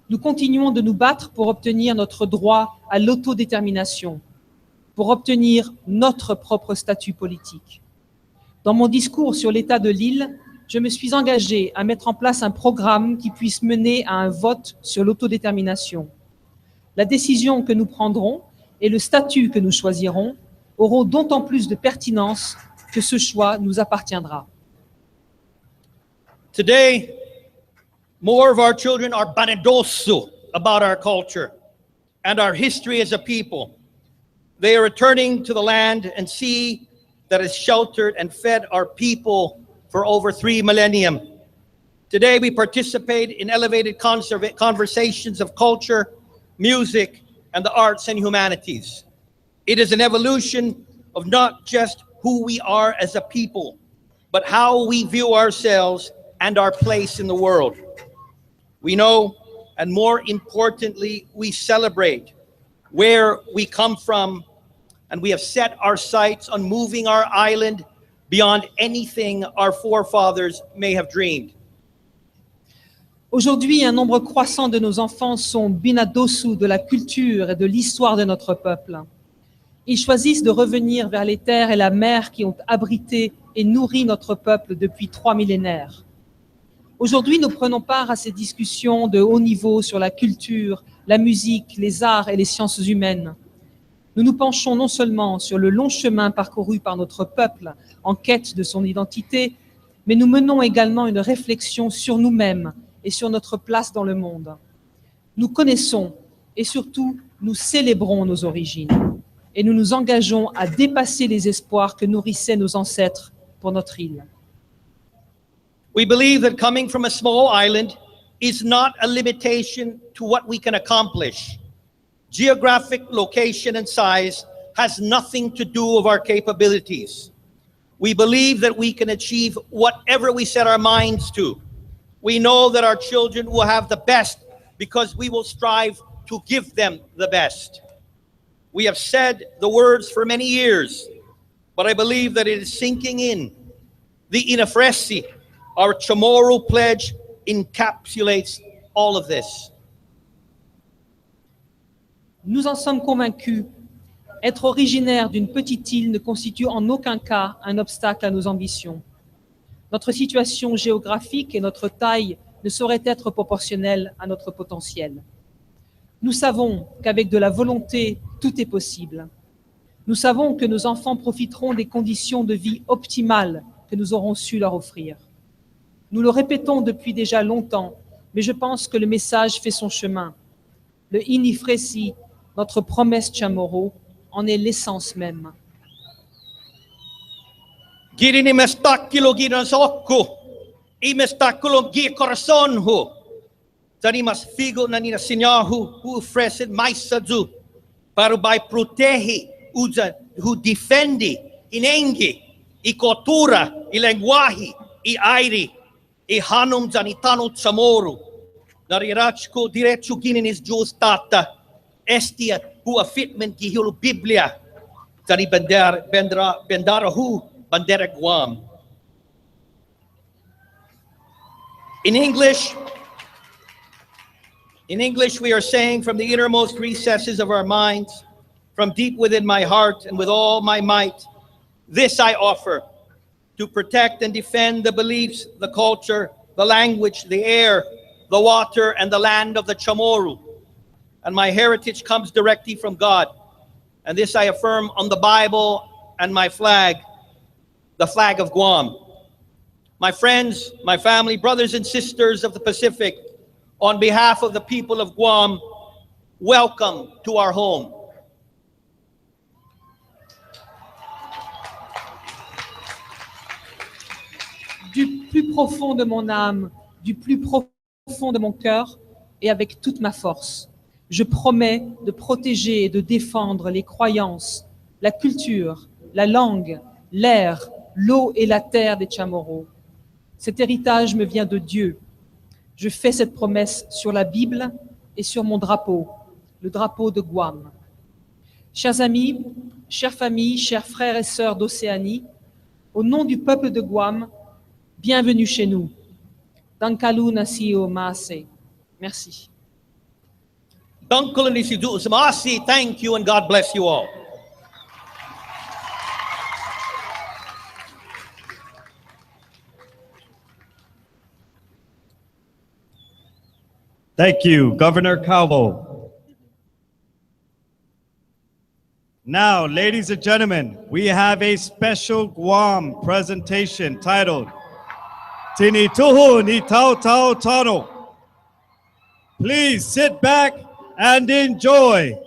Nous continuons de nous battre pour obtenir notre droit à l'autodétermination, pour obtenir notre propre statut politique. Dans mon discours sur l'état de l'île, je me suis engagé à mettre en place un programme qui puisse mener à un vote sur l'autodétermination. La décision que nous prendrons et le statut que nous choisirons auront d'autant plus de pertinence que ce choix nous appartiendra. Today, more of our children are banadoso about our culture and our history as a people. They are returning to the land and see that has sheltered and fed our people for over 3 millennium. Today, we participate in elevated conversations of culture, music, and the arts and humanities. It is an evolution of not just who we are as a people, but how we view ourselves and our place in the world. We know, and more importantly, we celebrate where we come from, and we have set our sights on moving our island beyond anything our forefathers may have dreamed. Aujourd'hui, un nombre croissant de nos enfants sont binadosu de la culture et de l'histoire de notre peuple. Ils choisissent de revenir vers les terres et la mer qui ont abrité et nourri notre peuple depuis 3 millénaires. Aujourd'hui, nous prenons part à ces discussions de haut niveau sur la culture, la musique, les arts et les sciences humaines. Nous nous penchons non seulement sur le long chemin parcouru par notre peuple en quête de son identité, mais nous menons également une réflexion sur nous-mêmes et sur notre place dans le monde. Nous connaissons et surtout nous célébrons nos origines et nous nous engageons à dépasser les espoirs que nourrissaient nos ancêtres pour notre île. We believe that coming from a small island is not a limitation to what we can accomplish. Geographic location and size has nothing to do with our capabilities. We believe that we can achieve whatever we set our minds to. We know that our children will have the best because we will strive to give them the best. We have said the words for many years, but I believe that it is sinking in. The Inafresi, our Chamorro pledge, encapsulates all of this. Nous en sommes convaincus. Être originaire d'une petite île ne constitue en aucun cas un obstacle à nos ambitions. Notre situation géographique et notre taille ne sauraient être proportionnelles à notre potentiel. Nous savons qu'avec de la volonté, tout est possible. Nous savons que nos enfants profiteront des conditions de vie optimales que nous aurons su leur offrir. Nous le répétons depuis déjà longtemps, mais je pense que le message fait son chemin. Le Inifresi, notre promesse Chamorro, en est l'essence même. Girini mestakilo giran soko, I mestakulo gi corazon ho. Tani mas figo na nina sinyahu hu freset maisadu, para by protehi uza hu defendi inengi, I cultura, I lenguaje, I airi, I hanum zanitano Chamorro. Narirachko direcho gininis justata, estia hu afitment gi hulu Biblia, tani bendara hu bandera Guam. In English, we are saying from the innermost recesses of our minds, from deep within my heart and with all my might, this I offer, to protect and defend the beliefs, the culture, the language, the air, the water, and the land of the Chamorro. And my heritage comes directly from God. And this I affirm on the Bible and my flag, the flag of Guam. My friends, my family, brothers and sisters of the Pacific, on behalf of the people of Guam, welcome to our home. Du plus profond de mon âme, du plus profond de mon cœur et avec toute ma force, je promets de protéger et de défendre les croyances, la culture, la langue, l'air, l'eau et la terre des Chamorros. Cet héritage me vient de Dieu. Je fais cette promesse sur la Bible et sur mon drapeau, le drapeau de Guam. Chers amis, chères familles, chers frères et sœurs d'Océanie, au nom du peuple de Guam, bienvenue chez nous. Dankalu Nasio Maase. Merci. Thank you and God bless you all. Thank you, Governor Calvo. Now, ladies and gentlemen, we have a special Guam presentation titled Tini Tuhu Ni Tau Tau Tano. Please sit back and enjoy.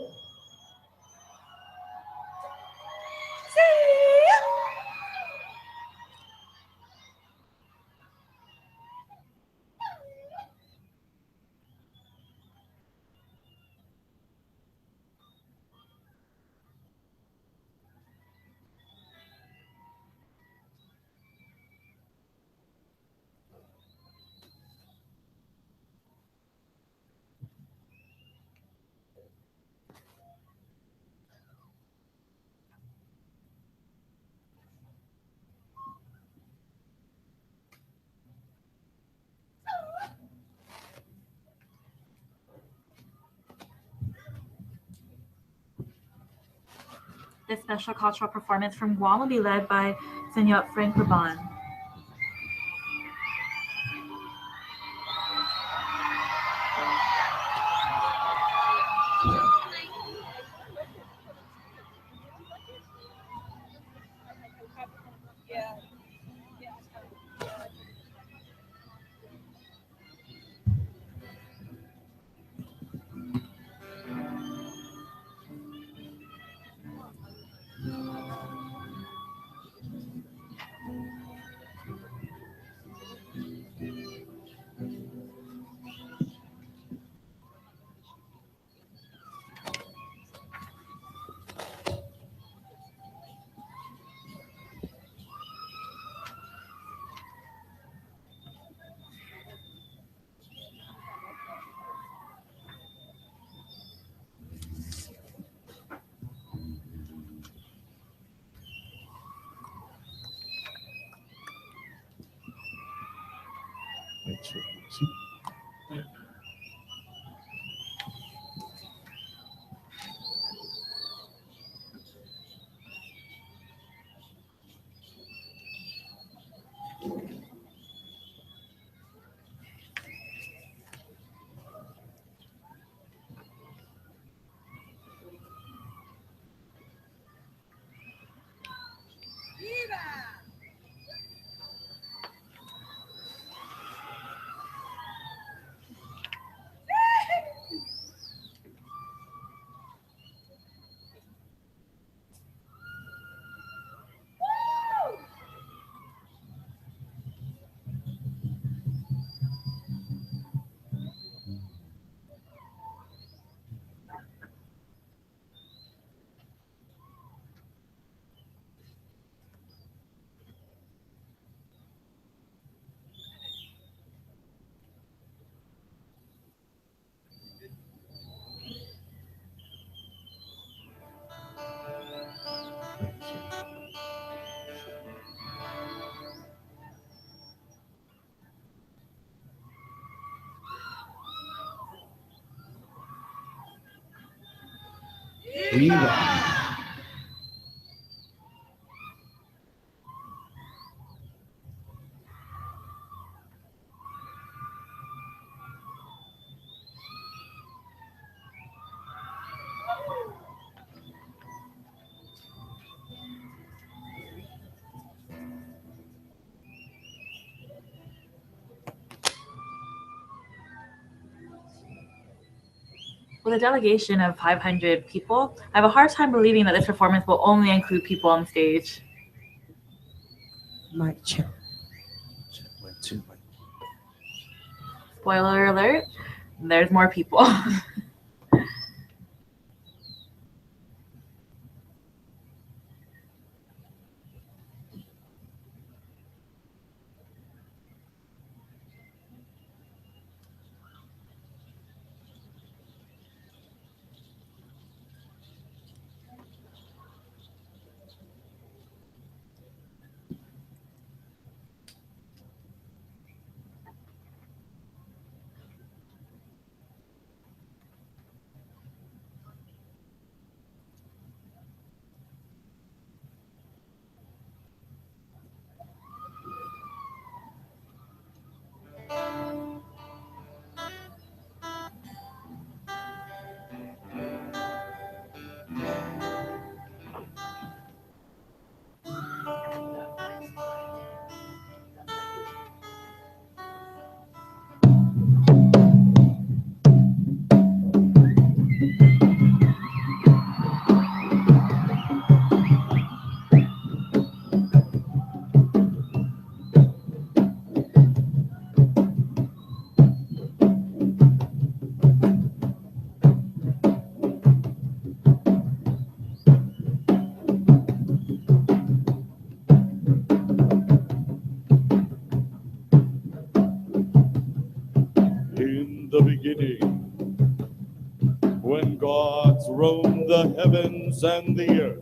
This special cultural performance from Guam will be led by Senor Frank Raban. With a delegation of 500 people, I have a hard time believing that this performance will only include people on stage. Mic check. Spoiler alert, there's more people. In the beginning, when gods roamed the heavens and the earth,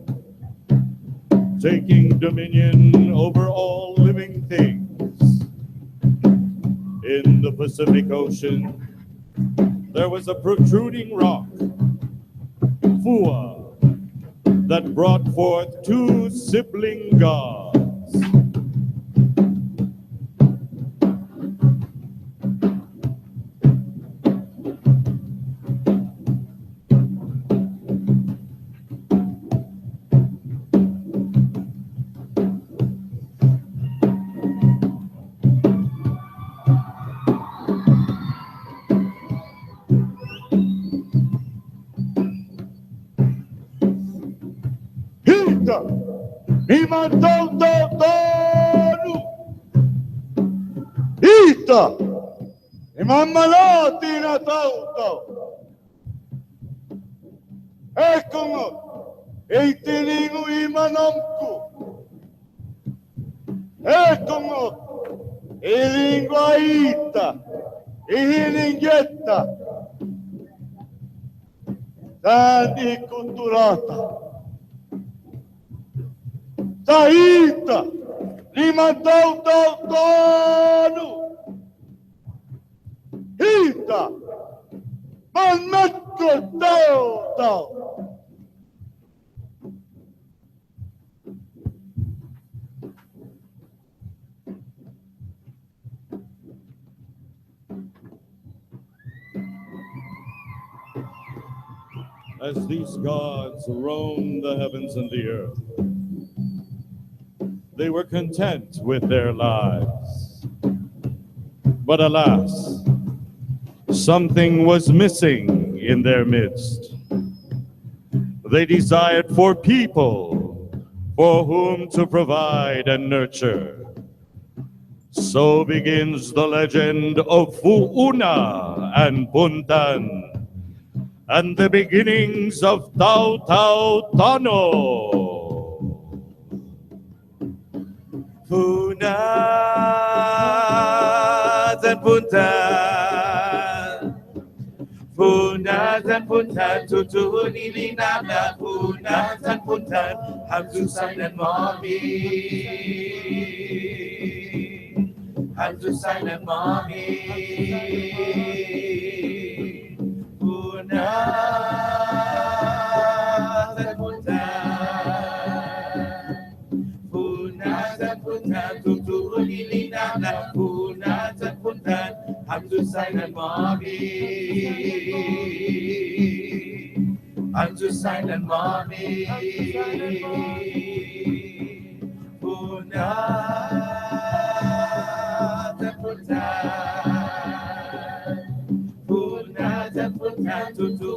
taking dominion over all living things, in the Pacific Ocean, there was a protruding rock, Fua, that brought forth two sibling gods. Hita, Imantotonu, Hita, Imamalatina Tauto, Ekongo, Eitiningu Imanamku, Ekongo, Ilinguaita, Ihiningeta, Tani Kulturata. Tahita, Limantau, Hita, Manmetko, Tau. As these gods roamed the heavens and the earth, they were content with their lives. But alas, something was missing in their midst. They desired for people for whom to provide and nurture. So begins the legend of Fu'una and Puntan, and the beginnings of Tau Tau Tano. Punat and Puntan, Punat and Puntan, Tutu Nilinana, Punat and Puntan, Hamzusan and Mommy, Hamzusan and Mommy, Punat and Puntan, Tutu Nilinana, Punat and Puntan, Hamzusan and Mommy, Hamzusan and Mommy, Punat and Puntan, Punat and Puntan, Tutu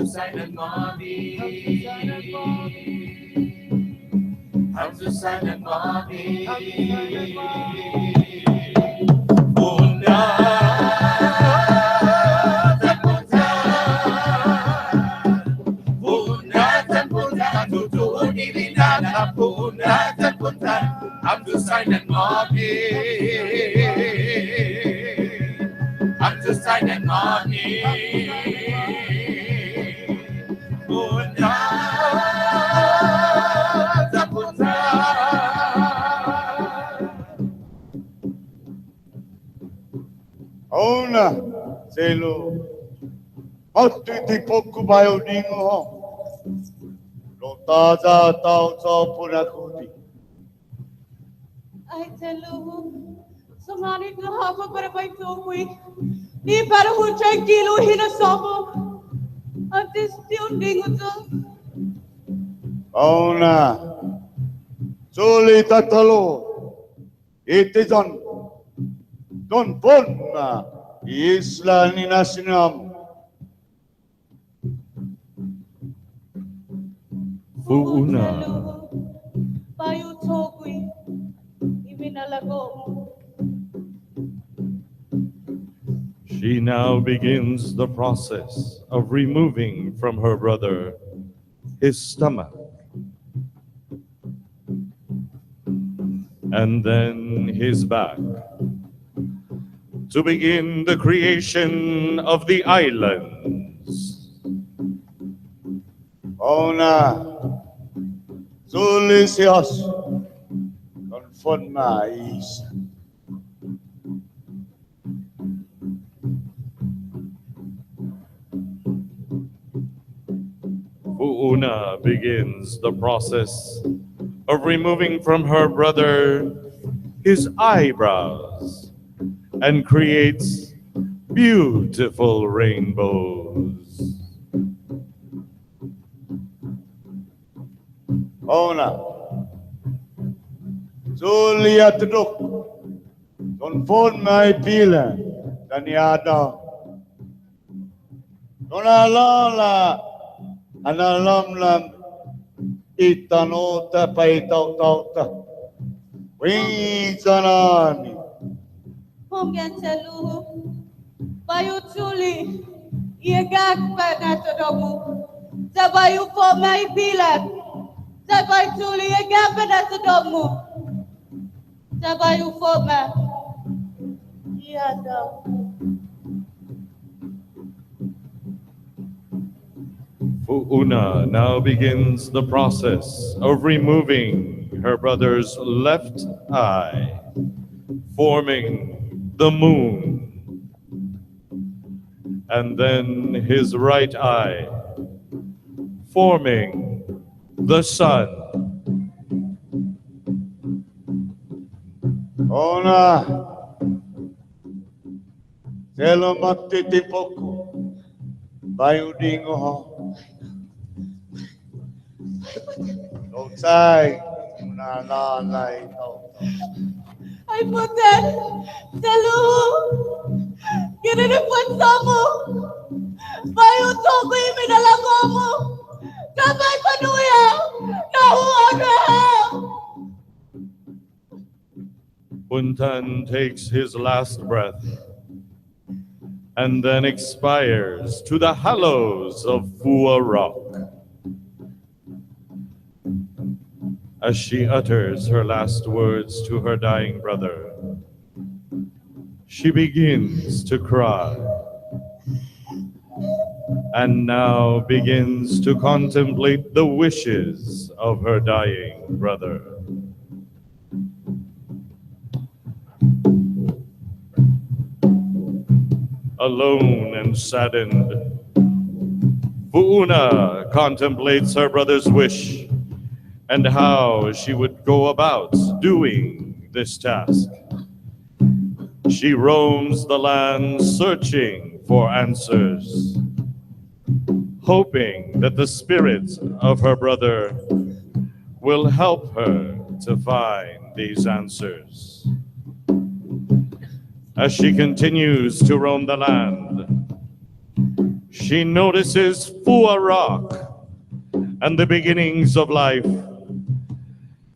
silent mommy. I'm to silent mommy. Bunda Tanpunta, Bunda Tanpunta, Tutu Nilina, Bunda Tanpunta. I'm to silent mommy. I'm to silent mommy. Bunda Tanpunta. Ona, selo. Otu ti poku bayo dingo ho. Lo taza tau tau puna kuti. I tell you, Somali ka hapa para by Tokwi. Ni para huchay kilo hinasomo. At this tuning ito. Ona, suli tatalo. Itizon. Don ponna isla ni nasinam. Fuuna. Payo Tokwi. Iminalago. She now begins the process of removing from her brother his stomach, and then his back, to begin the creation of the islands. Ona, sulisios, conformais. Fuuna begins the process of removing from her brother his eyebrows and creates beautiful rainbows. Ona, Julia Tuduk, conformai pila, Daniada. Donalala, analamlam, itanota paitauta, winsanani. Homgantelu, Bayu Tuli, Iagak Panatodomu, Zabayu for my pilat, Zabay Tuli, Iagak Panatodomu, Zabayu for my Yada. Fuuna now begins the process of removing her brother's left eye, forming the moon, and then his right eye, forming the sun. Ona, selo matitipoku, bayudingo ho. Outside, na I put that. Telu. Get it put some. Bayu Togo Iminalagomo. Kabay Panuya. No Puntan takes his last breath and then expires to the hollows of Fua Rock. As she utters her last words to her dying brother, she begins to cry and now begins to contemplate the wishes of her dying brother. Alone and saddened, Fuuna contemplates her brother's wish and how she would go about doing this task. She roams the land searching for answers, hoping that the spirit of her brother will help her to find these answers. As she continues to roam the land, she she notices Fua Rock and the beginnings of life,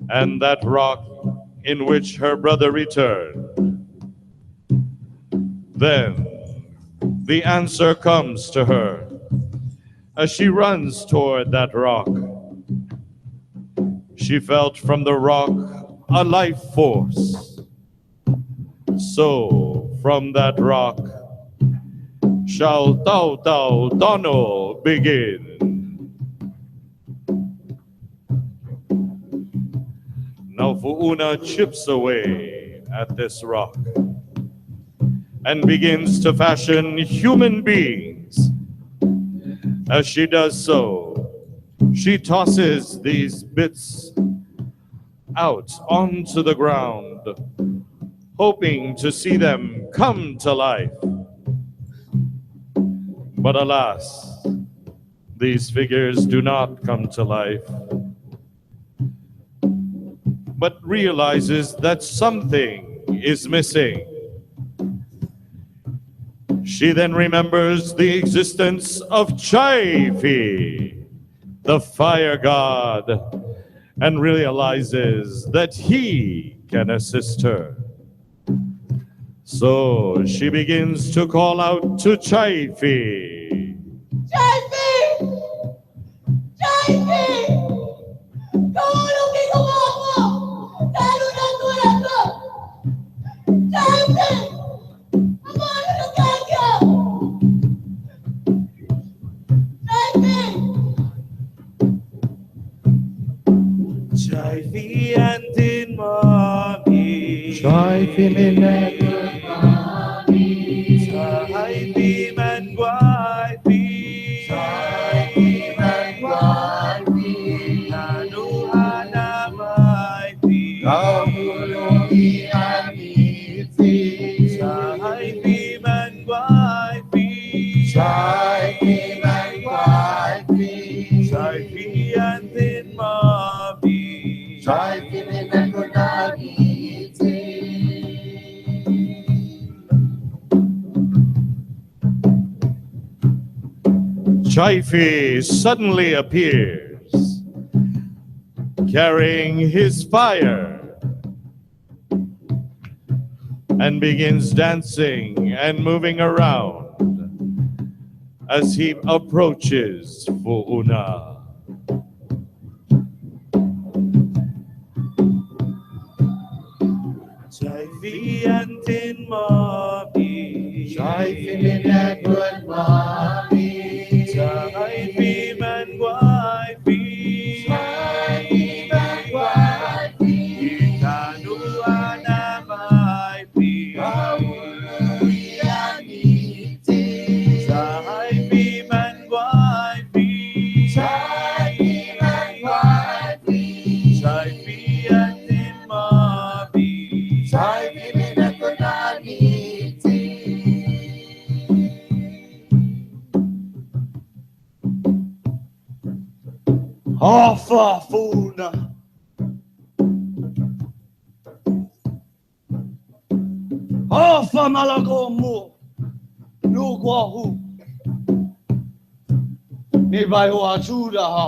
and that rock in which her brother returned. Then the answer comes to her as she runs toward that rock. She felt from the rock a life force. So from that rock shall Tau Tau Dono begin. Now Fu'una chips away at this rock and begins to fashion human beings. As she does so, she tosses these bits out onto the ground, hoping to see them come to life. But alas, these figures do not come to life, but realizes that something is missing. She then remembers the existence of Chaifi, the fire god, and realizes that he can assist her. So she begins to call out to Chaifi. Chaifi! Chaifi! Chaifi antin mami. Chaifi minagul mami. Chaifi man guaifi. Chaifi man guaifi. Nanu hana maifi. Kamuluhi aniti. Chaifi man guaifi. Chaifi man guaifi. Chaifi antin mami. Chaifi minagul aniti. Chaifi suddenly appears, carrying his fire, and begins dancing and moving around as he approaches Fu'una. Chaifi antin mami. Chaifi minagul mami. Chaifi man guaifi. Chaifi man guaifi. Nanu hana maifi. Kamuluhi aniti. Chaifi man guaifi. Chaifi man guaifi. Chaifi antin mami. Chaifi minagul aniti. Hafa Funa. Hafa Malagomu. Nuguahu. Ni vai ho ajuda ha.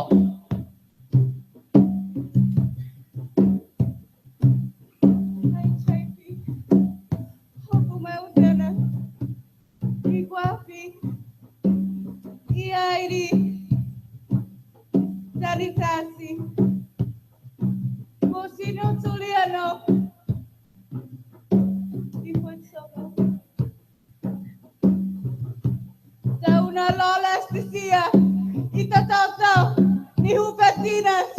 Sanitasi. Mosino Zuliano. Da una lola estesia. Ita tau ni hupetinas.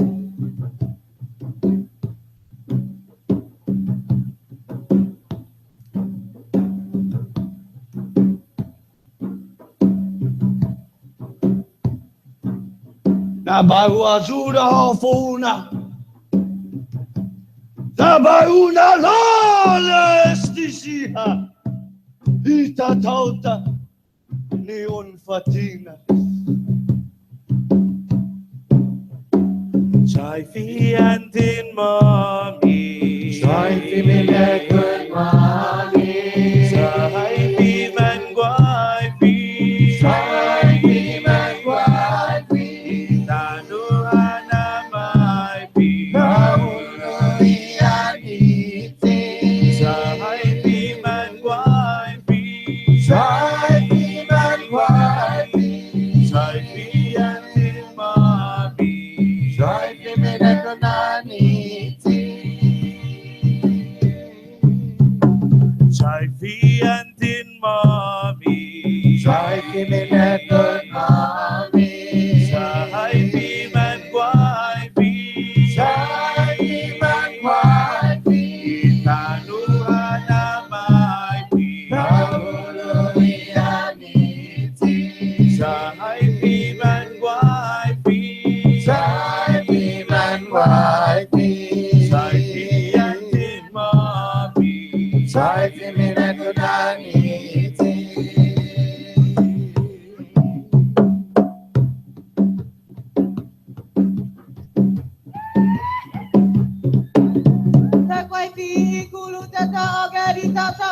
Na bahu ajuda ha Funa. Na bahu na lola estisia. Ita tauta ni unfatina. Chaifi antin mami. Chaifi minagul mami. Chaifi man guaifi. Chaifi Chai Fi and Tin Mommy. Chai Kiminet good mommy. Chai Fi Man Guai Fi. Chai Fi Man Guai Fi. Tanuhana Mai Fi. Tauluianiti. Chai Fi Man Guai Fi. Chai Fi Man Guai Fi. Chai Fi and Tin Mommy. Chai Kiminet good naniti. Takwai fi kulu tata agari tata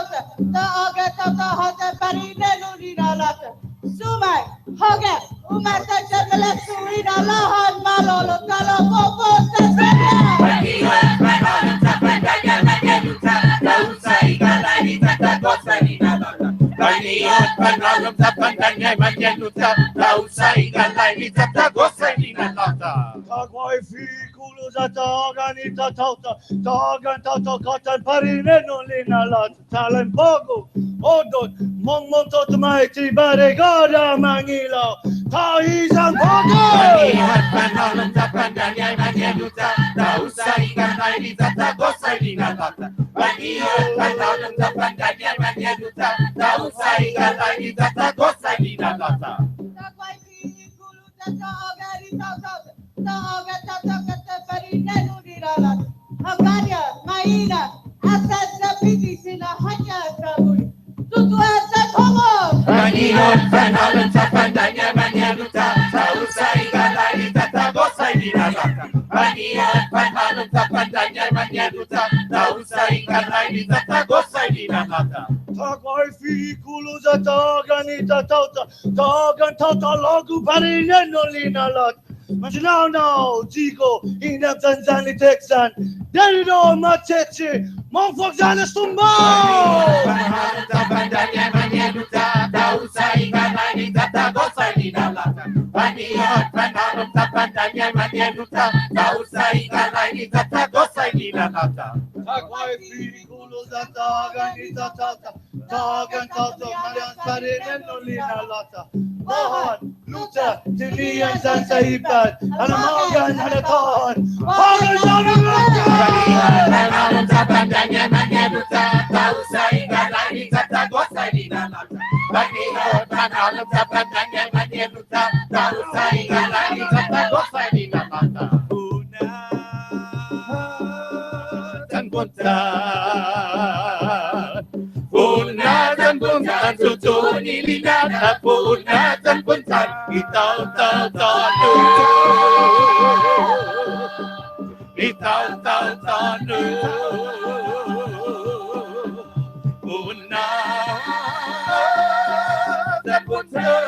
ta aga tata hata parine nurina lata. Sumai hoge umata chakala suina lahan malolo talo koko tasanya. Paniwa panalo tapandanya manyaluta lausa ikalani tata kosa ninalata. Paniwa panalo tapandanya manyaluta lausa ikalani tata kosa ninalata. Takwai Fi Kulu Zata Ganita Tauta. Tagan Tauta Katan Parine Nolina Lat. Talan Pogo. Odot. Momon Totomaiti Baregada Mangilo. Tahizan Pogo. Paniwa panalo tapandanya manyaluta lausa ikalani tata kosa ninalata. Paniwa panalo tapandanya manyaluta lausa ikalani tata kosa ninalata. Takwai fi kulu tata agari tata ta aga tata kata parine nurina lata. Haganya maina asal sapiti sila hanya saburi. Tutu asal homo. Panion panalon sa pandanya manyaluta Sausa ikalani tata gosay ninalata. Panion panalon sa pandanya manyaluta Sausa ikalani tata gosay ninalata. Takwai Fi Kulu Zata Ganita Tauta. Tagan Tauta Logu Parine Nolina Lat. Manjinao now, Zico, Inam Tanzani Texan, Derido Mateche, Monfoxana Stumbo! Panalon sa pandanya manyaluta Sausa ikalani tata gosay ninalata. Panion panalon sa pandanya manyaluta Sausa ikalani tata gosay ninalata. Takwai Fi Kulu Zata Ganita Tauta. Tagan Tauta Marian Parine Nolina Lata. Mohan, Luta, Tilian Sansa Ipat, Anamagan Hanaton, Hogan Panalon sa pandanya manyaluta Sausa ikalani tata gosay ninalata. Panion panalon sa pandanya manyaluta Sausa ikalani tata gosay ninalata. Dan Punatan puntan tutuni linata punatan puntan itaw taw tanu itaw taw tanu punatan puntan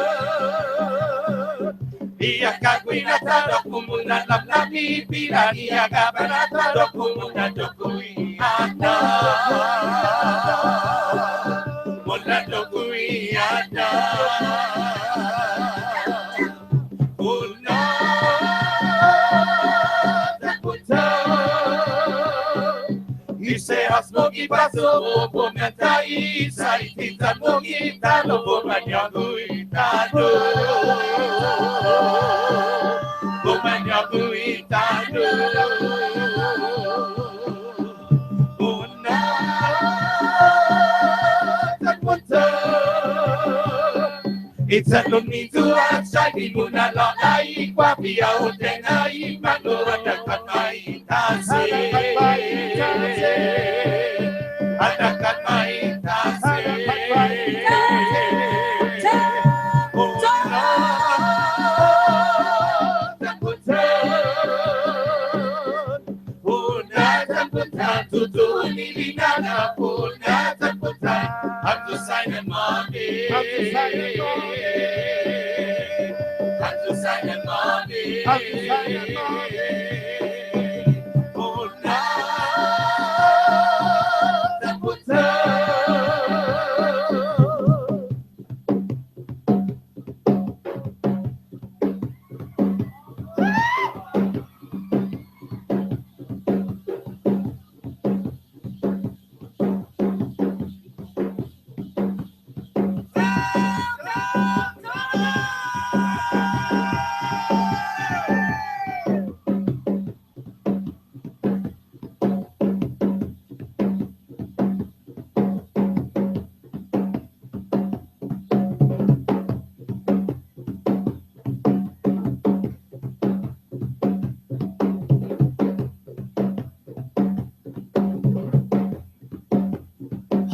iya kakwina tadok kumuna lamlami pila iya kabana tadok kumuna dokui ada mula dokui ada una taputa ise hasmogi baso pomentai sai titan mogi talo pomanyagui tado pomanyagui tado una taputa It's a lonely to outside the moon a lot like Wapi out and I Mano and the Kanai Tase and the Kanai Tase I'm to sign a mommy. I'm to sign a mommy. I'm to sign a mommy. I'm to sign a mommy. Oh, now the putter.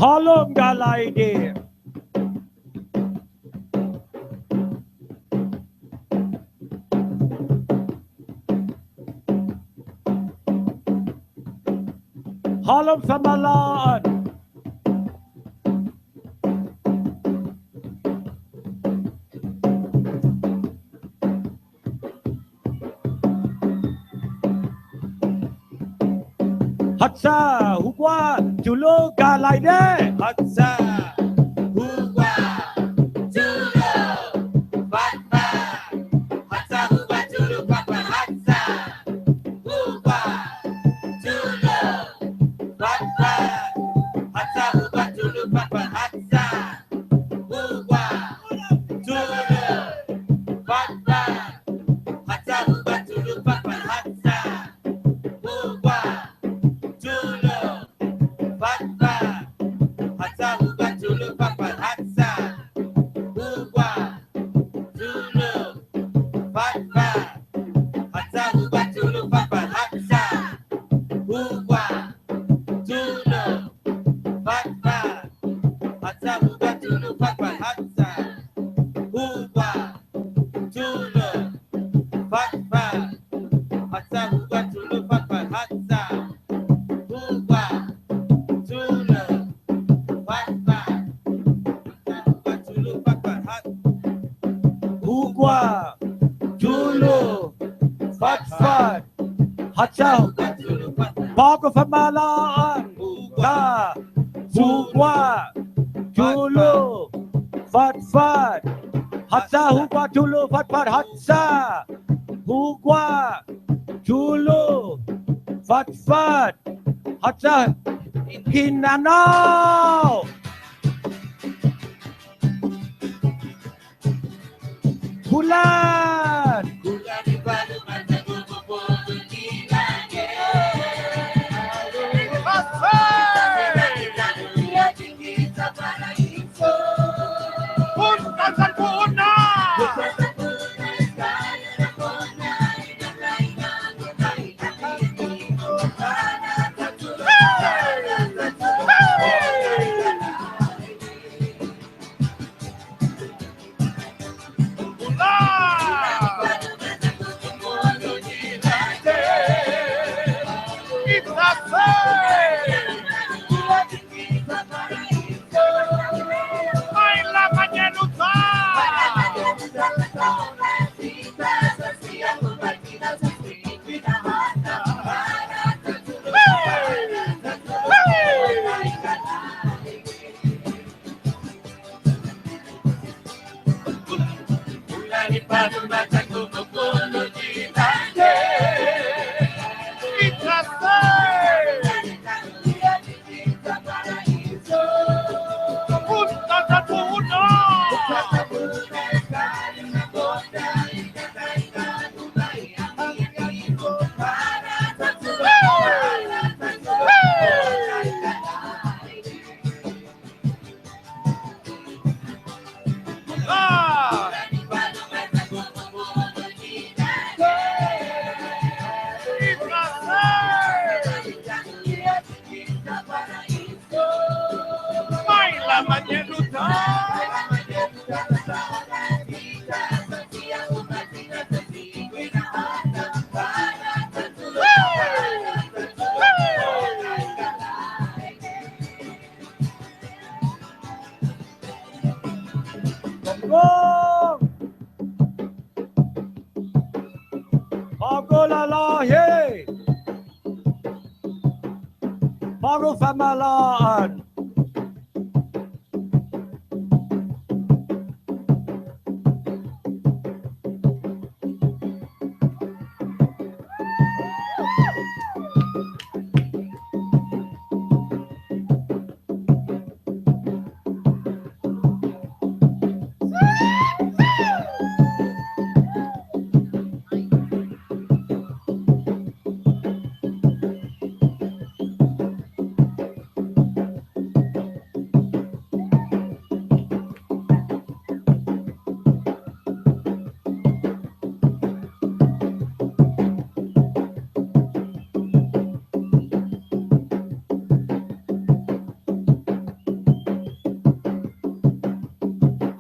Halom Galaide. Halom Famalaan. Hatsa Hukwa Tulo Galaide. Hatsa Hukwa Tulo Fatfa. Hatsa Hukwa Tulo Fatfa. Hatsa Hukwa Tulo Fatfa. Hatsa Hukwa Tulo Fatfa. Hatsa Hukwa Tulo Fatfa. Hatsa Hukwa Tulo Fatfa. Hatsa Hukwa Tulo Fatfa. Hatsa Hukwa Tulo Fatfa. Hatsa Hukwa Tulo Fatfa. Hatsa Hukwa Tulo Fatfa. Hatsa Hukwa Tulo Fatfa. Hatsa Hukwa Tulo Fatfa. Hatsa Hukwa Tulo Fatfa. Hatsa Hukwa Tulo Fatfa. Hatsa Hukwa Tulo Fatfa. Hatsa Hukwa Tulo Fatfa. Hukwa Tulo Fatfa. Hatsa Bago Famalaan. Ka Hukwa Tulo Fatfa. Hatsa Hukwa Tulo Fatfa. Hatsa Hukwa Tulo Fatfa. Hatsa Hinanao. Bulan. Bago lalahi. Bago Famalaan.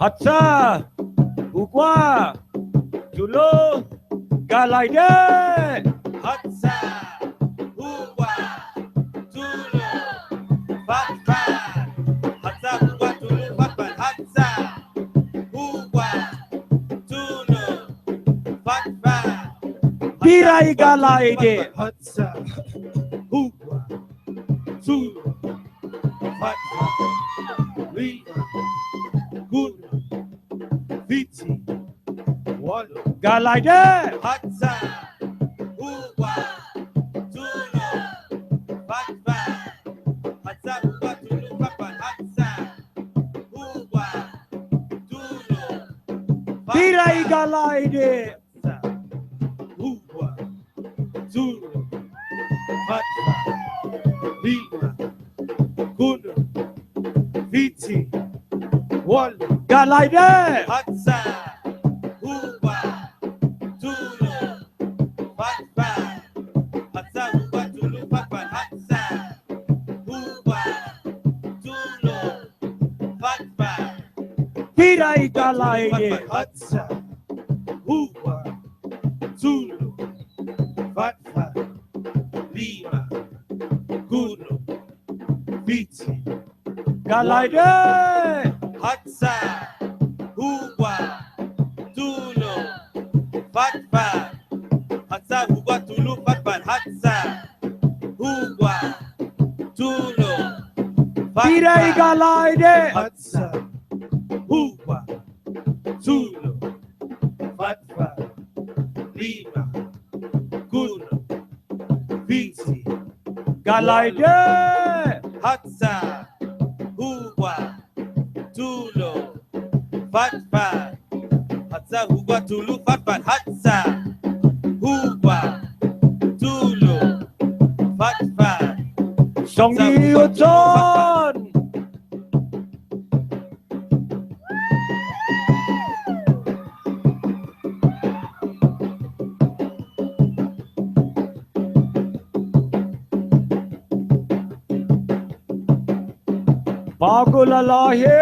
Hatsa, Ukwa, Julo, Galaide. Hatsa, Hukwa, Tulu, Fatfat. Hatsa, Hukwa, Tulu, Fatfat. Hatsa, Hukwa, Tulu, Fatfat. Pirai Galaide. Hatsa, Hukwa, Tulu, Fatfat. Lima, Guna, Viti, Walu. Galaide. Hatsa, Hukwa, Tulu, Fatfat. Hatsa, Hukwa, Tulu, Fatfat. Hatsa, Hukwa, Tulu, Pirai Galaide. Hukwa, Tulu, Fatfat. Lima, Guna, Viti, Walu. Galaide. Hatsa, Hukwa, Tulu, Fatfat. Hatsa, Hukwa, Tulu, Fatfat. Hatsa, Hukwa, Tulu, Fatfat. Pirai Galaide. Hatsa, Hukwa, Tulu, Fatfat. Lima, Gunu, Viti, Galaide. Hatsa, Hukwa, Tulu, Fatfat. Hatsa, Hukwa, Tulu, Fatfat. Hatsa, Hukwa, Tulu, Pirai Fatfat. Galaide. Hatsa, Hukwa, Tulu, Fatfat. Lima, Gunu, Viti, Galaide. Hatsa, Hukwa, Tulu, Fatfat. Hatsa, Hukwa, Tulu, Fatfat. Hatsa, Hukwa, Tulu, Fatfat. Songi Uton. Bagulalahe.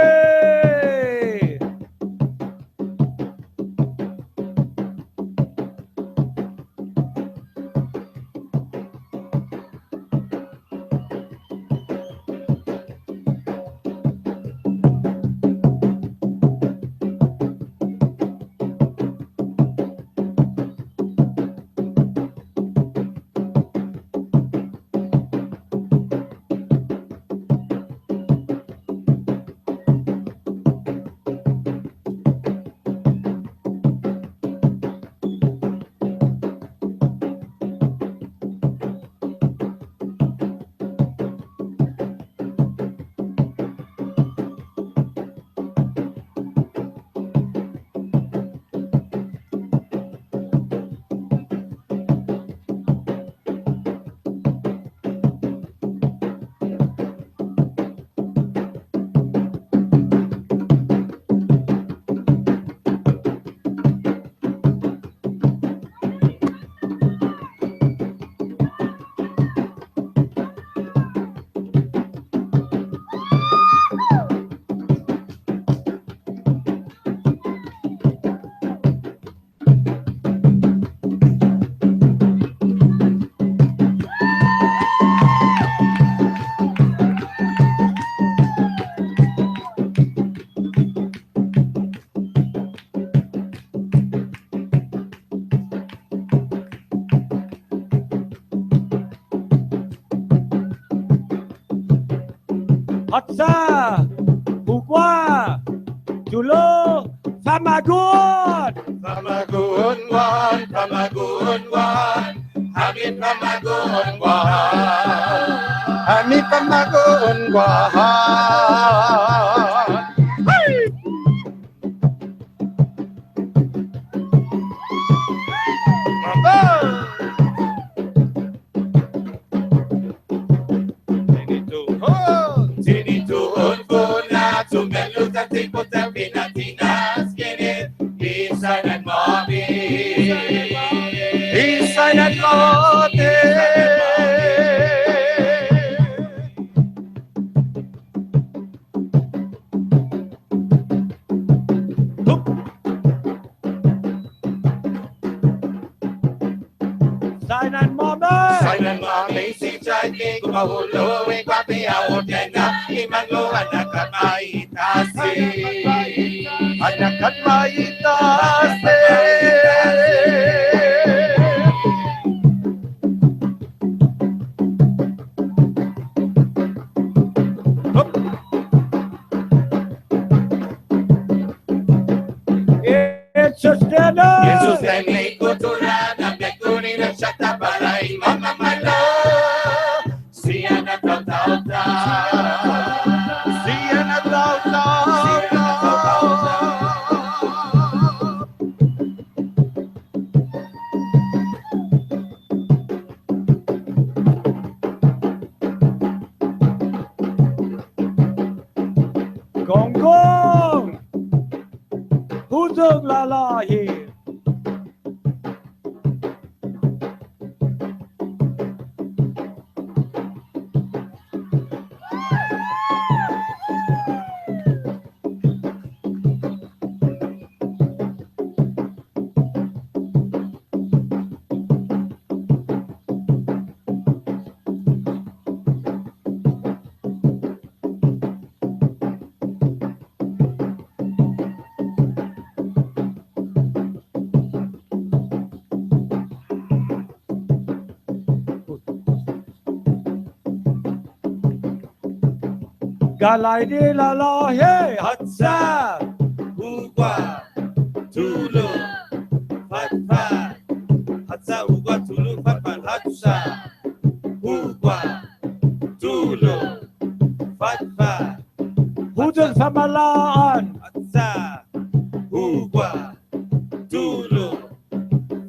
Hatsa, Hukwa, Julo, Famagun. Famagun wan, Hamid Famagun wan, Hamid Famagun wan. Isanan mote. Macy Chani, Gumahulo, Wapi, Awotena, Imanglo, Anakamaitase. Anakamaitase. It's a stand up. Yesus temi kutura na bekuni na chata balai mama malo. Siana tau tau tau. Siana tau tau Gong gong. Who's up, la la here? Galai de la la hey, hatsa. Ugwa tulu fat fat. Hatsa ugwa tulu fat fat. Hatsa ugwa tulu fat fat. Who's up, Samalaan? Hatsa ugwa tulu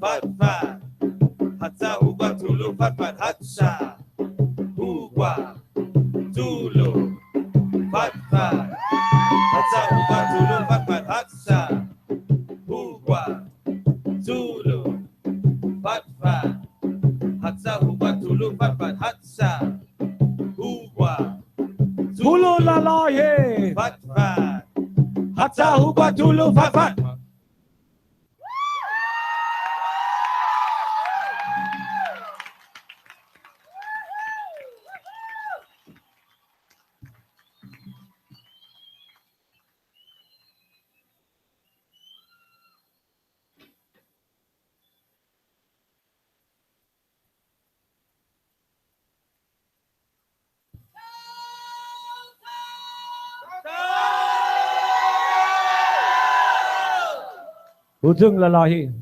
fat fat. Hatsa ugwa tulu fat fat. Hatsa ugwa tulu fat fat. Hatsa ugwa tulu fat fat. Hatsa ugwa tulu fat fat. Hatsa ugwa tulu fat fat. Hatsa ugwa Tulu la la hey. fat fat. Hatsa hubwa tulu fat fat. Ujung lalahi.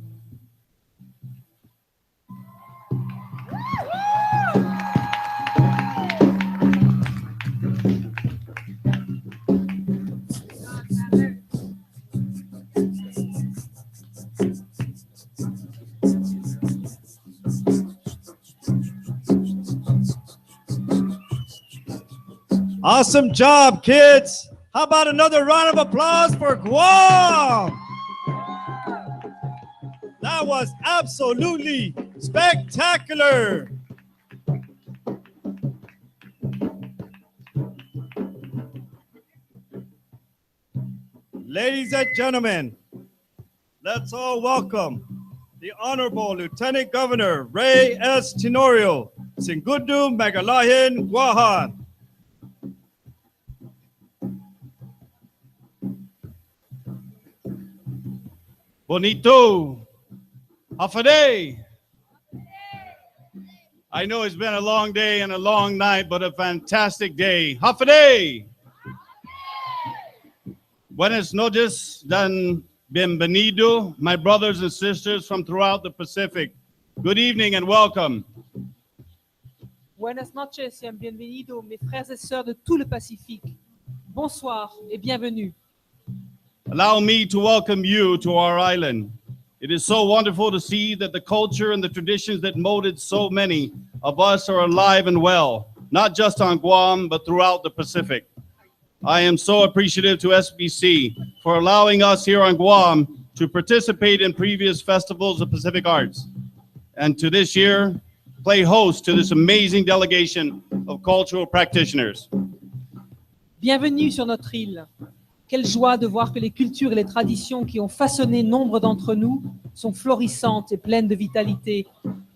Awesome job, kids. How about another round of applause for Guam? That was absolutely spectacular. Ladies and gentlemen, let's all welcome the Honorable Lieutenant Governor Ray S. Tenorio, Singudu Magalahin, Guahan. Bonito. Hafade. I know it's been a long day and a long night, but a fantastic day. Hafade. Buenas noches, dan bienvenido, my brothers and sisters from throughout the Pacific. Good evening and welcome. Buenas noches y bienvenido, mes frères et sœurs de tout le Pacifique. Bonsoir et bienvenue. Allow me to welcome you to our island. It is so wonderful to see that the culture and the traditions that molded so many of us are alive and well, not just on Guam, but throughout the Pacific. I am so appreciative to SBC for allowing us here on Guam to participate in previous festivals of Pacific arts, and to this year, play host to this amazing delegation of cultural practitioners. Bienvenue sur notre île. Quelle joie de voir que les cultures et les traditions qui ont façonné nombre d'entre nous sont florissantes et pleines de vitalité,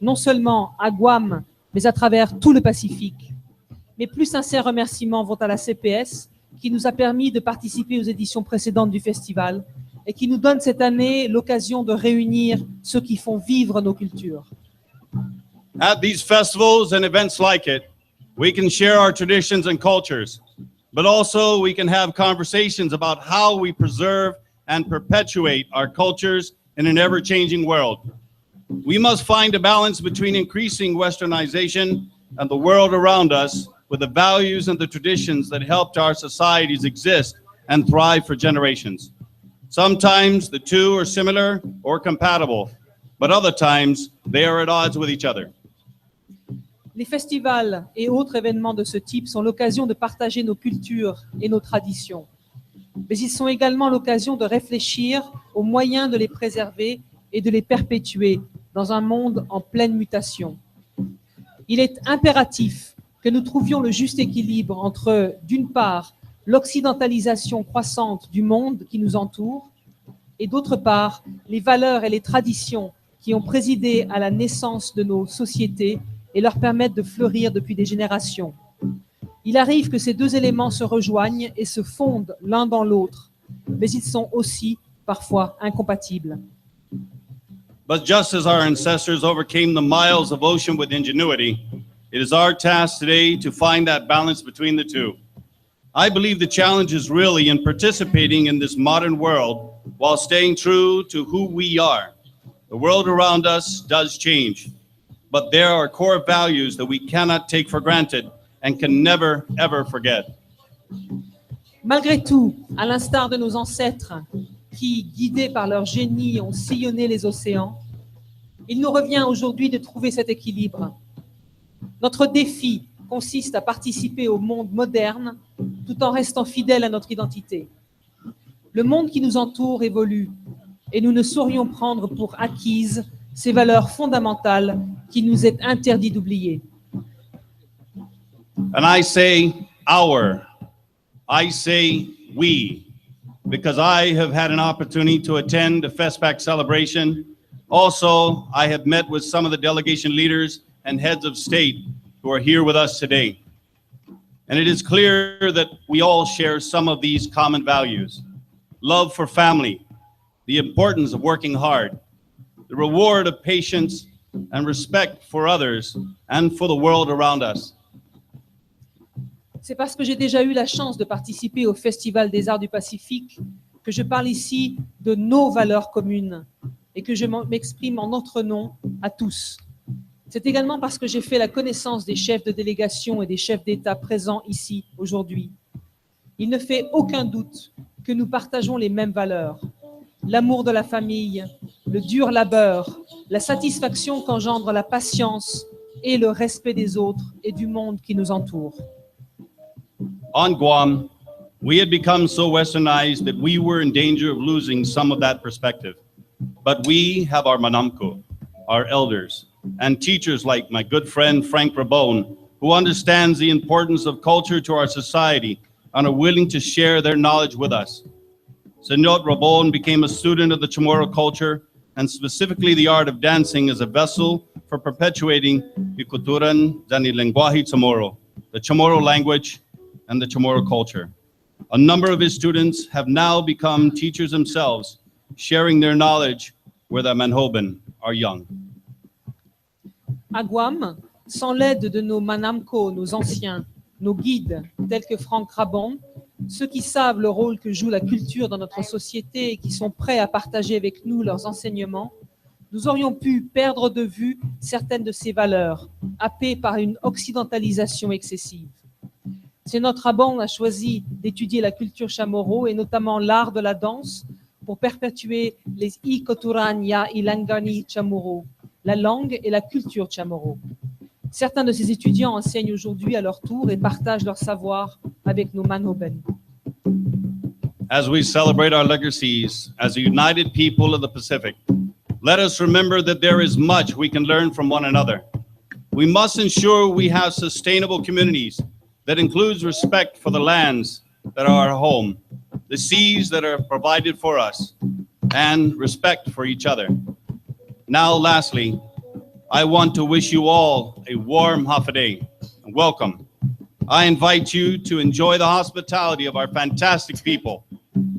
non seulement à Guam, mais à travers tout le Pacifique. Mes plus sincères remerciements vont à la CPS, qui nous a permis de participer aux éditions précédentes du festival et qui nous donne cette année l'occasion de réunir ceux qui font vivre nos cultures. At these festivals and events like it, we can share our traditions and cultures, but also we can have conversations about how we preserve and perpetuate our cultures in an ever-changing world. We must find a balance between increasing westernization and the world around us with the values and the traditions that helped our societies exist and thrive for generations. Sometimes the two are similar or compatible, but other times they are at odds with each other. Les festivals et autres événements de ce type sont l'occasion de partager nos cultures et nos traditions. Mais ils sont également l'occasion de réfléchir aux moyens de les préserver et de les perpétuer dans un monde en pleine mutation. Il est impératif que nous trouvions le juste équilibre entre, d'une part, l'occidentalisation croissante du monde qui nous entoure, et d'autre part, les valeurs et les traditions qui ont présidé à la naissance de nos sociétés et leur permettent de fleurir depuis des générations. Il arrive que ces deux éléments se rejoignent et se fondent l'un dans l'autre, mais ils sont aussi parfois incompatibles. But just as our ancestors overcame the miles of ocean with ingenuity, it is our task today to find that balance between the two. I believe the challenge is really in participating in this modern world while staying true to who we are. The world around us does change, but there are core values that we cannot take for granted and can never, ever forget. Malgré tout, à l'instar de nos ancêtres qui, guidés par leur génie, ont sillonné les océans, il nous revient aujourd'hui de trouver cet équilibre. Notre défi consiste à participer au monde moderne tout en restant fidèles à notre identité. Le monde qui nous entoure évolue et nous ne saurions prendre pour acquises ces valeurs fondamentales qu'il nous est interdit d'oublier. And I say we, because I have had an opportunity to attend the FESPAC celebration. Also, I have met with some of the delegation leaders and heads of state who are here with us today. And it is clear that we all share some of these common values. Love for family, the importance of working hard, the reward of patience, and respect for others and for the world around us. C'est parce que j'ai déjà eu la chance de participer au Festival des Arts du Pacifique que je parle ici de nos valeurs communes et que je m'exprime en notre nom à tous. C'est également parce que j'ai fait la connaissance des chefs de délégation et des chefs d'État présents ici aujourd'hui. Il ne fait aucun doute que nous partageons les mêmes valeurs. L'amour de la famille, le dur labeur, la satisfaction qu'engendre la patience et le respect des autres et du monde qui nous entoure. On Guam, we had become so westernized that we were in danger of losing some of that perspective. But we have our manamko, our elders, and teachers like my good friend Frank Rabone, who understands the importance of culture to our society and are willing to share their knowledge with us. Senor Rabone became a student of the Chamorro culture and specifically the art of dancing as a vessel for perpetuating the Culturan Zani Lenguaje Chamorro, the Chamorro language and the Chamorro culture. A number of his students have now become teachers themselves, sharing their knowledge where the Manhoban are young. À Guam, sans l'aide de nos manamko, nos anciens, nos guides, tels que Franck Rabon, ceux qui savent le rôle que joue la culture dans notre société et qui sont prêts à partager avec nous leurs enseignements, nous aurions pu perdre de vue certaines de ces valeurs, happées par une occidentalisation excessive. C'est notre Rabon a choisi d'étudier la culture chamorro et notamment l'art de la danse pour perpétuer les Ikoturanya Ilangani Chamorro, la langue et la culture chamorro. Certains de ces étudiants enseignent aujourd'hui à leur tour et partagent leur savoir avec nos manhoben. As we celebrate our legacies as a united people of the Pacific, let us remember that there is much we can learn from one another. We must ensure we have sustainable communities that includes respect for the lands that are our home, the seas that are provided for us, and respect for each other. Now, lastly, I want to wish you all a warm Hafaday and welcome. I invite you to enjoy the hospitality of our fantastic people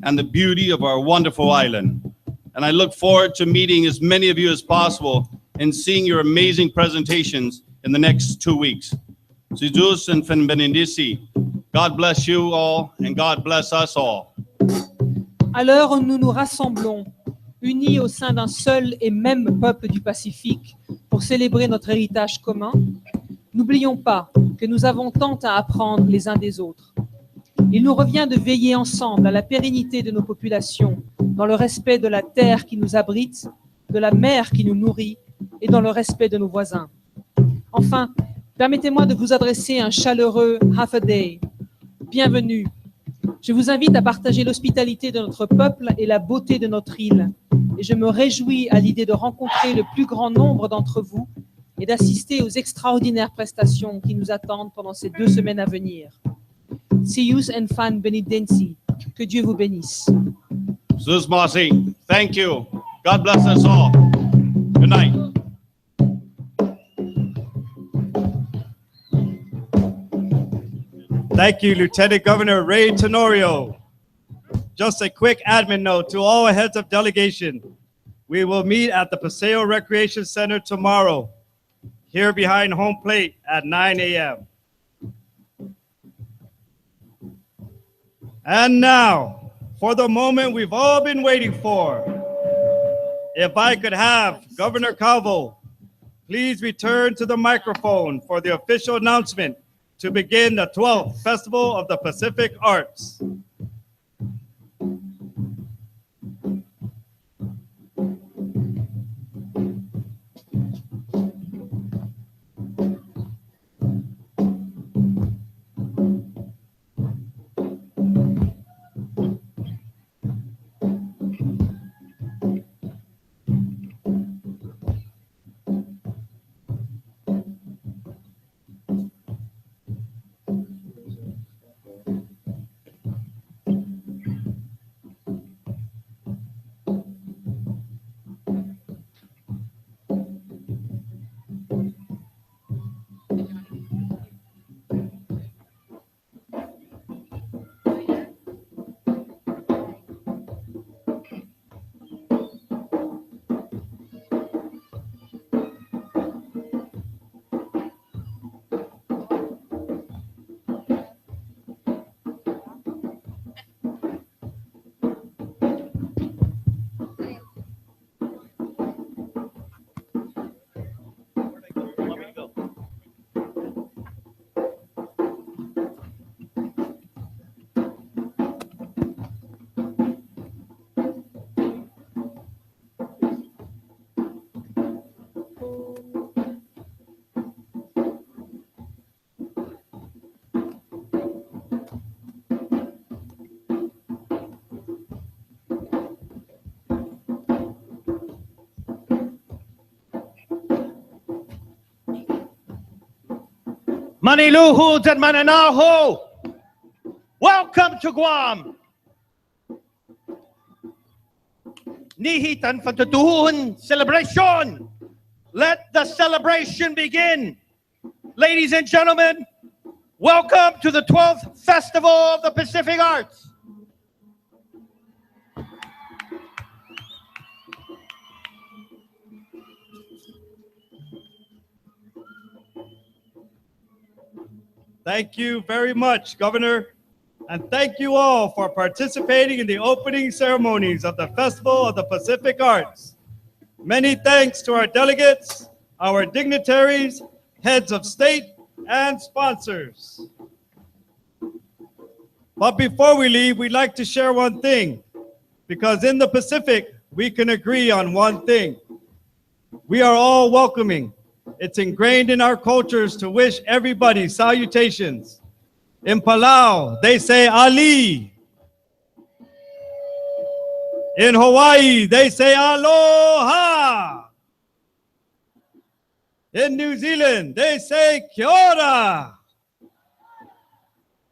and the beauty of our wonderful island. And I look forward to meeting as many of you as possible and seeing your amazing presentations in the next 2 weeks. Jesus and Fen Benedisi, God bless you all and God bless us all. À l'heure où nous nous rassemblons, unis au sein d'un seul et même peuple du Pacifique, pour célébrer notre héritage commun, n'oublions pas que nous avons tant à apprendre les uns des autres. Il nous revient de veiller ensemble à la pérennité de nos populations, dans le respect de la terre qui nous abrite, de la mer qui nous nourrit et dans le respect de nos voisins. Enfin, permettez-moi de vous adresser un chaleureux Hafaday. Bienvenue. Je vous invite à partager l'hospitalité de notre peuple et la beauté de notre île. Et je me réjouis à l'idée de rencontrer le plus grand nombre d'entre vous et d'assister aux extraordinaires prestations qui nous attendent pendant ces 2 semaines à venir. Sius and Fan Benidensi. Que Dieu vous bénisse. Sus Masi, thank you. God bless us all. Good night. Thank you, Lieutenant Governor Ray Tenorio. Just a quick admin note to all heads of delegation. We will meet at the Paseo Recreation Center tomorrow, here behind home plate at 9 a.m. And now, for the moment we've all been waiting for. If I could have Governor Calvo please return to the microphone for the official announcement to begin the 12th Festival of the Pacific Arts. Maniluhud and Mananaho, welcome to Guam. Nihitan Fatatuhun celebration. Let the celebration begin. Ladies and gentlemen, welcome to the 12th Festival of the Pacific Arts. Thank you very much, Governor, and thank you all for participating in the opening ceremonies of the Festival of the Pacific Arts. Many thanks to our delegates, our dignitaries, heads of state, and sponsors. But before we leave, we'd like to share one thing, because in the Pacific, we can agree on one thing. We are all welcoming. It's ingrained in our cultures to wish everybody salutations. In Palau, they say Ali. In Hawaii, they say aloha. In New Zealand, they say kia ora.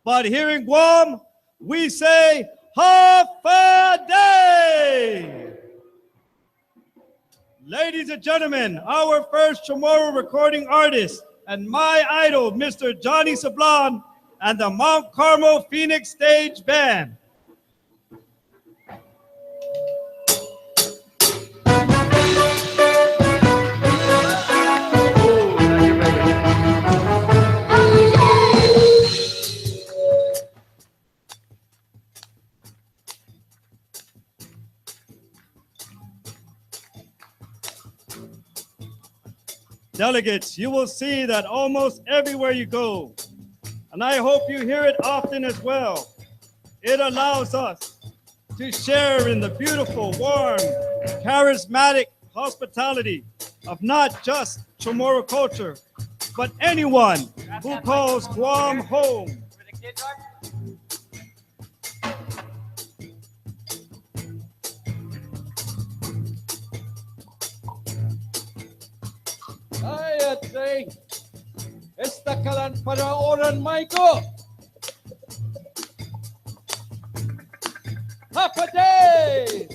But here in Guam, we say hafa day. Ladies and gentlemen, our first Chamorro recording artist and my idol, Mr. Johnny Sablon, and the Mount Carmel Phoenix Stage Band. Delegates, you will see that almost everywhere you go, and I hope you hear it often as well, it allows us to share in the beautiful, warm, charismatic hospitality of not just Chamorro culture, but anyone who calls Guam home. Ay, Jay, esta kalan Michael. Happy day!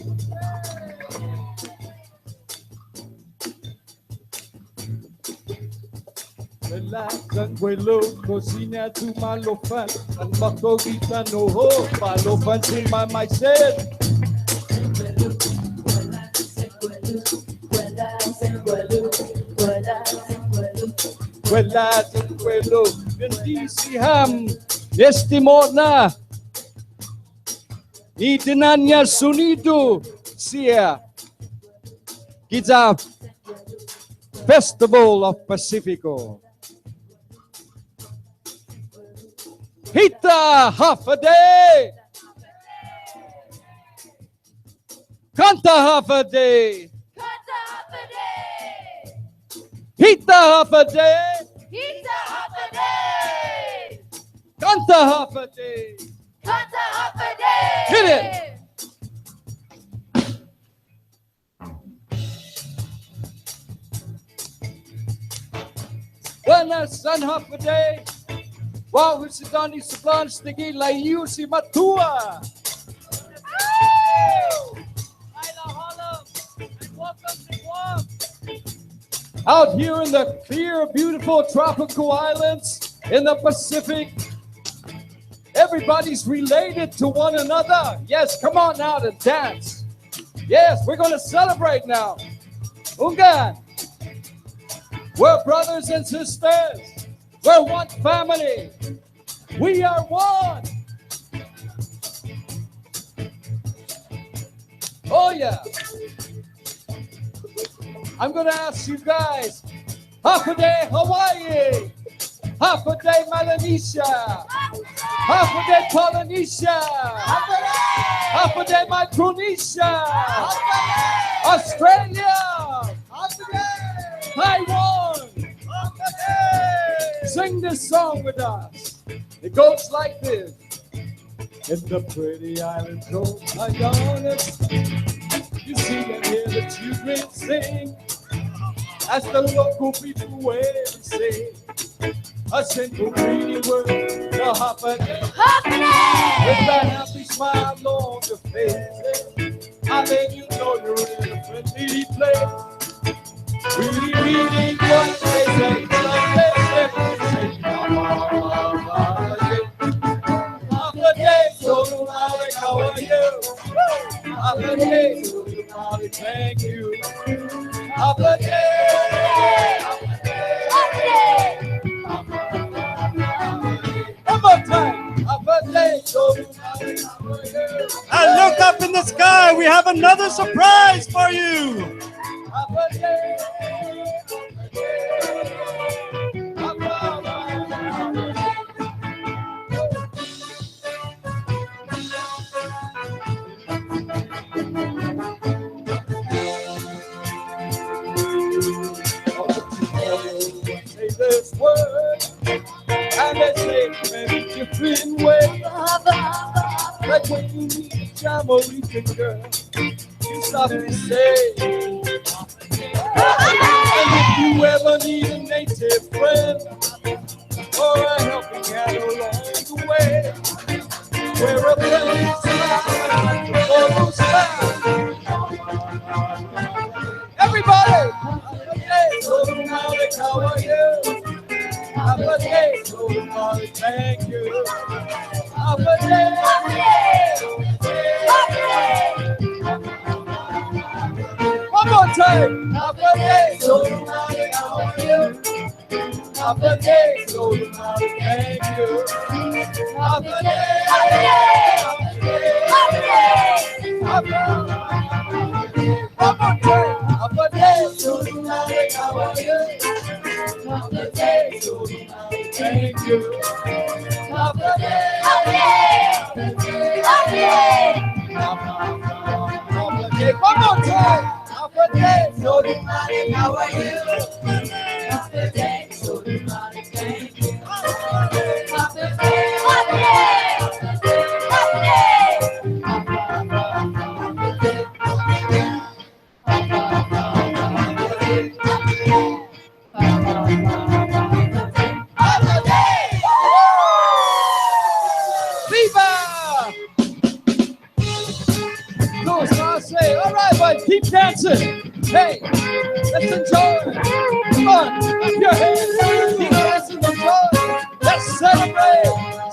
Relaxan vuelo, cocina tu malofan, ang makogita no ho, malofan si mamay said. Wala sa pueblo, bendisiham, estimona. Itinanya sunido siya. Kita Festival of Pacifico. Hita half a day. Kanta half a day. Hita half a day. Pizza half a day. Kanta half a day. Kanta half a day. Hit it. Buena san half a day. Wow, si Donnie Sablan stigi layu si Matua. Out here in the clear, beautiful tropical islands in the Pacific, everybody's related to one another. Yes, come on now to dance. Yes, we're going to celebrate now. Ungan, we're brothers and sisters. We're one family. We are one. Oh, yeah. I'm going to ask you guys, half a day Hawaii, half a day Melanesia, half a day Polynesia, half a day Micronesia, Australia, Taiwan. Sing this song with us. It goes like this. In the pretty island coast, I honest. You see and hear the children sing as the local people wail and sing a simple greeting word, the happy day. With that happy smile on your face, I let you know you're in a friendly place. We reading what they say, like they say, holiday, so how are you? Holiday, thank you. One more time. And look up in the sky, we have another surprise for you. This word, and they say it many different ways. Like when you meet a Jamaican girl, you stop and say, and if you ever need a native friend or a helping hand along the way, we're a place for those times. Everybody. day, Somali, thank you. Happy day. One more time. Happy day, Somali, how are you? Happy day, Somali, thank you. Happy day. Happy day. One more time. Happy day, Somali, how are you? Happy day, Somali, thank you. Happy day. Happy day. One more time. Happy day, Somali, how are you? Happy day, Somali, thank you. Happy day. Viva! Goes I say, all right, but keep dancing. Hey, let's enjoy. Come on, clap your hands. Keep dancing, enjoy. Let's celebrate.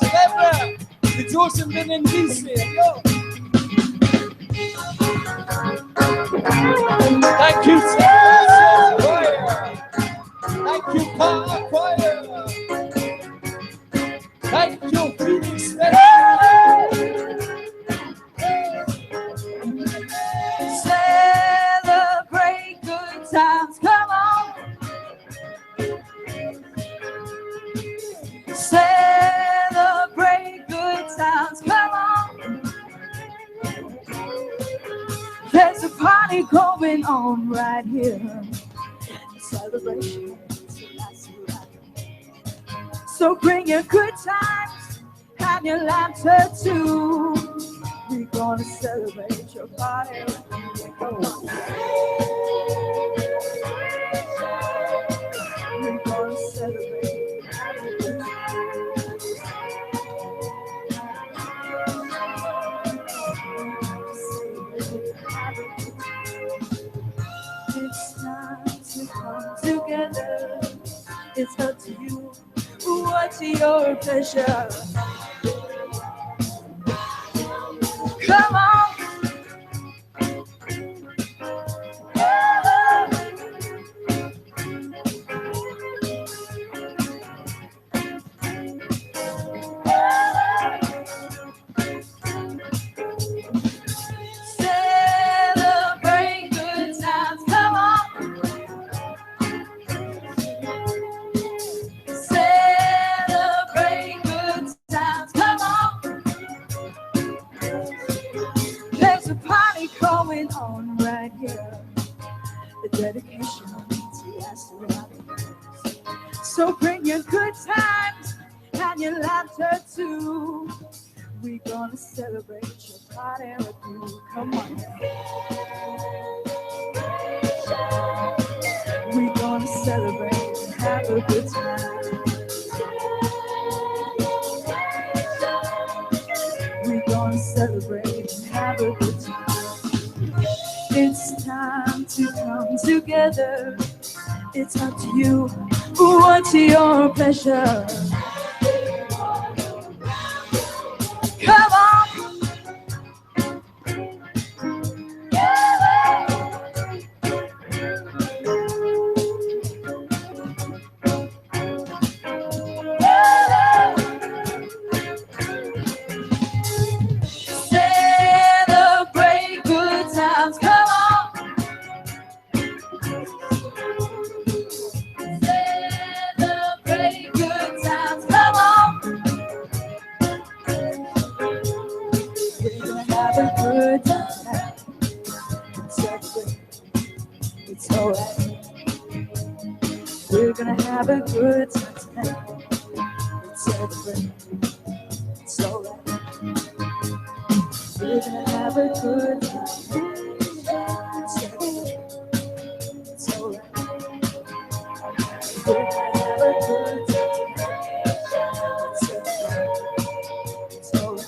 Celebra. The Joseph been in DC. Yo. Thank you, Sarah Choir. Thank you, Paul Choir. Thank you, Phoenix. Celebrate good times, come on. Celebrate good times, come on. There's a party going on right here. Celebration. So bring your good times and your laughter too. We're gonna celebrate your party. We're gonna celebrate. It's time to come together. It's up to you. What's your pleasure? Come on. Celebrate good times. Come on. Celebrate good times. Come on. There's a party going on right here. The dedication to last around. So bring your good times and your laughter too. We're gonna celebrate your party with you. Come on. We're gonna celebrate and have a good time. We're gonna celebrate and have a good time. It's time to come together. It's up to you. What's your pleasure? Come on. Celebrate good times. Come on. Celebrate good times. Come on. We're gonna have a good time. Celebrate. It's alright. We're gonna have a good time tonight. Celebrate. It's alright. We're gonna have a good time. Celebrate. It's alright. We're gonna have a good time. It's alright.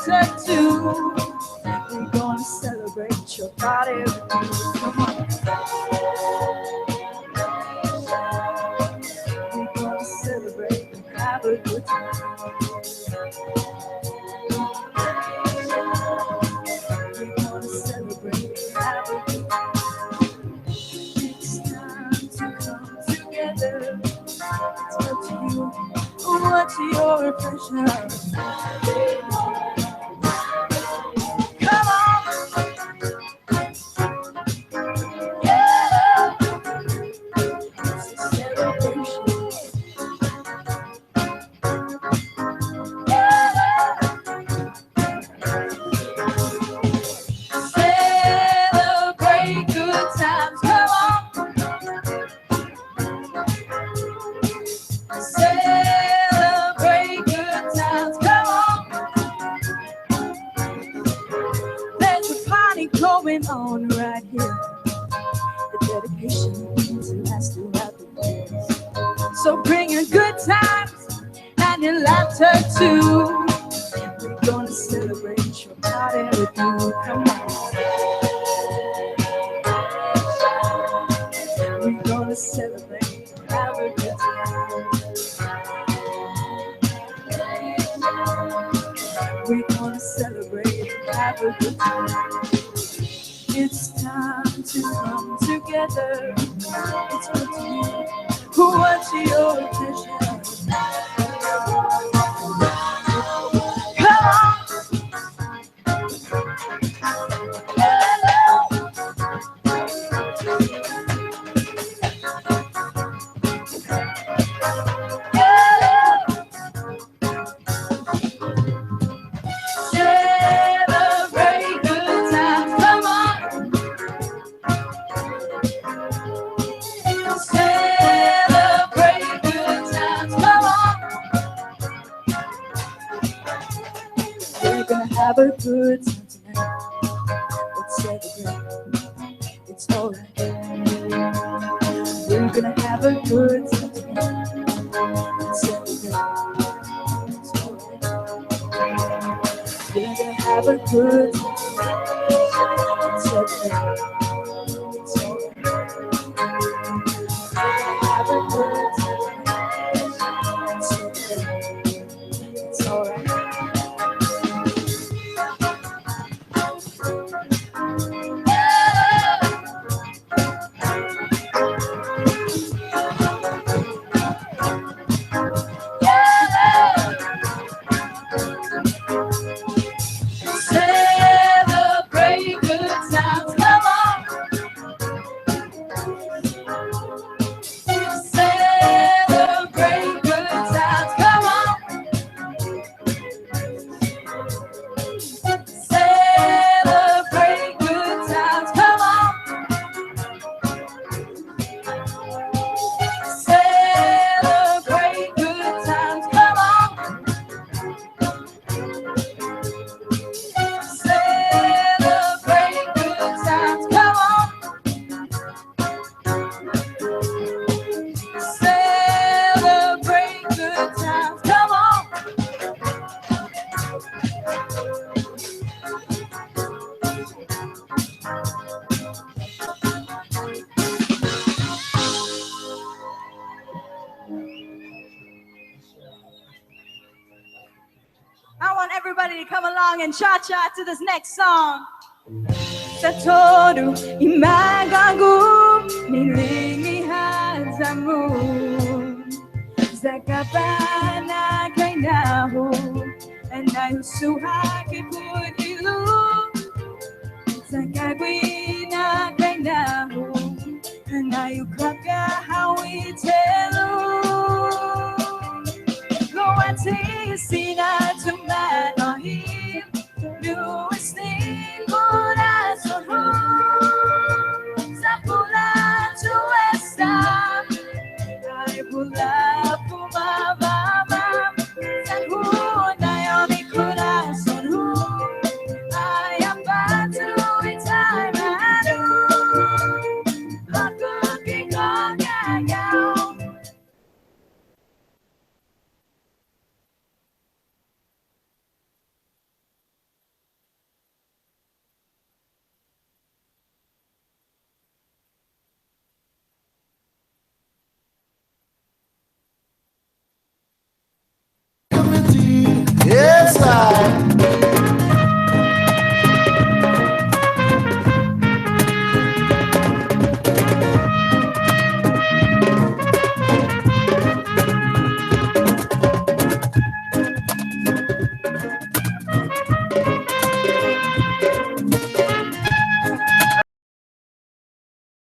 laughter too. We're gonna celebrate your body with you. Come on. We're gonna celebrate and have a good time. We're gonna celebrate and have a good time. It's time to come together. It's up to you. What's your pleasure? Come on. Yeah. It's a celebration. Yeah. Celebrate good times. Come on. Celebrate good times. Come on. There's a party going on right here. The dedication to last throughout the years. So bring your good times and your laughter too. We're gonna celebrate your party with you. Come on. We're gonna celebrate and have a good time. We're gonna celebrate and have a good time. It's time to come together. It's up to you. What's your pleasure? Come on. Celebrate good times. Come on. Celebrate good times. Come on. We're gonna have a good time tonight. Let's celebrate. It's alright. We're gonna have a good time tonight. Let's celebrate. It's alright. We're gonna have a good time tonight. Let's celebrate. It's alright. Have a good time. Let's celebrate. It's alright. Celebrate good times. Come on. Celebrate good times. Come on. Celebrate good times. Come on. Celebrate good times. Come on. Celebrate good times. Come on. Celebrate good times. Come on. I want everybody to come along and cha-cha to this next song. Sa todo imagagu nililihan sa moon. Sa kapana kay naho anay suhaki pudilu. Sa kagwina kay naho anay ukaka hawi telu. Go and see Sina to man